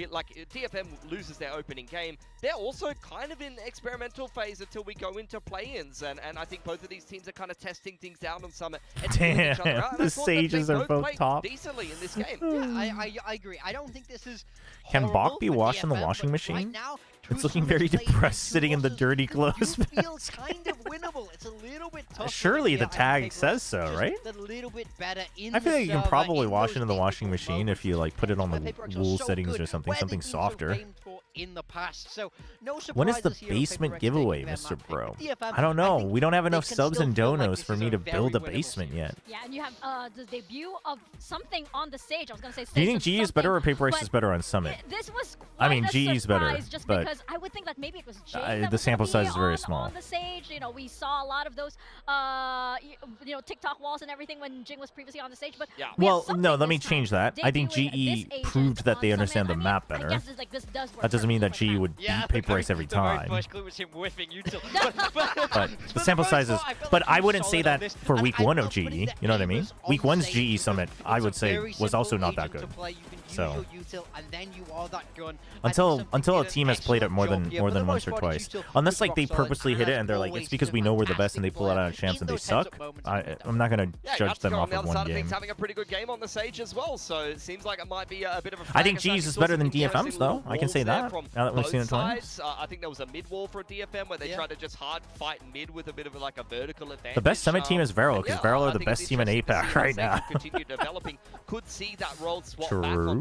like DFM loses their opening game, they're also kind of in experimental phase until we go into play-ins, and I think both of these teams are kind of testing things out on Summit. Damn, the Sages are both top. Decently in this game. Yeah, I agree. I don't think this is. Can Bach be washed in the washing machine? Right now, It's looking very depressed, sitting in the dirty clothes. Feels kind of winnable. It's a little bit tough. Surely the tag says so, right? A little bit better in I feel like you can the probably server, wash in it in the those washing machine if you like put it on but the PRX are wool so settings good or something, where something the teams were softer. famed for in the past. So no When is the surprises here of basement PRX giveaway, taking their Mr. map pick. Bro? DFM, I don't know. think We don't have they enough can subs still and feel like donos this for is me a to very build a winnable basement series. yet. Yeah, and you have the debut of something on the stage. I was going to say Do you stage think of GE is better or something, PRX but is better on Summit? This was I mean, quite a GE is better, surprise just but because I would think that maybe it was Jay that the was sample gonna be size is very on small. the stage. You know, we saw a lot of those, you know, TikTok walls and everything when Jing was previously on the stage. But Well, no, let me change that. I think GE proved that they understand the map better. That doesn't mean that GE would beat PRX every time. But the sample sizes. But I wouldn't say that for week 1 of GE. You know what I mean? Week 1's GE Summit, I would say, was also not that good. So until a team has played it more than once or twice, unless like they purposely hit it and they're like, it's because we know we're the best and they pull it out of champs and they suck, I'm not gonna judge them off of one game. Having a pretty good game on the Sage as well, so it seems like it might be a bit of a. I think GE's is better than DFM's though. I can say that now that we've seen it twice. I think there was a mid wall for DFM where they tried to just hard fight mid with a bit of like a vertical advantage. The best Summit team is Vero, because Vero are the best team in APAC right now. Continue developing, could see that role swap back True. on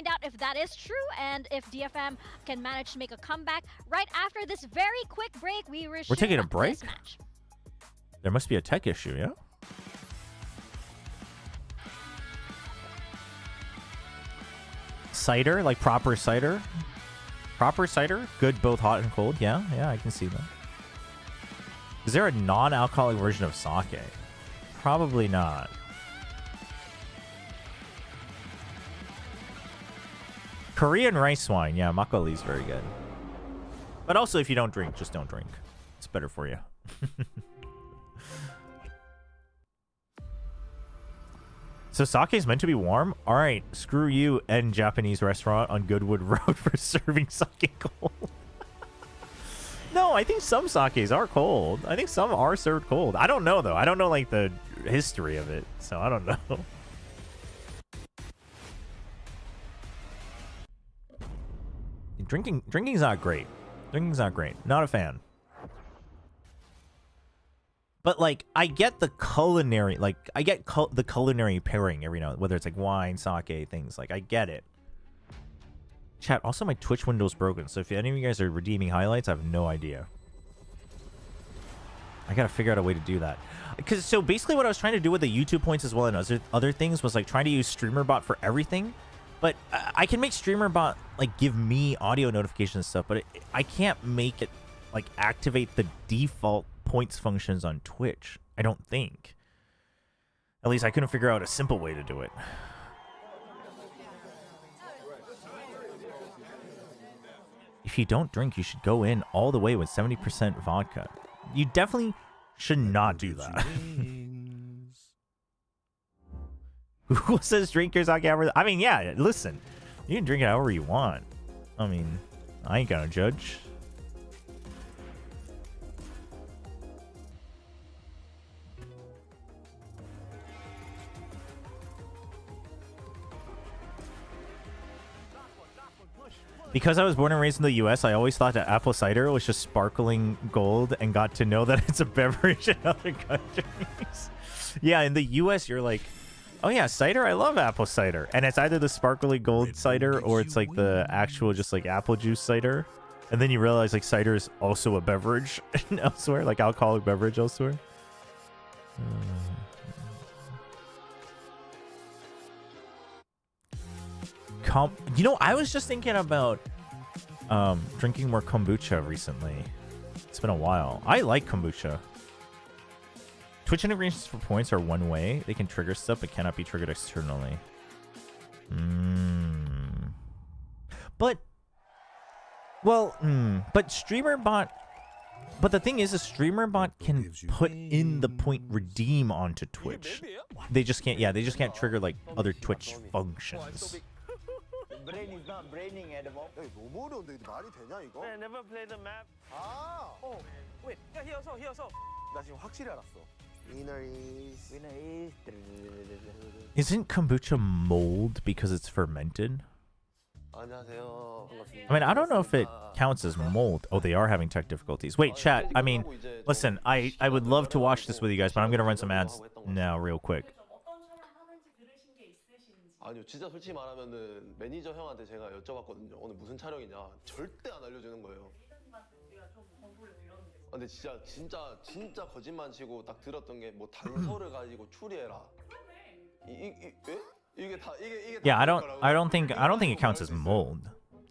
find out if that is true and if DFM can manage to make a comeback. Right after this very quick break, we're taking a break? This match. There must be a tech issue, yeah? Cider, like proper cider. Proper cider, good both hot and cold. Yeah, I can see that. Is there a non-alcoholic version of sake? Probably not. Korean rice wine. Yeah, makgeolli is very good. But also, if you don't drink, just don't drink. It's better for you. So sake is meant to be warm? Alright, screw you and Japanese restaurant on Goodwood Road for serving sake cold. No, I think some sakes are cold. I think some are served cold. I don't know, though. I don't know, like, the history of it. So I don't know. Drinking's not great. Drinking's not great. Not a fan. But, like, I get the culinary, like, I get the culinary pairing every now, whether it's, like, wine, sake, things. Like, I get it. Chat, also my Twitch window's broken, so if any of you guys are redeeming highlights, I have no idea. I gotta figure out a way to do that. Because, so basically what I was trying to do with the YouTube points as well and other things was, like, trying to use StreamerBot for everything. But I can make StreamerBot, like, give me audio notifications and stuff, but I can't make it, like, activate the default points functions on Twitch. I don't think. At least I couldn't figure out a simple way to do it. If you don't drink, you should go in all the way with 70% vodka. You definitely should not do that. Who says drink your sake however? I mean, yeah, listen. You can drink it however you want. I mean, I ain't gonna judge. Because I was born and raised in the US, I always thought that apple cider was just sparkling gold and got to know that it's a beverage in other countries. Yeah, in the US, you're like, oh yeah, cider? I love apple cider. And it's either the sparkly gold cider or it's like the actual just like apple juice cider. And then you realize like cider is also a beverage elsewhere, like alcoholic beverage elsewhere. You know, I was just thinking about drinking more kombucha recently. It's been a while. I like kombucha. Twitch integrations for points are one way. They can trigger stuff, but cannot be triggered externally. But, well, but StreamerBot. But the thing is, a StreamerBot can put in the point redeem onto Twitch. They just can't. Yeah, they just can't trigger like other Twitch functions. Brain is not braining at the moment. 너무 어려운데 말이 되냐 이거? I never played the map. Wait. 야, here also. 나 지금 확실히 알았어. Winner is. Isn't kombucha mold because it's fermented? 안녕하세요. I mean, I don't know if it counts as mold. Oh, they are having tech difficulties. Wait, chat. I mean, listen, I would love to watch this with you guys, but I'm gonna run some ads now real quick. 아니요, 진짜 솔직히 말하면은 매니저 형한테 제가 여쭤봤거든요. 오늘 무슨 촬영이냐? 절대 안 알려주는 거예요. 근데 진짜 거짓말 치고 딱 들었던 게 뭐 단서를 가지고 추리해라. 이게 다. Yeah, I don't think it counts as mold.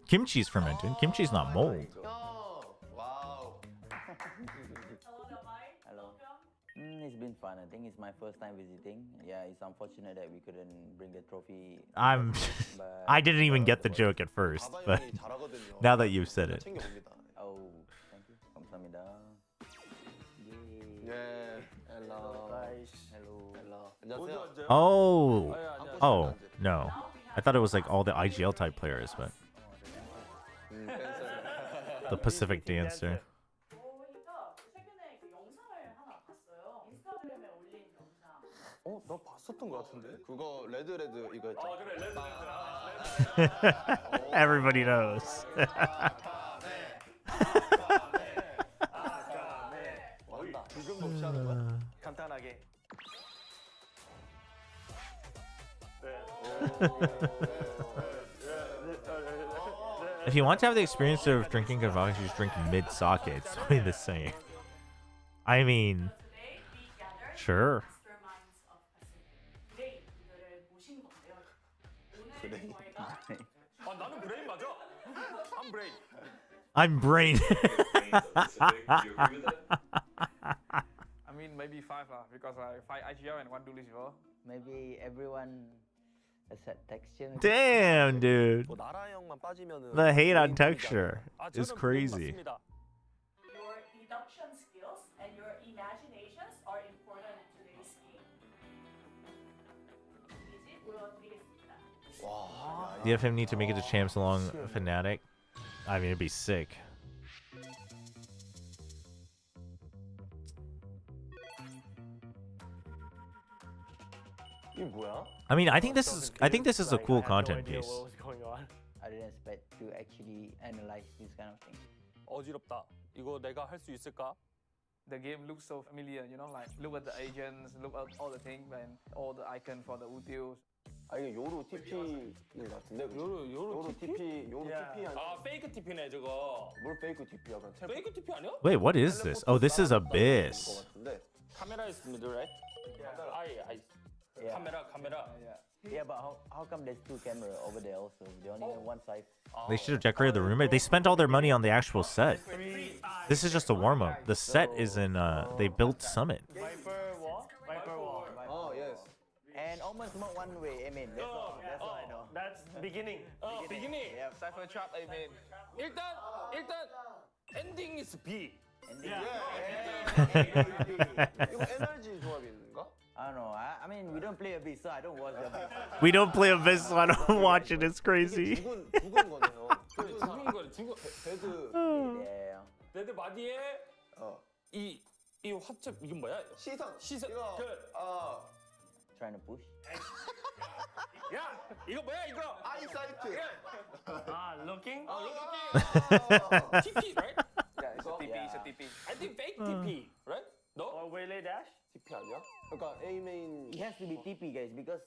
Kimchi's fermented. Kimchi's not mold. It's been fun. I think it's my first time visiting. Yeah, it's unfortunate that we couldn't bring the trophy. I didn't even get the joke at first, but now that you've said it. Oh, thank you. 감사합니다. Yeah. Hello. Guys. Hello. Oh, no. I thought it was like all the IGL type players, but the Pacific Dancer. 나 봤었던 것 같은데. 그거 레드 이거 했잖아. Everybody knows. 지금도 없이 하는 거야? 간단하게. If you want to have the experience of drinking good vodka, you just drink mid-sake. It's only the same. I mean, sure. I'm brain. I mean, maybe 5 lah, because I 5 IGL and 1 duelist before. Maybe everyone a set texture. Damn, dude. 뭐 나라 형만 빠지면은 The hate on texture is crazy. Your deduction skills and your imaginations are important in today's game. 이제 보여드리겠습니다. DFM need to make it to champs along Fnatic. I mean, it'd be sick. I mean, I think this is a cool content piece. I didn't expect to actually analyze this kind of thing. 어지럽다. 이거 내가 할 수 있을까? The game looks so familiar, you know, like look at the agents, look at all the things and all the icons for the utils. 아 이게 요로 TP인 것 같은데. 요로 TP 아니야? 아 페이크 TP네 저거. 뭘 페이크 TP야? 페이크 TP 아니야? Wait, what is this? Oh, this is Abyss. 카메라 is middle, right? Yeah. 카메라. Yeah, but how come there's 2 cameras over there also? They only have 1 side. They should have decorated the room. They spent all their money on the actual set. This is just a warm up. The set is in. They built Summit. Viper wall. Oh yes. And almost not one way. I mean, that's all I know. That's beginning. Beginning. Yeah. Cypher trap. I mean, 일단 ending is B. 이거 NRG 조합인가? I don't know. I mean, we don't play Abyss, so I don't watch Abyss. We don't play Abyss, so I don't watch it. It's crazy. 죽은 거네요. 죽은 거래. 데드. Yeah. 데드 바디에 이 화첩 이건 뭐야? 시선. 이거 Trying to push. 야 이거 뭐야 이거? 아이사이트. looking. TP, right? Yeah, it's a TP. It's a TP. I think fake TP, right? No? Or waylay dash? TP 아니야? 그러니까 A main. It has to be TP, guys, because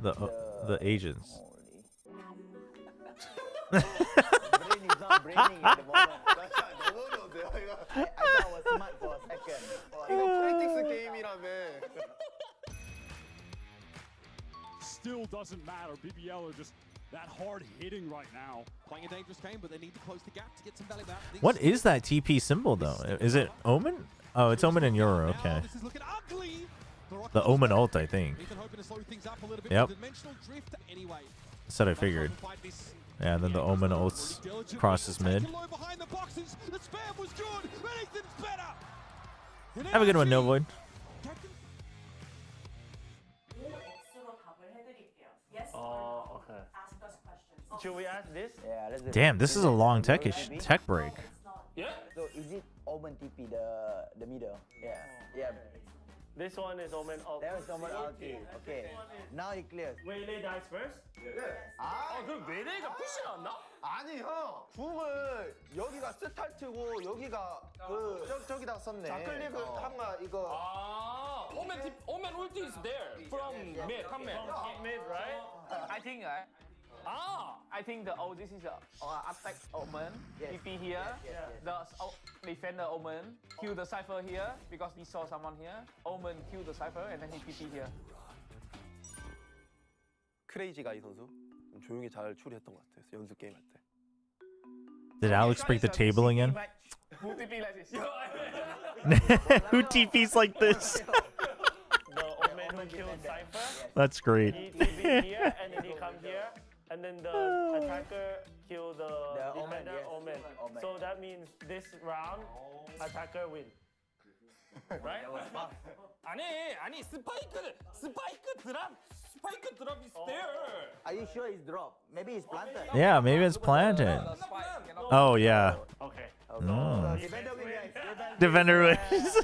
The agents. Brain is not braining at the moment. 너무 어려운데요 이거. I thought I was smart for a second. 이거 프랙틱스 게임이라며. Still doesn't matter. BBL are just that hard hitting right now. Playing a dangerous game, but they need to close the gap to get some value back. What is that TP symbol though? Is it Omen? Oh, it's Omen and Euro. Okay. This is looking ugly. The Omen ult, I think. Ethan hoping to slow things up a little bit. Yep. Dimensional drift anyway. That's what I figured. Yeah, and then the Omen ults crosses mid. Behind the boxes. The spam was good. Anything's better. Have a good one, No Void. X로 답을 해드릴게요. Yes or Oh, no? okay. Ask us questions. Should we ask this? Yeah, let's do Damn, this is a long tech break. Yeah. So is it Omen TP the middle? Yeah. This one is Omen ult. There is Omen ulti. Okay. Now it clears. Waylay dies first? 그럼 웨레이가 푸시 나왔나? 아니 형 궁을 여기가 스타트고 여기가 저기다 썼네. 좌클릭을 한가 이거. Omen ulti is there from mid. From mid, right? I think I think this is attack Omen. TP here. The defender Omen kill the Cypher here because he saw someone here. Omen kill the Cypher and then he TP here. 크레이지 가이 선수 조용히 잘 처리했던 것 같아요. 연습 게임 할 때. Did Alex break the table again? Who TP like this? Who TPs like this? The Omen who killed Cypher. That's great. He TP here and then he come here. And then the attacker kill the defender Omen. So that means this round attacker win. Right? 아니 스파이크 드랍 is there. Are you sure it's dropped? Maybe it's planted. Yeah, maybe it's planted. Oh yeah. Okay. Mm. Defender win, guys. Defender wins.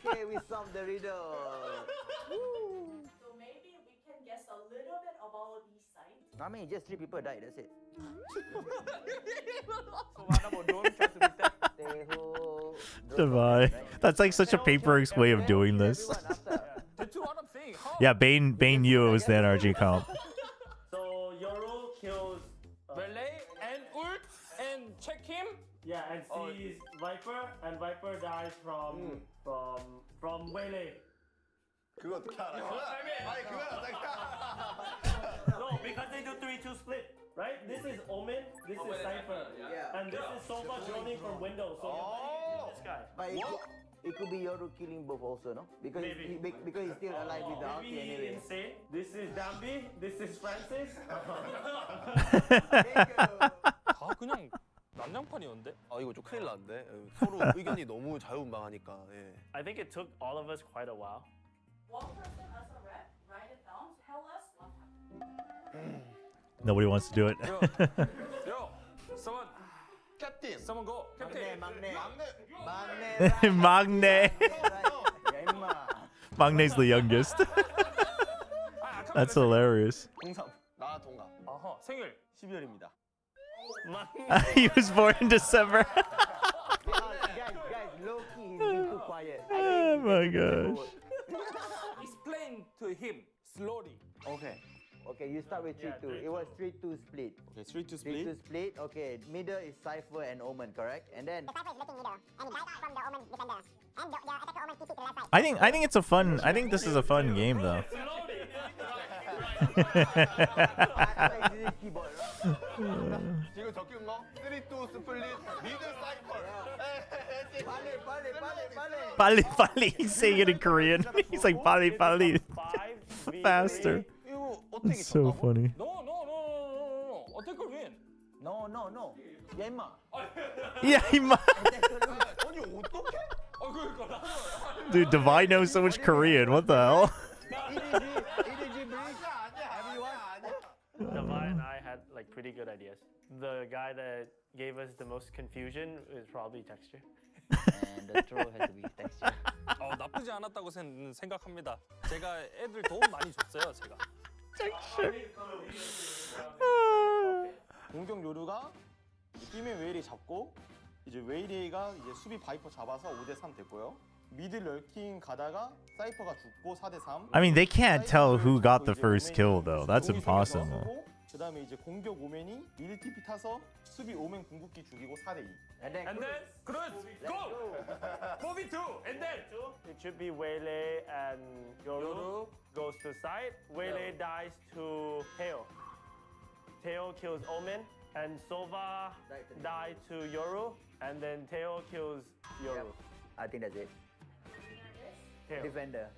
Okay, we solved the riddle. So maybe we can guess a little bit about these sites. I mean, just 3 people died. That's it. Divide. That's like such a PRX way of doing this. Yeah, Bane knew it was the NRG comp. So Yoru kills Relay and ult and check him. Yeah, and sees Viper and Viper dies from Waylay. 그거 어떻게 알아? 아니 그거 어떻게 알아? No, because they do 3-2 split. right? This is Omen, this is Cypher. Yeah. And this is Sova droning from window. So this guy. But it could be Yoru killing both also, no? Because because he's still alive with the ulti Maybe anyway. insane. This is Dambi, this is Francis. 다 그냥 난장판이었는데? 아 이거 좀 큰일 났는데. 서로 의견이 너무 자유분방하니까. 예. I think it took all of us quite a while. One person as a rep, write it down, tell us what happened. Nobody wants to do it. Yo, someone. Captain. Someone go. Captain. Magne. Magne's the youngest. That's hilarious. 03. 나 동갑. 아하, 생일. 12월입니다. He was born in December. Guys, low key, he's been too quiet. Oh my gosh. Explain to him slowly. Okay. Okay, you start with 3-2. It was 3-2 split. Okay, 3-2 split. 3-2 split. Okay, middle is Cypher and Omen, correct? And then I think it's a fun. I think this is a fun game though. 지금 적힌 거 3-2 스플릿 미드 사이클. Pali pali. He's saying it in Korean. He's like pali pali. Faster. It's so funny. No. 어떻게 win? No. 야 임마. Yeah, he might. 아니 어떻게? 그러니까 Dude, Divine knows so much Korean. What the hell? Davai and I had like pretty good ideas. The guy that gave us the most confusion is probably Texture. And the throw has to be Texture. 나쁘지 않았다고 생각합니다. 제가 애들 도움 많이 줬어요, 제가. 공격 요루가 팀의 웨일이 잡고 이제 웨일이가 이제 수비 바이퍼 잡아서 5대3 됐고요. 미드 럴킹 가다가 사이퍼가 죽고 4대3. I mean, they can't tell who got the first kill though. That's impossible. 그다음에 이제 공격 오맨이 미드 TP 타서 수비 오맨 궁극기 죽이고 4대2. And then Cruz, go! 4v2, and then It should be Waylay and Yoru goes to side. Waylay dies to Teo. Teo kills Omen, and Sova died to Yoru, and then Teo kills Yoru. I think that's it. Teo. Defender.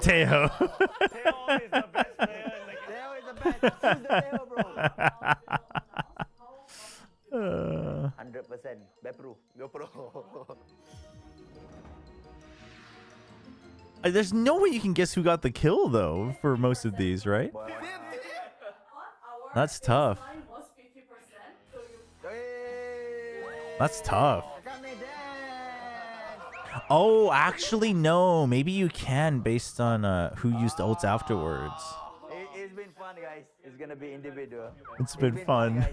Teo. Teo is the best player in the game. Teo is the best. Who's the Teo, bro? 100%. 몇 프로? 몇 프로? There's no way you can guess who got the kill though for most of these, right? That's tough. That's tough. Oh, actually, no. Maybe you can based on who used ults afterwards. It's been fun, guys. It's gonna be individual. It's been fun.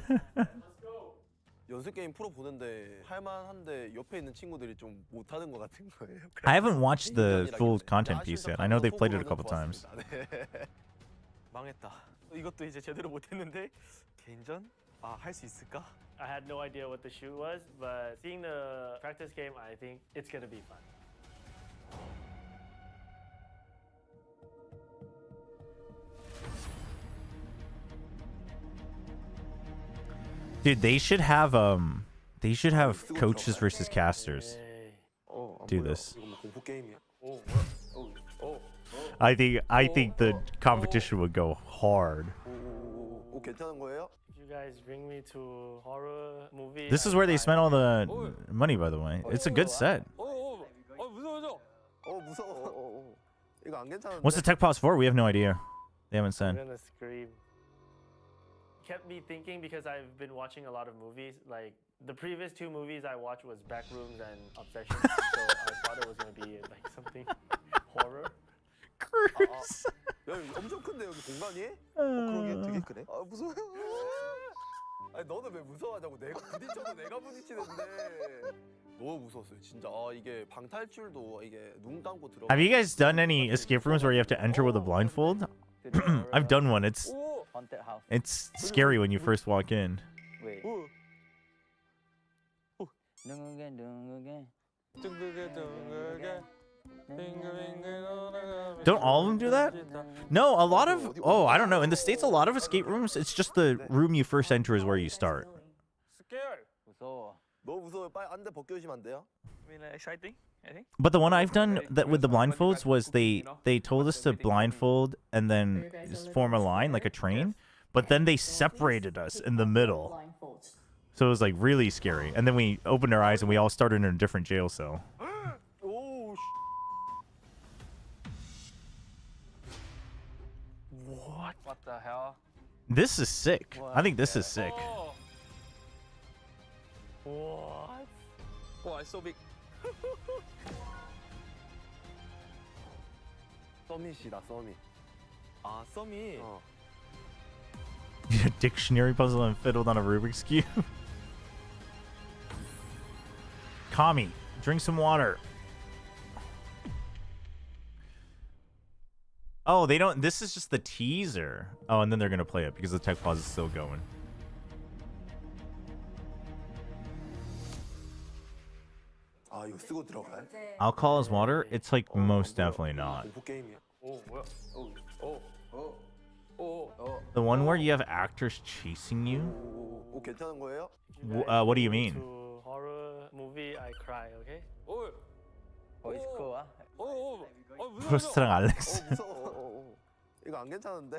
연습 게임 프로 보는데 할만한데 옆에 있는 친구들이 좀 못하는 것 같은 거예요. I haven't watched the full content piece yet. I know they've played it a couple times. 망했다. 이것도 이제 제대로 못했는데 개인전 할 수 있을까? I had no idea what the shoot was, but seeing the practice game, I think it's gonna be fun. Dude, they should have coaches versus casters. Do this. I think the competition would go hard. 괜찮은 거예요? If you guys bring me to horror movie, This is where they spent all the money, by the way. It's a good set. 무서워. 이거 안 괜찮은데. What's the tech pause for? We have no idea. They haven't said. I'm gonna scream. Kept me thinking because I've been watching a lot of movies. Like the previous two movies I watched was Backrooms and Obsession, so I thought it was gonna be like something horror. Cruise. 야, 엄청 큰데 여기 공간이? 그러게 되게 크네. 무서워요. 아니 너는 왜 무서워하냐고. 내가 부딪혀도 내가 부딪히는데. 너무 무서웠어요 진짜. 이게 방탈출도 이게 눈 감고 들어. Have you guys done any escape rooms where you have to enter with a blindfold? I've done one. It's scary when you first walk in. Wait. Don't all of them do that? No, a lot of I don't know. In the States, a lot of escape rooms, it's just the room you first enter is where you start. 무서워. 너무 무서워요. 빨리 안대 벗겨주시면 안 돼요? I mean, exciting, I think. But the one I've done that with the blindfolds was they told us to blindfold and then just form a line like a train, but then they separated us in the middle. So it was like really scary. And then we opened our eyes and we all started in a different jail cell. What the hell? This is sick. I think this is sick. Oh. What? Wow, it's so big. 서밋이다, 서밋. 아, 서밋. Dictionary puzzle and fiddled on a Rubik's Cube. Kami, drink some water. Oh, they don't. This is just the teaser. Oh, and then they're going to play it because the tech pause is still going. 아, 이거 쓰고 들어가요? Alcohol is water? It's like most definitely not. 공포 게임이야. The one where you have actors chasing you? 오, 괜찮은 거예요? What do you mean? To horror movie, I cry. Okay. Oh, it's cool, huh? 프로스트랑 알렉스. 무서워. 이거 안 괜찮은데?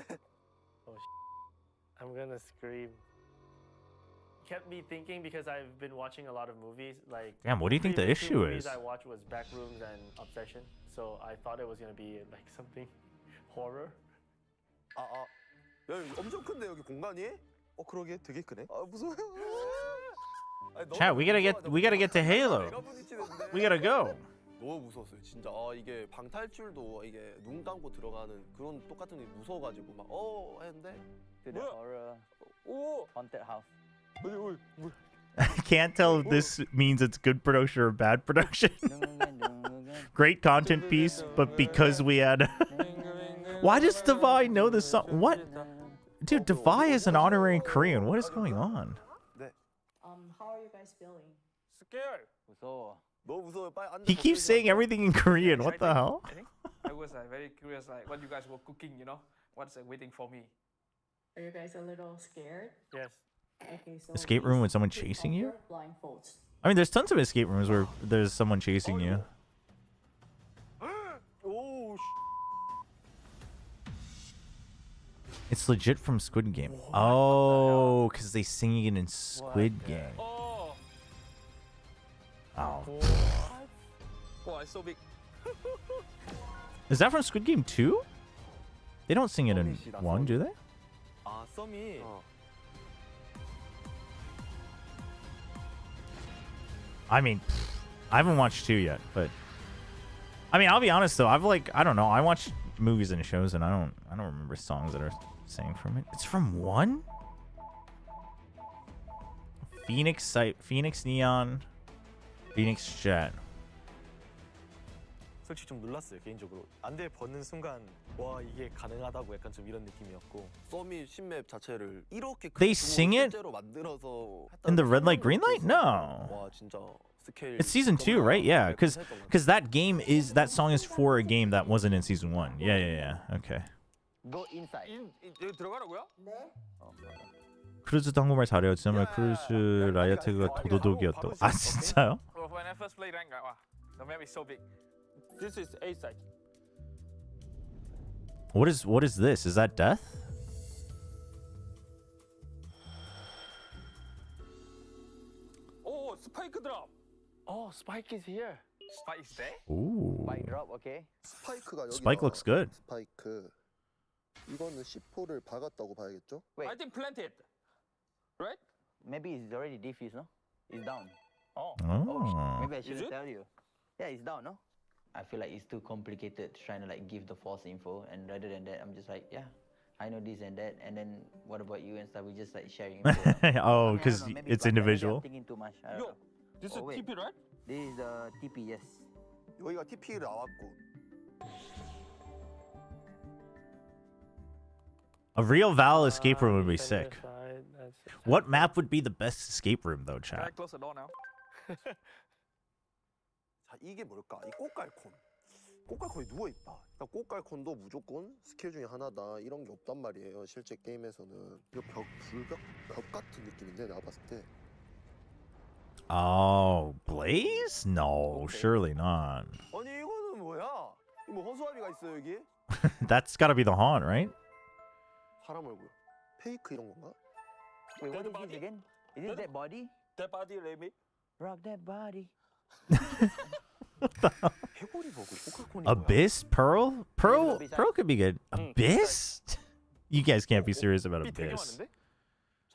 I'm gonna scream. Kept me thinking because I've been watching a lot of movies. Like, Damn, what do you think the previous two issue movies is? I watched was Backrooms and Obsession, so I thought it was gonna be like something horror. 야, 이거 엄청 큰데 여기 공간이? 그러게 되게 크네. 아, 무서워요. Chat, we gotta get to Halo. We gotta go. 너무 무서웠어요, 진짜. 아, 이게 방탈출도 이게 눈 감고 들어가는 그런 똑같은 게 무서워가지고 막 했는데. To the horror. Haunted house. I can't tell if this means it's good production or bad production. Great content piece, but because we had... Why does Devi know this song? What? Dude, Devi is an honorary Korean. What is going on? How are you guys feeling? Scared. 무서워. 너무 무서워요. 빨리 안대 He keeps saying everything in Korean. What the hell? I think I was very curious, like what you guys were cooking. You know, what's waiting for me. Are you guys a little scared? Yes. Okay, so Escape room with someone chasing you? blindfolds. I mean, there's tons of escape rooms where there's someone chasing you. It's legit from Squid Game. Oh, because they sing it in Squid Game. Oh. Oh. Wow, it's so big. Is that from Squid Game 2? They don't sing it in 1, do they? 아, 썸이. I mean, I haven't watched 2 yet, but I mean, I'll be honest though. I don't know. I watch movies and shows, and I don't remember songs that are sang from it. It's from 1. Phoenix Neon, Phoenix Jet. 솔직히 좀 놀랐어요 개인적으로. 안대 벗는 순간 와 이게 가능하다고 약간 좀 이런 느낌이었고. 썸이 신맵 자체를 이렇게 They sing it 실제로 만들어서 in the red light, green light? No. 와, 진짜 스케일. It's season 2, right? Yeah, because that song is for a game that wasn't in season 1. Yeah. Okay. Go inside. 여기 들어가라고요? 네. 크루즈도 한국말 잘해요. 지난번에 크루즈 라이어트가 도도독이었다고. 아 진짜요? When I first played rank, wow, the map is so big. This is A side. What is this? Is that death? Oh, spike drop. Oh, Spike is here. Spike is there? Ooh. Spike drop, okay. 스파이크가 여기. Spike looks good. 스파이크. 이거는 C4를 박았다고 봐야겠죠? Wait, I think planted. Right? maybe it's already defused, no? It's down. Oh. Oh. Maybe I Is shouldn't it? tell you. Yeah, it's down, no? I feel like it's too complicated trying to like give the false info, and rather than that, I'm just like, yeah, I know this and that, and then what about you and stuff? We just like sharing info. Oh, because it's individual. I'm thinking too much. I don't Yo, know. this is Oh, wait. TP, right? This is the TP, yes. 여기가 TP 나왔고. A real Val escape room would be sick. What map would be the best escape room though, Can I chat? close the door now? 자, 이게 뭘까? 이 꽃갈콘. 꽃갈콘이 누워있다. 그러니까 꽃갈콘도 무조건 스킬 중에 하나다. 이런 게 없단 말이에요. 실제 게임에서는. 이거 불벽 같은 느낌인데 내가 봤을 때. Oh, Blaze? No, surely not. 아니 이거는 뭐야? 뭐 허수아비가 있어 여기? That's gotta be the haunt, right? 사람 얼굴. 페이크 이런 건가? Wait, what is this again? Is it that body? That body, Remy. Rock that body. Abyss? Pearl? Pearl could be good. Abyss? You guys can't be serious about Abyss.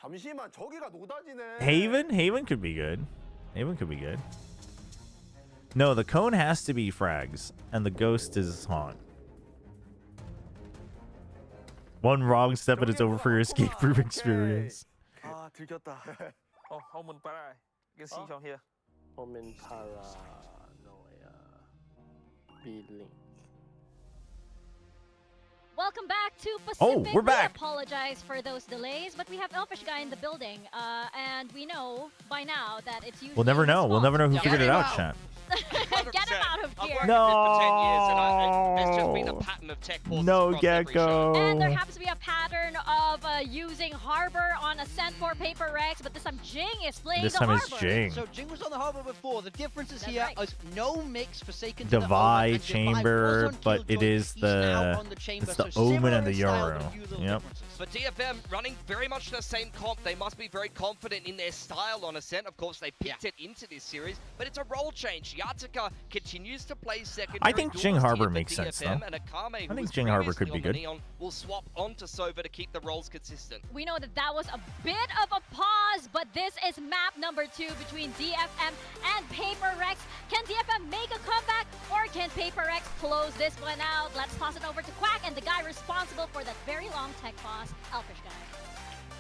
잠시만 저기가 노다지네. Haven? Haven could be good. Haven could be good. No, the cone has to be frags, and the ghost is haunt. One wrong step and it's over for your escape room experience. 아 들켰다. Oh, Omen Para. You can see from here. Omen Paranoia. Feeling. Welcome back to Pacific. Oh, we're back. We apologize for those delays, but we have Elfish Guy in the building, and we know by now that it's usually We'll never know. We'll never know who figured it out, chat. Get him out of here. For 10 years, and there's just been a pattern of tech pauses No, across every show. And there Gecko. happens to be a pattern of using Harbor on Ascent for Paper Rex, but this time Jing is playing This the time Harbor. it's Jing. So Jing was on the Harbor before. The difference is That's here right. is no mix Forsaken to the Omen, Divide and Divide chamber, was on but it Killjoy. is He's now on the chamber, it's the so Omen similar and the in style, Yoru. but a few little Yep. differences. But DFM running very much the same comp. They must be very confident in their style on Ascent. Of course, they picked it into this series, but it's a role change. Yataka continues to play secondary. I think Jing duels Harbor here for makes sense, DFM, though. and Akame, I who think was Jing Harbor could previously be on good. the Neon, will swap onto Sova to keep the roles consistent. We know that that was a bit of a pause, but this is map number 2 between DFM and Paper Rex. Can DFM make a comeback, or can Paper Rex close this one out? Let's toss it over to Quack and the guy responsible for that very long tech pause, Elfish Guy.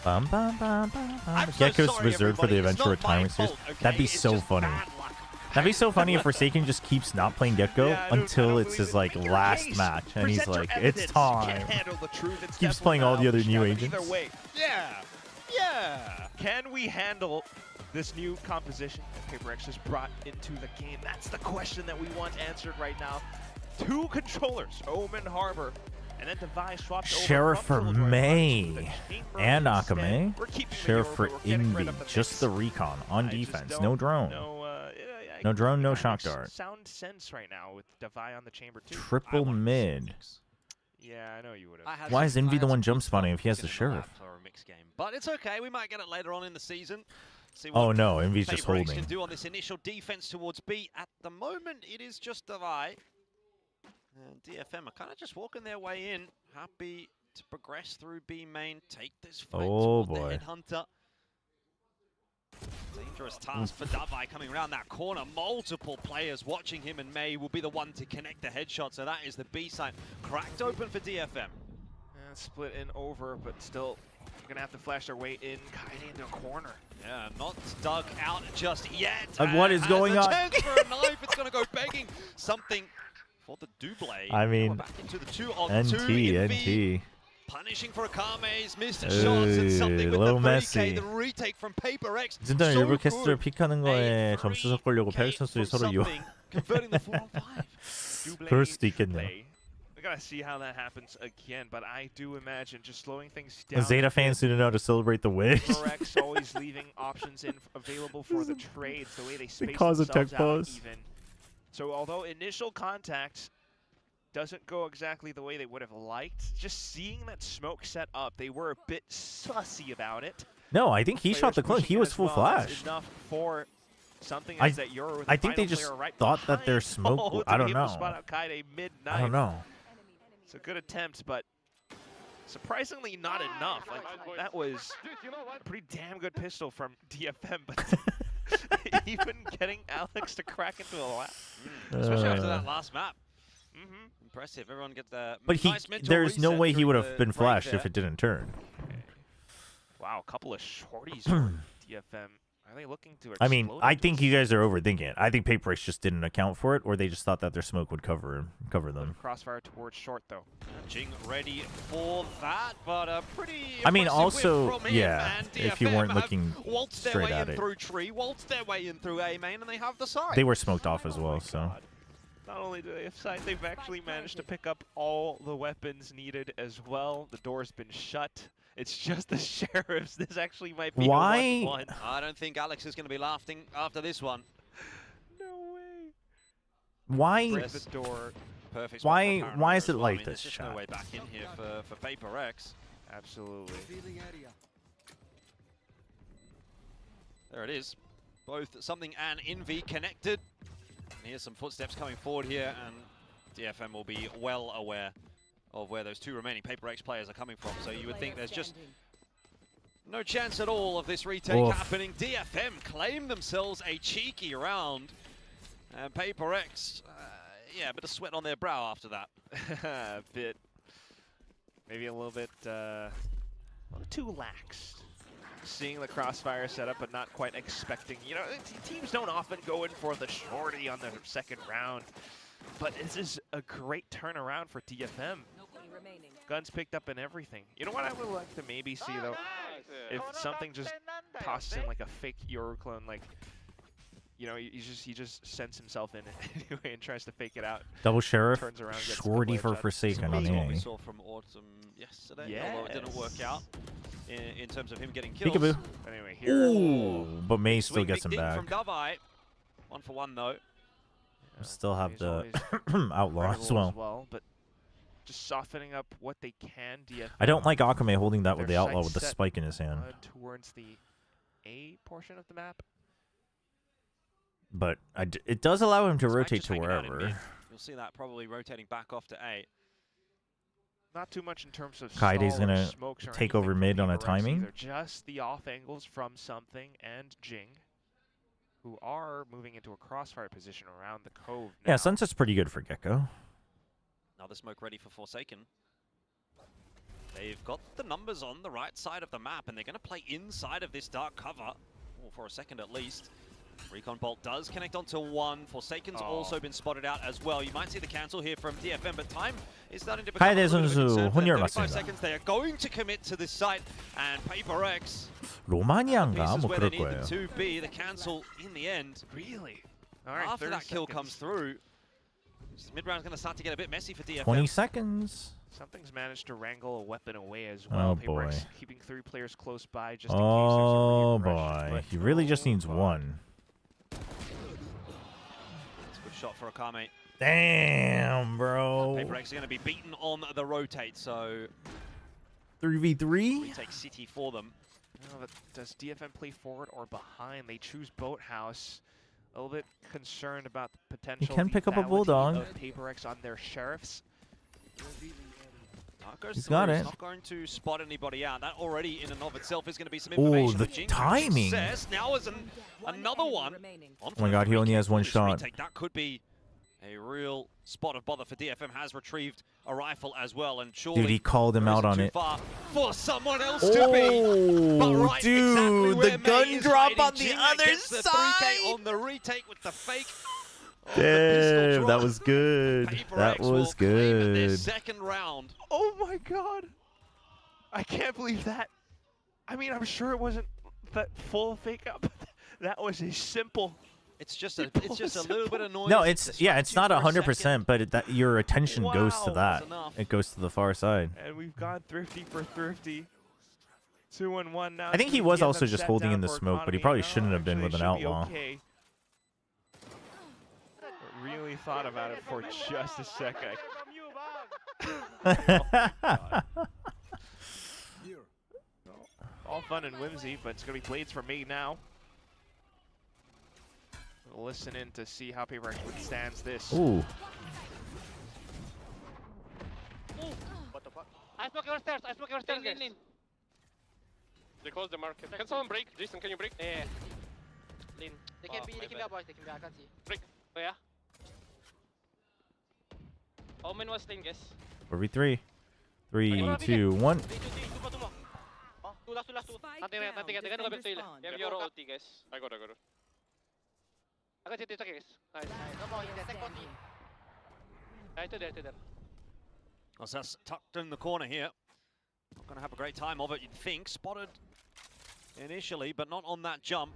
Bum, bum, bum, bum, bum. I'm so Gecko's sorry, reserved for the everybody. It's eventual not my retirement series. fault, okay? That'd be It's so just funny. bad luck. That'd be so funny if Forsaken just keeps not playing Gecko Yeah, until I it's don't his believe like it. last Case. match, and he's Present your like, evidence. "It's You time." can't handle the truth. It's Keeps playing all the other new agents. Either way, Yeah. Yeah. can we handle this new composition that Paper X has brought into the game? That's the question that we want answered right now. 2 controllers, Omen Harbor, and then Device swapped over Sheriff for from Killjoy May to the Chamber and instead. Akame. We're keeping the Sheriff Yoru, for but we're getting rid Envy. of the Just mix. the recon on I just defense. don't No drone. know, No drone, no that shock makes dart. Sound sense right now with Devi on the chamber too. Triple mid. Yeah, I know you would have. Why is Envy the one jump spawning if he has the Sheriff? For a mixed game. But it's okay. We might get it later on in the season. See Oh what no, Envy's just Paper X holding. can do on this initial defense towards B. At the moment, it is just Devi. And DFM are kind of just walking their way in. Happy to progress through B main. Take this fight Oh, toward boy. the Headhunter. Dangerous task for Devi coming around that corner. Multiple players watching him, and May will be the one to connect the headshot. So that is the B side. Cracked open for DFM. Yeah, split in over, but still gonna have to flash their way in, kind of into a corner. Yeah, not dug out just yet. What is Has going a on? chance for a knife. It's gonna go begging something for the double. I mean, We're back into the 2-on-2. NT. Punishing for Akame's missed shots and something with the little 3K, messy. the retake from Paper X. 진짜 So 일부 캐스트를 good. 픽하는 거에 점수 섞으려고 페릭 선수들이 서로 이용. Converting the 4-on-5. Double 그럴 수도 A, 있겠네요. triple A. We gotta see how that happens again, but I do imagine just slowing things down. Zeta fans didn't know how to celebrate the win. PRX always leaving options available for the trades, the way they space cause a themselves tech out pause. even. So although initial contact doesn't go exactly the way they would have liked, just seeing that smoke set up, they were a bit sussy about it. No, I think he shot the clone. Pushing He was as full well flash. as enough for something I- as that Yoru, the I think they final just player right thought that their behind. smoke Oh, w- to I be don't able to know. spot out Kaide mid-knife. I don't know. It's a good attempt, but surprisingly not enough. Like, that was a pretty damn good pistol from DFM, but even getting Alex to crack into a lap. Especially after that last map. Impressive. Everyone get the But he, nice mental there's no reset way he during would the have been break flashed there. if it didn't turn. Wow, a couple of shorties for DFM. Are they looking to I mean, explode I into think you guys are overthinking it. I think Paper X just didn't account for it, or they just thought that their smoke would cover them. Crossfire towards short, though. Jing ready for that, but a pretty I mean, impressive also, whip from him, yeah, and if you DFM weren't have looking waltzed their straight way at in it. through tree, waltzed their way in through A main, and they have the side. They were smoked off as well, so. That Not only do they have sight, they've actually managed to pick up all the weapons needed as well. The door's been shut. It's just the sheriffs. This actually might be Why? a 1-1. I don't think Alex is going to be laughing after this one. No way. Why? Break the door. Perfect. Why is it well. like I mean, this, there's just chat? no way back in here for PRX. Absolutely. There it is. Both Something and Envy connected. And here's some footsteps coming forward here, and DFM will be well aware of where those two remaining PRX players are coming from. So you would think there's just no chance at all of this retake happening. DFM claim themselves a cheeky round. And PRX, yeah, a bit of sweat on their brow after that. A bit. Maybe a little bit too lax. Seeing the crossfire setup, but not quite expecting. You know, teams don't often go in for the shorty on the second round. But this is a great turnaround for DFM. Guns picked up and everything. You know what I would like to maybe see, though? If something just tosses in like a fake Euroclone, like, you know, he just sends himself in anyway and tries to fake it out. Double Sheriff, turns around, gets a shorty couple for headshots. Forsaken on That's the what we A. saw from Autumn yesterday, although it didn't work out in terms of him getting kills. Peekaboo. Anyway, here. Ooh, but May still Swing gets him big ding back. from Dove-Eye. 1 for 1 though. Still have the Always Outlaw as credible well. But just softening up what they can. DFM. I don't like Akame holding that with Their the Outlaw sights with the set, spike in his hand. Towards the A portion of the map. But it does allow him to Spike rotate just to hanging out in mid. wherever. You'll see that probably rotating back off to A. Not too much in terms of Kaide's stall or gonna smokes or take anything over from mid on a PRX timing. either. Just the off angles from Something and Jing, who are moving into a crossfire position around the cove now. Yeah, Sunset's pretty good for Gecko. Another smoke ready for Forsaken. They've got the numbers on the right side of the map, and they're going to play inside of this dark cover, or for a second at least. Recon Bolt does connect onto one. Forsaken's also been spotted out as well. You might see the cancel here from DFM, but time is starting to become a little bit of a concern for them. 35 seconds, they are going to commit to this site, and PRX, 로마니안가 this is 뭐 where they 그럴 need them 거예요. to be. The cancel in the end. Really? All right, After 30 that kill seconds. comes through, mid-round's going to start to get a bit messy for DFM. 20 seconds. Something's managed to wrangle a weapon away as well. Oh, PRX boy. keeping 3 players close by just in Oh case there's a reaggression, boy, but he really just oh, needs boy. one. It's a good shot for Akame. Damn, bro. PRX are going to be beaten on the rotate, so 3v3? retake City for them. No, but does DFM play forward or behind? They choose Boathouse. A little bit concerned about the potential can pick up a lethality Bulldog. of PRX on their sheriffs. He's got it. Not going to spot anybody out. That already in and of itself is going to be some Ooh, information. the for Jing. timing. Success. Now is another one. Oh my god, he only has one shot. Retake. That could be a real spot of bother for DFM. Has retrieved a rifle as well, and surely Dude, he called him out on too it. far for someone else to be. But Oh, right dude, exactly where the May gun is drop hiding. on the Jing other gets the 3K side. on the retake with the fake. Damn, that was good. That was Their good. second round. Oh my god! I can't believe that. I mean, I'm sure it wasn't that full fake up. That was a simple. It's just a little bit annoying. No, it's not 100%, but that your attention goes to Wow. that. Enough. It goes to the far side. And we've gone thrifty for thrifty. 2-1 now. I think he was also just holding in the smoke, but he probably shouldn't have been with an outlaw. Okay. Really thought about it for just a second. All fun and whimsy, but it's going to be blades for me now. We'll listen in to see how PRX withstands this. Ooh. What the fuck? I smoke your stairs, guys. They close the market. Can someone break? Jason, can you break? Yeah. Lean. They can be up, boys. They can be, I can't see. Break. Oh, yeah? Omen was lane, guys. 4v3. 3, 2, 1. Two last. Nothing, they can go back to heal. You have your ulti, guys. I got it. I got it, it's okay, guys. Nice. No more, take bot. To there. Well, so that's tucked in the corner here. Not going to have a great time of it, you'd think. Spotted initially, but not on that jump.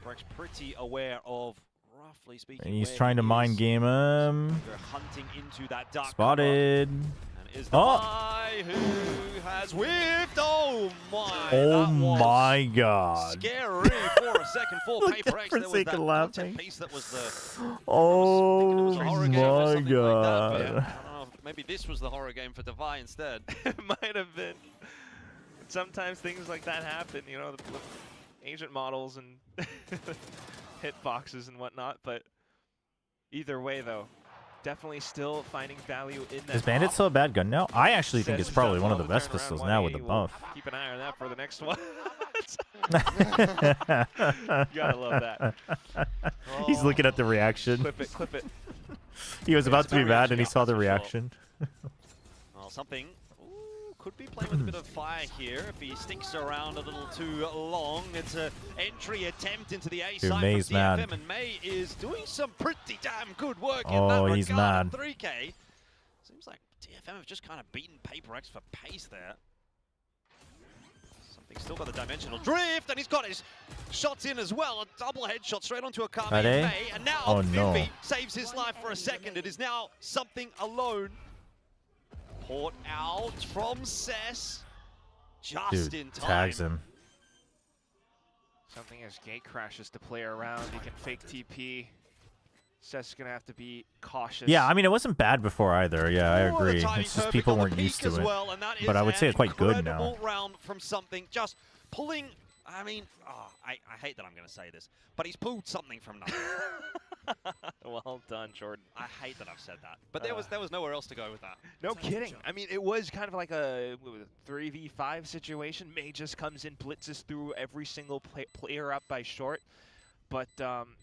PRX pretty aware of roughly speaking. He's trying to mind game him. They're hunting into that dark Spotted. And is the guy who has whiffed. Oh my! Oh my God! Scary for a second for Paper X. There was that content piece that was the. Oh my God! I don't know, maybe this was the horror game for Devi instead. It might have been. Sometimes things like that happen, you know, with agent models and hitboxes and whatnot. But either way, though, definitely still finding value in that. Is Bandit still a bad gun now? I actually think it's probably one of the best pistols now with the buff. Keep an eye on that for the next one. You gotta love that. He's looking at the reaction. Clip it, clip it. He was about to be mad and he saw the reaction. Well, something could be playing with a bit of fire here if he sticks around a little too long. It's an entry attempt into the A side May's from DFM, mad. and May is doing some pretty damn good work in that Oh, regard. he's mad. 3K. Seems like DFM have just kind of beaten Paper X for pace there. Something still got the dimensional drift, and he's got his shots in as well. A double headshot straight onto a Kame Ready? May, and now Oh, no. Vivi saves his life for a second. It is now something alone. Port out from Cess. Just Dude, in time. tags him. Something as gate crashes to play around. He can fake TP. Seth's gonna have to be cautious. Yeah, I mean, it wasn't bad before either. Yeah, I agree. It's just people weren't used to it. Well, and that But I would say it's quite good now. incredible round from something. Just pulling. I mean, I hate that I'm going to say this, but he's pulled something from nothing. Well done, Jordan. I hate that I've said that, but there was nowhere else to go with that. No kidding. I mean, it was kind of like a 3v5 situation. May just comes in, blitzes through every single player up by short. But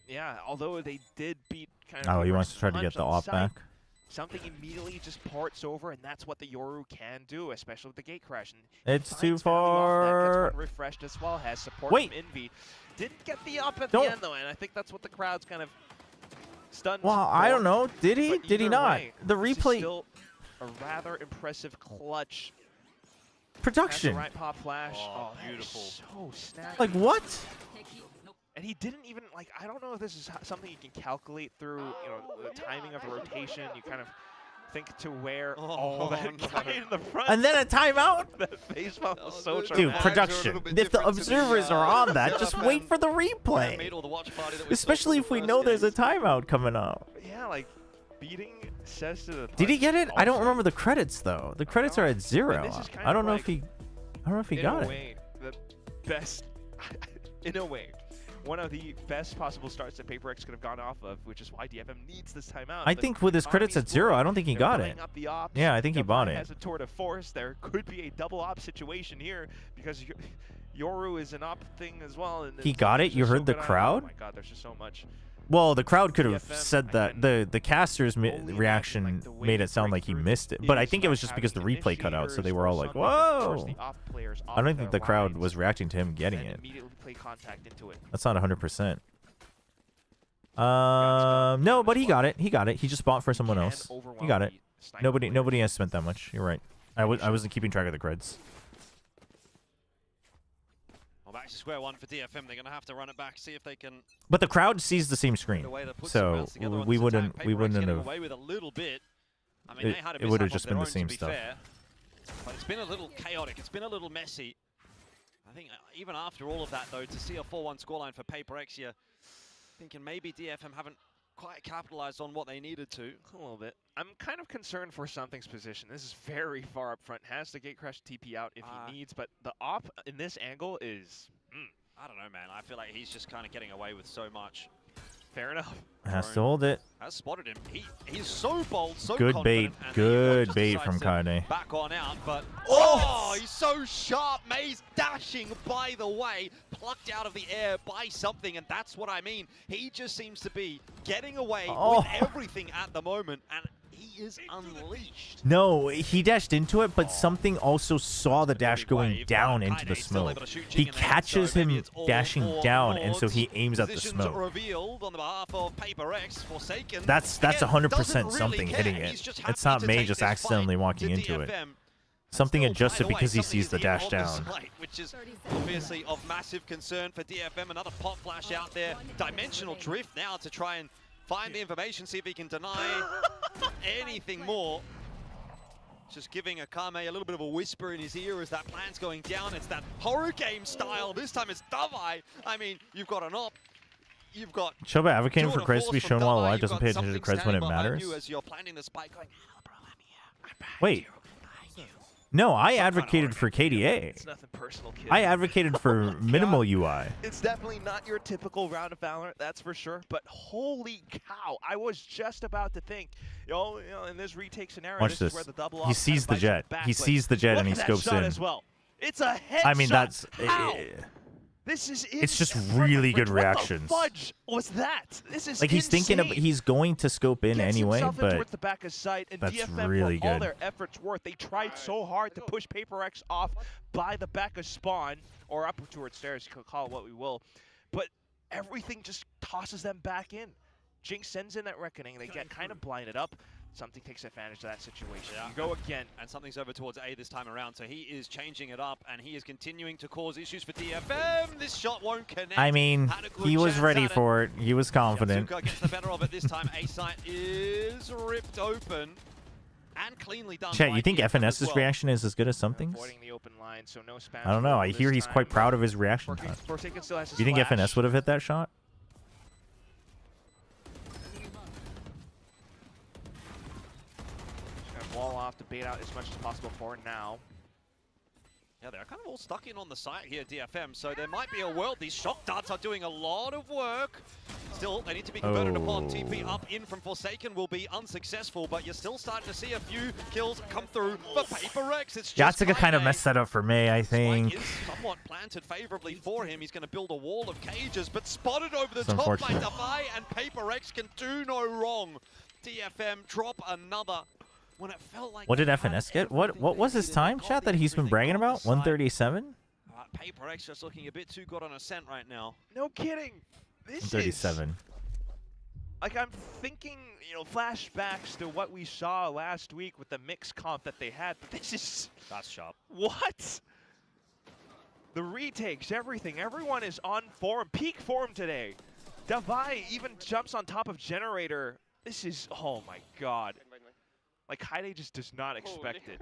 yeah, although they did beat kind of. Oh, he wants to try to get the op back. Something immediately just ports over, and that's what the Yoru can do, especially with the gate crash. And It's too far. gets one refreshed as well, has support Wait. from Envy. Didn't get the up at Don't- the end though, and I think that's what the crowd's kind of stunned. Well, I don't know. Did he? But Did he either not? way, The this is replay still a rather impressive clutch. production. That's the right pop flash. Oh, beautiful. So snappy. Like what? And he didn't even, like, I don't know if this is something you can calculate through, you know, the timing of the rotation. You kind of think to where that guy in the front. And then a timeout? That face bump was so Dude, dramatic. production. If the observers are on that, just wait for the replay. Especially if we know there's a timeout coming up. Yeah, like, beating Cess to the Did he punch get it? I don't also- remember the credits though. The credits are at 0. this is kind I don't of know like, if he. I don't know if he in got a it. way, the best, in a way, one of the best possible starts that Paper X could have gone off of, which is why DFM needs this timeout. I think with his credits at 0, I don't think he got it. Yeah, I think he bought it. Has a tour de force. There could be a double op situation here because Yoru is an op thing as well. And He got it? You heard the crowd? Oh my God, there's just so much. Well, the crowd could have DFM, said that the caster's reaction made it sound like he missed it, but I think it was just because the replay cut out, so they were all like, "Whoa!" I don't think the crowd was reacting to him getting it. Play contact into it. That's not 100%. No, but he got it. He got it. He just bought for someone else. He got it. Nobody has spent that much. You're right. I wasn't keeping track of the creds. Well, back to square one for DFM. They're going to have to run it back, see if they can. But the crowd sees the same screen, so we wouldn't have. Away with a little bit. I mean, they had a It would have mishap just of been their the own, same to be stuff. fair. But it's been a little chaotic. It's been a little messy. I think even after all of that, though, to see a 4-1 scoreline for Paper X, you're thinking maybe DFM haven't quite capitalized on what they needed to. A little bit. I'm kind of concerned for Something's position. This is very far up front. Has the gate crash TP out if he needs, but the op in this angle is... I don't know, man. I feel like he's just kind of getting away with so much. Fair enough. Has to hold it. Has spotted him. He's so bold, so Good bait. confident, and Good bait decides from to Kaide. Back on out, but oh, he's so sharp. May's dashing, by the way, plucked out of the air by Something, and that's what I mean. He just seems to be getting away with everything at the moment, and he is unleashed. No, he dashed into it, but Something also saw the dash going down into the smoke. He catches him dashing down, and so he aims at the smoke. Revealed on the behalf of Paper X, Forsaken. That's 100% Something hitting it. It's not May just accidentally walking into it. Something Still, adjusted by the way, because he something sees is the in dash on down. site, which is obviously of massive concern for DFM. Another pop flash out there. Dimensional drift now to try and find the information, see if he can deny anything more. Just giving Akame a little bit of a whisper in his ear as that plan's going down. It's that hurricane style. This time it's Davai. I mean, you've got an op. You've got Chobra advocating for two creds to be from shown while Davai. alive You've doesn't got pay attention to something creds when it standing behind matters. you as you're planting the spike going, "Hello, bro, let me here. Wait. No, I advocated for KDA. It's nothing personal, kid. I advocated for minimal UI. It's definitely not your typical round of Valorant, that's for sure. But holy cow, I was just about to think, in this retake scenario, Watch this is where the double He off sees the bites jet. back, He but sees the jet and he look at that scopes shot in. as well. It's a headshot. I mean, that's... How? This is insane. It's just really good What reactions. the fudge was that? This is Like, he's thinking of, insane. he's going to scope in Gets anyway, himself in but towards the back of sight, and that's DFM, really for all good. their efforts worth, they tried so hard to push PRX off by the back of spawn, or up towards stairs, you could call it what we will, but everything just tosses them back in. Jinx sends in that reckoning, they get kind of blinded up. Something takes advantage of that situation. You go again. And something's over towards A this time around, so he is changing it up, and he is continuing to cause issues for DFM. This shot won't connect. I mean, Had a good he was chance ready at for it. He was confident. Yasuka gets the better of it this time. A site is ripped open and cleanly done. Chat, by you think DFM as FNS's well. reaction is as good as something's? Avoiding the open line, so no spam I don't know. I this hear he's time. quite proud of his reaction time. Forsaken still has his You think flash. FNS would have hit that shot? Just gonna wall off to bait out as much as possible for now. Yeah, they're kind of all stuck in on the site here, DFM, so there might be a world. These shock darts are doing a lot of work. Still, they need to be converted upon. TP up in from Forsaken will be unsuccessful, but you're still starting to see a few kills come through for PRX. It's just Yasuka kind of Jaime. messed that up for May, I think. Spike is somewhat planted favorably for him. He's going to build a wall of cages, but spotted over the It's top by unfortunate. Davai, and PRX can do no wrong. DFM drop another. When it felt like What did FNS get? What was his time, chat, that he's been bragging about? 137? PRX just looking a bit too good on a scent right now. No kidding. This 137. Like, I'm thinking, flashbacks to what we saw last week with the mix comp that they had, but this is... That's sharp. What? The retakes, everything. Everyone is on form, peak form today. Davai even jumps on top of Generator. This is, oh my god. Like, Haide just does not expect it.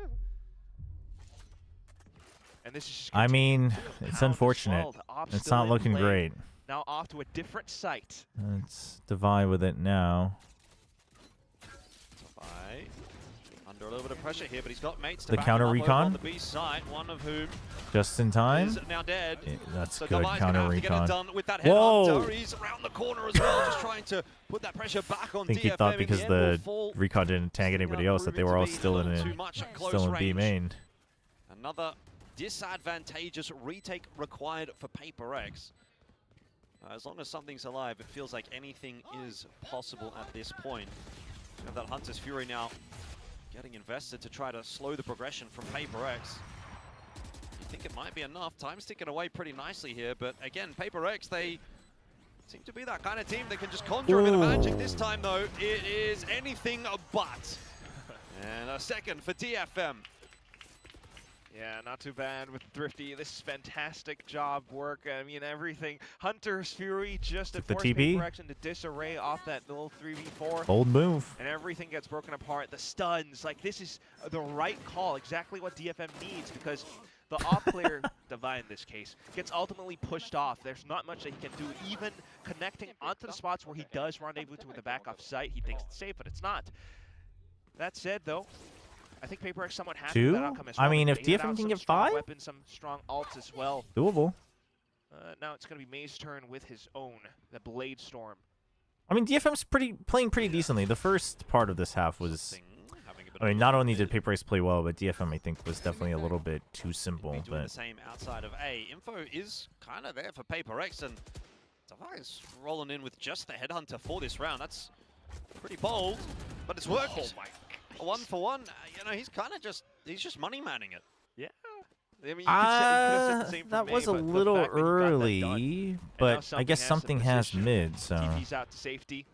And this is just I mean, continuing to it's pound as unfortunate. well. The op's It's still not in looking play. great. Now off to a different site. Let's divide with it now. Davai under a little bit of pressure here, but he's got mates to The back counter him up over recon? on the B side, one of whom Just in time? is now dead. Yeah, that's So good. Davai's Counter gonna have to get it recon. done with that Whoa! headhunter. He's around the corner as well, just trying to put that pressure back on I think DFM. he thought In because end, will the fall recon didn't tag anybody else that they were all still in too much at close still in B range. main. Another disadvantageous retake required for PRX. As long as something's alive, it feels like anything is possible at this point. We have that Hunter's Fury now getting invested to try to slow the progression from PRX. You think it might be enough. Time's ticking away pretty nicely here, but again, PRX, they seem to be that kind of team that can just conjure a bit of magic. This time, though, it is anything but. And a second for DFM. Yeah, not too bad with Thrifty. This is fantastic job work. I mean, everything. Hunter's Fury just to The force TP? PRX into disarray off that little 3v4. Bold move. And everything gets broken apart. The stuns, like this is the right call, exactly what DFM needs, because the off player, Davai in this case, gets ultimately pushed off. There's not much that he can do, even connecting onto the spots where he does rendezvous to with the back off site. He thinks it's safe, but it's not. That said, though, I think PRX somewhat happy with that outcome as well. I mean, They if baited DFM out can some get strong 5? weapons, some strong ults as well. Doable. Now it's going to be May's turn with his own, the Blade Storm. I mean, DFM's playing pretty decently. The first part of this half was... I mean, not only did PRX play well, but DFM, I think, was definitely a little bit too simple. Doing But the same outside of A. Info is kind of there for PRX, and Davai's rolling in with just the headhunter for this round. That's pretty bold, but it's worked. Oh my A 1-for-1. He's kind of just money manning it. Yeah. I mean, you could say the same for that May, was a but the little fact that he got that done, early, and now but I guess has something the has position. mid, so... TP's out to safety.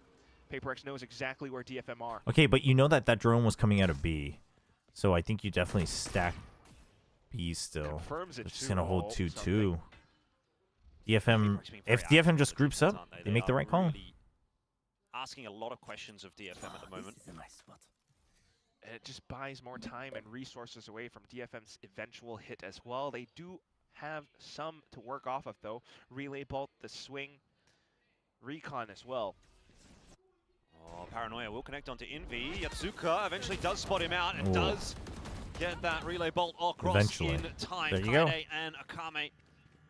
PRX knows exactly where DFM are. Okay, but you know that drone was coming out of B, so I think you definitely stack B still. Confirms it They're just too, gonna hold or 2-2. DFM, if DFM just groups up, they make the right call. Asking a lot of questions of DFM at the moment. It just buys more time and resources away from DFM's eventual hit as well. They do have some to work off of though. Relay bolt, the swing, recon as well. Oh, Paranoia will connect onto Envy. Yatsuka eventually does spot him out and does get that relay bolt across in time. There you go. Kaede and Akame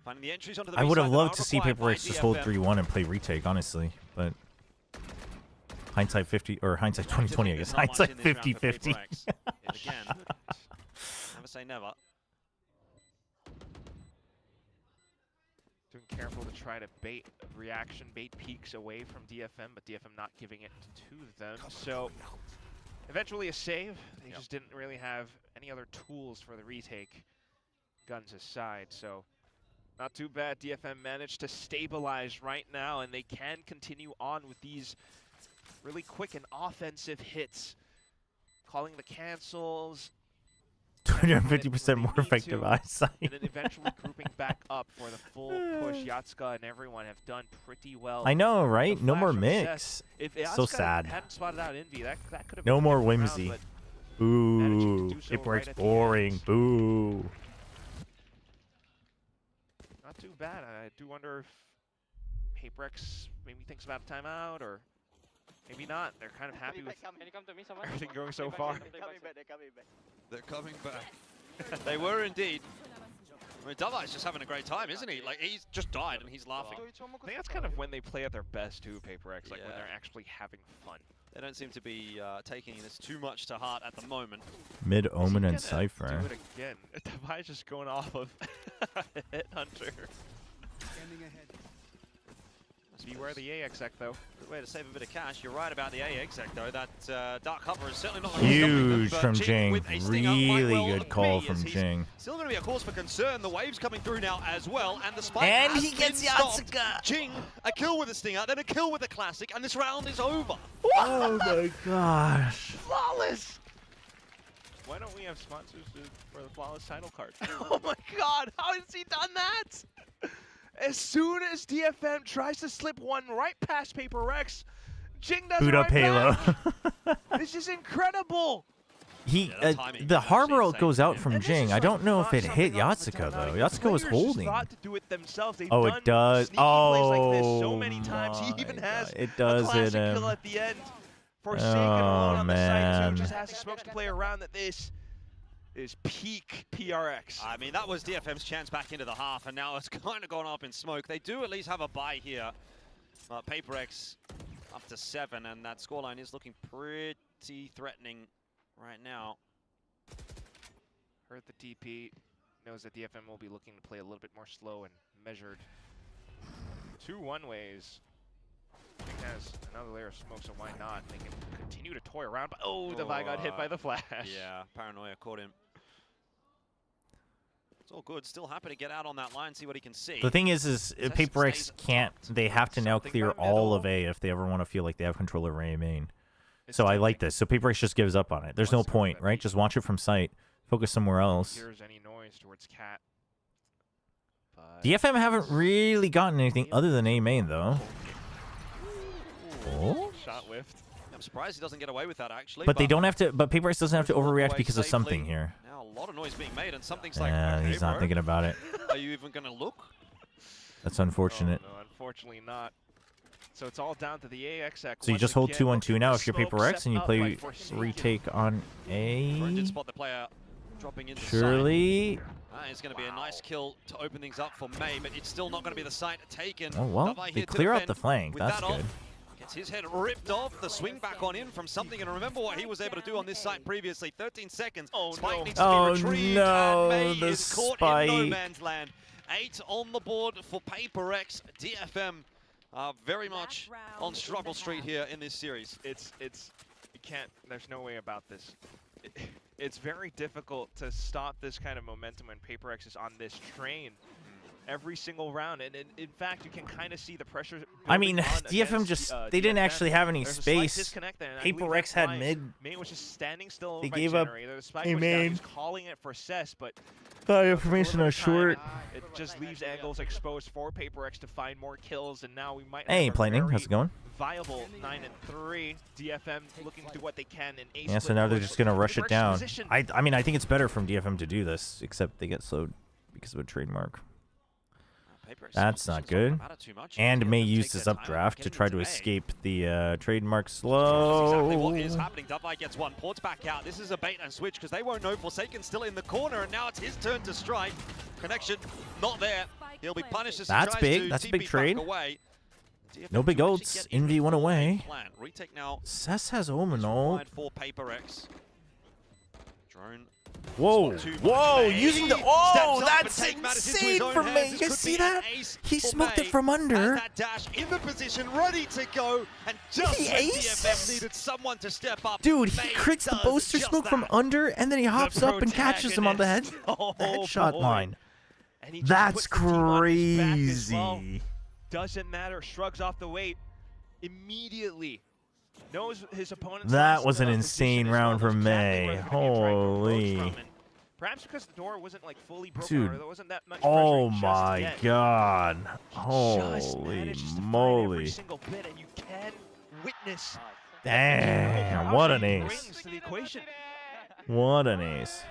finding the entries onto the I would have B side that loved are to see required by PRX just hold DFM. 3-1 and play retake, honestly, but hindsight 50 or hindsight 2020, I guess. Hindsight 50-50. Again, never say never. Doing careful to try to bait reaction, bait peaks away from DFM, but DFM not giving it to them. So eventually a save. They just didn't really have any other tools for the retake, guns aside. So not too bad. DFM managed to stabilize right now, and they can continue on with these really quick and offensive hits, calling the cancels. 250% more effective eyesight. And then eventually grouping back up for the full push. Yatsuka and everyone have done pretty well. I know, right? No more Flash mix. If So Yatsuka sad. hadn't spotted out Envy, that could have No been a more different whimsy. round, Boo. do so PRX right at the boring. Boo. not too bad. I do wonder if PRX maybe thinks about a timeout or maybe not. They're kind of happy with Can you come to me, someone? everything going so far. They're coming back. They were indeed. I mean, Davai's just having a great time, isn't he? Like, he's just died and he's laughing. I think that's kind of when they play at their best too, PRX, like when they're actually having fun. They don't seem to be taking this too much to heart at the moment. Mid Omen and Do Cypher. it again. Davai's just going off of Hit Hunter. Beware the AXEC though. Good way to save a bit of cash. You're right about the AXEC though. That dark cover is certainly not going to Huge stop from them, Jing. with a stinger might Really well good call be, from as he's Jing. Still going to be a cause for concern. The wave's coming through now as well, and the spike And has he gets been stopped. Yatsuka. Jing, a kill with a stinger, then a kill with a classic, and this round is over. Oh my gosh. Flawless. Why don't we have sponsors for the Flawless title card? Oh my god, how has he done that? As soon as DFM tries to slip one right past PRX, Jing does Boot it up right Halo. back. This is incredible. He the harbor ult goes out from Jing. I don't know if it hit Yatsuka though. Yatsuka was holding. Thought to do it themselves. They've Oh, done it does. sneaky plays like this so Oh many times. He even my has God. It does a classic hit him. kill at the end. Forsaken Oh, alone on the site man. too. Just has the smokes to play around that this is peak PRX. I mean, that was DFM's chance back into the half, and now it's kind of gone up in smoke. They do at least have a bye here. PRX up to 7, and that scoreline is looking pretty threatening right now. Heard the DP, knows that DFM will be looking to play a little bit more slow and measured. 2 one-ways. Jing has another layer of smoke, so why not? They can continue to toy around, but Davai got hit by the flash. Yeah, Paranoia caught him. It's all good. Still happy to get out on that line, see what he can see. The thing is PRX can't. They have to now clear all of A if they ever want to feel like they have control over A main. So I like this. So PRX just gives up on it. There's no point, right? Just watch it from sight. Focus somewhere else. Here's any noise towards Cat. DFM haven't really gotten anything other than A main though. Oh. Shot whiffed. I'm surprised he doesn't get away with that actually. But they don't have to. But PRX doesn't have to overreact because of something here. Now a lot of noise being made, and something's like, Yeah, okay, he's not bro, thinking about it. Are you even going to look? That's unfortunate. No, unfortunately not. So it's all down to the AXEC. So you just hold 2-1-2 now if you're PRX and you play retake on A. Did spot the player dropping into Surely. It's going to be a nice kill to open things up for May, but it's still not going to be the site taken. Oh well, Davai they here to clear out defend the flank. with That's that good. off. Gets his head ripped off, the swing back on in from something, and remember what he was able to do on this site previously. 13 seconds. Spike needs to be retrieved, no, and May the is caught in no spike. man's land. 8 on the board for PRX. DFM very much on struggle street here in this series. It's you can't. There's no way about this. It's very difficult to stop this kind of momentum when PRX is on this train every single round, and in fact you can kind of see the pressure. I mean, building on DFM against, just they didn't DFM. actually have any There's a slight space. disconnect there, and I believe PRX that's had why mid. Main was just standing still. They by gave up generator. The spike A was down. main. He's calling it for Cess, but Information on short. It just leaves angles exposed for PRX to find more kills, and now we might Hey, have a Lightning, very how's it going? viable 9-3. DFM looking to do what they can in ace. Yeah, so now they're just gonna rush it down. I mean, I think it's better from DFM to do this, except they get slowed because of a trademark. That's not good. And may use this updraft to try to escape the trademark slow. Exactly what is happening. Dubby gets one, ports back out. This is a bait and switch because they won't know. Forsaken still in the corner, and now it's his turn to strike. Connection not there. He'll be punished as he That's tries big. to That's a big TP trade. back away. No big ults. Envy went away. Retake now. Cess has Omenol. For PRX. Drone. Whoa, whoa, using the... Oh, that's insane insane from me. You guys see that? He smoked it from under. That dash in the position, ready to go. And just He when aces? DFM needed someone to step up. Dude, he crits the booster smoke from under, and then he hops up and catches him on the head. Oh, The headshot boy. line. And he just That's puts the team on his back as crazy. well. Doesn't matter. Shrugs off the weight immediately. Knows his opponent's That last was an position insane as well, round knows from exactly May. where they're gonna try and approach Holy. from, and perhaps because the door wasn't like fully broken, Dude. or there wasn't that much Oh pressure just my yet. god. Just Holy manages to find every moly. single bit, and you can witness Damn, what an ace. brings to the equation. What an ace.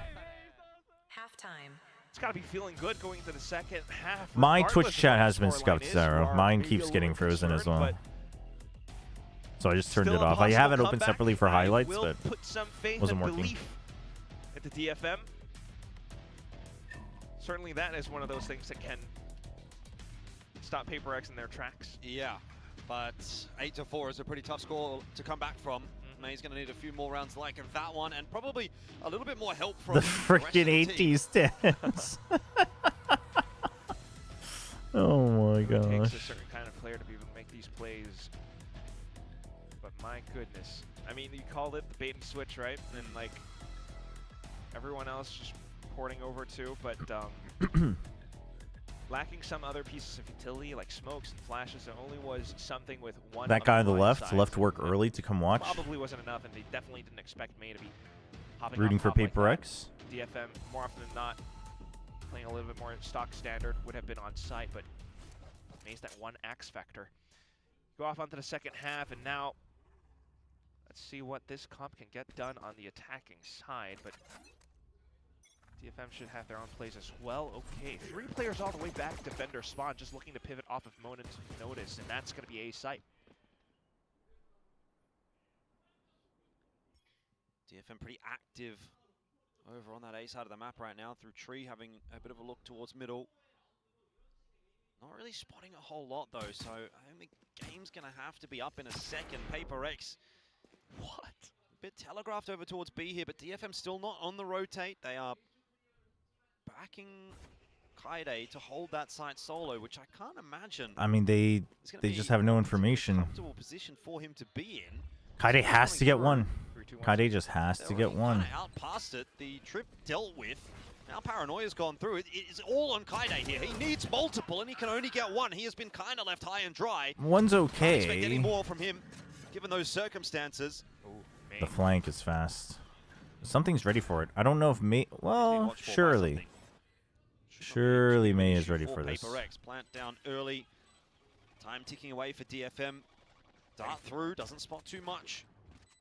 Halftime. It's got to be feeling good going into the second half. My regardless Twitch of chat what has the been scoreline scuffed, is. Zaro. You are Mine maybe keeps a getting little frozen as concerned, well. but So I just turned still it a off. I have it possible open comeback. separately for I highlights, will but put some faith wasn't and working. belief at the DFM. Certainly that is one of those things that can stop PRX in their tracks. Yeah, but 8-4 is a pretty tough score to come back from. May's going to need a few more rounds like that one, and probably a little bit more help from the rest of freaking the team. 80 stance. Oh my It takes a gosh. certain kind of player to be able to make these plays. But my goodness. I mean, you called it the bait and switch, right? And like everyone else just porting over too, but lacking some other pieces of utility like smokes and flashes. There only was something with one. That guy on the blind left side, left so work it early to come watch. Probably wasn't enough, and they definitely didn't expect May to be hopping Rooting off for top like that. PRX. DFM, more often than not, playing a little bit more stock standard, would have been on site, but May's that one X factor. Go off onto the second half, and now let's see what this comp can get done on the attacking side, but DFM should have their own plays as well. Okay, 3 players all the way back to defender spawn, just looking to pivot off of moment's notice, and that's going to be a site. DFM pretty active over on that A side of the map right now through tree, having a bit of a look towards middle. Not really spotting a whole lot though, so I think the game's gonna have to be up in a second. PRX, what? A bit telegraphed over towards B here, but DFM still not on the rotate. They are backing Kaide to hold that site solo, which I can't imagine. I mean, they just have no information. Comfortable position for him to be in. Kaide has to get one. Kaide just has to get one. Kinda out past it. The trip dealt with. Now Paranoia's gone through. It is all on Kaide here. He needs multiple, and he can only get one. He has been kind of left high and dry. One's Can't expect any okay. more from him, given those circumstances. The flank is fast. Something's ready for it. I don't know if May... Well, surely. Surely May is ready for this. PRX plant down early. Time ticking away for DFM. Dart through, doesn't spot too much.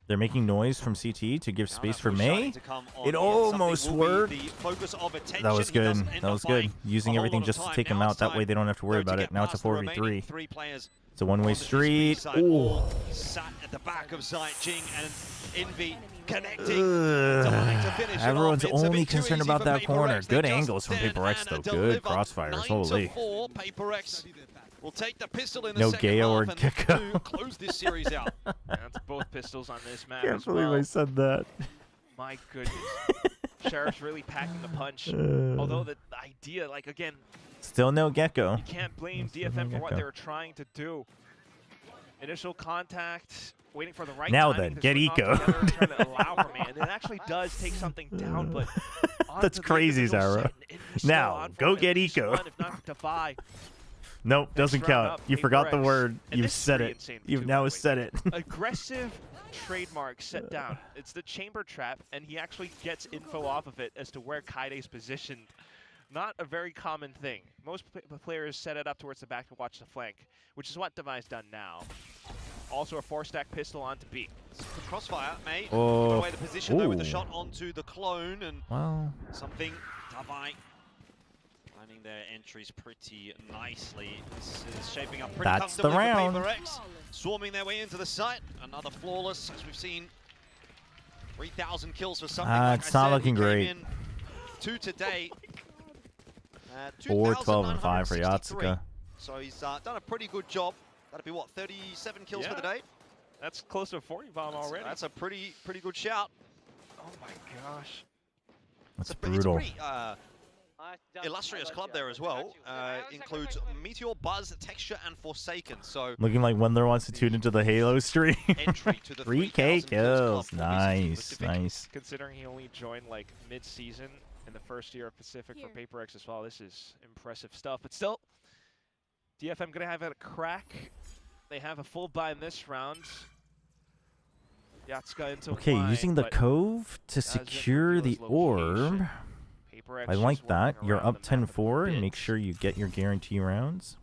They're making noise from CT to give space for May. To come on It in. almost Something will worked. be the focus of attention. That was He good. doesn't end That up was good. buying Using a whole everything lot of just to time. take him Now out. it's That way time they don't have to worry to about get it. Now it's a past the remaining 4v3. 3 players It's a one-way on the SPB street. side. Ooh. All sat at the back of Zai Jing and Envy connecting. To finish it Everyone's off. It's a only bit too concerned easy about for that corner. PRX. They Good just angles from stand PRX, though. and Good deliver. crossfires. 9 Holy. to 4. PRX will take the pistol in the No second Gale or half and Gecko. to close this series out. That's both pistols on this map Can't as believe well. I said that. My goodness. Sheriff's really packing the punch. Although the idea, like again, Still no Gecko. you can't blame Still no DFM for what Gecko. they were trying to do. Initial contact, waiting for the right Now timing then, to get swing off eco. together and trying to allow for man. And it actually does take something down, but That's crazy, Zara. Now, go get eco. If not to buy. Nope, doesn't round count. up, You forgot the PRX. word. And You've this is said pretty it. insane, You've too, now by the way. said it. Aggressive trademark set down. It's the chamber trap, and he actually gets info off of it as to where Kaide's positioned. not a very common thing. Most players set it up towards the back to watch the flank, which is what Devi's done now. Also a 4-stack pistol onto B. Good crossfire, mate. Oh. Put away the position though with the Ooh. shot onto the clone and Well. something Devi planning their entries pretty nicely. This is shaping up pretty That's the comfortably round. for PRX. Swarming their way into the site. Another flawless, as we've seen. 3,000 kills for something. Like It's I not said, looking he came great. in 2 today. 4, 12, and 5 for 2,963. Yatsuka. So he's done a pretty good job. That'd be what, 37 kills for the day? That's close to a 40 bomb already. So that's a pretty good shout. Oh my gosh. That's brutal. It's a pretty illustrious club there as well. Includes Meteor, Buzz, Texture, and Forsaken. So Looking like Wendler wants to tune into the Halo stream. Entry to the 3K 3,000 kills. club for Nice, Pacific. nice. Considering he only joined like mid-season in the first year of Pacific for PRX as well, this is impressive stuff. But still, DFM gonna have a crack. They have a full buy in this round. Yatsuka into Okay, wide, using the but cove to doesn't secure reveal the his orb. location. PRX I just like that. working You're around up the map a 10-4. bit. Make sure you get your guarantee rounds.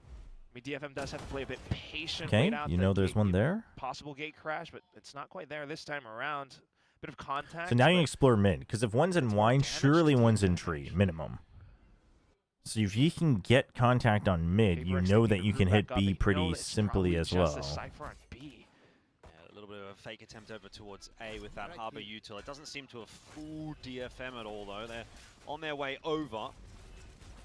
I mean, DFM does have to play a bit patient. Okay, wait out you the know there's gate, one there. Possible gate crash, but it's not quite there this time around. Bit of contact. So now you but explore mid, because if one's in wine, surely one's in tree, minimum. So if you can get contact on mid, you PRX know need that to you group can back hit up, B but you know pretty that it's simply probably as just a well. Cypher on B. Yeah, a little bit of a fake attempt over towards A with that Harbor Util. It doesn't seem to have fooled DFM at all, though. They're on their way over.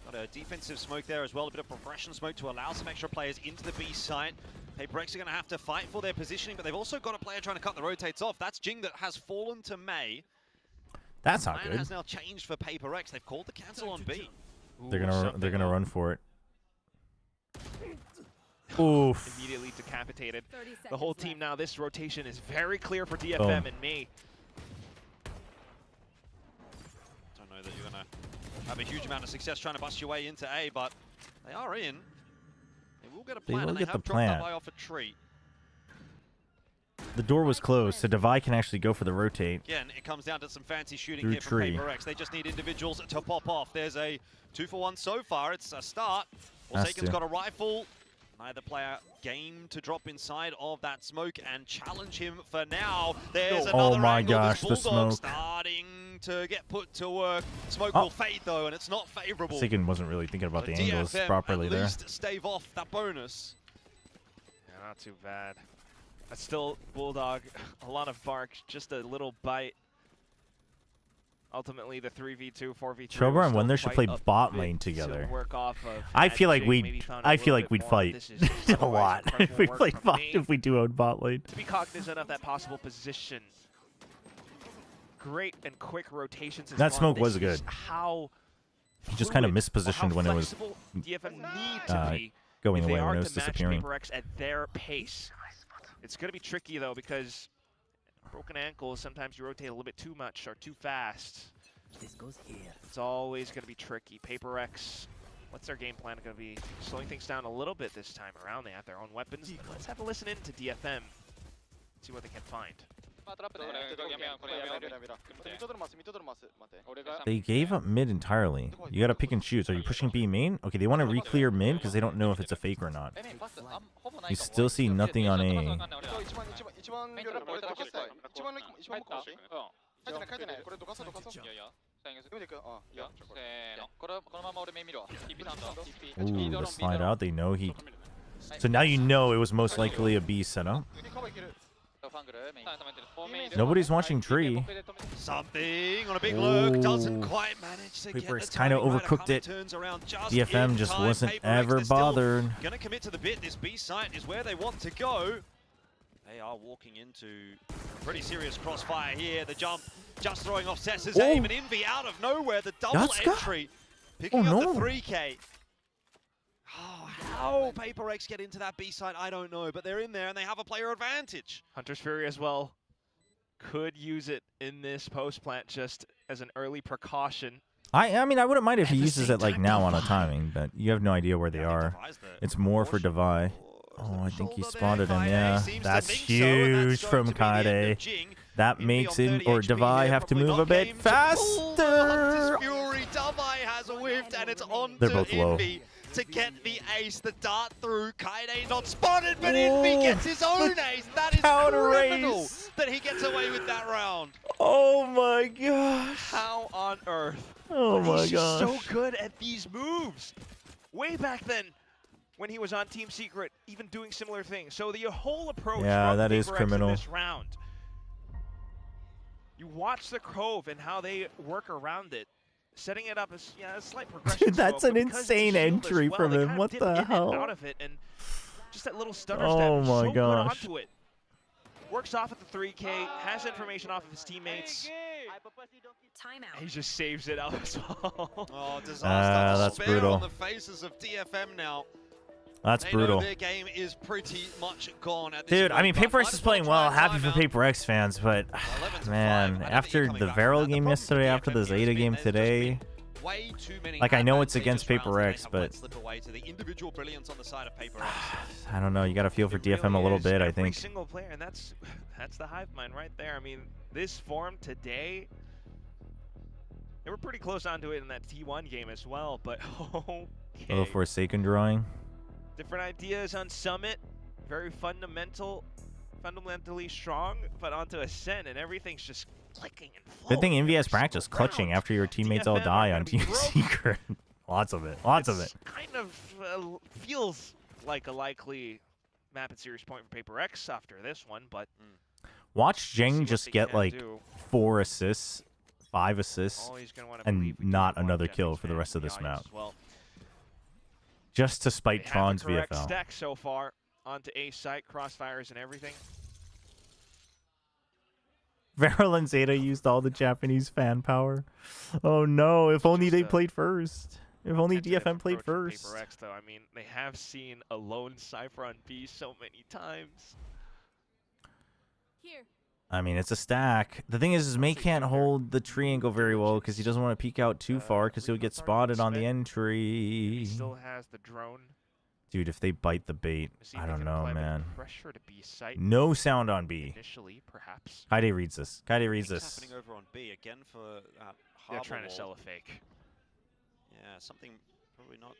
Got a defensive smoke there as well, a bit of progression smoke to allow some extra players into the B site. PRX are going to have to fight for their positioning, but they've also got a player trying to cut the rotates off. That's Jing that has fallen to May. That's not Plan good. has now changed for PRX. They've called the cancel on B. They're gonna run for it. Oof. Immediately decapitated. The whole team now, this rotation is very clear for DFM Boom. and me. Don't know that you're going to have a huge amount of success trying to bust your way into A, but they are in. They will get a They plan, will and get they the have dropped that plant. by off a tree. The door was closed, so Devi can actually go for the rotate. Again, it comes down to some fancy shooting Through here from tree. PRX. They just need individuals to pop off. There's a 2-for-1 so far. It's a start. Has Forsaken's to. got a rifle. Neither player game to drop inside of that smoke and challenge him for now. There's Oh another my angle. gosh, This the Bulldog smoke. starting to get put to work. Smoke Oh. will fade though, and it's not favorable. Forsaken wasn't really thinking about But the angles DFM properly at there. least stave off that bonus. Yeah, not too bad. But still, Bulldog, a lot of bark, just a little bite. Ultimately, the 3v2, 4v3. Chobra and was Wendler still should play quite a bot bit lane to together. work off of. I feel like Jing maybe we'd found a I feel little like bit we'd more, fight but this is just a otherwise lot if incredible we work played from bot me. if we do own bot lane. To be cognizant of that possible position. Great and quick rotations. That smoke was This good. is how He just kind of fluid or mispositioned how when it was flexible DFM need to be going if they away are when it to was match disappearing. PRX at their pace. It's going to be tricky though because broken ankles, sometimes you rotate a little bit too much or too fast. This goes here. It's always going to be tricky. PRX, what's their game plan going to be? Slowing things down a little bit this time around. They have their own weapons. Let's have a listen in to DFM. See what they can find. They gave up mid entirely. You gotta pick and choose. Are you pushing B main? Okay, they want to re-clear mid because they don't know if it's a fake or not. You still see nothing on A. Ooh, the slide out. They know he. So now you know it was most likely a B setup. Nobody's watching tree. Something on a big lurk doesn't quite manage to get PRX the kind of timing right. A overcooked couple it. turns around just DFM in just time. wasn't PRX, ever they're still bothered. Gonna commit to the bit. This B site is where they want to go. They are walking into a pretty serious crossfire here. The jump just throwing off Cess's aim, and Envy out of nowhere. The double Yatsuka? entry, picking Oh, up no. the 3K. Oh, how PRX get into that B site, I don't know, but they're in there and they have a player advantage. Hunter's Fury as well could use it in this post plant just as an early precaution. I mean, I wouldn't mind if he uses it like now on a timing, but you have no idea where they are. It's more for Devi. Oh, I think he spotted him, yeah. That's huge from Kaide. That makes him, or Devi, have to move a bit faster. Fury, Devi has a win. Drift, and it's on They're to both low. Envy to get the ace. The dart through. Kaide not spotted, but Envy gets his own ace. That is criminal that he gets away with that round. Oh my gosh. How on earth? Oh my He's just so gosh. good at these moves. Way back then, when he was on Team Secret, even doing similar things. So the whole approach from that is PRX in criminal. this round. You watch the Cove and how they work around it, setting it up as a slight progression. Dude, that's smoke, an but because it's a insane shield as entry well, from they him. kind of What dip the in and hell? out of it, and just that little stutter Oh step. my so good gosh. onto it. Works off at the 3K, has information off of his teammates. Timeout. He just saves it out as well. Oh, disaster. That's Despair brutal. on the faces of DFM now. That's They brutal. know their game is pretty much gone at this Dude, point, I mean, but PRX might is as playing try well. and Happy for time out. PRX fans, but man, after the Veryl game yesterday, after the Zeta game today, Way too many like I know it's advantageous against rounds that they PRX, have but let slip away to the individual brilliance on the side of PRX. I don't know. You got to feel for DFM a Really little is bit, I every think. single player, and that's the hive mind right there. I mean, this form today, they were pretty close onto it in that T1 game as well, but A little Forsaken drawing. different ideas on Summit, very fundamentally strong, but onto Ascent, and everything's just clicking and flowing. Good thing Envy has practice clutching after your teammates all DFM die are on gonna be Team broke. Secret. Lots of it. Lots of it. Kind of feels like a likely map and series point for PRX after this one, but Watch see Jeng what just they get can like do. 4 assists, 5 assists, All he's gonna wanna and believe we not can watch another Jennings kill for the fans rest of in the this audience map. as well. Just to spite They have Tron's the correct VFL. stack so far onto A site, crossfires and everything. Veryl and Zeta used all the Japanese fan power. Oh no, if only they played first. If only DFM played Approach first. from PRX, though, I mean, they have seen a lone Cypher on B so many times. Here. I mean, it's a stack. The thing is May can't hold the tree and go very well because he doesn't want to peek out too far because he'll get spotted on the entry. He still has the drone. Dude, if they bite the bait, See I if they don't can know, apply a bit of man. pressure to B site. No sound on B. Initially, perhaps. Kaide reads this. Kaide reads What's this. happening over on B again for They're Harbor trying to Wall. sell a fake. Yeah, something probably not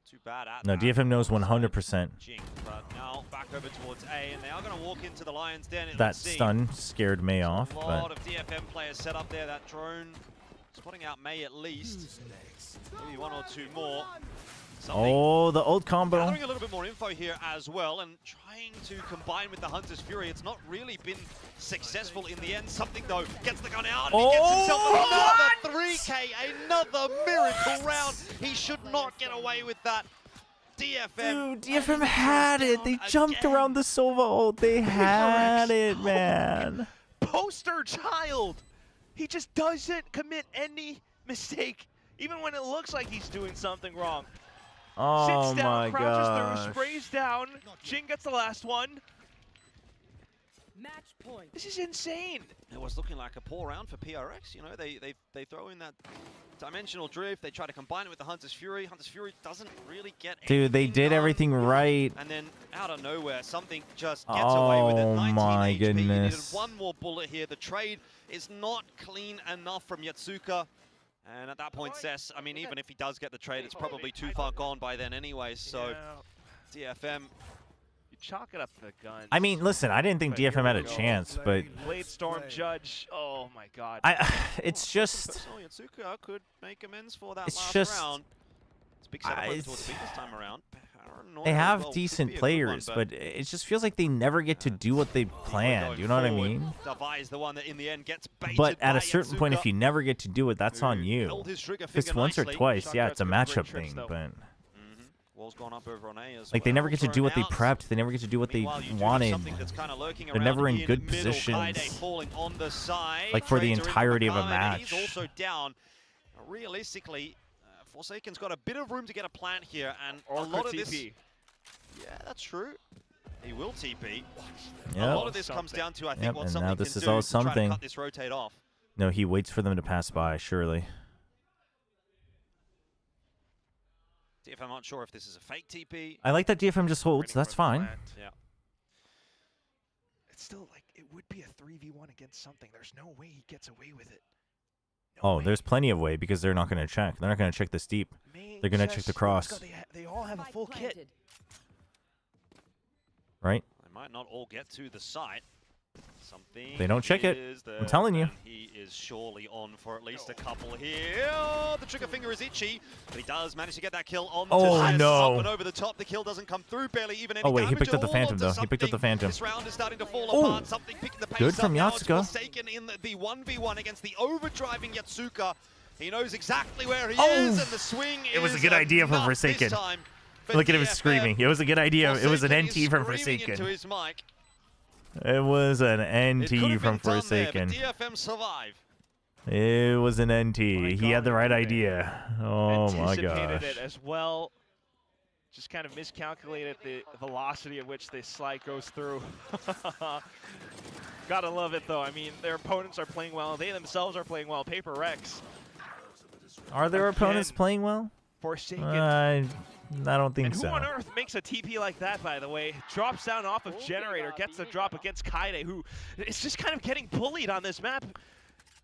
too bad at No, that. DFM knows 100%. Jing, but now back over towards A, and they are going to walk into the Lion's Den. it That would seem. stun scared May off, A lot but of DFM players set up there. That drone spotting out May at least. Maybe one or two more. Something. oh, the old combo. Gathering a little bit more info here as well, and trying to combine with the Hunter's Fury. It's not really been successful in the end. Something though gets the gun out. And he gets himself another 3K, another miracle round. He should not get away with that. DFM. Dude, DFM had it. They jumped around the Sova ult. They had it, man. Poster child! He just doesn't commit any mistake, even when it looks like he's doing something wrong. Oh Sits down, my crouches gosh. through, sprays down. Jing gets the last one. Match point. This is insane. It was looking like a poor round for PRX. You know, they throw in that dimensional drift. They try to combine it with the Hunter's Fury. Hunter's Fury doesn't really get Dude, they anything did done. everything right. And then out of nowhere, something just gets away with it. Oh 19 my HP. goodness. He needed one more bullet here. The trade is not clean enough from Yatsuka. And at that point, Cess, I mean, even if he does get the trade, it's probably too far gone by then anyway. So, DFM. You chalk it up to the gun. I mean, listen, I didn't think But here DFM had we a go. chance, but Blade Storm Judge. Oh my god. it's just So Yatsuka could make amends for that It's last just- round. It's big setup over it's- towards B this time around. they Paranoia, have well, could decent be a good players, one, but it just feels like they never get to do what they planned. You know what I mean? Davai is the one that in the end gets baited But at by a certain point, if Yatsuka. you never get to do it, that's on you. held his trigger If it's finger once or nicely. twice, yeah, Shotgun's it's a got great matchup trips, thing, though. but Wall's gone up over on A as like they well. never get to Thrown do what they out. prepped. They never get to do what they Meanwhile, you do have wanted. something that's kinda lurking They're around never in good middle. positions. Kaide falling on the side. Like, for the Trades are in entirety of a Makame, and match. He's also down. Realistically, Forsaken's got a bit of room to get a plant here, and Or a lot of TP. this. Yeah, that's true. He will TP. A Yep. lot of this comes down to, I think, Yep, what and something now this can is do all to try to something. cut this rotate off. No, he waits for them to pass by, surely. DFM aren't sure if this is a fake TP. I like that DFM just holds. That's fine. Yeah. It's still like, it would be a 3v1 against something. There's no way he gets away with it. Oh, there's plenty of way because they're not going to check. They're not going to check the steep. They're going to check the cross. They all have a full kit. Right? They might not all get to the site. Something They don't check it. there, I'm telling you. and he is surely on for at least a couple here. Oh, the trigger finger is itchy, but he does manage to get that kill on. No. Up and over the top. The kill doesn't come through. Barely even any Oh, wait. He damage picked up the at all Phantom, onto though. He picked up the something. Phantom. This round is starting to fall Oh. apart. Something picking the pace Good from up now. It's Yatsuka. Forsaken in the 1v1 against the overdriving Yatsuka. He knows exactly where he Oh. is, and the swing It was a is good idea for enough Forsaken. this time for Look at him DFM. screaming. It was a good idea. It was an Forsaken is NT from screaming into Forsaken. his mic. It was an It could NT have from been done Forsaken. there, but DFM survive. It was an NT. He had the right idea. Oh my Anticipated gosh. it as well. Just kind of miscalculated the velocity at which this slide goes through. Gotta love it though. I mean, their opponents are playing well. They themselves are playing well. PRX. Are their opponents playing well? Forsaken. I don't think And so. who on earth makes a TP like that, by the way? Drops down off of Generator, gets the drop against Kaide, who is just kind of getting bullied on this map.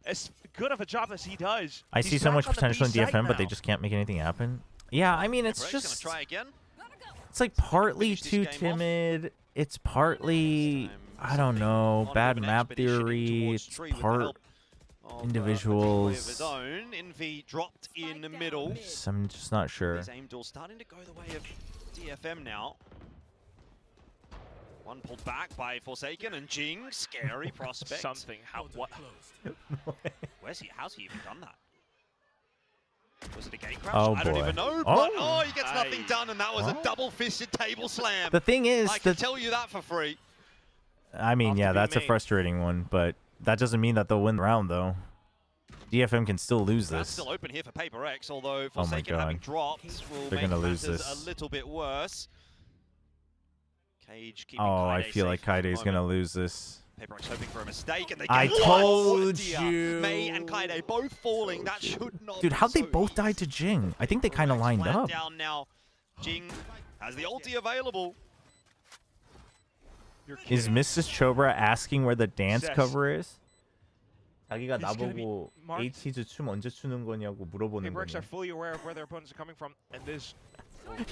As good of a job as he does. I he's see so back much on the potential in B side DFM, but they now. just can't make anything happen. Yeah, I mean, it's PRX just... gonna try again. It's like partly finish this too game off. timid. It's partly, I don't know, bad map theory. It's part individuals. Of his own. Envy dropped in the middle. I'm just not sure. His aim duel starting to go the way of DFM now. One pulled back by Forsaken and Jing, scary prospect. Something. What? How's he even done that? Was it a gate crash? Oh, I don't boy. even know. Oh. But he gets nothing done, and that was a double-fisted table slam. The thing is, I can tell you that for free. I mean, yeah, that's a made. frustrating one, but that doesn't mean that they'll win the round, though. DFM can still lose That's this. still open here for PRX, although Oh my Forsaken having God. dropped will They're make gonna lose matters this. a little bit worse. Cage keeping Oh, I Kaide feel like safe at the Kaide's gonna moment. lose this. PRX hoping for a mistake, and they I get told one. Dear. you. May and Kaide both falling. That should not Dude, be how'd they so both die to Jing? I think they kind of lined flat up. down now. Jing has the ulti available. Is Mrs. Chobra asking where the dance Yes. cover is? 자기가 It's gonna be 나보고 marked. HT즈 춤 언제 추는 거냐고 물어보는 PRX are 거냐. fully aware of where their opponents are coming from, and this.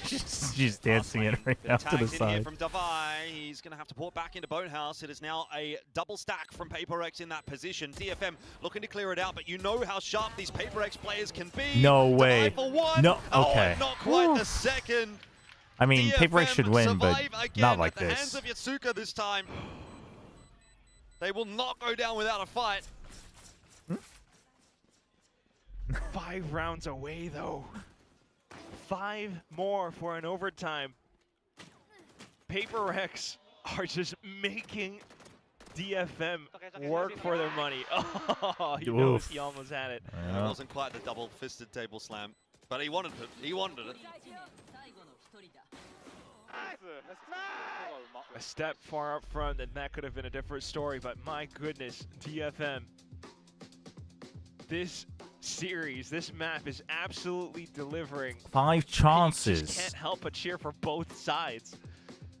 She's dancing it right now to the Tagged in here side. from Davai. He's going to have to port back into Boathouse. It is now a double stack from PRX in that position. DFM looking to clear it out, but you know how sharp these PRX players can be. No Davai way. for one. No, Oh, okay. and not quite Whew. the second. I mean, PRX should win, but survive again not like at the hands this. of Yatsuka this time. They will not go down without a fight. 5 rounds away, though. 5 more for an overtime. PRX are just making DFM work for their money. Oh, he knows Oof. he almost had it. It wasn't quite the double-fisted table slam, but he wanted it. He wanted it. A step far up front, and that could have been a different story, but my goodness, DFM. This series, this map is absolutely delivering. 5 Just chances. can't help but cheer for both sides.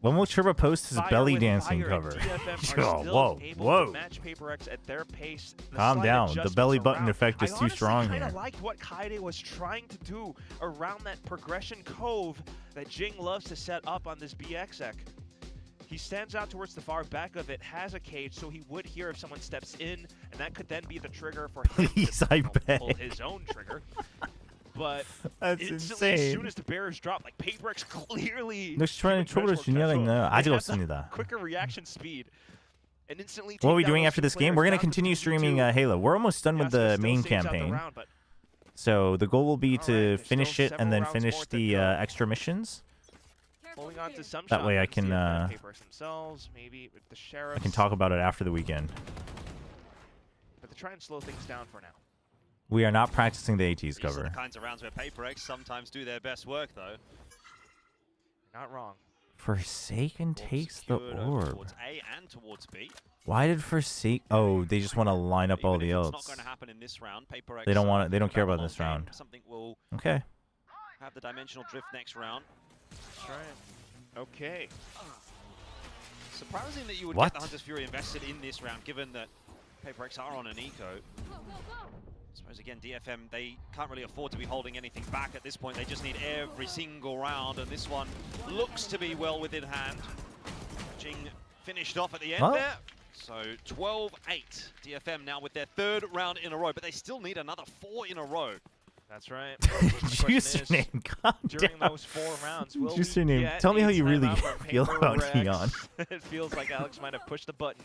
When will Chobra post his Fire belly with dancing fire, and cover? DFM are Oh, still whoa, able whoa. to match PRX at their pace. The Calm slight down. The adjustments belly button around. effect is I too honestly strong kinda here. liked what Kaide was trying to do around that progression cove that Jing loves to set up on this BXX. He stands out towards the far back of it, has a cage, so he would hear if someone steps in, and that could then be the trigger for him Please, to I pull beg. his own trigger. But That's instantly, as insane. soon as the barriers drop, like PRX clearly 역시 초반에 초보를 준비가 있나요? 아직 없습니다. quicker reaction speed. And instantly What are we take down doing those after two this game? players We're going to down continue 2v2. streaming Halo. We're almost done with Yasuka the still main saves out the campaign. round, but So the goal will be to there's finish still it and then several rounds finish more to the go. extra missions. holding on to some That way I shotguns, can, DFM PRX themselves, maybe with the sheriffs. I can talk about it after the weekend. But to try and slow things down for now. We are not practicing the ATs These are cover. the kinds of rounds where PRX sometimes do their best work, though. Not wrong. Forsaken takes the Secured over orb. towards A and towards B. Why did Forsaken? Oh, they just want to line up all the It's not ults. going to happen in this round. PRX They don't want it. They don't care have a about long this game. round. Something will Okay. have the dimensional drift next round. Try it. Okay. Surprising that you would What? get the Hunter's Fury invested in this round, given that PRX are on an eco. suppose again, DFM, they can't really afford to be holding anything back at this point. They just need every single round, and this one looks to be well within hand. Jing finished off at the end there. So 12-8. DFM now with their 3rd round in a row, but they still need another 4 in a row. That's right. Username, calm during down. those 4 rounds, will Username, we get tell me how a you really timeout from feel about PRX? Neon. It feels like Alex might have pushed the button.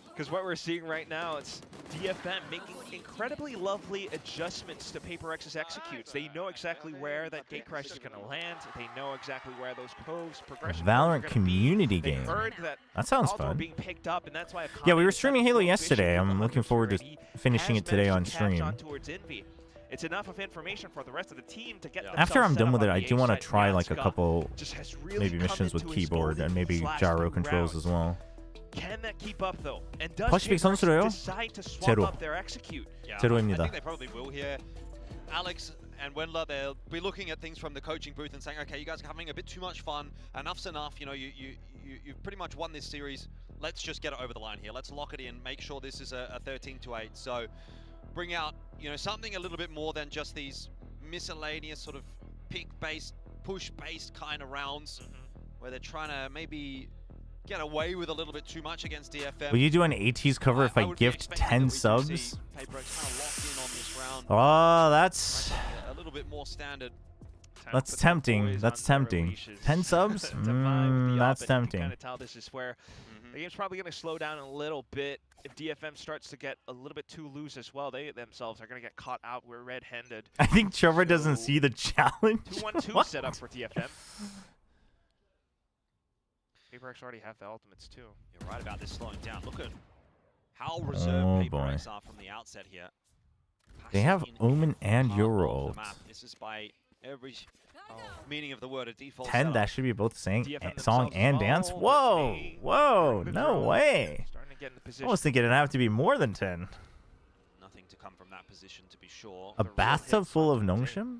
Because what we're seeing right now, it's DFM making incredibly lovely adjustments to PRX's executes. They know exactly where that gate crash is going to land. They know exactly where those coves progression Valorant community game. That sounds Aldo fun. being picked up, and that's why Yeah, we were streaming Halo yesterday. I'm looking forward to finishing it today on stream. It's enough of information for the rest of the team to get After I'm themselves done set with up it, on I the do want to A side. try like a Nyatsuka couple just has really maybe come missions with into his keyboard and maybe golden gyro slash controls rounds. as well. Can that keep up though? And does Push big PRX 선수래요? decide to swap 제로. up their execute? Yeah, I 제로입니다. think they probably will here. Alex and Wendler, they'll be looking at things from the coaching booth and saying, okay, you guys are having a bit too much fun. Enough's enough. You know, you've pretty much won this series. Let's just get it over the line here. Let's lock it in. Make sure this is a 13-8. So bring out, you know, something a little bit more than just these miscellaneous sort of pick-based, push-based kind of rounds where they're trying to maybe get away with a little bit too much against DFM. Will you do an AT's cover if I would be gift expecting 10 that we do subs? see PRX kind of locked in on this round. Oh, that's A little bit more standard. that's tempting. That's tempting. 10 subs? That's tempting. Kind of tell this is where the game's probably going to slow down a little bit. If DFM starts to get a little bit too loose as well, they themselves are going to get caught out. We're red-handed. I think Chobra doesn't see the challenge. 2-1-2 set up for DFM. PRX already have the ultimates too. You're right about this slowing down. Look at how reserved boy. PRX are from the outset here. They have Omen and Euro Off ult. the map. This is by every meaning of the word a default 10, setup. that should be both song DFM and dance. Whoa, whoa, no way. Starting to get in the I position. was thinking it'd have to be more than 10. Nothing to come from that position, to be sure. A bathtub full of Nongshim?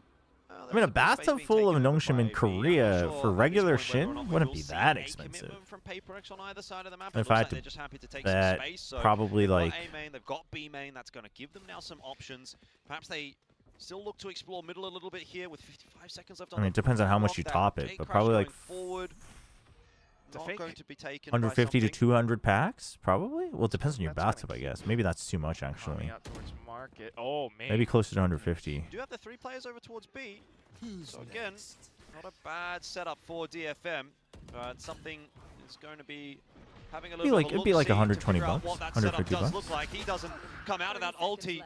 I mean, a bathtub full of Nongshim in Korea for regular Shin wouldn't be that expensive. From PRX on either side of the map. If It I looks had like to they're just happy to take bet, some space. So probably they've got like A main, they've got B main. That's going to give them now some options. Perhaps they still look to explore middle a little bit here with 55 seconds left on I mean, it depends on how much you top it, but probably like forward. Not going to be taken 150 by to 200 packs, probably. Well, it depends on your bathtub, I guess. Maybe that's too much, actually. Out towards market. Oh, man. Maybe closer to 150. You do have the 3 players over towards B. So again, not a bad setup for DFM, but something is going to be having a little bit of a It'd be like look-see 120 to figure out bucks, what that setup 150 does bucks. look like. He doesn't come out of that ulti.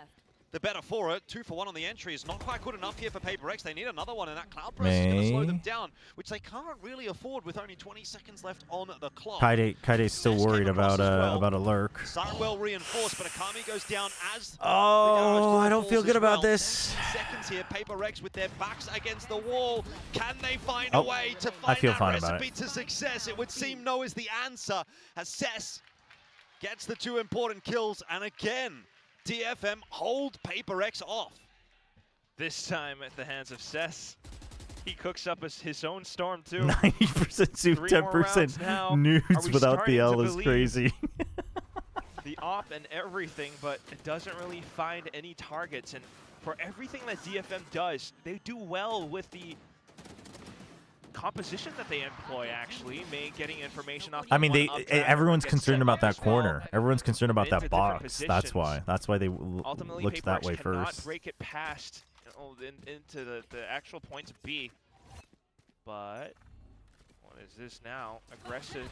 The better for it. 2 for 1 on the entry is not quite good enough here for PRX. They need another one, and that Cloud Burst is going to slow them down, which they can't really afford with only 20 seconds left on the clock. Kaide's still worried about a lurk. Start well reinforced, but Akami goes down as Oh, I don't feel good about this. Seconds here, PRX with their backs against the wall. Can they find Oh, a way to I find feel that fine about recipe to success? It would seem no is the answer, as Cess gets the 2 important kills, and again, DFM hold PRX off. This time at the hands of Cess. He cooks up his own storm too. 90% soup, 3 more rounds 10% now. Are nudes we without starting the to L is believe crazy. the op and everything, but it doesn't really find any targets. And for everything that DFM does, they do well with the composition that they employ, actually, getting information off. I mean, everyone's gets concerned set about up that as well. corner. Everyone's concerned about Into that different box. That's why. That's why they Ultimately, looked that PRX way cannot first. break it past into the actual points of B. But what is this now? Aggressive.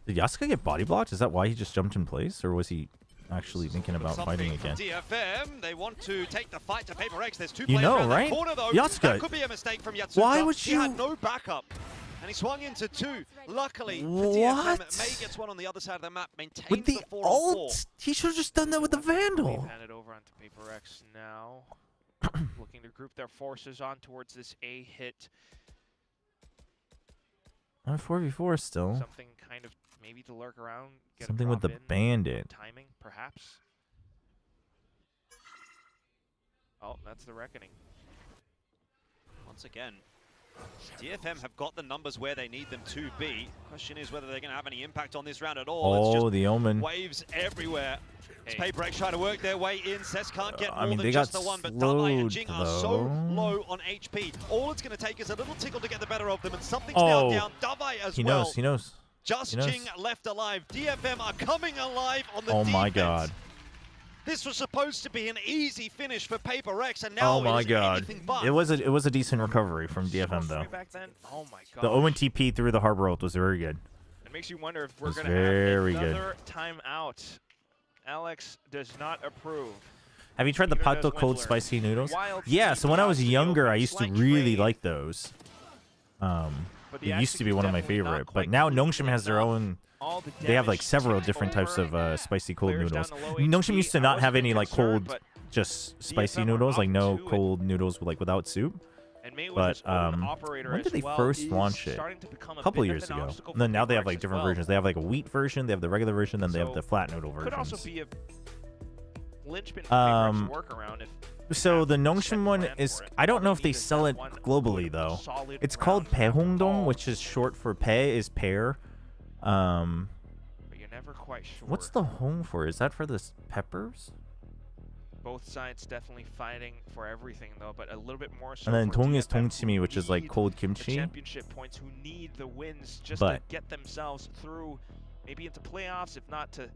Did Yasuka get body blocked? Is that why he just jumped in place, or was he actually thinking about fighting again? DFM, they want to take the fight to PRX. There's 2 You players know, around right? that corner, though. Yasuka. That could be a mistake from Yatsuka. Why would He you- had no backup, and he swung into 2. Luckily, for What? DFM, May gets one on the other side of the map, maintains With the 4 on 4. ult? He should have just done that with the Vandal. Handed over onto PRX now. Looking to group their forces on towards this A hit. On 4v4 still. Something kind of maybe to lurk around. Get a Something with the drop in. bandit. Timing, perhaps. Oh, that's the reckoning. Once again, DFM have got the numbers where they need them to be. Question is whether they're going to have any impact on this round at all. Oh, it's just the Omen. Waves everywhere. It's PRX trying to work their way in. Cess can't get I more mean, than they just got the one, but Davai and slowed, Jing are so though. low on HP. All it's going to take is a little tickle to get the better of them, and something's now down. Davai as he well. knows. He knows. Just he knows. Jing left alive. DFM are coming alive on the Oh defense. my god. This was supposed to be an easy finish for PRX, and now Oh my it is god. anything but. It was a decent recovery from DFM though. Back then? Oh my god. The Omen TP through the harbor ult was very good. It makes you wonder if we're It's going to very have good. another timeout. Alex does not approve. Have you tried the Neither does Pato cold Windler. spicy noodles? Wild Yeah, so when I was Seed, younger, I Open, used to Slight really Trade. like those. But They the used to be one of my execute's definitely favorite, not but quite now complete Nongshim has their enough. own. All the They have like damage several taken different types over. of spicy cold Players down noodles. to low Nongshim HP. used to I not wasn't have any like concerned, cold, but just spicy DFM are noodles, like up no to it. cold noodles like without soup. And May with But his own operator when as did they well first is launch it? starting to become A couple bit of years an ago. obstacle And then for now they have PRX like as different well. versions. They have like a wheat version, they have the regular version, then they have So, the flat noodle Could also versions. be a linchpin for PRX workaround if So the Nongshim one is, I don't know if they sell it globally though. It's called Paehongdong, which is short for Pae is pear. but you're never quite sure. What's the home for? Is that for the peppers? Both sides definitely fighting for everything though, but a little bit more so And then for Tong is DFM, Tongchimi, which is like cold the kimchi. championship points, who need the wins just to But- get themselves through, maybe into playoffs, if not to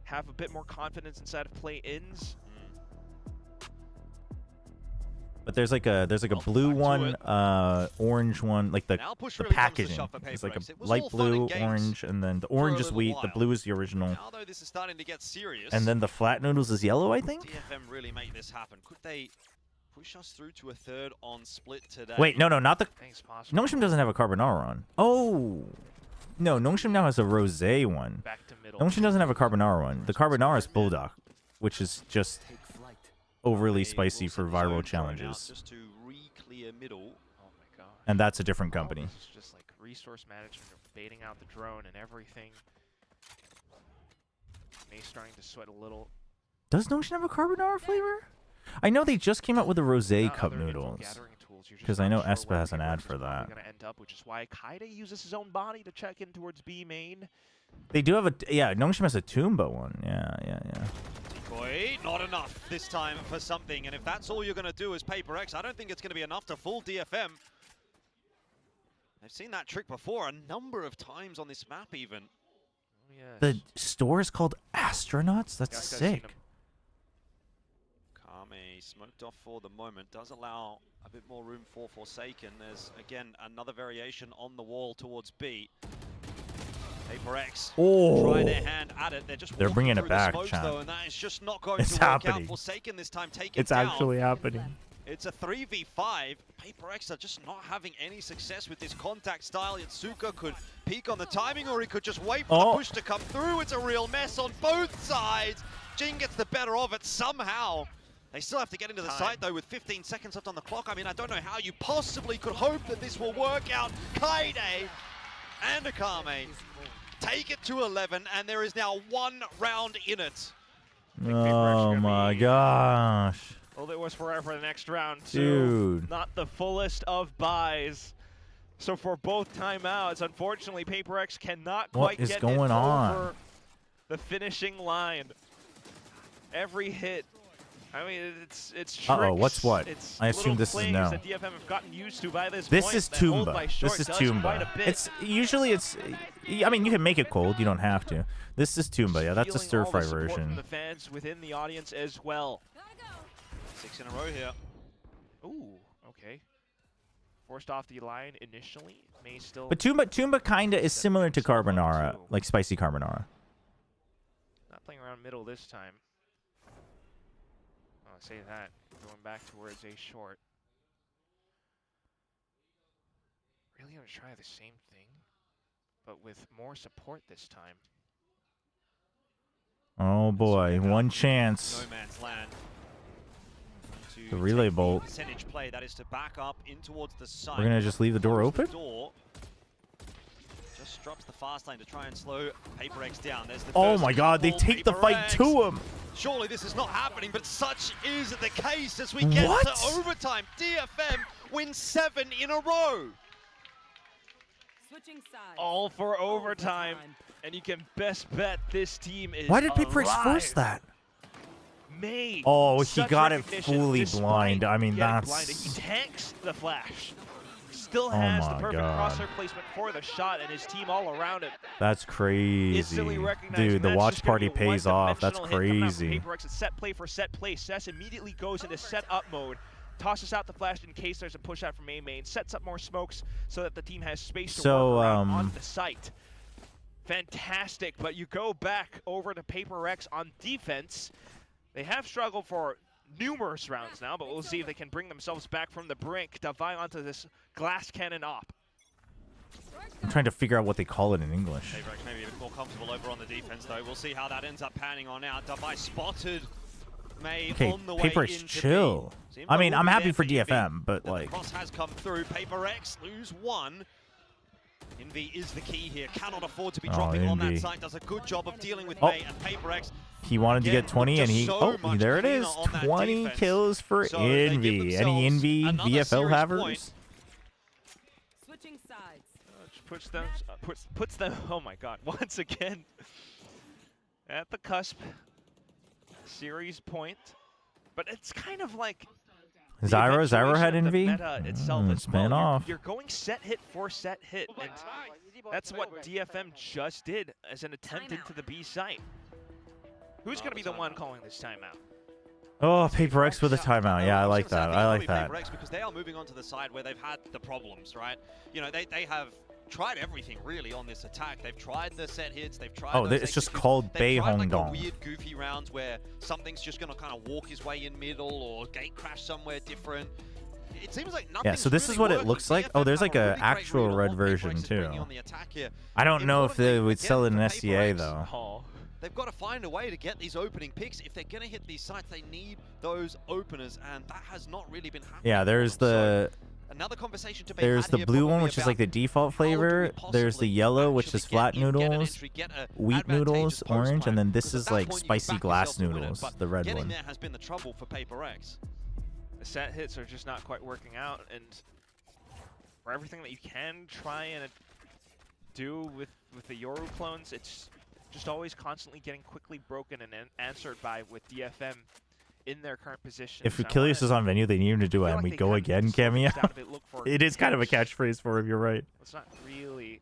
have a bit more confidence inside of play-ins. But there's like a blue one, orange one, like the Now push the really comes to packaging. shove for It's like PRX. a It was light all fun and blue, games orange, and then the for a orange is little wheat, the while. blue is the original, Now though this is starting to get serious. and then the flat noodles is yellow, I think. DFM really make this happen. Could they push us through to a third on split today? Wait, no, not the. Things possible. Nongshim doesn't have a carbonara one. Oh, no, Nongshim now has a rosé one. Back to middle. Nongshim doesn't have a carbonara one. The carbonara is bulldog, which is just overly spicy for viral challenges, Just to re-clear middle. Oh my god. and that's a different company. This is just like resource management, baiting out the drone and everything. May starting to sweat a little. Does Nongshim have a carbonara flavor? I know they just came out with the rosé Without cup other info noodles. gathering tools, you're just Because I not know sure Espa where has an ad PRX for is probably that. gonna end up, which is why Kaida uses his own body to check in towards B main. They do have a, yeah, Nongshim has a Tumba one. Yeah. Decoy, not enough this time for something. And if that's all you're going to do is PRX, I don't think it's going to be enough to fool DFM. I've seen that trick before a number of times on this map even. Oh, yes. The store is called Astronauts? That's Guys, seen sick. him. Kame smoked off for the moment. Does allow a bit more room for Forsaken. There's, again, another variation on the wall towards B. PRX try their hand at it. They're just They're walking bringing it through back, the smokes, Chan. though, and that is just not going It's to work happening. out. Forsaken this time take it It's down. actually happening. It's a 3v5. PRX are just not having any success with this contact style. Yatsuka could peek on the timing, or he could just wait for the push to come through. It's a real mess on both sides. Jing gets the better of it somehow. They still have to get into the site, though, with 15 seconds left on the clock. I mean, I don't know how you possibly could hope that this will work out. Kaide and Akame take it to 11, and there is now 1 round in it. Oh my gosh. Well, it was forever the next round, too. Dude. Not the fullest of buys. So for both timeouts, unfortunately, PRX cannot What quite is get going it on? over the finishing line. Every hit. I mean, it's tricks. What's what? It's I assume little this is flings no. that DFM have gotten used to by this This point. is That hold Tumba. by short This is does quite Tumba. a bit. It's usually it's. I mean, you can make it cold. You don't have to. This is Tumba. Yeah, that's a Feeling stir all fry the support version. from the fans within the audience as well. 6 in a row here. Ooh, okay. Forced off the line initially. May still. But Tumba kinda is similar to carbonara, like spicy carbonara. Not playing around middle this time. I'll say that. Going back towards a short. Really gonna try the same thing, but with more support this time. Oh boy, one chance. No man's land. The relay bolt. Percentage play, that is to back up in towards the side. We're gonna just leave the door Close open? the door. Just drops the fast lane to try and slow PRX down. There's the Oh first my god, they ball, take the fight PRX. to him. Surely this is not happening, but such is the case as we get to overtime. DFM wins 7 in a row. Switching sides. All for overtime. And you can best bet this team is Why did PRX force that? Made Oh, he such got it recognition fully despite blind. I mean, getting that's... blinded. He tanks the flash. Still Oh has the my perfect God. crosshair placement for the shot, and his team all around him. That's crazy. Instantly recognized, Dude, and the that's watch just gonna party be a pays off. That's one-dimensional hit coming out from crazy. PRX. It's set play for set play. Sess immediately goes into set up mode, tosses out the flash in case there's a push out from main, sets up more smokes so that the team has space to work around on the site. Fantastic, but you go back over to PRX on defense. They have struggled for numerous rounds now, but we'll see if they can bring themselves back from the brink to vie onto this glass cannon op. I'm trying to figure out what they call it in English. PRX maybe a bit more comfortable over on the defense, though. We'll see how that ends up panning on out. Davai spotted May Okay, on the way PRX into chill. B. Seems I like mean, we'll I'm be happy there for Envy, DFM, but the like... cross has come through. PRX lose 1. Envy is the key here. Cannot afford to be dropping on that Envy. site. Does a good job of dealing with Oh. May and PRX. He wanted to get 20, and he... so Oh, much there it cleaner is. on that 20 defense. kills for So they give Envy. Any themselves Envy another VFL series havers? point. Switching sides. Which puts them, oh my god, once again at the cusp. Series point. But it's kind of like Zyro had the Envy? meta itself as It's paying well. off. You're going set hit for set hit, and that's what DFM just did as an attempt into the B site. Who's going to be the one calling this timeout? Oh, PRX with a timeout. Yeah, I like that. I like that. PRX because they are moving on to the side where they've had the problems, right? You know, they have tried everything really on this attack. They've tried the set hits. They've tried. Oh, those it's just executes. called They've tried, like, Beihongdong. weird, goofy rounds where something's just going to kind of walk his way in middle or gate crash somewhere different. It seems like nothing's Yeah, so this is really what it working. looks like. Oh, there's like a actual red version too. I don't know if they would sell it in SEA though. They've got to find a way to get these opening picks. If they're going to hit these sites, they need those openers, and that has not really been happening. Yeah, there's the... Another conversation to be There's had the here blue one, probably which is about like the default flavor. There's the yellow, which is flat noodles, wheat noodles, orange, and then this is like spicy glass noodles, the red getting one. there has been the trouble for PRX. The set hits are just not quite working out, and for everything that you can try and do with the Yoru clones, it's just always constantly getting quickly broken and answered by with DFM in their current position. If Achilles is on venue, they need him to do it, and we go again, cameo. It is kind of a catchphrase for him, you're right. It's not really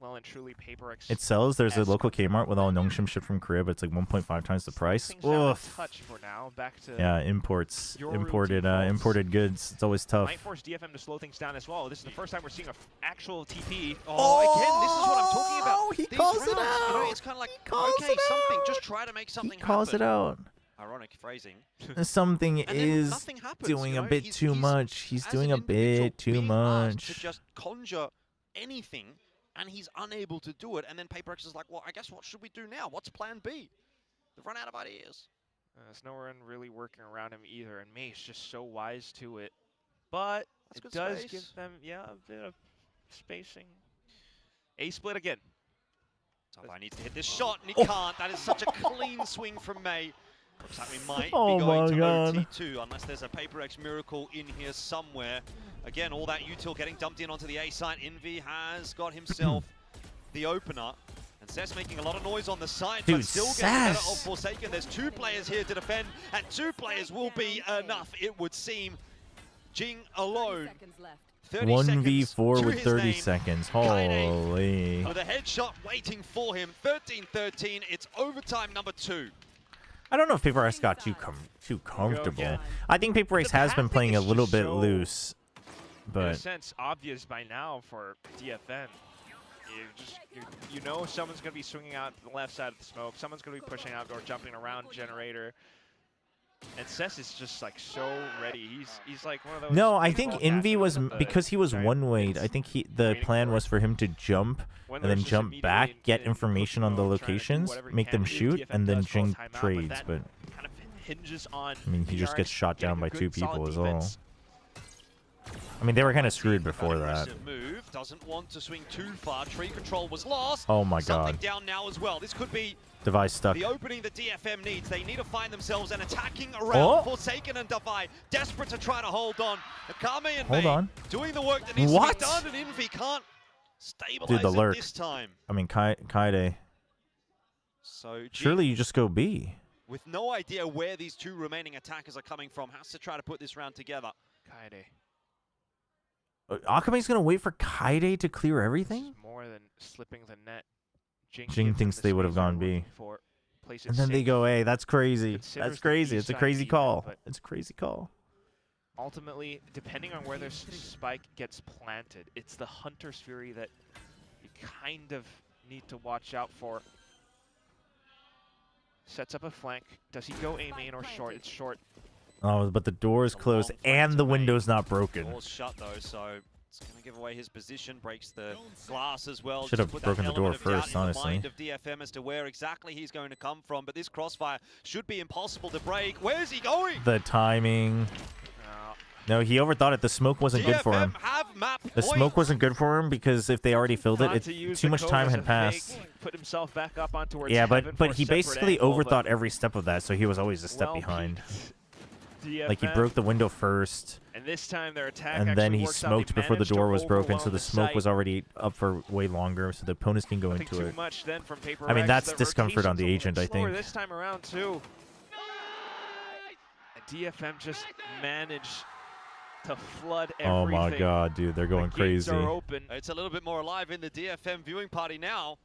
well and truly PRX. It sells. There's a local Kmart with all Nongshim shipped from Korea, but it's like 1.5 times the price. Oof. Touch for now. Back to Yeah, imports, Yoru imported, defaults. imported goods. It's always tough. Might force DFM to slow things down as well. This is the first time we're seeing an actual TP. Oh, again, this is what I'm talking about. He These calls it rounds, you know, out. it's kind of like, calls okay, it something, out. just try to make something He calls happen. it out. Ironic phrasing. Something And then is nothing happens, doing you a know? bit He's- too he's, much. He's as doing an a bit too being asked much. to just conjure anything, and he's unable to do it. And then PRX is like, well, I guess what should we do now? What's plan B? They've run out of ideas. There's no one really working around him either, and May's just so wise to it. But That's it good does space. give them, yeah, a bit of spacing. A split again. Tafai needs to hit this shot, and he can't. That is such a clean swing from May. Looks like we might Oh be going my to God. OT2, unless there's a PRX miracle in here somewhere. Again, all that util getting dumped in onto the A site. Envy has got himself the opener. And Sess making a lot of noise on the side, Dude, but still getting better of Sess. Forsaken. There's 2 players here to defend, and 2 players will be enough, it would seem. Jing alone. 30 1v4 to with his 30 name. seconds. Kaine Holy. with a headshot waiting for him. 13-13. It's overtime number 2. I don't know if PRX got too comfortable. I think PRX has been playing a little bit loose, In a but sense, obvious by now for DFM. You know someone's going to be swinging out the left side of the smoke. Someone's going to be pushing out or jumping around generator. And Sess is just like so ready. He's like one of those. no, I think baseball Envy catchers was with the because he was giant one way. mitts I think the plan was for him to jump When and then there's just jump immediately back, get in information on the mode, trying to do locations, whatever he make can them to do. shoot, DFM and then does call Jing timeout, but trades. that But kind of hinges on I mean, he just gets PRX shot down by getting a 2 good, solid people as well. defense. I mean, they were kind of screwed before that. Aggressive move, doesn't want to swing too far. Tree control was lost. Oh my Something God. down now as well. This could be Device stuck. The opening the DFM needs. They need to find themselves an attacking around Forsaken and Devi, desperate to try to hold on. Akame and May doing the work that needs to be done, and Envy can't stabilize it this time. I mean, Kaide. So surely you just go B. With no idea where these two remaining attackers are coming from, has to try to put this round together. Kaide. Akame's gonna wait for Kaide to clear everything? It's more than slipping the net. Jing thinks they would have gone B. And then they go A. That's crazy. That's crazy. It's a crazy call. It's a crazy call. Ultimately, depending on where their spike gets planted, it's the Hunter's Fury that you kind of need to watch out for. Sets up a flank. Does he go A main or short? It's short. Oh, but the door is closed and the window's not broken. Door's shut though, so it's going to give away his position. Breaks the glass as well. Should have broken the door first, honestly. Mind of DFM as to where exactly he's going to come from, but this crossfire should be impossible to break. Where's he going? The timing. No, he overthought it. The smoke wasn't good for him. The smoke wasn't good for him because if they already filled it, too much time had passed. Put himself back up on towards yeah, but he basically overthought every step of that, so he was always a step behind. Like he broke the window first, and this time their attack and then he smoked before the door was broken, so the smoke was already up for way longer, so the opponents can go into it. I mean, that's discomfort on the agent, I think. This time around too. DFM just managed to flood everything. Oh my god, dude, they're going crazy. It's a little bit more alive in the DFM viewing party now.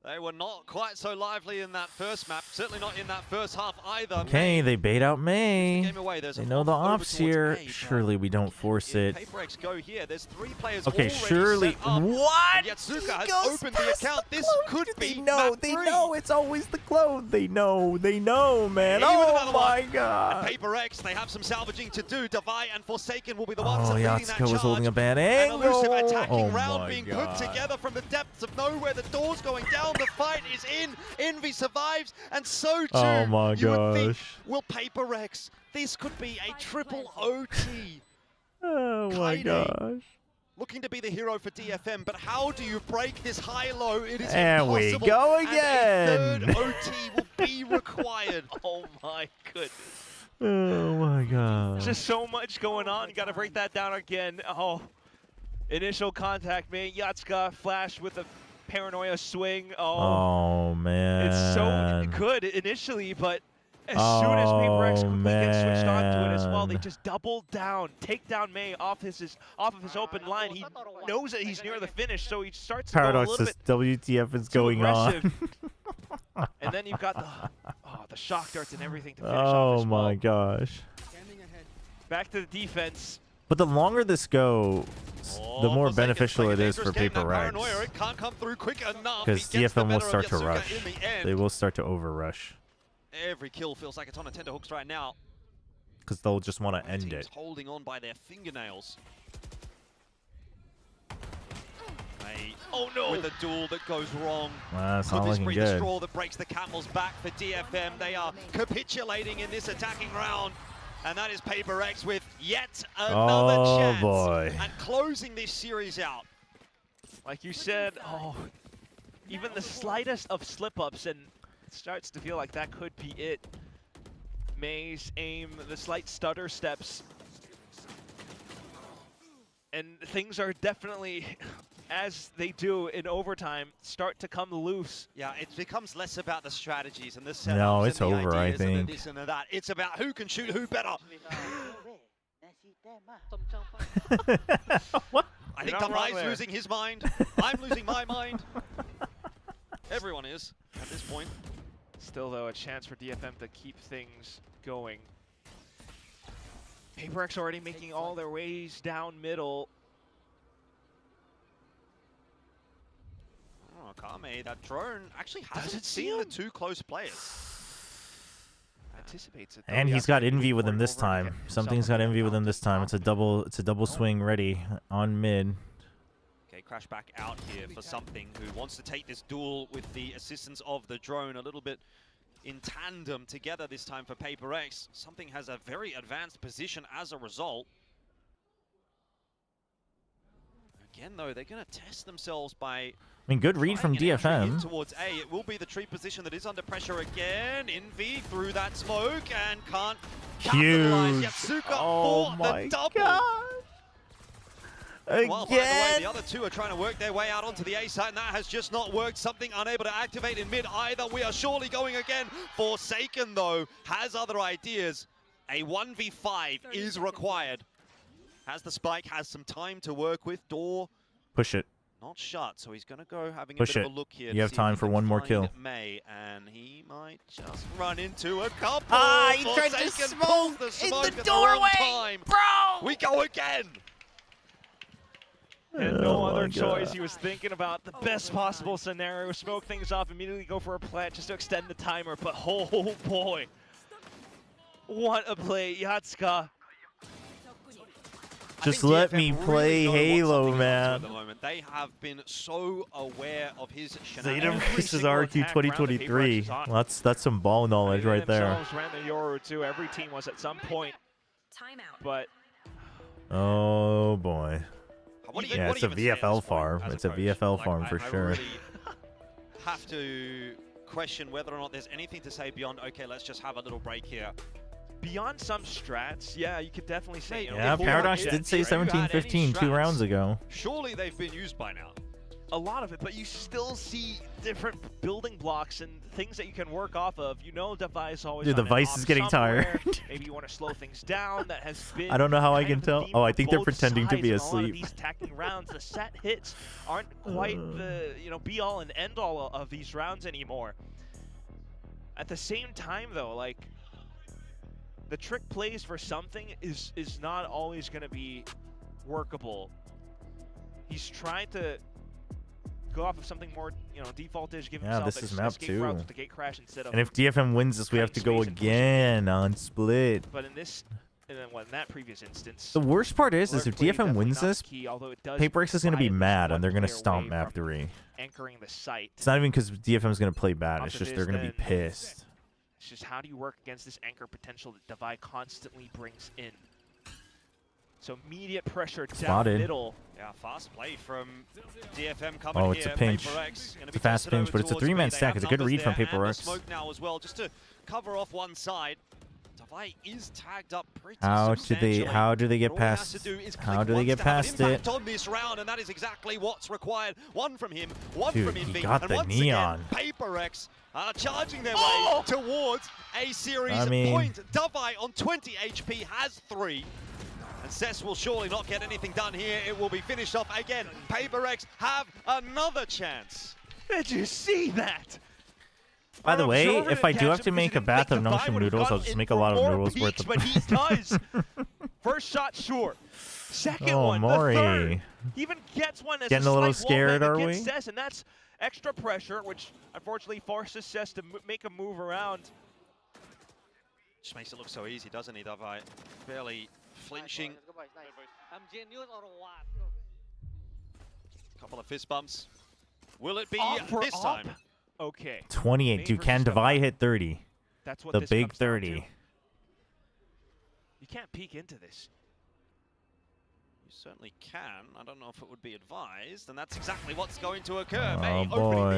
They were not quite so lively in that first map, certainly not in that first half either. Okay, they bait out May. They know the off's here. Surely we don't force it. PRX go here. There's 3 players okay, surely. What? Yatsuka has opened the account. This could be. They know. It's always the clone. They know, man. Oh my god. And PRX, they have some salvaging to do. Devi and Forsaken will be the ones leading that charge. Yatsuka was holding a bad angle. An elusive attacking round being put together from the depths of nowhere. The door's going down. The fight is in. Envy survives, and so too. Oh my you would think, gosh. will PRX? This could be a triple OT. Oh my gosh. Looking to be the hero for DFM, but how do you break this high-low? It is there impossible. We go again. And a third OT will be required. Oh my goodness. Oh my god. Just so much going on. You got to break that down again. Oh, initial contact, man. Yatsuka flash with a paranoia swing. Oh man. It's so good initially, but as soon as PRX quickly gets switched onto it as well, they just double down, take down May off of his open line. He knows that he's near the finish, so he starts to go a little bit WTF is going on. And then you've got the shock darts and everything to finish off as well. Oh my gosh. Back to the defense. But the longer this goes, the more beneficial it is for PRX. Because DFM will start to rush. They will start to over-rush. Every kill feels like it's on a tenterhooks right now. Because they'll just want to end it. Holding on by their fingernails. Oh no! With a duel that goes wrong. That's Could not this looking be good. the straw that breaks the camel's back for DFM? They are capitulating in this attacking round. And that is PRX with yet another chance. Boy. And closing this series out. Like you said, even the slightest of slip-ups, and it starts to feel like that could be it. May's aim, the slight stutter steps. And things are definitely, as they do in overtime, start to come loose. Yeah, it becomes less about the strategies and the setups. No, it's and the over, I ideas and think. the this and the that. It's about who can shoot who better. What? I think Damai's losing his mind. I'm losing my mind. Everyone is at this point. Still, though, a chance for DFM to keep things going. PRX already making all their ways down middle. Oh, Kame, that drone actually hasn't seen the two close players. Anticipates it. And he's got envy with him this time. Something's got envy with him this time. It's a double swing ready on mid. Okay, crash back out here for something who wants to take this duel with the assistance of the drone a little bit in tandem together this time for PRX. Something has a very advanced position as a result. Again, though, they're going to test themselves by mean, good read from DFM. Towards A, it will be the tree position that is under pressure again. Envy through that smoke and can't capitalize. Huge. Yatsuka Oh for my the double. God. Well, by the way, the other two are trying to work their way out onto the A side, and that has just not worked. Something unable to activate in mid either. We are surely going again. Forsaken, though, has other ideas. A 1v5 is required. Has the spike, has some time to work with. Door Push it. not shut, so he's going to go having Push a bit it. of a look here. You have time for one more kill. May, and he might just run into a couple. Ah, he tried to Forsaken smoke pulls in the at wrong doorway, time. bro! We go again. And no Oh other my choice. God. He was thinking about the best possible scenario. Smoke things off, immediately go for a plant just to extend the timer. But oh boy. What a play, Yatsuka. Just let me play Halo, man. At the moment. They have been so aware of his ZETA shenanigans. versus RRQ 2023. Well, that's some ball knowledge right there. Themselves ran the Yoru too. Every team was at some point. But Oh boy. Yeah, it's a VFL farm. as It's a coach? VFL farm for I sure. really have to question whether or not there's anything to say beyond, okay, let's just have a little break here. beyond some strats, yeah, you could definitely say. You know, Yeah, Paradox did say 17-15 2 rounds ago. Surely they've been used by now. A lot of it, but you still see different building blocks and things that you can work off of. You know, Device always. Dude, on an Device op is getting somewhere. tired. Maybe you want to slow things down. That has been. I don't know how I kind can of the tell. theme Oh, I for think they're both pretending to be sides in a lot of asleep. these attacking rounds, the set hits aren't quite the be all and end all of these rounds anymore. At the same time, though, like the trick plays for something is not always going to be workable. He's trying to go off of something more, default-ish, give himself this is map escape 2. routes with the gate crash instead of. And if DFM wins this, we have to go again on split. But in this, in that previous instance, The worst part is if Lurk Wave DFM wins definitely not this, key, although it does PRX is going to be provide mad one and they're going to player stomp away map from 3. anchoring the site. It's not even because DFM is going to play bad. It's Opposite just is they're going to be then- pissed. It's just how do you work against this anchor potential that Devi constantly brings in. So immediate pressure down Spotted. middle. Yeah, fast play from DFM coming Oh, it's here. a pinch. PRX gonna It's be a fast tossed pinch, over but it's a towards 3-man B. They stack. have It's a good numbers read from there, and the PRX. smoke now as well, just to cover off one side. Devi is tagged up pretty How substantially. do they get All he has past? to do is How click do they once get to have an past impact it? on this round, and that is exactly what's required. One from him, one Dude, from he Envy, got and the once neon. again, PRX are charging their way towards a series point. Devi on 20 HP has 3. And Cess will surely not get anything done here. It will be finished off again. PRX have another chance. Did you see that? By the way, Chobra if I didn't do catch have to him make a because he bath of didn't think notion Devi would've noodles, I'll gotten just in make a for lot of more noodles worth peaks, of. But he does. First shot, sure. Second Oh, one, Maury. the third. He even gets one as Getting a little slight wall bang scared, are against we? Cess, and that's extra pressure, which unfortunately forces Cess to make a move around. Just makes it look so easy, doesn't he, Devi? Barely flinching. I'm genius or what? Couple of fist bumps. Will it be Op for this op? time? Okay. 28. Dude, can Devi hit 30? That's what The this big comes down 30. to. You can't peek into this. You certainly can. I don't know if it would be advised, and that's exactly what's going to occur. Oh, May opening the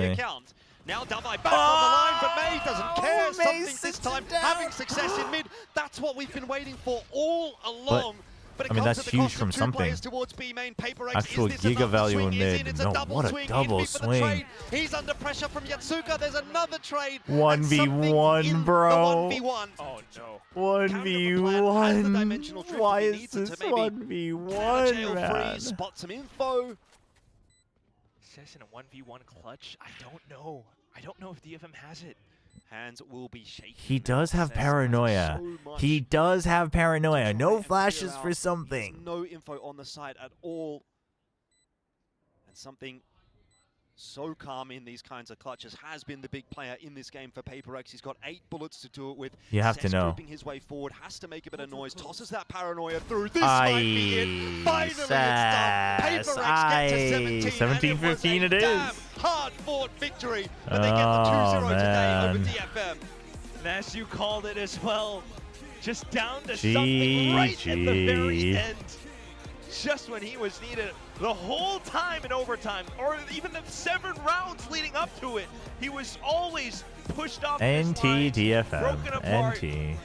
boy. account. Now Devi back on the line, but May doesn't care. May Something this sits time, him down. having success in mid. That's what we've been waiting for all along. But it I mean, comes that's at the huge cost from of 2 something. players towards B main. PRX, Actual is this giga another value swing? in Is mid. It's a No, double what a swing. double Envy for the swing. trade. He's under pressure from Yatsuka. There's another trade. 1v1, bro. The 1v1. Oh no. 1v1. Why is this Jail 1v1, man? free, spot some info. Cess in a 1v1 clutch? I don't know. I don't know if DFM has it. Hands will be shaking. He does have Cess has paranoia. so much He does have paranoia. to try No and flashes figure for out. something. No info on the side at all. And something so calm in these kinds of clutches has been the big player in this game for PRX. He's got 8 bullets to do it with. You have to Cess know. grouping his way forward, has to make a bit of noise, tosses that paranoia through. This might be it. Finally it's done. PRX get to 17. 17-15 it is. Damn hard-fought victory, but they get the 2-0 today over man. DFM. And as you called it as well, just down to something right at the very GG. end. just when he was needed the whole time in overtime, or even the 7 rounds leading up to it. He was always pushed off NT DFM. broken apart. NT.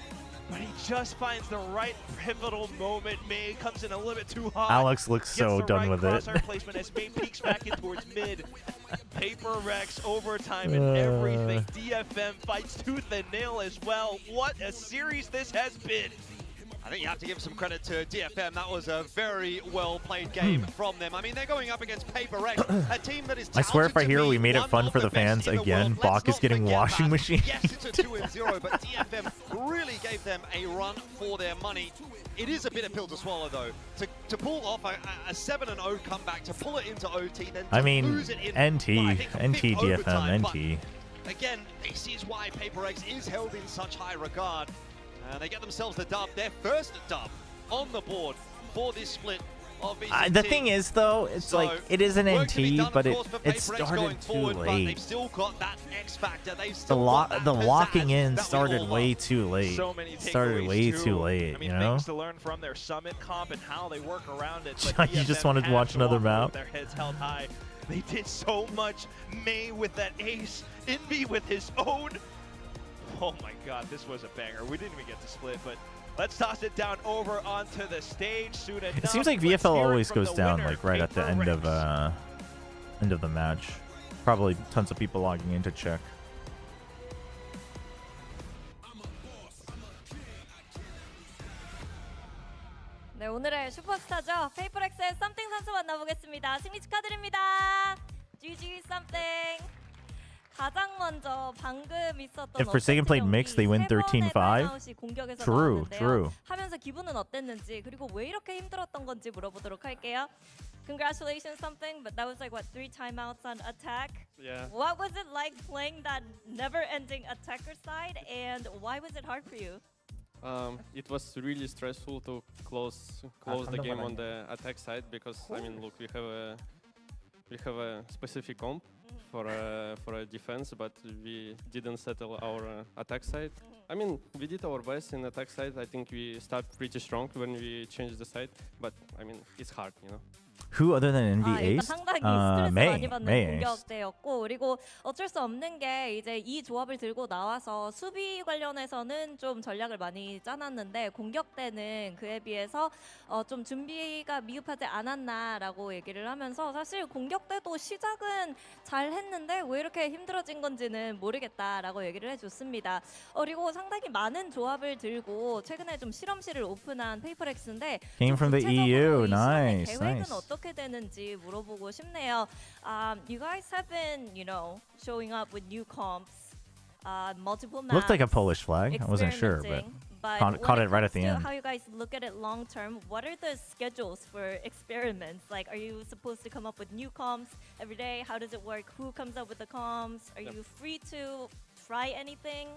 But he just finds the right pivotal moment. May comes in a little bit too hot. Alex looks so done with it. Crosshair placement as May peeks back in towards mid. PRX overtime and everything. DFM fights tooth and nail as well. What a series this has been. I think you have to give some credit to DFM. That was a very well played game from them. I mean, they're going up against PRX, a team that is I swear if I hear we made it fun for the best fans in the again, world. Bach is getting washing machine. Yes, it's a 2-0, but DFM really gave them a run for their money. It is a bitter pill to swallow, though. To pull off a 7-0 comeback, to pull it into OT, then to I mean, lose it in, NT, well, I think a NT fifth DFM, overtime. NT. But again, this is why PRX is held in such high regard. They get themselves the dub, their first dub on the board for this split of VCT. The thing is, though, it's So, like it is an work to be NT, done, but of it course, for it PRX started going too forward, but late. they've still got that X factor. They've The still got that locking pizzazz in that we started all way love. too late. So many Started takeaways, way too. too late, I mean, you know? things to learn from their summit comp and how they work around it. You just wanted to watch another map? Their heads held high. They did so much. May with that ace. Envy with his own. Oh my god, this was a banger. We didn't even get to split, but let's toss it down over onto the stage soon enough. It seems like Let's VFL hear it always from goes the down winner, like right at the end of the match. Probably tons of people logging in to check. 네, 오늘의 슈퍼스타죠. PRX의 썸띵 선수 만나보겠습니다. 승리 축하드립니다. GG 썸띵. 가장 먼저 방금 있었던 If Forsaken played mixed, they win 13-5. 공격에서 True, 나왔는데요. true. 하면서 기분은 어땠는지 그리고 왜 이렇게 힘들었던 건지 물어보도록 할게요. Congratulations, something, but that was like what 3 timeouts on attack. Yeah. What was it like playing that never-ending attacker side, and why was it hard for you? It was really stressful to close the game on the attack side because I mean, look, we have a specific comp for a defense, but we didn't settle our attack side. I mean, we did our best in attack side. I think we started pretty strong when we changed the side, but I mean, it's hard, you know. Who other than NV 일단 Ace? 상당히 스트레스 May. 많이 받는 May Ace. 공격대였고 그리고 어쩔 수 없는 게 이제 이 조합을 들고 나와서 수비 관련해서는 좀 전략을 많이 짜놨는데 공격대는 그에 비해서 좀 준비가 미흡하지 않았나라고 얘기를 하면서 사실 공격대도 시작은 잘 했는데 왜 이렇게 힘들어진 건지는 모르겠다라고 얘기를 해줬습니다. 그리고 상당히 많은 조합을 들고 최근에 좀 실험실을 오픈한 PRX인데 Came from the EU. Nice, 계획은 nice. 어떻게 되는지 물어보고 싶네요. You guys have been, you know, showing up with new comps, multiple maps. Looked like a Polish flag. I wasn't sure, but experimenting. caught it right at the when end. How you guys look at it long term? What are the schedules for experiments? Like, are you supposed to come up with new comps every day? How does it work? Who comes up with the comps? Are you free to try anything?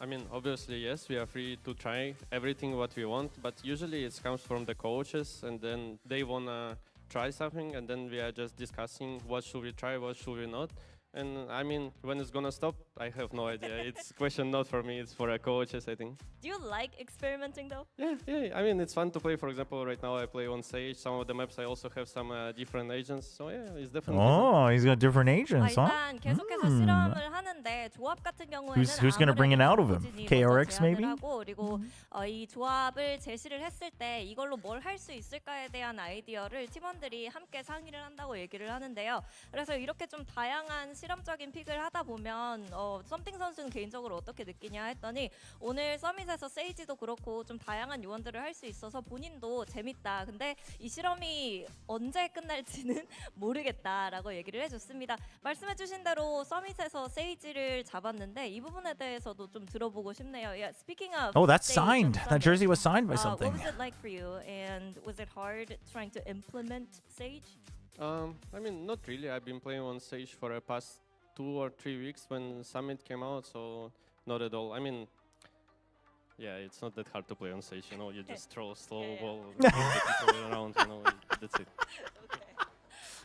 I mean, obviously, yes, we are free to try everything what we want, but usually it comes from the coaches, and then they wanna try something, and then we are just discussing what should we try, what should we not. And I mean, when it's gonna stop, I have no idea. It's a question not for me, it's for the coaches, I think. Do you like experimenting though? Yeah, I mean, it's fun to play. For example, right now I play on Sage. Some of the maps I also have some different agents, so yeah, it's definitely Oh, he's got different agents, huh? 일단 계속해서 실험을 하는데 조합 같은 경우에는 Who's gonna bring it out of him? KRX maybe? 하고 그리고 이 조합을 제시를 했을 때 이걸로 뭘 할 수 있을까에 대한 아이디어를 팀원들이 함께 상의를 한다고 얘기를 하는데요. 그래서 이렇게 좀 다양한 실험적인 픽을 하다 보면 썸띵 선수는 개인적으로 어떻게 느끼냐 했더니 오늘 서밋에서 세이지도 그렇고 좀 다양한 요원들을 할 수 있어서 본인도 재밌다. 근데 이 실험이 언제 끝날지는 모르겠다라고 얘기를 해줬습니다. 말씀해주신 대로 서밋에서 세이지를 잡았는데 이 부분에 대해서도 좀 들어보고 싶네요. Yeah, speaking of Oh, that's stage signed. on That Summit, jersey was signed by something. What was it like for you? And was it hard trying to implement Sage? I mean, not really. I've been playing on Sage for the past 2 or 3 weeks when Summit came out, so not at all. I mean, yeah, it's not that hard to play on Sage, you know, you just throw a slow ball, get people around, you know, that's it.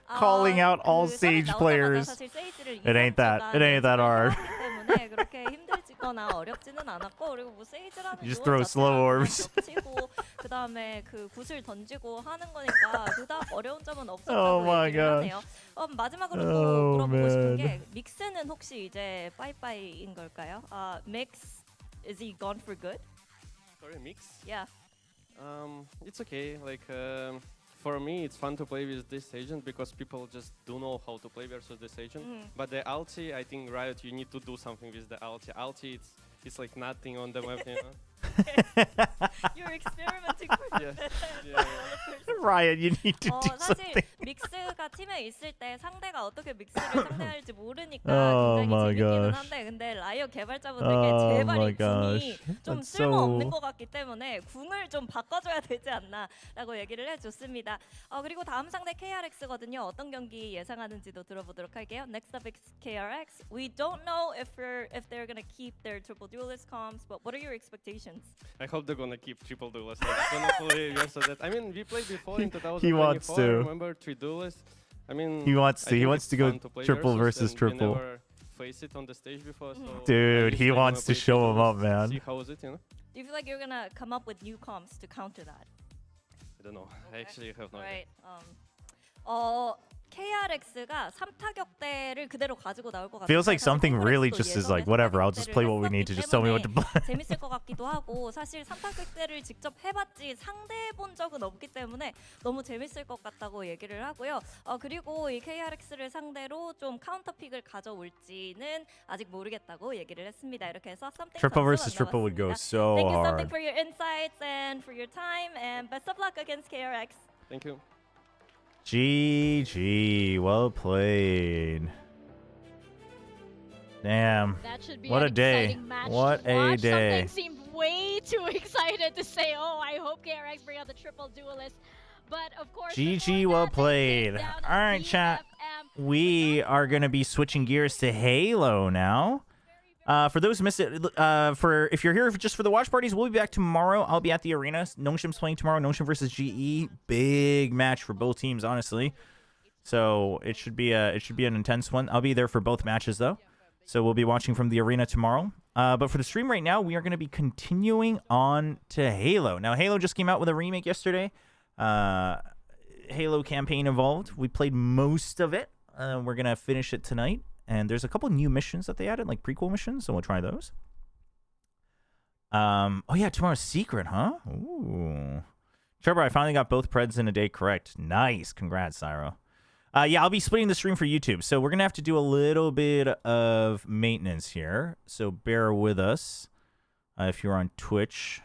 Calling out all Sage players. It ain't that hard. 어렵거나 어렵지는 않았고 그리고 뭐 세이지라는 You just throw slow orbs. 겹치고 그다음에 그 굿을 던지고 하는 거니까 그닥 어려운 점은 Oh 없었다고 my 얘기를 하네요. 마지막으로 또 물어보고 싶은 게 믹스는 혹시 이제 빠이빠이인 걸까요? Mix, is he gone for good? Sorry, mix? Yeah. It's okay. Like for me, it's fun to play with this agent because people just don't know how to play versus this agent. But the ulti, I think Riot, you need to do something with the ulti. Ulti, it's like nothing on the map, you know. You're experimenting for the Riot, you need to do 사실 something. 믹스가 팀에 있을 때 상대가 어떻게 믹스를 상대할지 모르니까 Oh 굉장히 my 재밌기는 gosh. 한데 근데 라이엇 개발자분들께 Oh 제발 my 이 궁이 gosh. 좀 That's 쓸모없는 so- 것 같기 때문에 궁을 좀 바꿔줘야 되지 않나라고 얘기를 해줬습니다. 그리고 다음 상대 KRX거든요. 어떤 경기 예상하는지도 들어보도록 할게요. Next up is KRX. We don't know if they're gonna keep their triple duelist comms, but what are your expectations? I hope they're gonna keep triple duelists. Like, gonna play versus that. I mean, we played before in 2024. He wants to. Remember 3 duelists? I mean, He wants I to. He think wants it's to go fun play triple versus and triple. We never faced it on the stage before, so Dude, I he usually wants to wanna play show three him up, duelists, man. See how is it, you know? Do you feel like you're gonna come up with new comms to counter that? I don't know. I actually have no Right. idea. KRX가 3타격대를 그대로 가지고 나올 것 같아요. Feels like something really just is like, whatever, I'll just play what we need to. Just tell me what to play. 재밌을 것 같기도 하고 사실 3타격대를 직접 해봤지 상대해본 적은 없기 때문에 너무 재밌을 것 같다고 얘기를 하고요. 그리고 이 KRX를 상대로 좀 카운터픽을 가져올지는 아직 모르겠다고 얘기를 했습니다. 이렇게 해서 Triple versus triple would go so Thank you something hard. for your insights and for your time and best of luck against KRX. Thank you. GG, well played. Damn. That should be What an a day. exciting match What to a watch. day. Something seemed way too excited to say, oh, I hope KRX bring out the triple duelist. But of course, GG, well played. All right, chat. We are going to be switching gears to Halo now. For those who missed it, if you're here just for the watch parties, we'll be back tomorrow. I'll be at the arena. Nongshim's playing tomorrow. Nongshim versus GE, big match for both teams, honestly. So it should be an intense one. I'll be there for both matches though. So we'll be watching from the arena tomorrow. But for the stream right now, we are going to be continuing on to Halo. Now, Halo just came out with a remake yesterday. Halo campaign Evolved. We played most of it. We're going to finish it tonight. And there's a couple new missions that they added, like prequel missions, so we'll try those. Oh yeah, tomorrow's secret, huh? Ooh. Chobra, I finally got both Preds in a day correct. Nice. Congrats, Cyro. Yeah, I'll be splitting the stream for YouTube, so we're going to have to do a little bit of maintenance here. So bear with us. If you're on Twitch,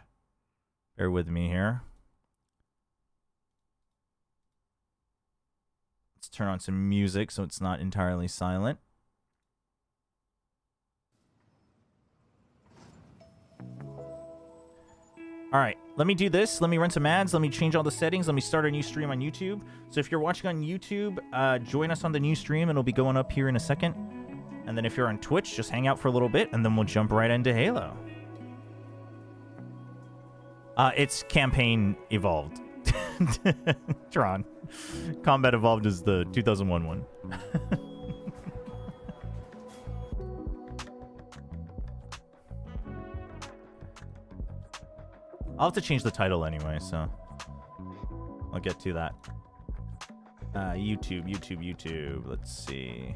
bear with me here. Let's turn on some music so it's not entirely silent. All right, let me do this. Let me run some ads. Let me change all the settings. Let me start a new stream on YouTube. So if you're watching on YouTube, join us on the new stream. It'll be going up here in a second. And then if you're on Twitch, just hang out for a little bit, and then we'll jump right into Halo. It's campaign evolved. Tron. Combat Evolved is the 2001 one. I'll have to change the title anyway, so I'll get to that. YouTube. Let's see.